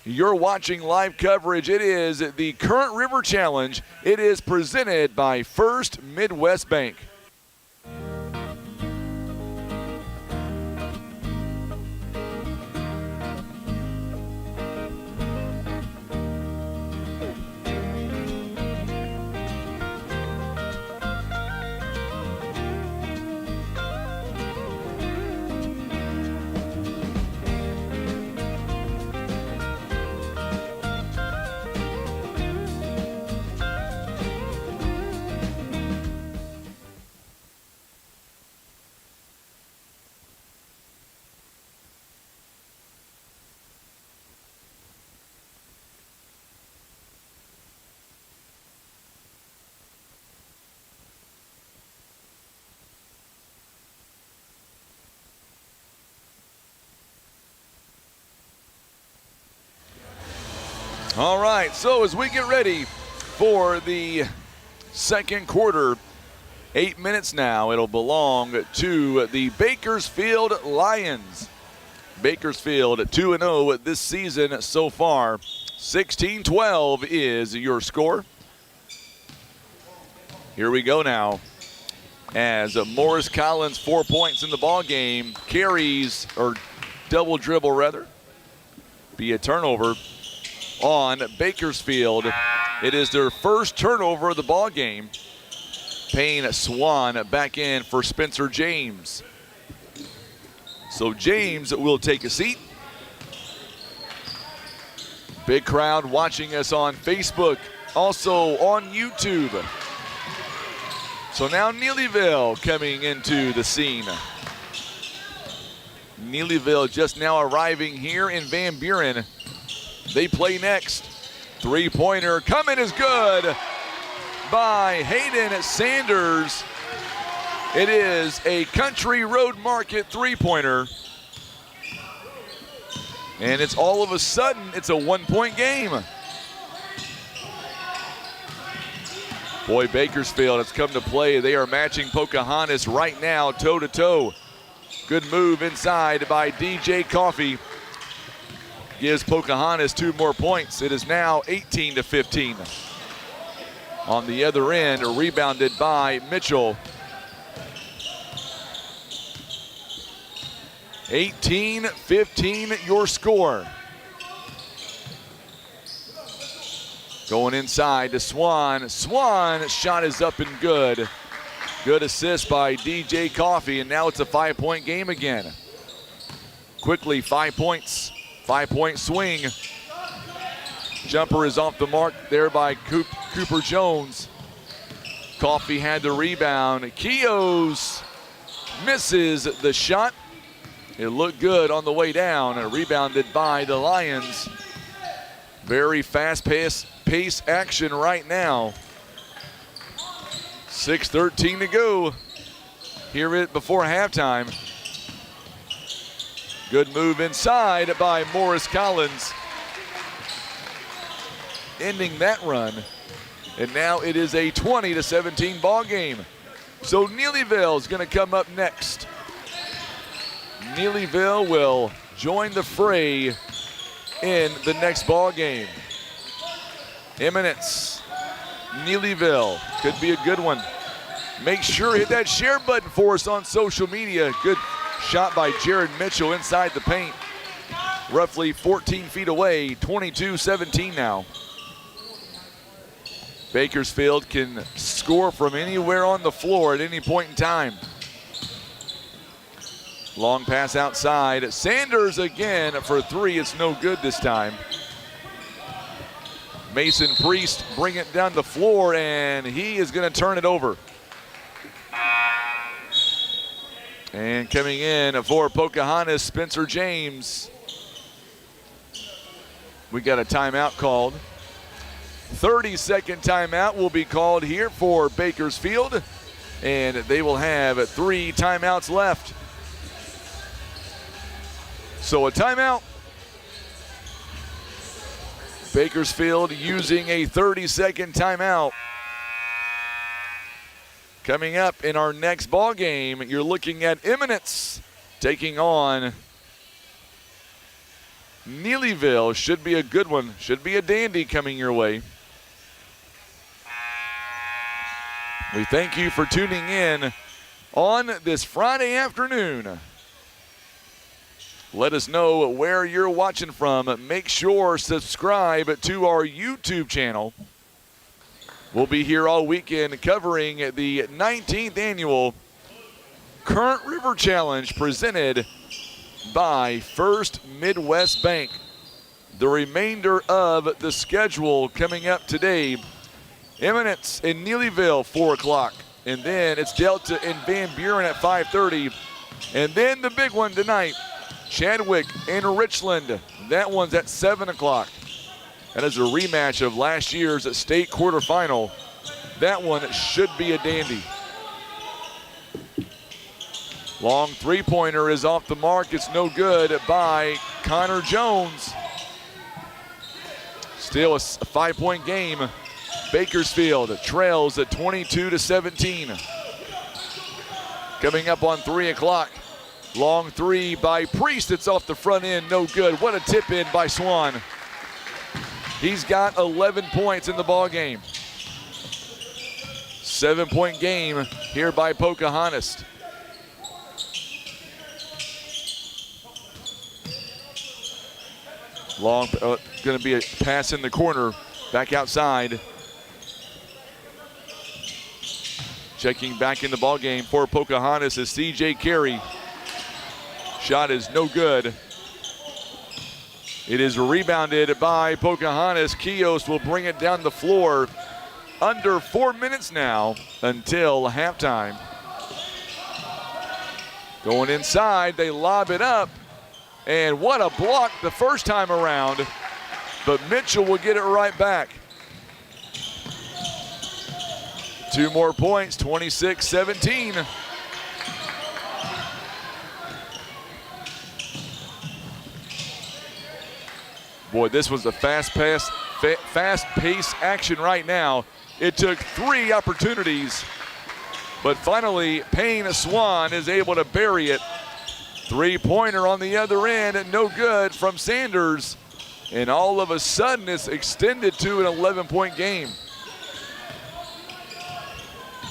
You're watching live coverage. It is the Current River Challenge. It is presented by First Midwest Bank. All right, so as we get ready for the second quarter, 8 minutes now, it'll belong to the Bakersfield Lions. Bakersfield 2-0 this season so far. 16-12 is your score. Here we go now. As Morris Collins, 4 points in the ball game, carries, or double dribble rather, be a turnover on Bakersfield. It is their first turnover of the ball game. Payne Swan back in for Spencer James. So James will take a seat. Big crowd watching us on Facebook, also on YouTube. So now Neelyville coming into the scene. Neelyville just now arriving here in Van Buren. They play next. Three-pointer coming is good by Hayden Sanders. It is a Country Road Market three-pointer. And it's all of a sudden, it's a one-point game. Boy, Bakersfield has come to play. They are matching Pocahontas right now, toe-to-toe. Good move inside by DJ Coffee. Gives Pocahontas 2 more points. It is now 18-15. On the other end, rebounded by Mitchell. 18-15 your score. Going inside to Swan. Swan shot is up and good. Good assist by DJ Coffee, and now it's a 5-point game again. Quickly, 5 points. 5-point swing. Jumper is off the mark there by Cooper Jones. Coffee had the rebound. Kios misses the shot. It looked good on the way down. Rebounded by the Lions. Very fast pace action right now. 6:13 to go. Here before halftime. Good move inside by Morris Collins. Ending that run. And now it is a 20-17 ball game. So Neelyville is going to come up next. Neelyville will join the fray in the next ball game. Eminence Neelyville. Could be a good one. Make sure to hit that share button for us on social media. Good shot by Jared Mitchell inside the paint. Roughly 14 feet away, 22-17 now. Bakersfield can score from anywhere on the floor at any point in time. Long pass outside. Sanders again for three. It's no good this time. Mason Priest bring it down the floor, and he is going to turn it over. And coming in for Pocahontas, Spencer James. We got a timeout called. 30-second timeout will be called here for Bakersfield, and they will have 3 timeouts left. So a timeout. Bakersfield using a 30-second timeout. Coming up in our next ball game, you're looking at Eminence taking on Neelyville. Should be a good one. Should be a dandy coming your way. We thank you for tuning in on this Friday afternoon. Let us know where you're watching from. Make sure subscribe to our YouTube channel. We'll be here all weekend covering the 19th annual Current River Challenge presented by First Midwest Bank. The remainder of the schedule coming up today: Eminence in Neelyville, 4 o'clock. And then it's Delta and Van Buren at 5:30. And then the big one tonight, Chadwick and Richland. That one's at 7 o'clock. That is a rematch of last year's state quarterfinal. That one should be a dandy. Long three-pointer is off the mark. It's no good by Connor Jones. Still a 5-point game. Bakersfield trails at 22-17. Coming up on 3 o'clock. Long three by Priest. It's off the front end. No good. What a tip in by Swan. He's got 11 points in the ball game. 7-point game here by Pocahontas. Long, going to be a pass in the corner. Back outside. Checking back in the ball game for Pocahontas is C.J. Carey. Shot is no good. It is rebounded by Pocahontas. Kios will bring it down the floor. Under 4 minutes now until halftime. Going inside, they lob it up. And what a block the first time around. But Mitchell will get it right back. 2 more points, 26-17. Boy, this was a fast-paced action right now. It took 3 opportunities, but finally Payne Swan is able to bury it. 3-pointer on the other end, and no good from Sanders. And all of a sudden, it's extended to an 11-point game.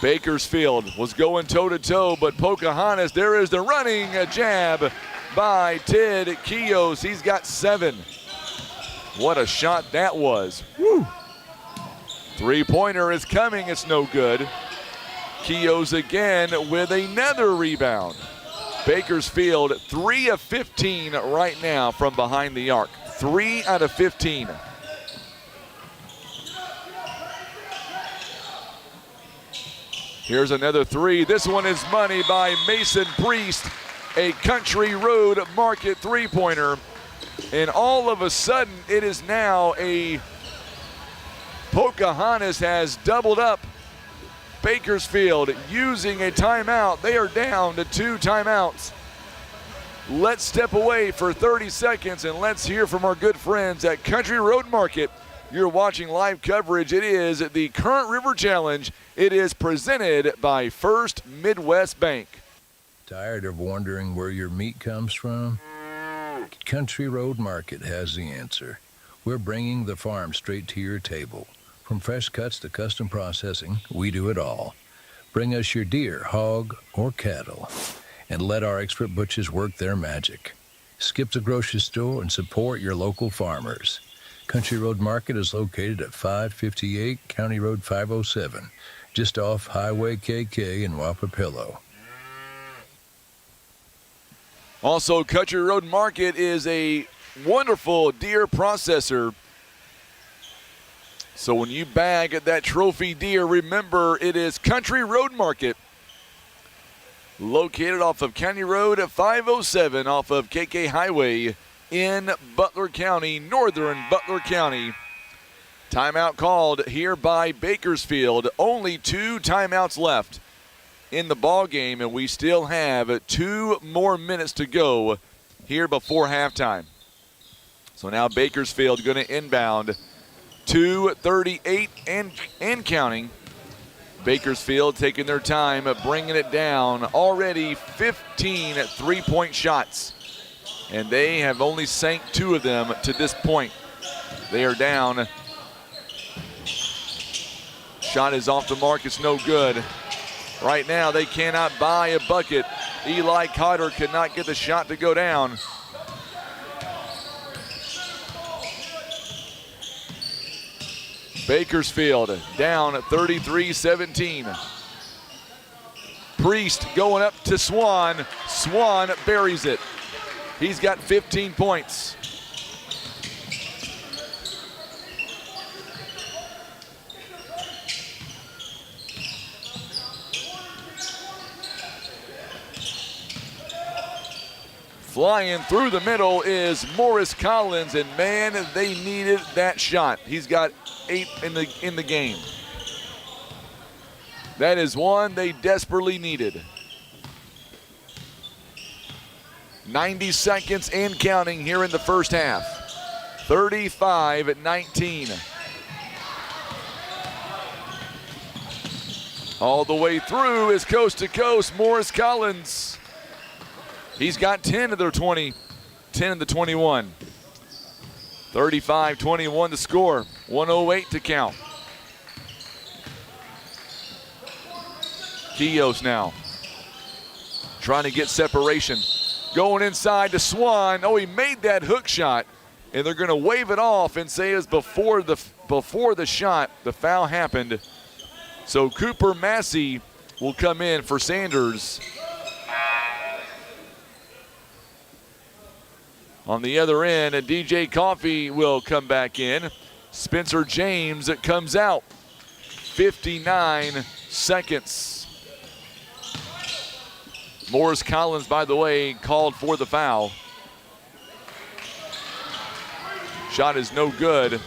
Bakersfield was going toe-to-toe, but Pocahontas, there is the running jab by Ted Kios. He's got 7. What a shot that was. Woo. 3-pointer is coming, it's no good. Kios again with another rebound. Bakersfield 3 of 15 right now from behind the arc. 3 out of 15. Here's another 3. This one is money by Mason Priest. A Country Road Market 3-pointer. And all of a sudden, it is now a Pocahontas has doubled up. Bakersfield using a timeout. They are down to 2 timeouts. Let's step away for 30 seconds and let's hear from our good friends at Country Road Market. You're watching live coverage. It is the Current River Challenge. It is presented by First Midwest Bank. Tired of wondering where your meat comes from? Country Road Market has the answer. We're bringing the farm straight to your table. From fresh cuts to custom processing, we do it all. Bring us your deer, hog, or cattle, and let our expert butchers work their magic. Skip the grocery store and support your local farmers. Country Road Market is located at 558 County Road 507, just off Highway KK in Wapapillo. Also, Country Road Market is a wonderful deer processor. So when you bag that trophy deer, remember it is Country Road Market, located off of County Road 507 off of KK Highway in Butler County, northern Butler County. Timeout called here by Bakersfield. Only 2 timeouts left in the ball game, and we still have 2 more minutes to go here before halftime. So now Bakersfield going to inbound. 2:38 and counting. Bakersfield taking their time, bringing it down. Already 15 three-point shots, and they have only sank 2 of them to this point. They are down. Shot is off the mark. It's no good. Right now, they cannot buy a bucket. Eli Cotter could not get the shot to go down. Bakersfield down 33-17. Priest going up to Swan. Swan buries it. He's got 15 points. Flying through the middle is Morris Collins, and man, they needed that shot. He's got 8 in the game. That is one they desperately needed. 90 seconds and counting here in the first half. 35-19. All the way through is coast to coast, Morris Collins. He's got 10 of their 20, 10 of the 21. 35-21 the score, 1:08 to count. Kios now trying to get separation. Going inside to Swan. Oh, he made that hook shot, and they're going to wave it off and say it was before the shot, the foul happened. So Cooper Massey will come in for Sanders. On the other end, DJ Coffey will come back in. Spencer James comes out. 59 seconds. Morris Collins, by the way, called for the foul. Shot is no good.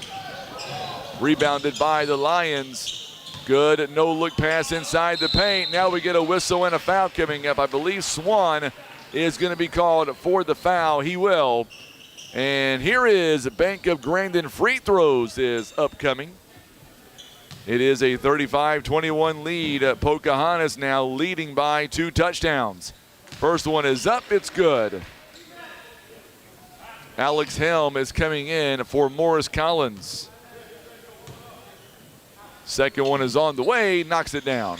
Rebounded by the Lions. Good no-look pass inside the paint. Now we get a whistle and a foul coming up. I believe Swan is going to be called for the foul. He will. And here is Bank of Grandin free throws is upcoming. It is a 35-21 lead. Pocahontas now leading by 2 touchdowns. First one is up, it's good. Alex Helm is coming in for Morris Collins. Second one is on the way, knocks it down.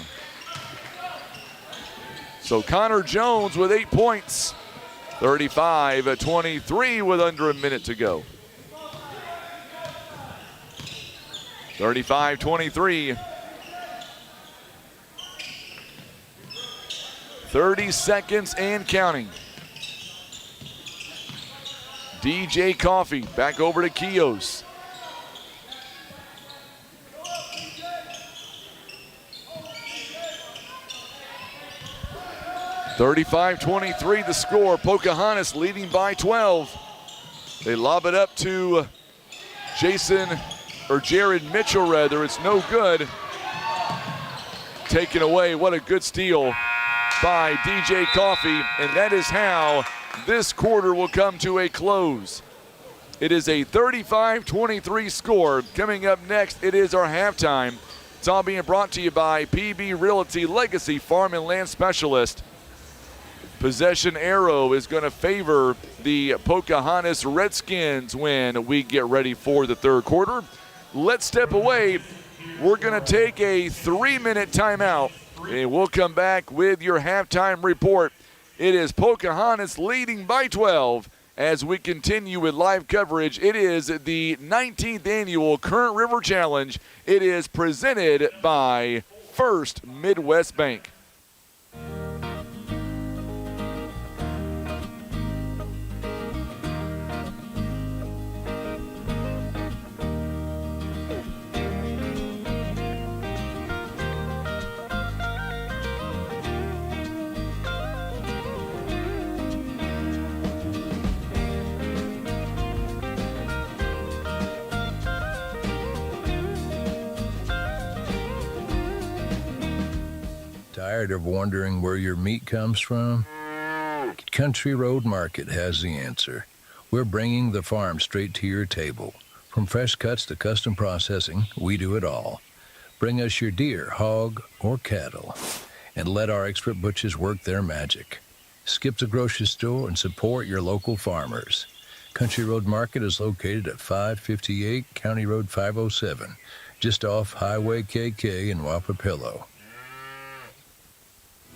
So Connor Jones with 8 points. 35-23 with under a minute to go. 35-23. 30 seconds and counting. DJ Coffey back over to Kios. (35-23) the score. Pocahontas leading by 12. They lob it up to Jared Mitchell rather. It's no good. Taken away. What a good steal by DJ Coffey, and that is how this quarter will come to a close. It is a 35-23 score. Coming up next, it is our halftime. It's all being brought to you by PB Realty Legacy Farm and Land Specialist. Possession arrow is going to favor the Pocahontas Redskins when we get ready for the third quarter. Let's step away. We're going to take a 3-minute timeout, and we'll come back with your halftime report. It is Pocahontas leading by 12 as we continue with live coverage. It is the 19th annual Current River Challenge. It is presented by First Midwest Bank. Tired of wondering where your meat comes from? Country Road Market has the answer. We're bringing the farm straight to your table. From fresh cuts to custom processing, we do it all. Bring us your deer, hog, or cattle, and let our expert butchers work their magic. Skip the grocery store and support your local farmers. Country Road Market is located at 558 County Road 507, just off Highway KK in Wapapillo.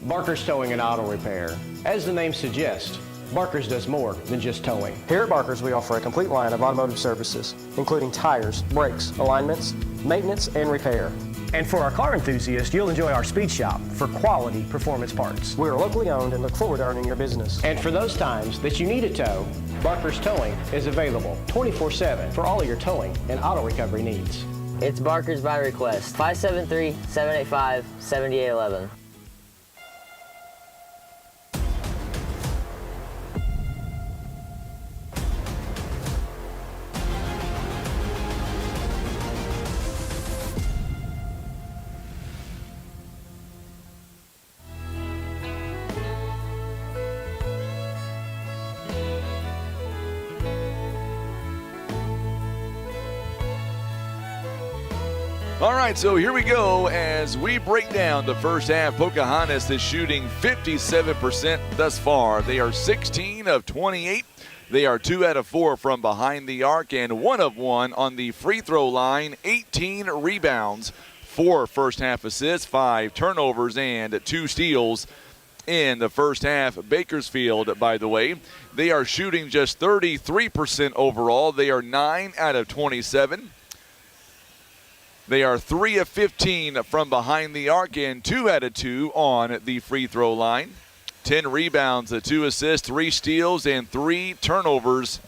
Barker's Towing and Auto Repair. As the name suggests, Barker's does more than just towing. Here at Barker's, we offer a complete line of automotive services, including tires, brakes, alignments, maintenance, and repair. And for our car enthusiasts, you'll enjoy our speed shop for quality performance parts. We are locally owned and look forward to earning your business. And for those times that you need a tow, Barker's Towing is available 24/7 for all of your towing and auto recovery needs. It's Barker's by request. 573-785-7811. All right, so here we go as we break down the first half. Pocahontas is shooting 57% thus far. They are 16 of 28. They are 2 out of 4 from behind the arc and 1 of 1 on the free throw line. 18 rebounds, 4 first half assists, 5 turnovers, and 2 steals in the first half. Bakersfield, by the way, they are shooting just 33% overall. They are 9 out of 27. They are 3 of 15 from behind the arc and 2 out of 2 on the free throw line. 10 rebounds, 2 assists, 3 steals, and 3 turnovers.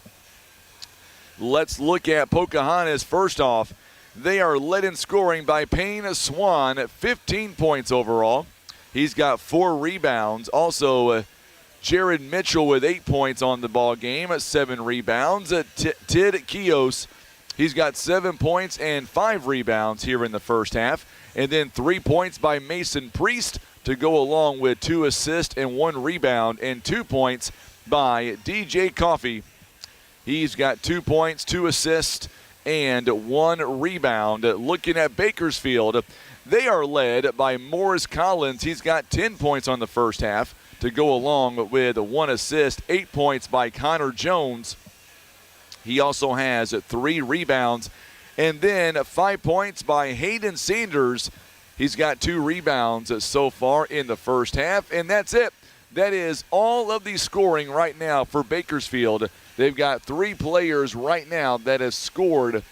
Let's look at Pocahontas. First off, they are led in scoring by Payne Swan, 15 points overall. He's got 4 rebounds. Also, Jared Mitchell with 8 points on the ball game, 7 rebounds. Tid Kios, he's got 7 points and 5 rebounds here in the first half. And then 3 points by Mason Priest to go along with 2 assists and 1 rebound, and 2 points by DJ Coffey. He's got 2 points, 2 assists, and 1 rebound. Looking at Bakersfield, they are led by Morris Collins. He's got 10 points on the first half to go along with 1 assist, 8 points by Connor Jones. He also has 3 rebounds. And then 5 points by Hayden Sanders. He's got 2 rebounds so far in the first half. And that's it. That is all of the scoring right now for Bakersfield. They've got 3 players right now that have scored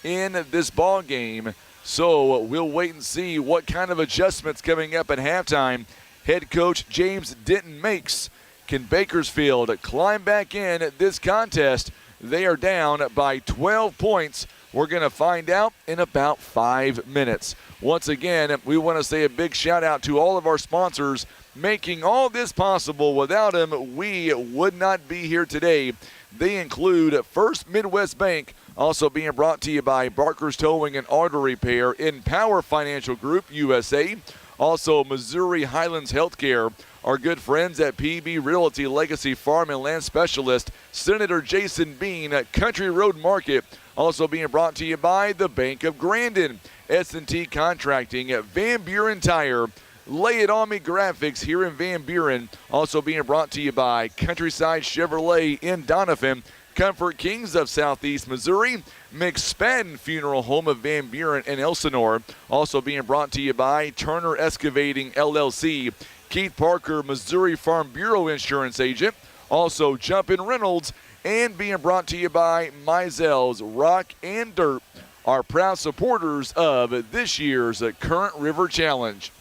in this ball game. So we'll wait and see what kind of adjustments coming up at halftime head coach James Denton makes. Can Bakersfield climb back in this contest? They are down by 12 points. We're going to find out in about 5 minutes. Once again, we want to say a big shout out to all of our sponsors making all this possible. Without them, we would not be here today. They include First Midwest Bank, also being brought to you by Barker's Towing and Auto Repair, Empower Financial Group USA, also Missouri Highlands Healthcare, our good friends at PB Realty Legacy Farm and Land Specialist, Senator Jason Bean at Country Road Market, also being brought to you by the Bank of Grandin, S&T Contracting, Van Buren Tire, Lay It On Me Graphics here in Van Buren, also being brought to you by Countryside Chevrolet in Donovan, Comfort Kings of Southeast Missouri, McSpadden Funeral Home of Van Buren and Elsinore. Also being brought to you by Turner Excavating LLC, Keith Parker, Missouri Farm Bureau Insurance Agent, also Jumpin' Reynolds, and being brought to you by Mizell's Rock and Dirt, are proud supporters of this year's Current River Challenge.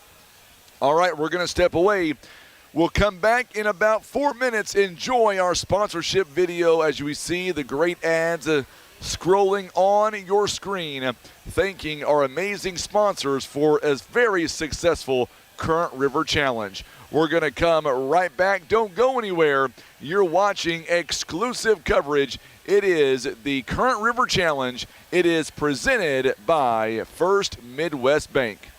All right, we're going to step away. We'll come back in about 4 minutes. Enjoy our sponsorship video as we see the great ads scrolling on your screen, thanking our amazing sponsors for a very successful Current River Challenge. We're going to come right back. Don't go anywhere. You're watching exclusive coverage. It is the Current River Challenge. It is presented by First Midwest Bank.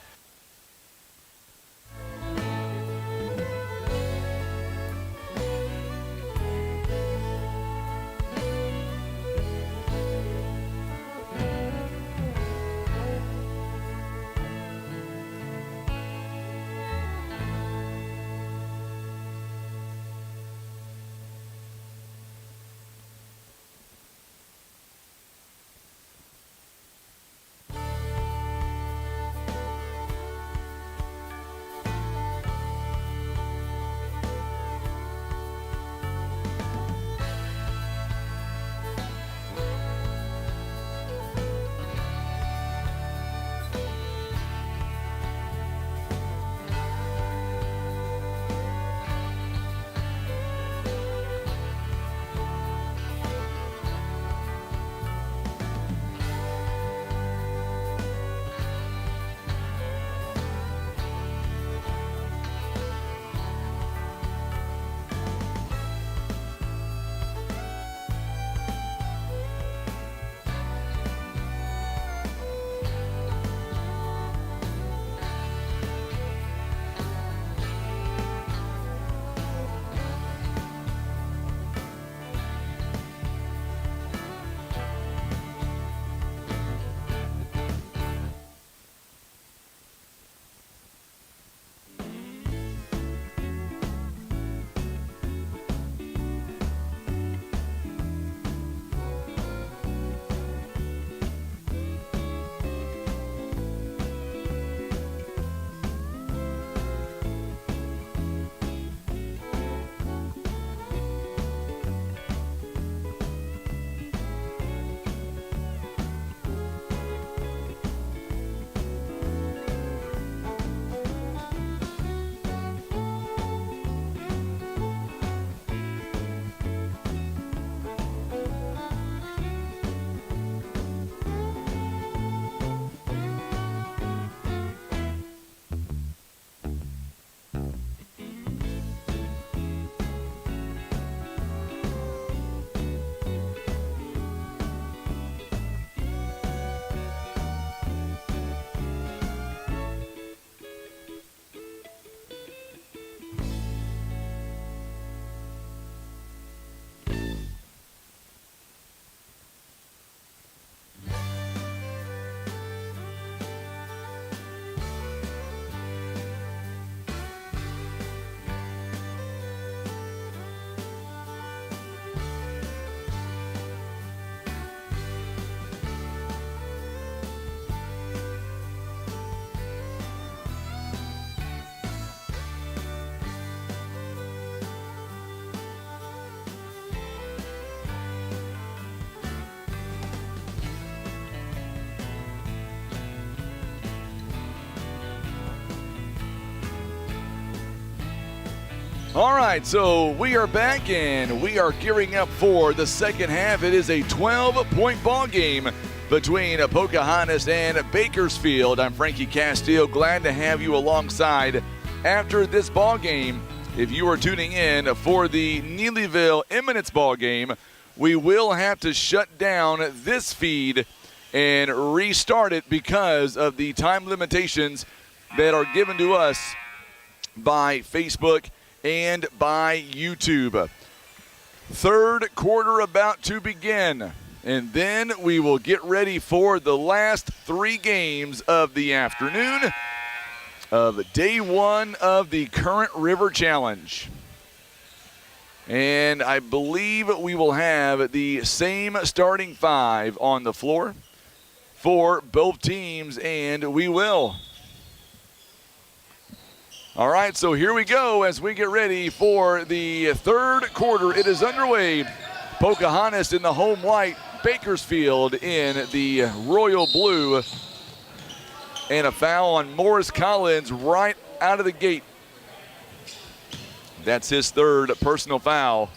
All right, so we are back and we are gearing up for the second half. It is a 12-point ball game between Pocahontas and Bakersfield. I'm Frankie Castillo, glad to have you alongside after this ball game. If you are tuning in for the Neelyville Eminence ball game, we will have to shut down this feed and restart it because of the time limitations that are given to us by Facebook and by YouTube. Third quarter about to begin, and then we will get ready for the last three games of the afternoon of day one of the Current River Challenge. And I believe we will have the same starting 5 on the floor for both teams, and we will. All right, so here we go as we get ready for the third quarter. It is underway. Pocahontas in the home white, Bakersfield in the royal blue. And a foul on Morris Collins right out of the gate. That's his third personal foul.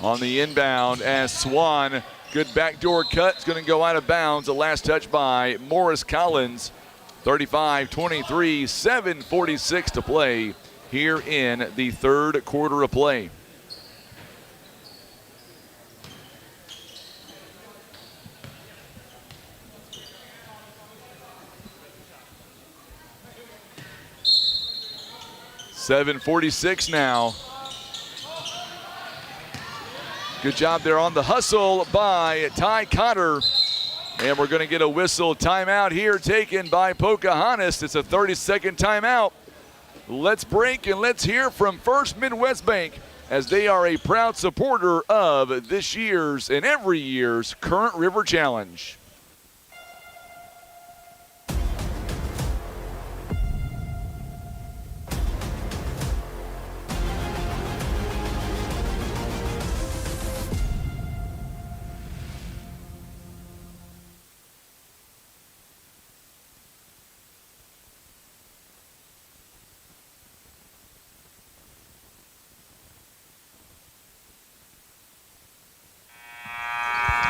On the inbound as Swan, good backdoor cut. It's going to go out of bounds. The last touch by Morris Collins. 35-23, 7:46 to play here in the third quarter of play. .746 now. Good job there on the hustle by Ty Cotter. And we're going to get a whistle timeout here taken by Pocahontas. It's a 30-second timeout. Let's break and let's hear from First Midwest Bank, as they are a proud supporter of this year's and every year's Current River Challenge.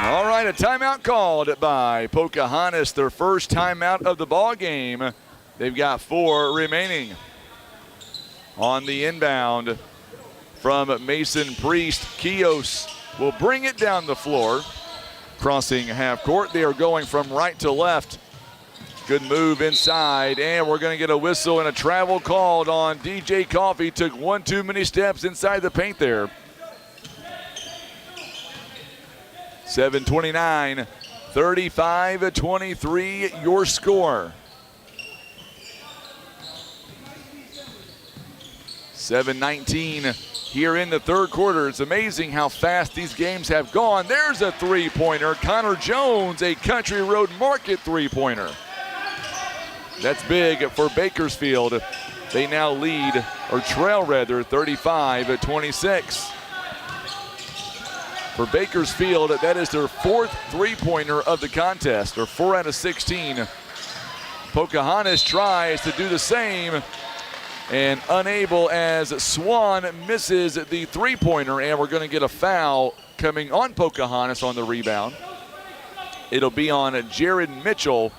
All right, a timeout called by Pocahontas, their first timeout of the ball game. They've got 4 remaining. On the inbound from Mason Priest, Kios will bring it down the floor. Crossing half court, they are going from right to left. Good move inside, and we're going to get a whistle and a travel called on DJ Coffey. Took 1 too many steps inside the paint there. 7:29, 35-23, your score. 7:19 here in the third quarter. It's amazing how fast these games have gone. There's a three-pointer. Connor Jones, a Country Road Market three-pointer. That's big for Bakersfield. They now lead, or trail rather, 35-26. For Bakersfield, that is their 4th three-pointer of the contest, or 4 out of 16. Pocahontas tries to do the same, and unable as Swan misses the three-pointer, and we're going to get a foul coming on Pocahontas on the rebound. It'll be on Jared Mitchell.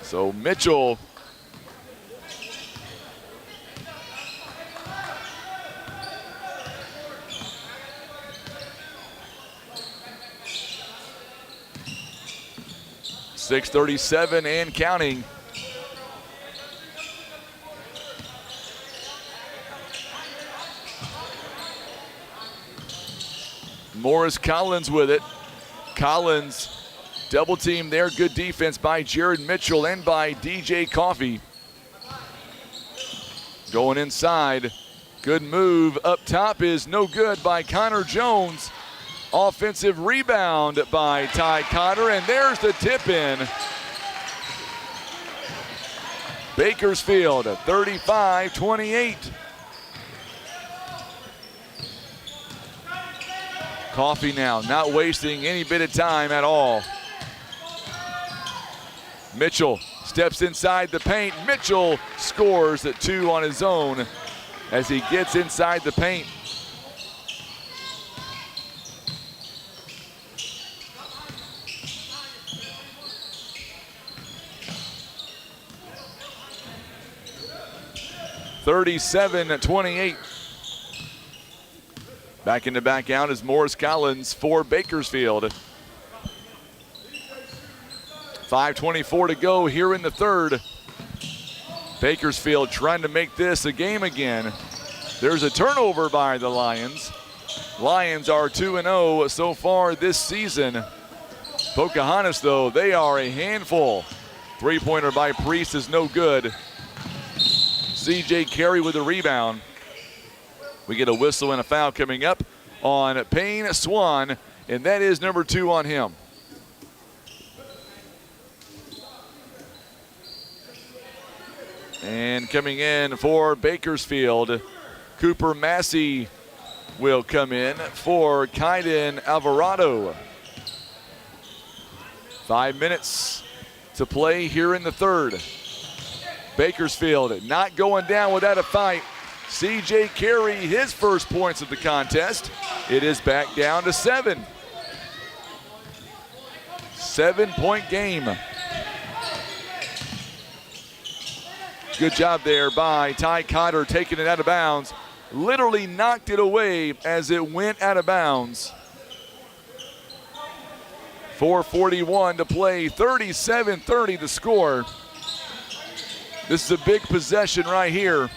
So Mitchell .637 and counting. Morris Collins with it. Collins double team there. Good defense by Jared Mitchell and by DJ Coffey. Going inside. Good move up top is no good by Connor Jones. Offensive rebound by Ty Cotter, and there's the tip in. Bakersfield 35-28. Coffey now not wasting any bit of time at all. Mitchell steps inside the paint. Mitchell scores at 2 on his own as he gets inside the paint. .37-28. Back in to back out is Morris Collins for Bakersfield. 5:24 to go here in the third. Bakersfield trying to make this a game again. There's a turnover by the Lions. Lions are 2-0 so far this season. Pocahontas, though, they are a handful. Three-pointer by Priest is no good. C.J. Carey with the rebound. We get a whistle and a foul coming up on Payne Swan, and that is number 2 on him. And coming in for Bakersfield, Cooper Massey will come in for Kaiden Alvarado. 5 minutes to play here in the third. Bakersfield not going down without a fight. C.J. Carey, his first points of the contest. It is back down to 7. 7-point game. Good job there by Ty Cotter taking it out of bounds. Literally knocked it away as it went out of bounds. 4:41 to play, 37-30 the score. This is a big possession right here.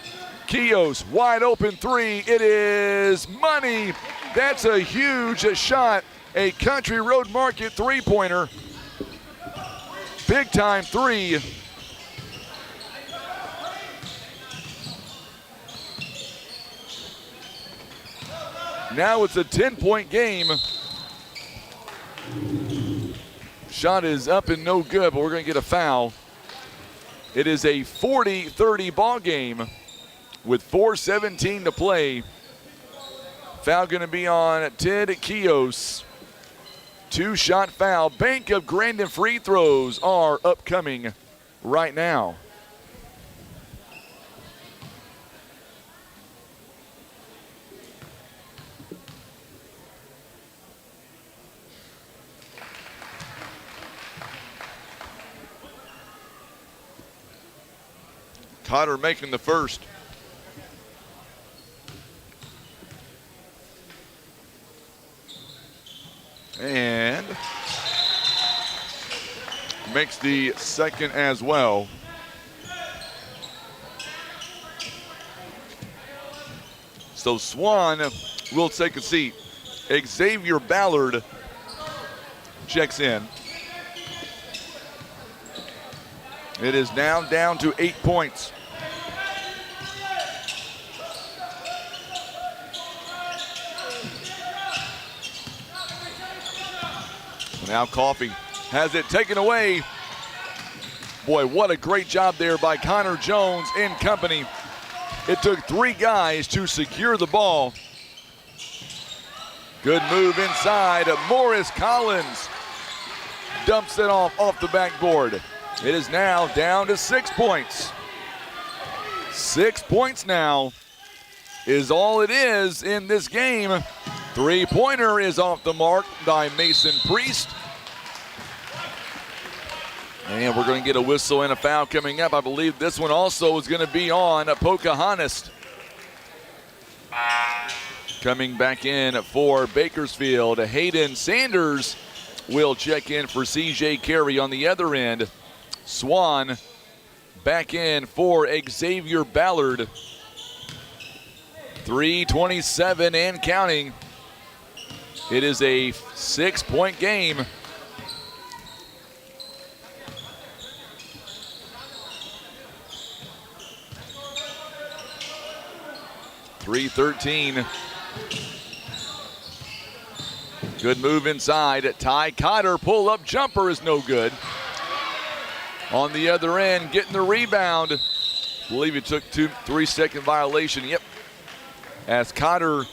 Kios, wide open 3, it is money. That's a huge shot, a Country Road Market three-pointer. Big time 3. Now it's a 10-point game. Shot is up and no good, but we're going to get a foul. It is a 40-30 ball game with 4:17 to play. Foul going to be on Ted Kios. 2-shot foul. Bank of Grandin free throws are upcoming right now. Cotter making the first. And makes the second as well. So Swan will take a seat. Xavier Ballard checks in. It is now down to 8 points. Now Coffey has it taken away. Boy, what a great job there by Connor Jones and company. It took 3 guys to secure the ball. Good move inside. Morris Collins dumps it off the backboard. It is now down to 6 points. 6 points now is all it is in this game. Three-pointer is off the mark by Mason Priest. And we're going to get a whistle and a foul coming up. I believe this one also is going to be on Pocahontas. Coming back in for Bakersfield, Hayden Sanders will check in for C.J. Carey on the other end. Swan back in for Xavier Ballard. 3:27 and counting. It is a 6-point game. .313. Good move inside. Ty Cotter pull-up jumper is no good. On the other end, getting the rebound. I believe it took 3-second violation. Yep. As Cotter,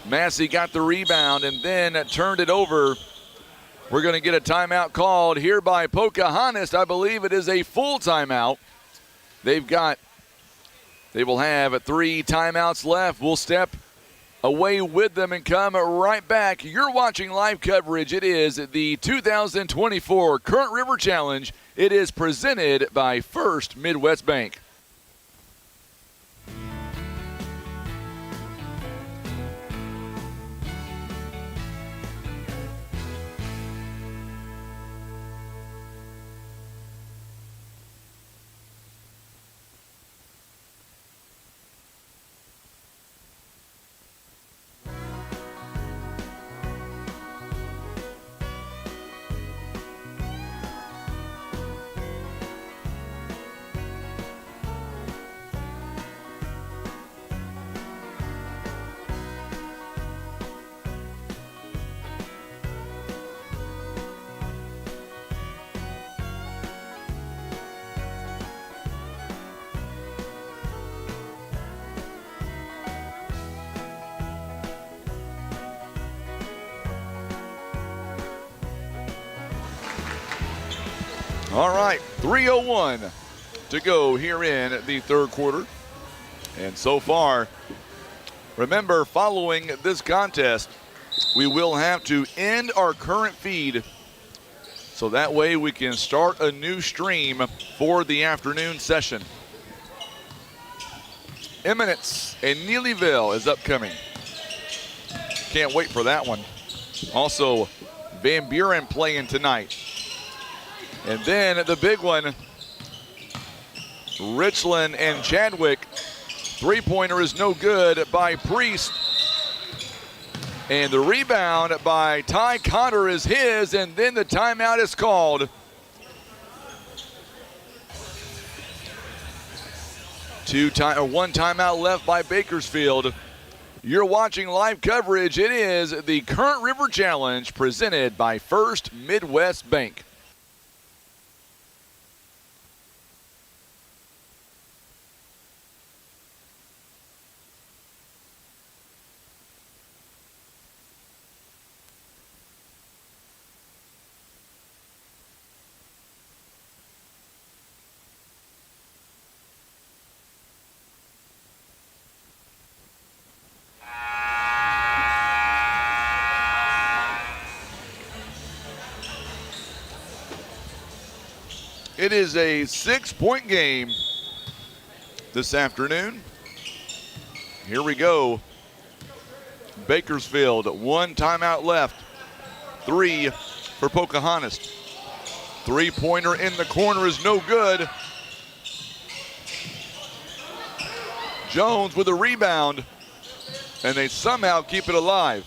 Massey got the rebound and then turned it over. We're going to get a timeout called here by Pocahontas. I believe it is a full timeout. They will have 3 timeouts left. We'll step away with them and come right back. You're watching live coverage. It is the 2024 Current River Challenge. It is presented by First Midwest Bank. All right, 3:01 to go here in the third quarter. And so far, remember, following this contest, we will have to end our current feed so that way we can start a new stream for the afternoon session. Eminence and Neelyville is upcoming. Can't wait for that one. Also, Van Buren playing tonight. And then the big one, Richland and Chadwick. Three-pointer is no good by Priest. And the rebound by Ty Cotter is his, and then the timeout is called. One timeout left by Bakersfield. You're watching live coverage. It is the Current River Challenge presented by First Midwest Bank. It is a 6-point game this afternoon. Here we go. Bakersfield, one timeout left. 3 for Pocahontas. Three-pointer in the corner is no good. Jones with a rebound, and they somehow keep it alive.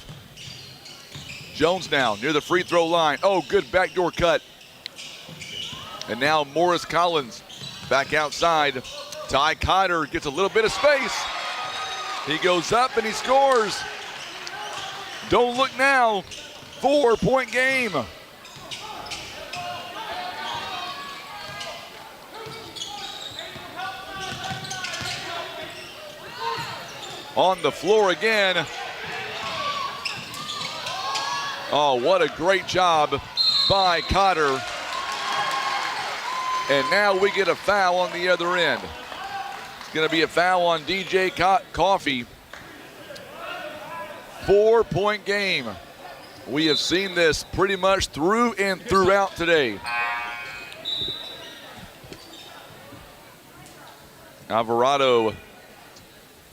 Jones now near the free throw line. Oh, good backdoor cut. And now Morris Collins back outside. Ty Cotter gets a little bit of space. He goes up and he scores. Don't look now. 4-point game. On the floor again. Oh, what a great job by Cotter. And now we get a foul on the other end. It's going to be a foul on DJ Coffey. 4-point game. We have seen this pretty much through and throughout today. Alvarado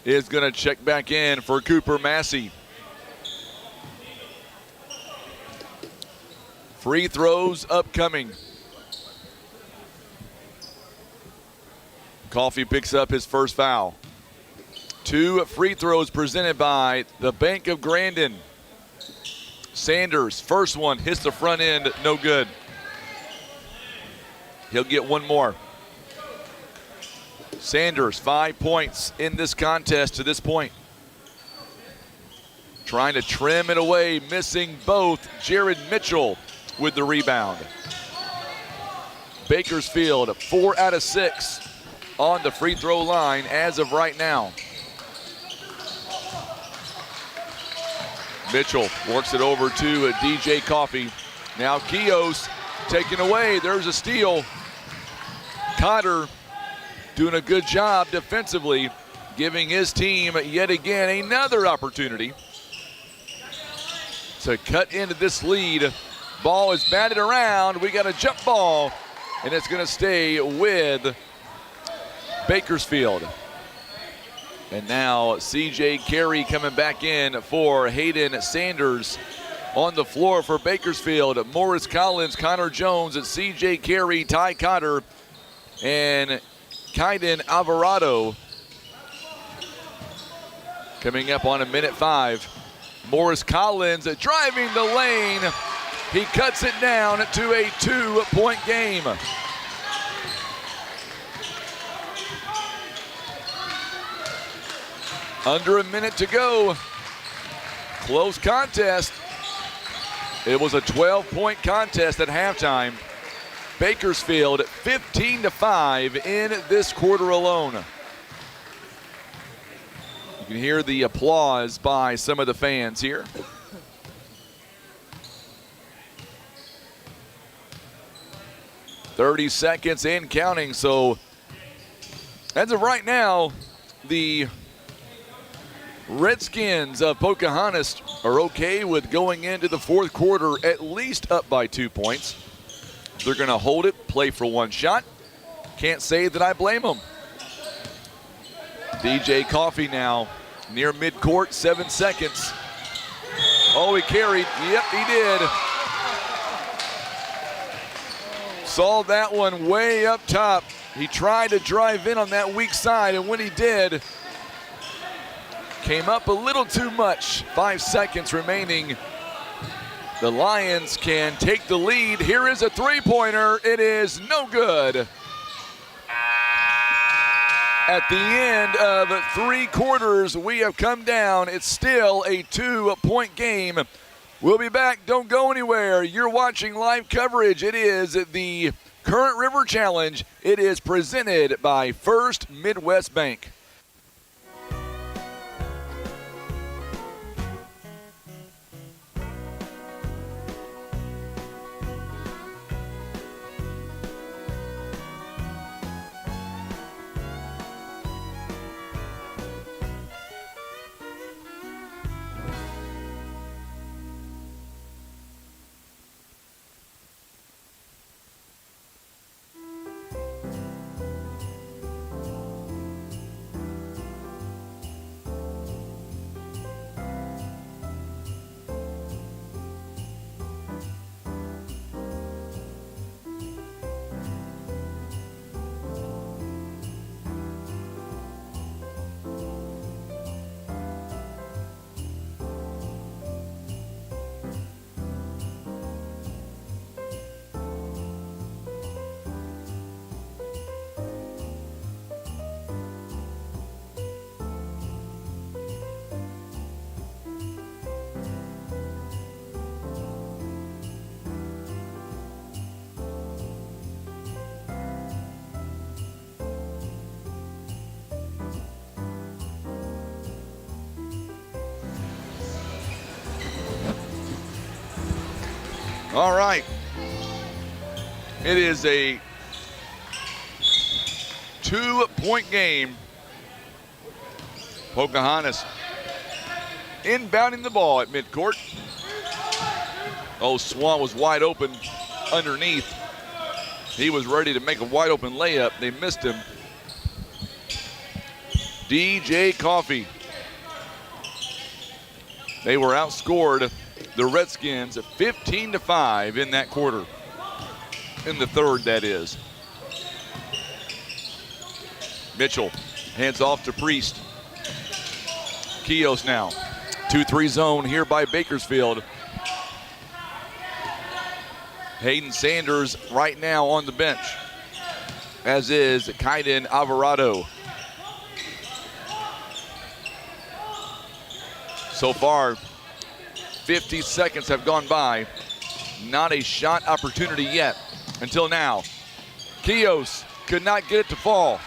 is going to check back in for Cooper Massey. Free throws upcoming. Coffey picks up his first foul. 2 free throws presented by the Bank of Grandin. Sanders, first one, hits the front end, no good. He'll get one more. Sanders, 5 points in this contest to this point. Trying to trim it away, missing both. Jared Mitchell with the rebound. Bakersfield, 4 out of 6 on the free throw line as of right now. Mitchell works it over to DJ Coffey. Now Kios taken away. There's a steal. Cotter doing a good job defensively, giving his team yet again another opportunity to cut into this lead. Ball is batted around. We got a jump ball, and it's going to stay with Bakersfield. And now C.J. Carey coming back in for Hayden Sanders. On the floor for Bakersfield, Morris Collins, Connor Jones, C.J. Carey, Ty Cotter, and Kaiden Alvarado. Coming up on a minute 5. Morris Collins driving the lane. He cuts it down to a 2-point game. Under a minute to go. Close contest. It was a 12-point contest at halftime. Bakersfield 15-5 in this quarter alone. You can hear the applause by some of the fans here. 30 seconds and counting. So as of right now, the Redskins of Pocahontas are okay with going into the fourth quarter at least up by 2 points. They're going to hold it, play for one shot. Can't say that I blame them. DJ Coffee now near midcourt, 7 seconds. Oh, he carried. Yep, he did. Saw that one way up top. He tried to drive in on that weak side, and when he did, came up a little too much. 5 seconds remaining. The Lions can take the lead. Here is a three-pointer. It is no good. At the end of 3 quarters, we have come down. It's still a 2-point game. We'll be back. Don't go anywhere. You're watching live coverage. It is the Current River Challenge. It is presented by First Midwest Bank. All right. It is a 2-point game. Pocahontas inbounding the ball at midcourt. Oh, Swan was wide open underneath. He was ready to make a wide open layup. They missed him. DJ Coffee. They were outscored, the Redskins, 15-5 in that quarter. In the third, that is. Mitchell hands off to Priest. Kios now. 2-3 zone here by Bakersfield. Hayden Sanders right now on the bench, as is Kaiden Alvarado. So far, 50 seconds have gone by. Not a shot opportunity yet until now. Kios could not get it to fall.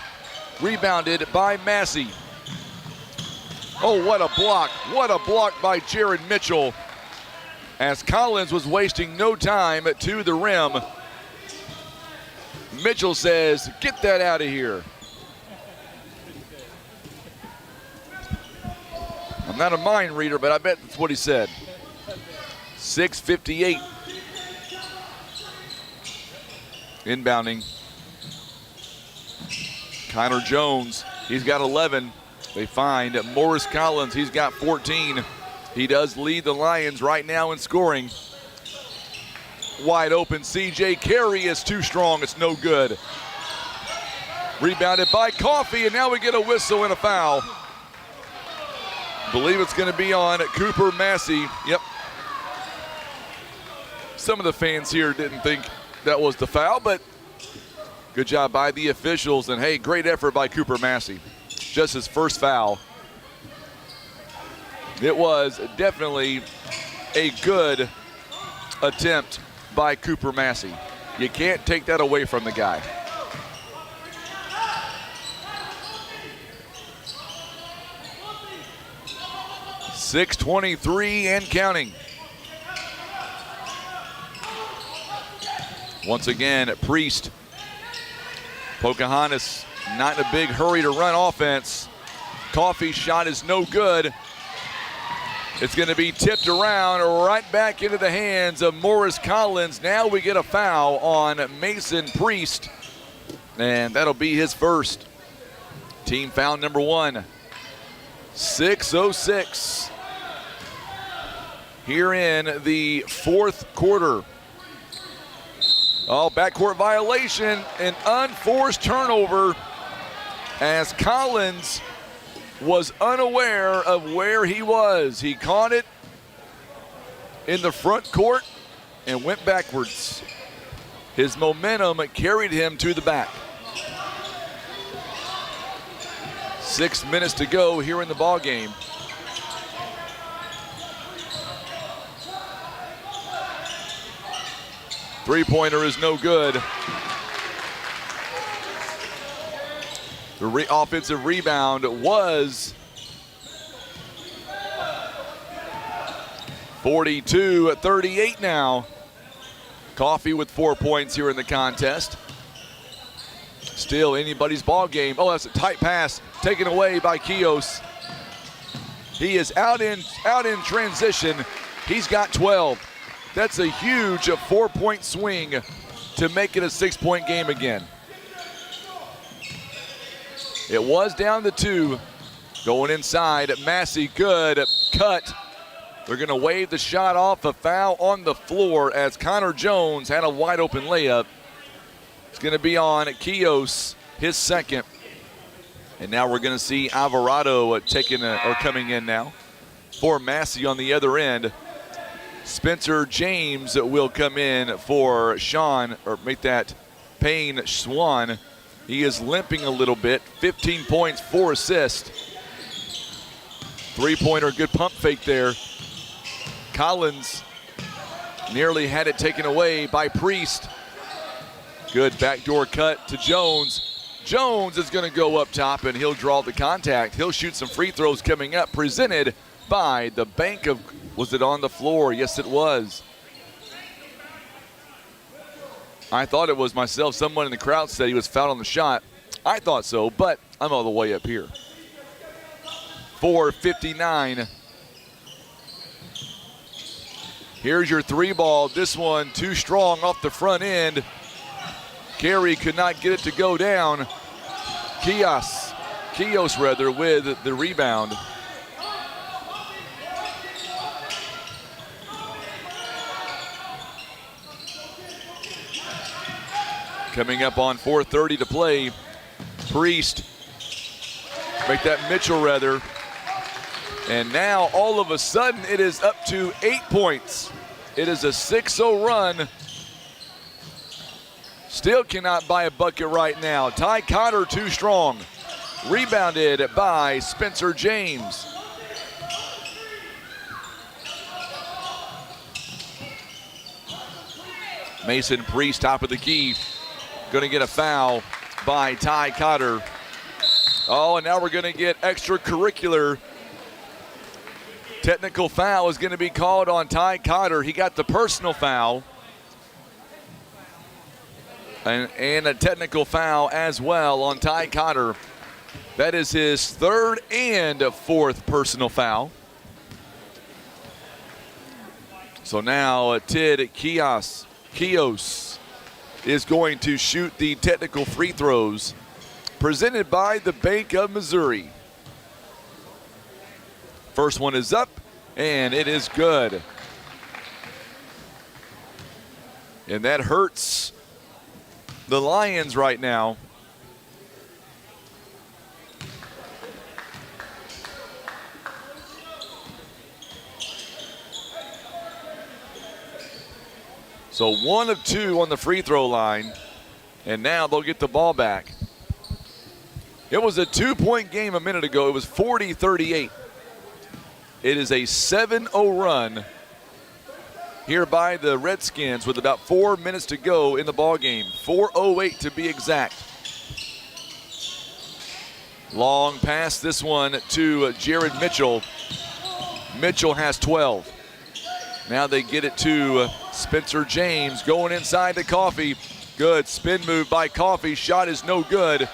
Rebounded by Massey. Oh, what a block. What a block by Jared Mitchell, as Collins was wasting no time to the rim. Mitchell says, get that out of here. I'm not a mind reader, but I bet that's what he said. 6:58. Inbounding. Connor Jones, he's got 11. They find Morris Collins, he's got 14. He does lead the Lions right now in scoring. Wide open, CJ Carey is too strong, it's no good. Rebounded by Coffee, and now we get a whistle and a foul. Believe it's going to be on Cooper Massey. Yep. Some of the fans here didn't think that was the foul, but good job by the officials, and hey, great effort by Cooper Massey. Just his first foul. It was definitely a good attempt by Cooper Massey. You can't take that away from the guy. .623 and counting. Once again, Priest Pocahontas not in a big hurry to run offense. Coffey's shot is no good. It's going to be tipped around right back into the hands of Morris Collins. Now we get a foul on Mason Priest, and that'll be his first. Team foul number 1. 6:06 here in the fourth quarter. Oh, backcourt violation, an unforced turnover as Collins was unaware of where he was. He caught it in the front court and went backwards. His momentum carried him to the back. 6 minutes to go here in the ball game. Three-pointer is no good. The offensive rebound was 42-38 now. Coffey with 4 points here in the contest. Still anybody's ball game. Oh, that's a tight pass taken away by Kios. He is out in transition. He's got 12. That's a huge 4-point swing to make it a 6-point game again. It was down to 2. Going inside, Massey, good cut. They're gonna wave the shot off, a foul on the floor as Connor Jones had a wide open layup. It's gonna be on Kios, his second. And now we're gonna see Alvarado coming in now for Massey on the other end. Spencer James will come in for Payne Swan. He is limping a little bit. 15 points, 4 assists. Three-pointer, good pump fake there. Collins nearly had it taken away by Priest. Good backdoor cut to Jones. Jones is going to go up top and he'll draw the contact. He'll shoot some free throws coming up, presented by the Bank of, was it on the floor? Yes, it was. I thought it was myself. Someone in the crowd said he was fouled on the shot. I thought so, but I'm all the way up here. 4:59. Here's your 3-ball. This one too strong off the front end. Carey could not get it to go down. Kios with the rebound. Coming up on 4:30 to play. Priest, Mitchell rather. And now all of a sudden it is up to 8 points. It is a 6-0 run. Still cannot buy a bucket right now. Ty Cotter too strong. Rebounded by Spencer James. Mason Priest, top of the key. Going to get a foul by Ty Cotter. Oh, and now we're going to get extracurricular. Technical foul is going to be called on Ty Cotter. He got the personal foul. And a technical foul as well on Ty Cotter. That is his third and fourth personal foul. So now Tid Kios is going to shoot the technical free throws presented by the Bank of Missouri. First one is up, and it is good. And that hurts the Lions right now. So 1 of 2 on the free throw line, and now they'll get the ball back. It was a 2-point game a minute ago. It was 40-38. It is a 7-0 run here by the Redskins with about 4 minutes to go in the ball game. 4:08 to be exact. Long pass, this one to Jared Mitchell. Mitchell has 12. Now they get it to Spencer James going inside to Coffey. Good spin move by Coffee. Shot is no good.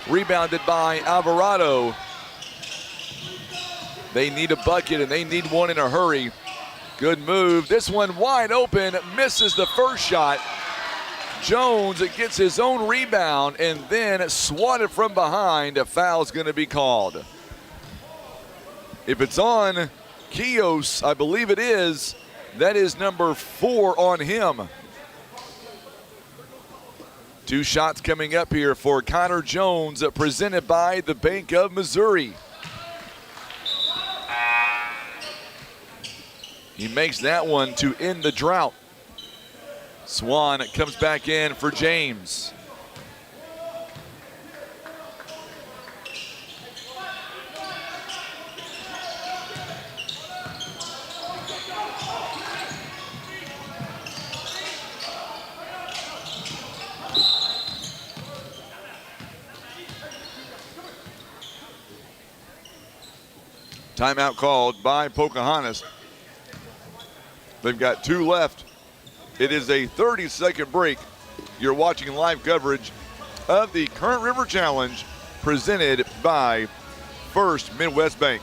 Rebounded by Alvarado. They need a bucket, and they need one in a hurry. Good move. This one wide open. Misses the first shot. Jones gets his own rebound and then swatted from behind. A foul's going to be called. If it's on Kios, I believe it is, that is number 4 on him. 2 shots coming up here for Connor Jones, presented by the Bank of Missouri. He makes that one to end the drought. Swan comes back in for James. Timeout called by Pocahontas. They've got 2 left. It is a 30-second break. You're watching live coverage of the Current River Challenge presented by First Midwest Bank.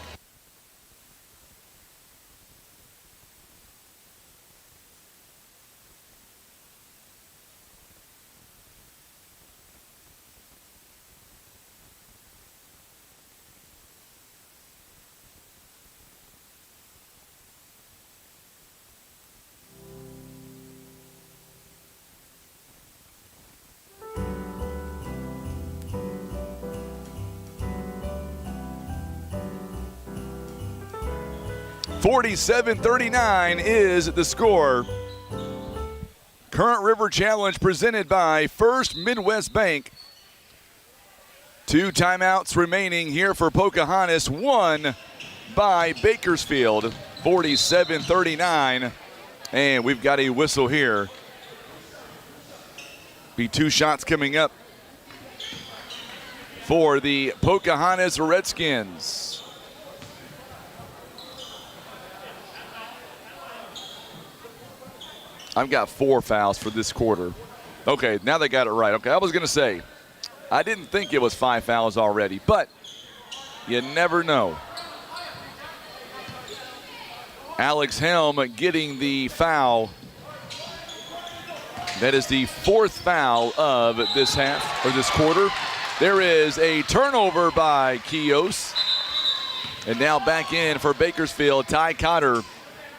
.47-39 is the score. Current River Challenge presented by First Midwest Bank. 2 timeouts remaining here for Pocahontas, 1 by Bakersfield. 47-39, and we've got a whistle here. Be 2 shots coming up for the Pocahontas Redskins. I've got 4 fouls for this quarter. Okay, now they got it right. Okay, I was going to say, I didn't think it was 5 fouls already, but you never know. Alex Helm getting the foul. That is the 4th foul of this half, or this quarter. There is a turnover by Kios. And now back in for Bakersfield, Ty Cotter.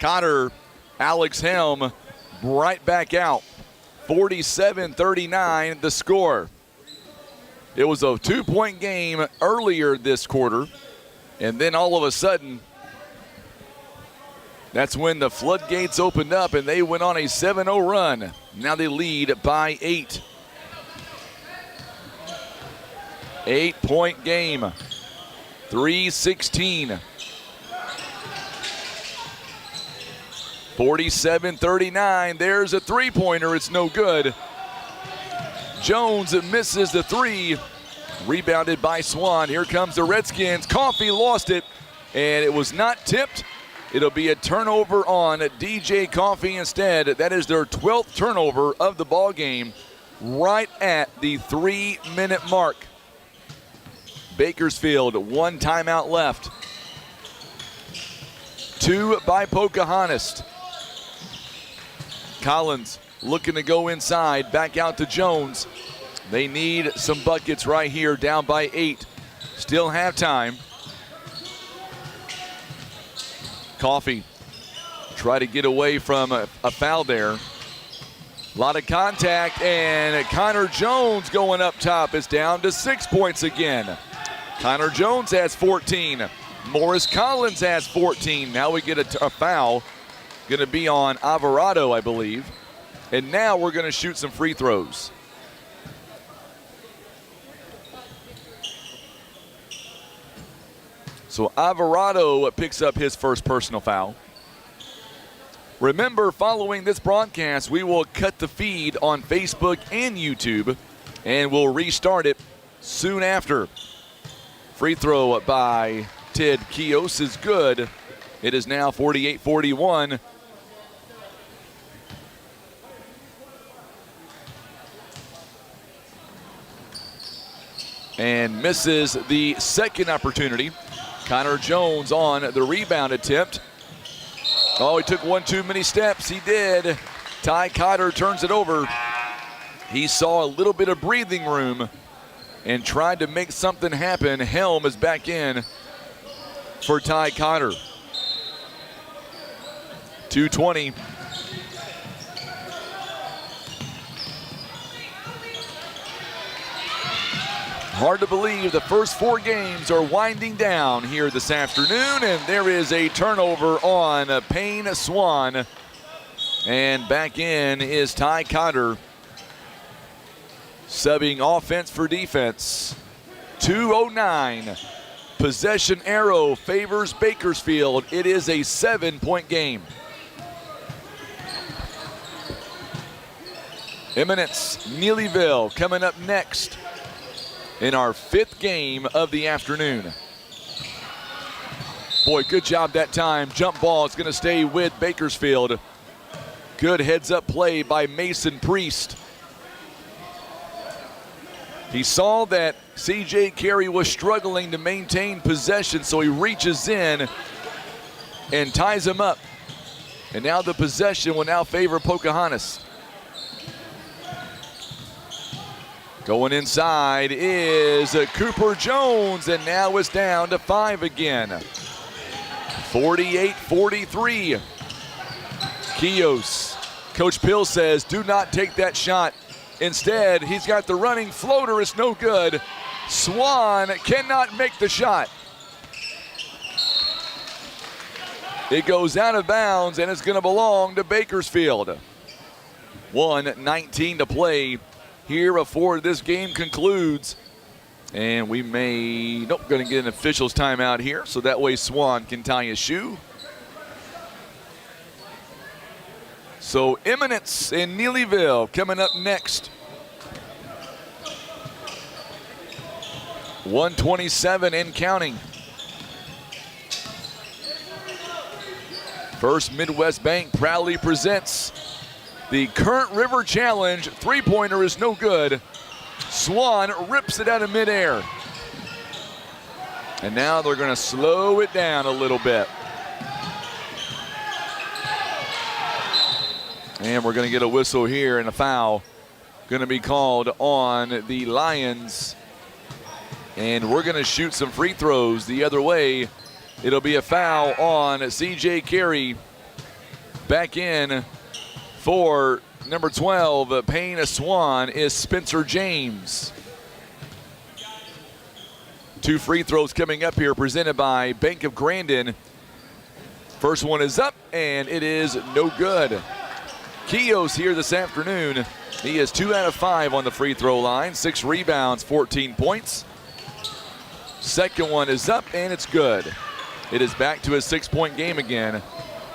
Cotter, Alex Helm, right back out. 47-39 the score. It was a 2-point game earlier this quarter, and then all of a sudden, that's when the floodgates opened up and they went on a 7-0 run. Now they lead by 8. 8-point game. 3:16. 47-39. There's a 3-pointer. It's no good. Jones misses the 3. Rebounded by Swan. Here comes the Redskins. Coffee lost it, and it was not tipped. It'll be a turnover on DJ Coffee instead. That is their 12th turnover of the ball game, right at the 3-minute mark. Bakersfield, 1 timeout left. 2 by Pocahontas. Collins looking to go inside, back out to Jones. They need some buckets right here, down by 8. Still halftime. Coffee try to get away from a foul there. A lot of contact, and Connor Jones going up top. It's down to 6 points again. Connor Jones has 14. Morris Collins has 14. Now we get a foul. Going to be on Alvarado, I believe. And now we're going to shoot some free throws. So Alvarado picks up his first personal foul. Remember, following this broadcast, we will cut the feed on Facebook and YouTube, and we'll restart it soon after. Free throw by Ted Kios is good. It is now 48-41. and misses the second opportunity. Connor Jones on the rebound attempt. Oh, he took one too many steps. He did. Ty Cotter turns it over. He saw a little bit of breathing room and tried to make something happen. Helm is back in for Ty Cotter. 2:20. Hard to believe the first 4 games are winding down here this afternoon, and there is a turnover on Payne Swan. And back in is Ty Cotter, subbing offense for defense. 2:09. Possession arrow favors Bakersfield. It is a 7-point game. Eminence Neelyville coming up next in our 5th game of the afternoon. Boy, good job that time. Jump ball is going to stay with Bakersfield. Good heads-up play by Mason Priest. He saw that C.J. Carey was struggling to maintain possession, so he reaches in and ties him up. And now the possession will now favor Pocahontas. Going inside is Cooper Jones, and now it's down to 5 again. 48-43. Kios. Coach Pill says, do not take that shot. Instead, he's got the running floater. It's no good. Swan cannot make the shot. It goes out of bounds, and it's going to belong to Bakersfield. 1:19 to play here before this game concludes. And we may, going to get an official's timeout here, so that way Swan can tie his shoe. So Eminence in Neelyville coming up next. 1:27 and counting. First Midwest Bank proudly presents the Current River Challenge. 3-pointer is no good. Swan rips it out of midair. And now they're going to slow it down a little bit. And we're going to get a whistle here, and a foul going to be called on the Lions. And we're going to shoot some free throws the other way. It'll be a foul on C.J. Carey. Back in for number 12, Payne Swan, is Spencer James. 2 free throws coming up here, presented by Bank of Grandin. First one is up, and it is no good. Kios here this afternoon. He is 2 out of 5 on the free throw line, 6 rebounds, 14 points. Second one is up, and it's good. It is back to a 6-point game again.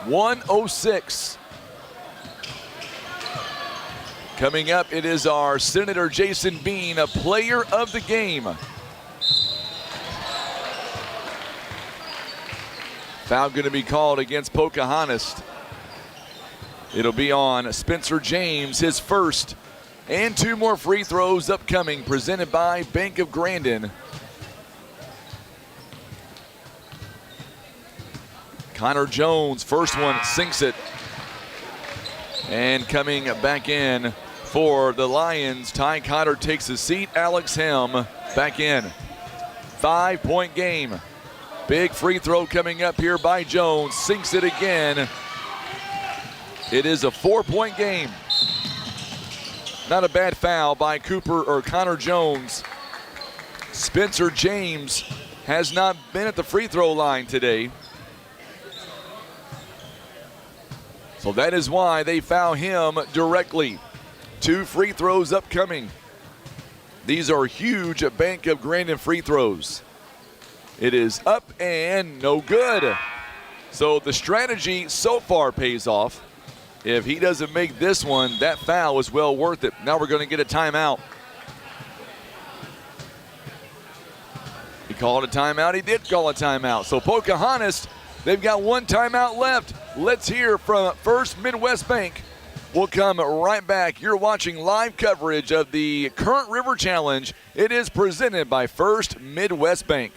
1:06. Coming up, it is our Senator Jason Bean, a player of the game. Foul going to be called against Pocahontas. It'll be on Spencer James, his first, and 2 more free throws upcoming, presented by Bank of Grandin. Connor Jones, first one, sinks it. And coming back in for the Lions, Ty Cotter takes a seat. Alex Helm back in. 5-point game. Big free throw coming up here by Jones. Sinks it again. It is a 4-point game. Not a bad foul by Connor Jones. Spencer James has not been at the free throw line today. So that is why they foul him directly. 2 free throws upcoming. These are huge Bank of Grandin free throws. It is up and no good. So the strategy so far pays off. If he doesn't make this one, that foul is well worth it. Now we're going to get a timeout. He called a timeout. He did call a timeout. So Pocahontas, they've got 1 timeout left. Let's hear from First Midwest Bank We'll come right back. You're watching live coverage of the Current River Challenge. It is presented by First Midwest Bank.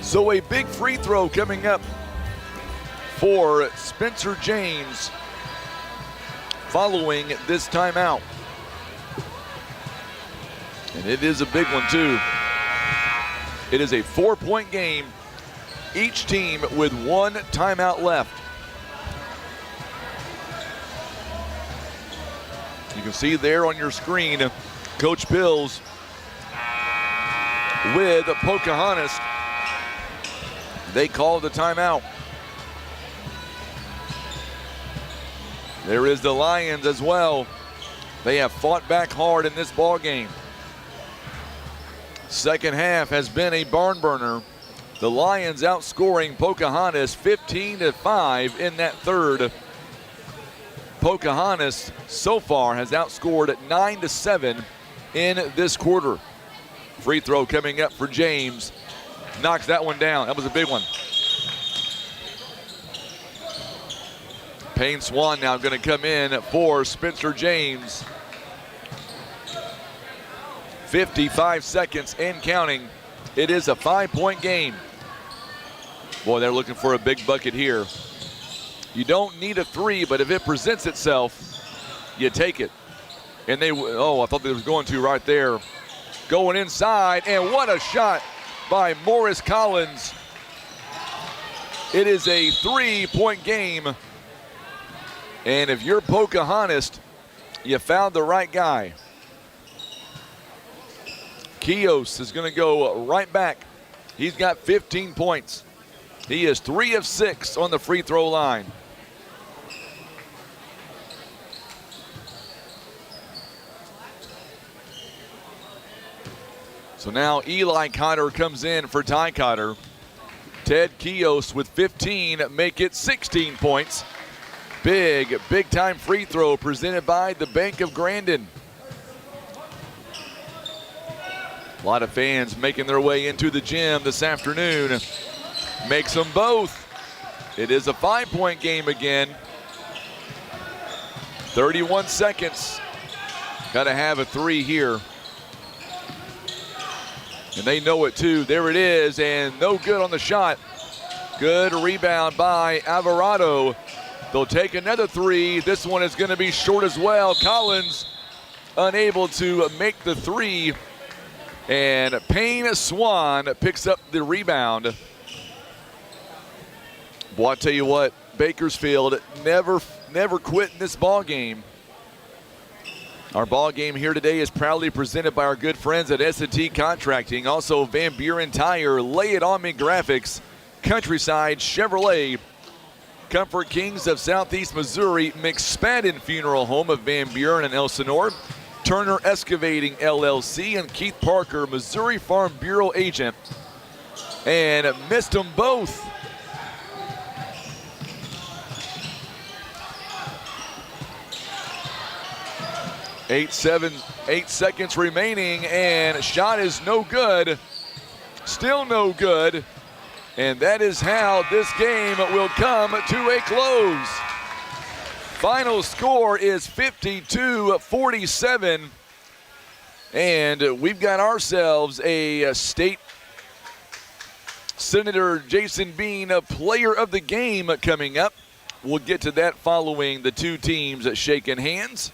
So a big free throw coming up for Spencer James following this timeout. And it is a big one too. It is a 4-point game, each team with 1 timeout left. You can see there on your screen, Coach Bills with Pocahontas. They called the timeout. There is the Lions as well. They have fought back hard in this ball game. Second half has been a barn burner. The Lions outscoring Pocahontas 15-5 in that third. Pocahontas so far has outscored 9-7 in this quarter. Free throw coming up for James. Knocks that one down. That was a big one. Payne Swan now going to come in for Spencer James. 55 seconds and counting. It is a 5-point game. Boy, they're looking for a big bucket here. You don't need a 3, but if it presents itself, you take it. And they, oh, I thought they was going to right there. Going inside, and what a shot by Morris Collins. It is a 3-point game. And if you're Pocahontas, you found the right guy. Kios is going to go right back. He's got 15 points. He is 3 of 6 on the free throw line. So now Eli Cotter comes in for Ty Cotter. Ted Kios with 15, make it 16 points. Big time free throw presented by the Bank of Grandin. A lot of fans making their way into the gym this afternoon. Makes them both. It is a 5-point game again. 31 seconds. Got to have a 3 here. And they know it too. There it is, and no good on the shot. Good rebound by Alvarado. They'll take another 3. This one is going to be short as well. Collins unable to make the 3. And Payne Swan picks up the rebound. Boy, I'll tell you what, Bakersfield never quit in this ball game. Our ball game here today is proudly presented by our good friends at S&T Contracting. Also, Van Buren Tire, Lay It On Me Graphics, Countryside Chevrolet, Comfort Kings of Southeast Missouri, McSpadden Funeral Home of Van Buren and Elsinore, Turner Excavating LLC, and Keith Parker, Missouri Farm Bureau agent. And missed them both. Eight seconds remaining, and shot is no good. Still no good. And that is how this game will come to a close. Final score is 52-47. And we've got ourselves a state Senator Jason Bean player of the game coming up. We'll get to that following the two teams shaking hands.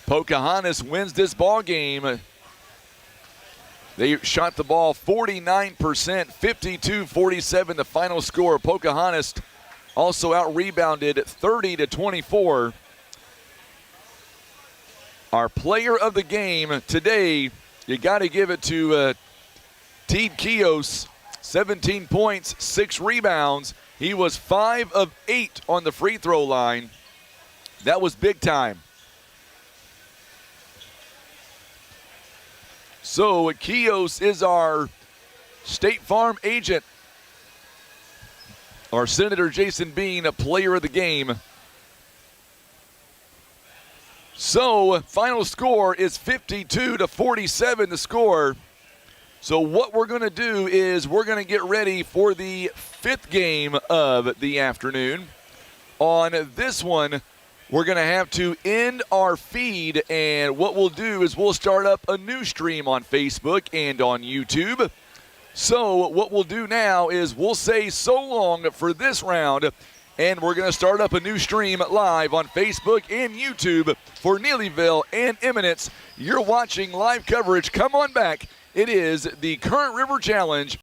Pocahontas wins this ball game. They shot the ball 49%, 52-47 the final score. Pocahontas also out-rebounded 30-24. Our player of the game today, you got to give it to Teed Kios. 17 points, 6 rebounds. He was 5 of 8 on the free throw line. That was big time. So Kios is our State Farm agent. Our Senator Jason Bean, a player of the game. So final score is 52-47 the score. So what we're going to do is we're going to get ready for the 5th game of the afternoon. On this one, we're going to have to end our feed, and what we'll do is we'll start up a new stream on Facebook and on YouTube. So what we'll do now is we'll say so long for this round, and we're going to start up a new stream live on Facebook and YouTube for Neelyville and Eminence. You're watching live coverage. Come on back. It is the Current River Challenge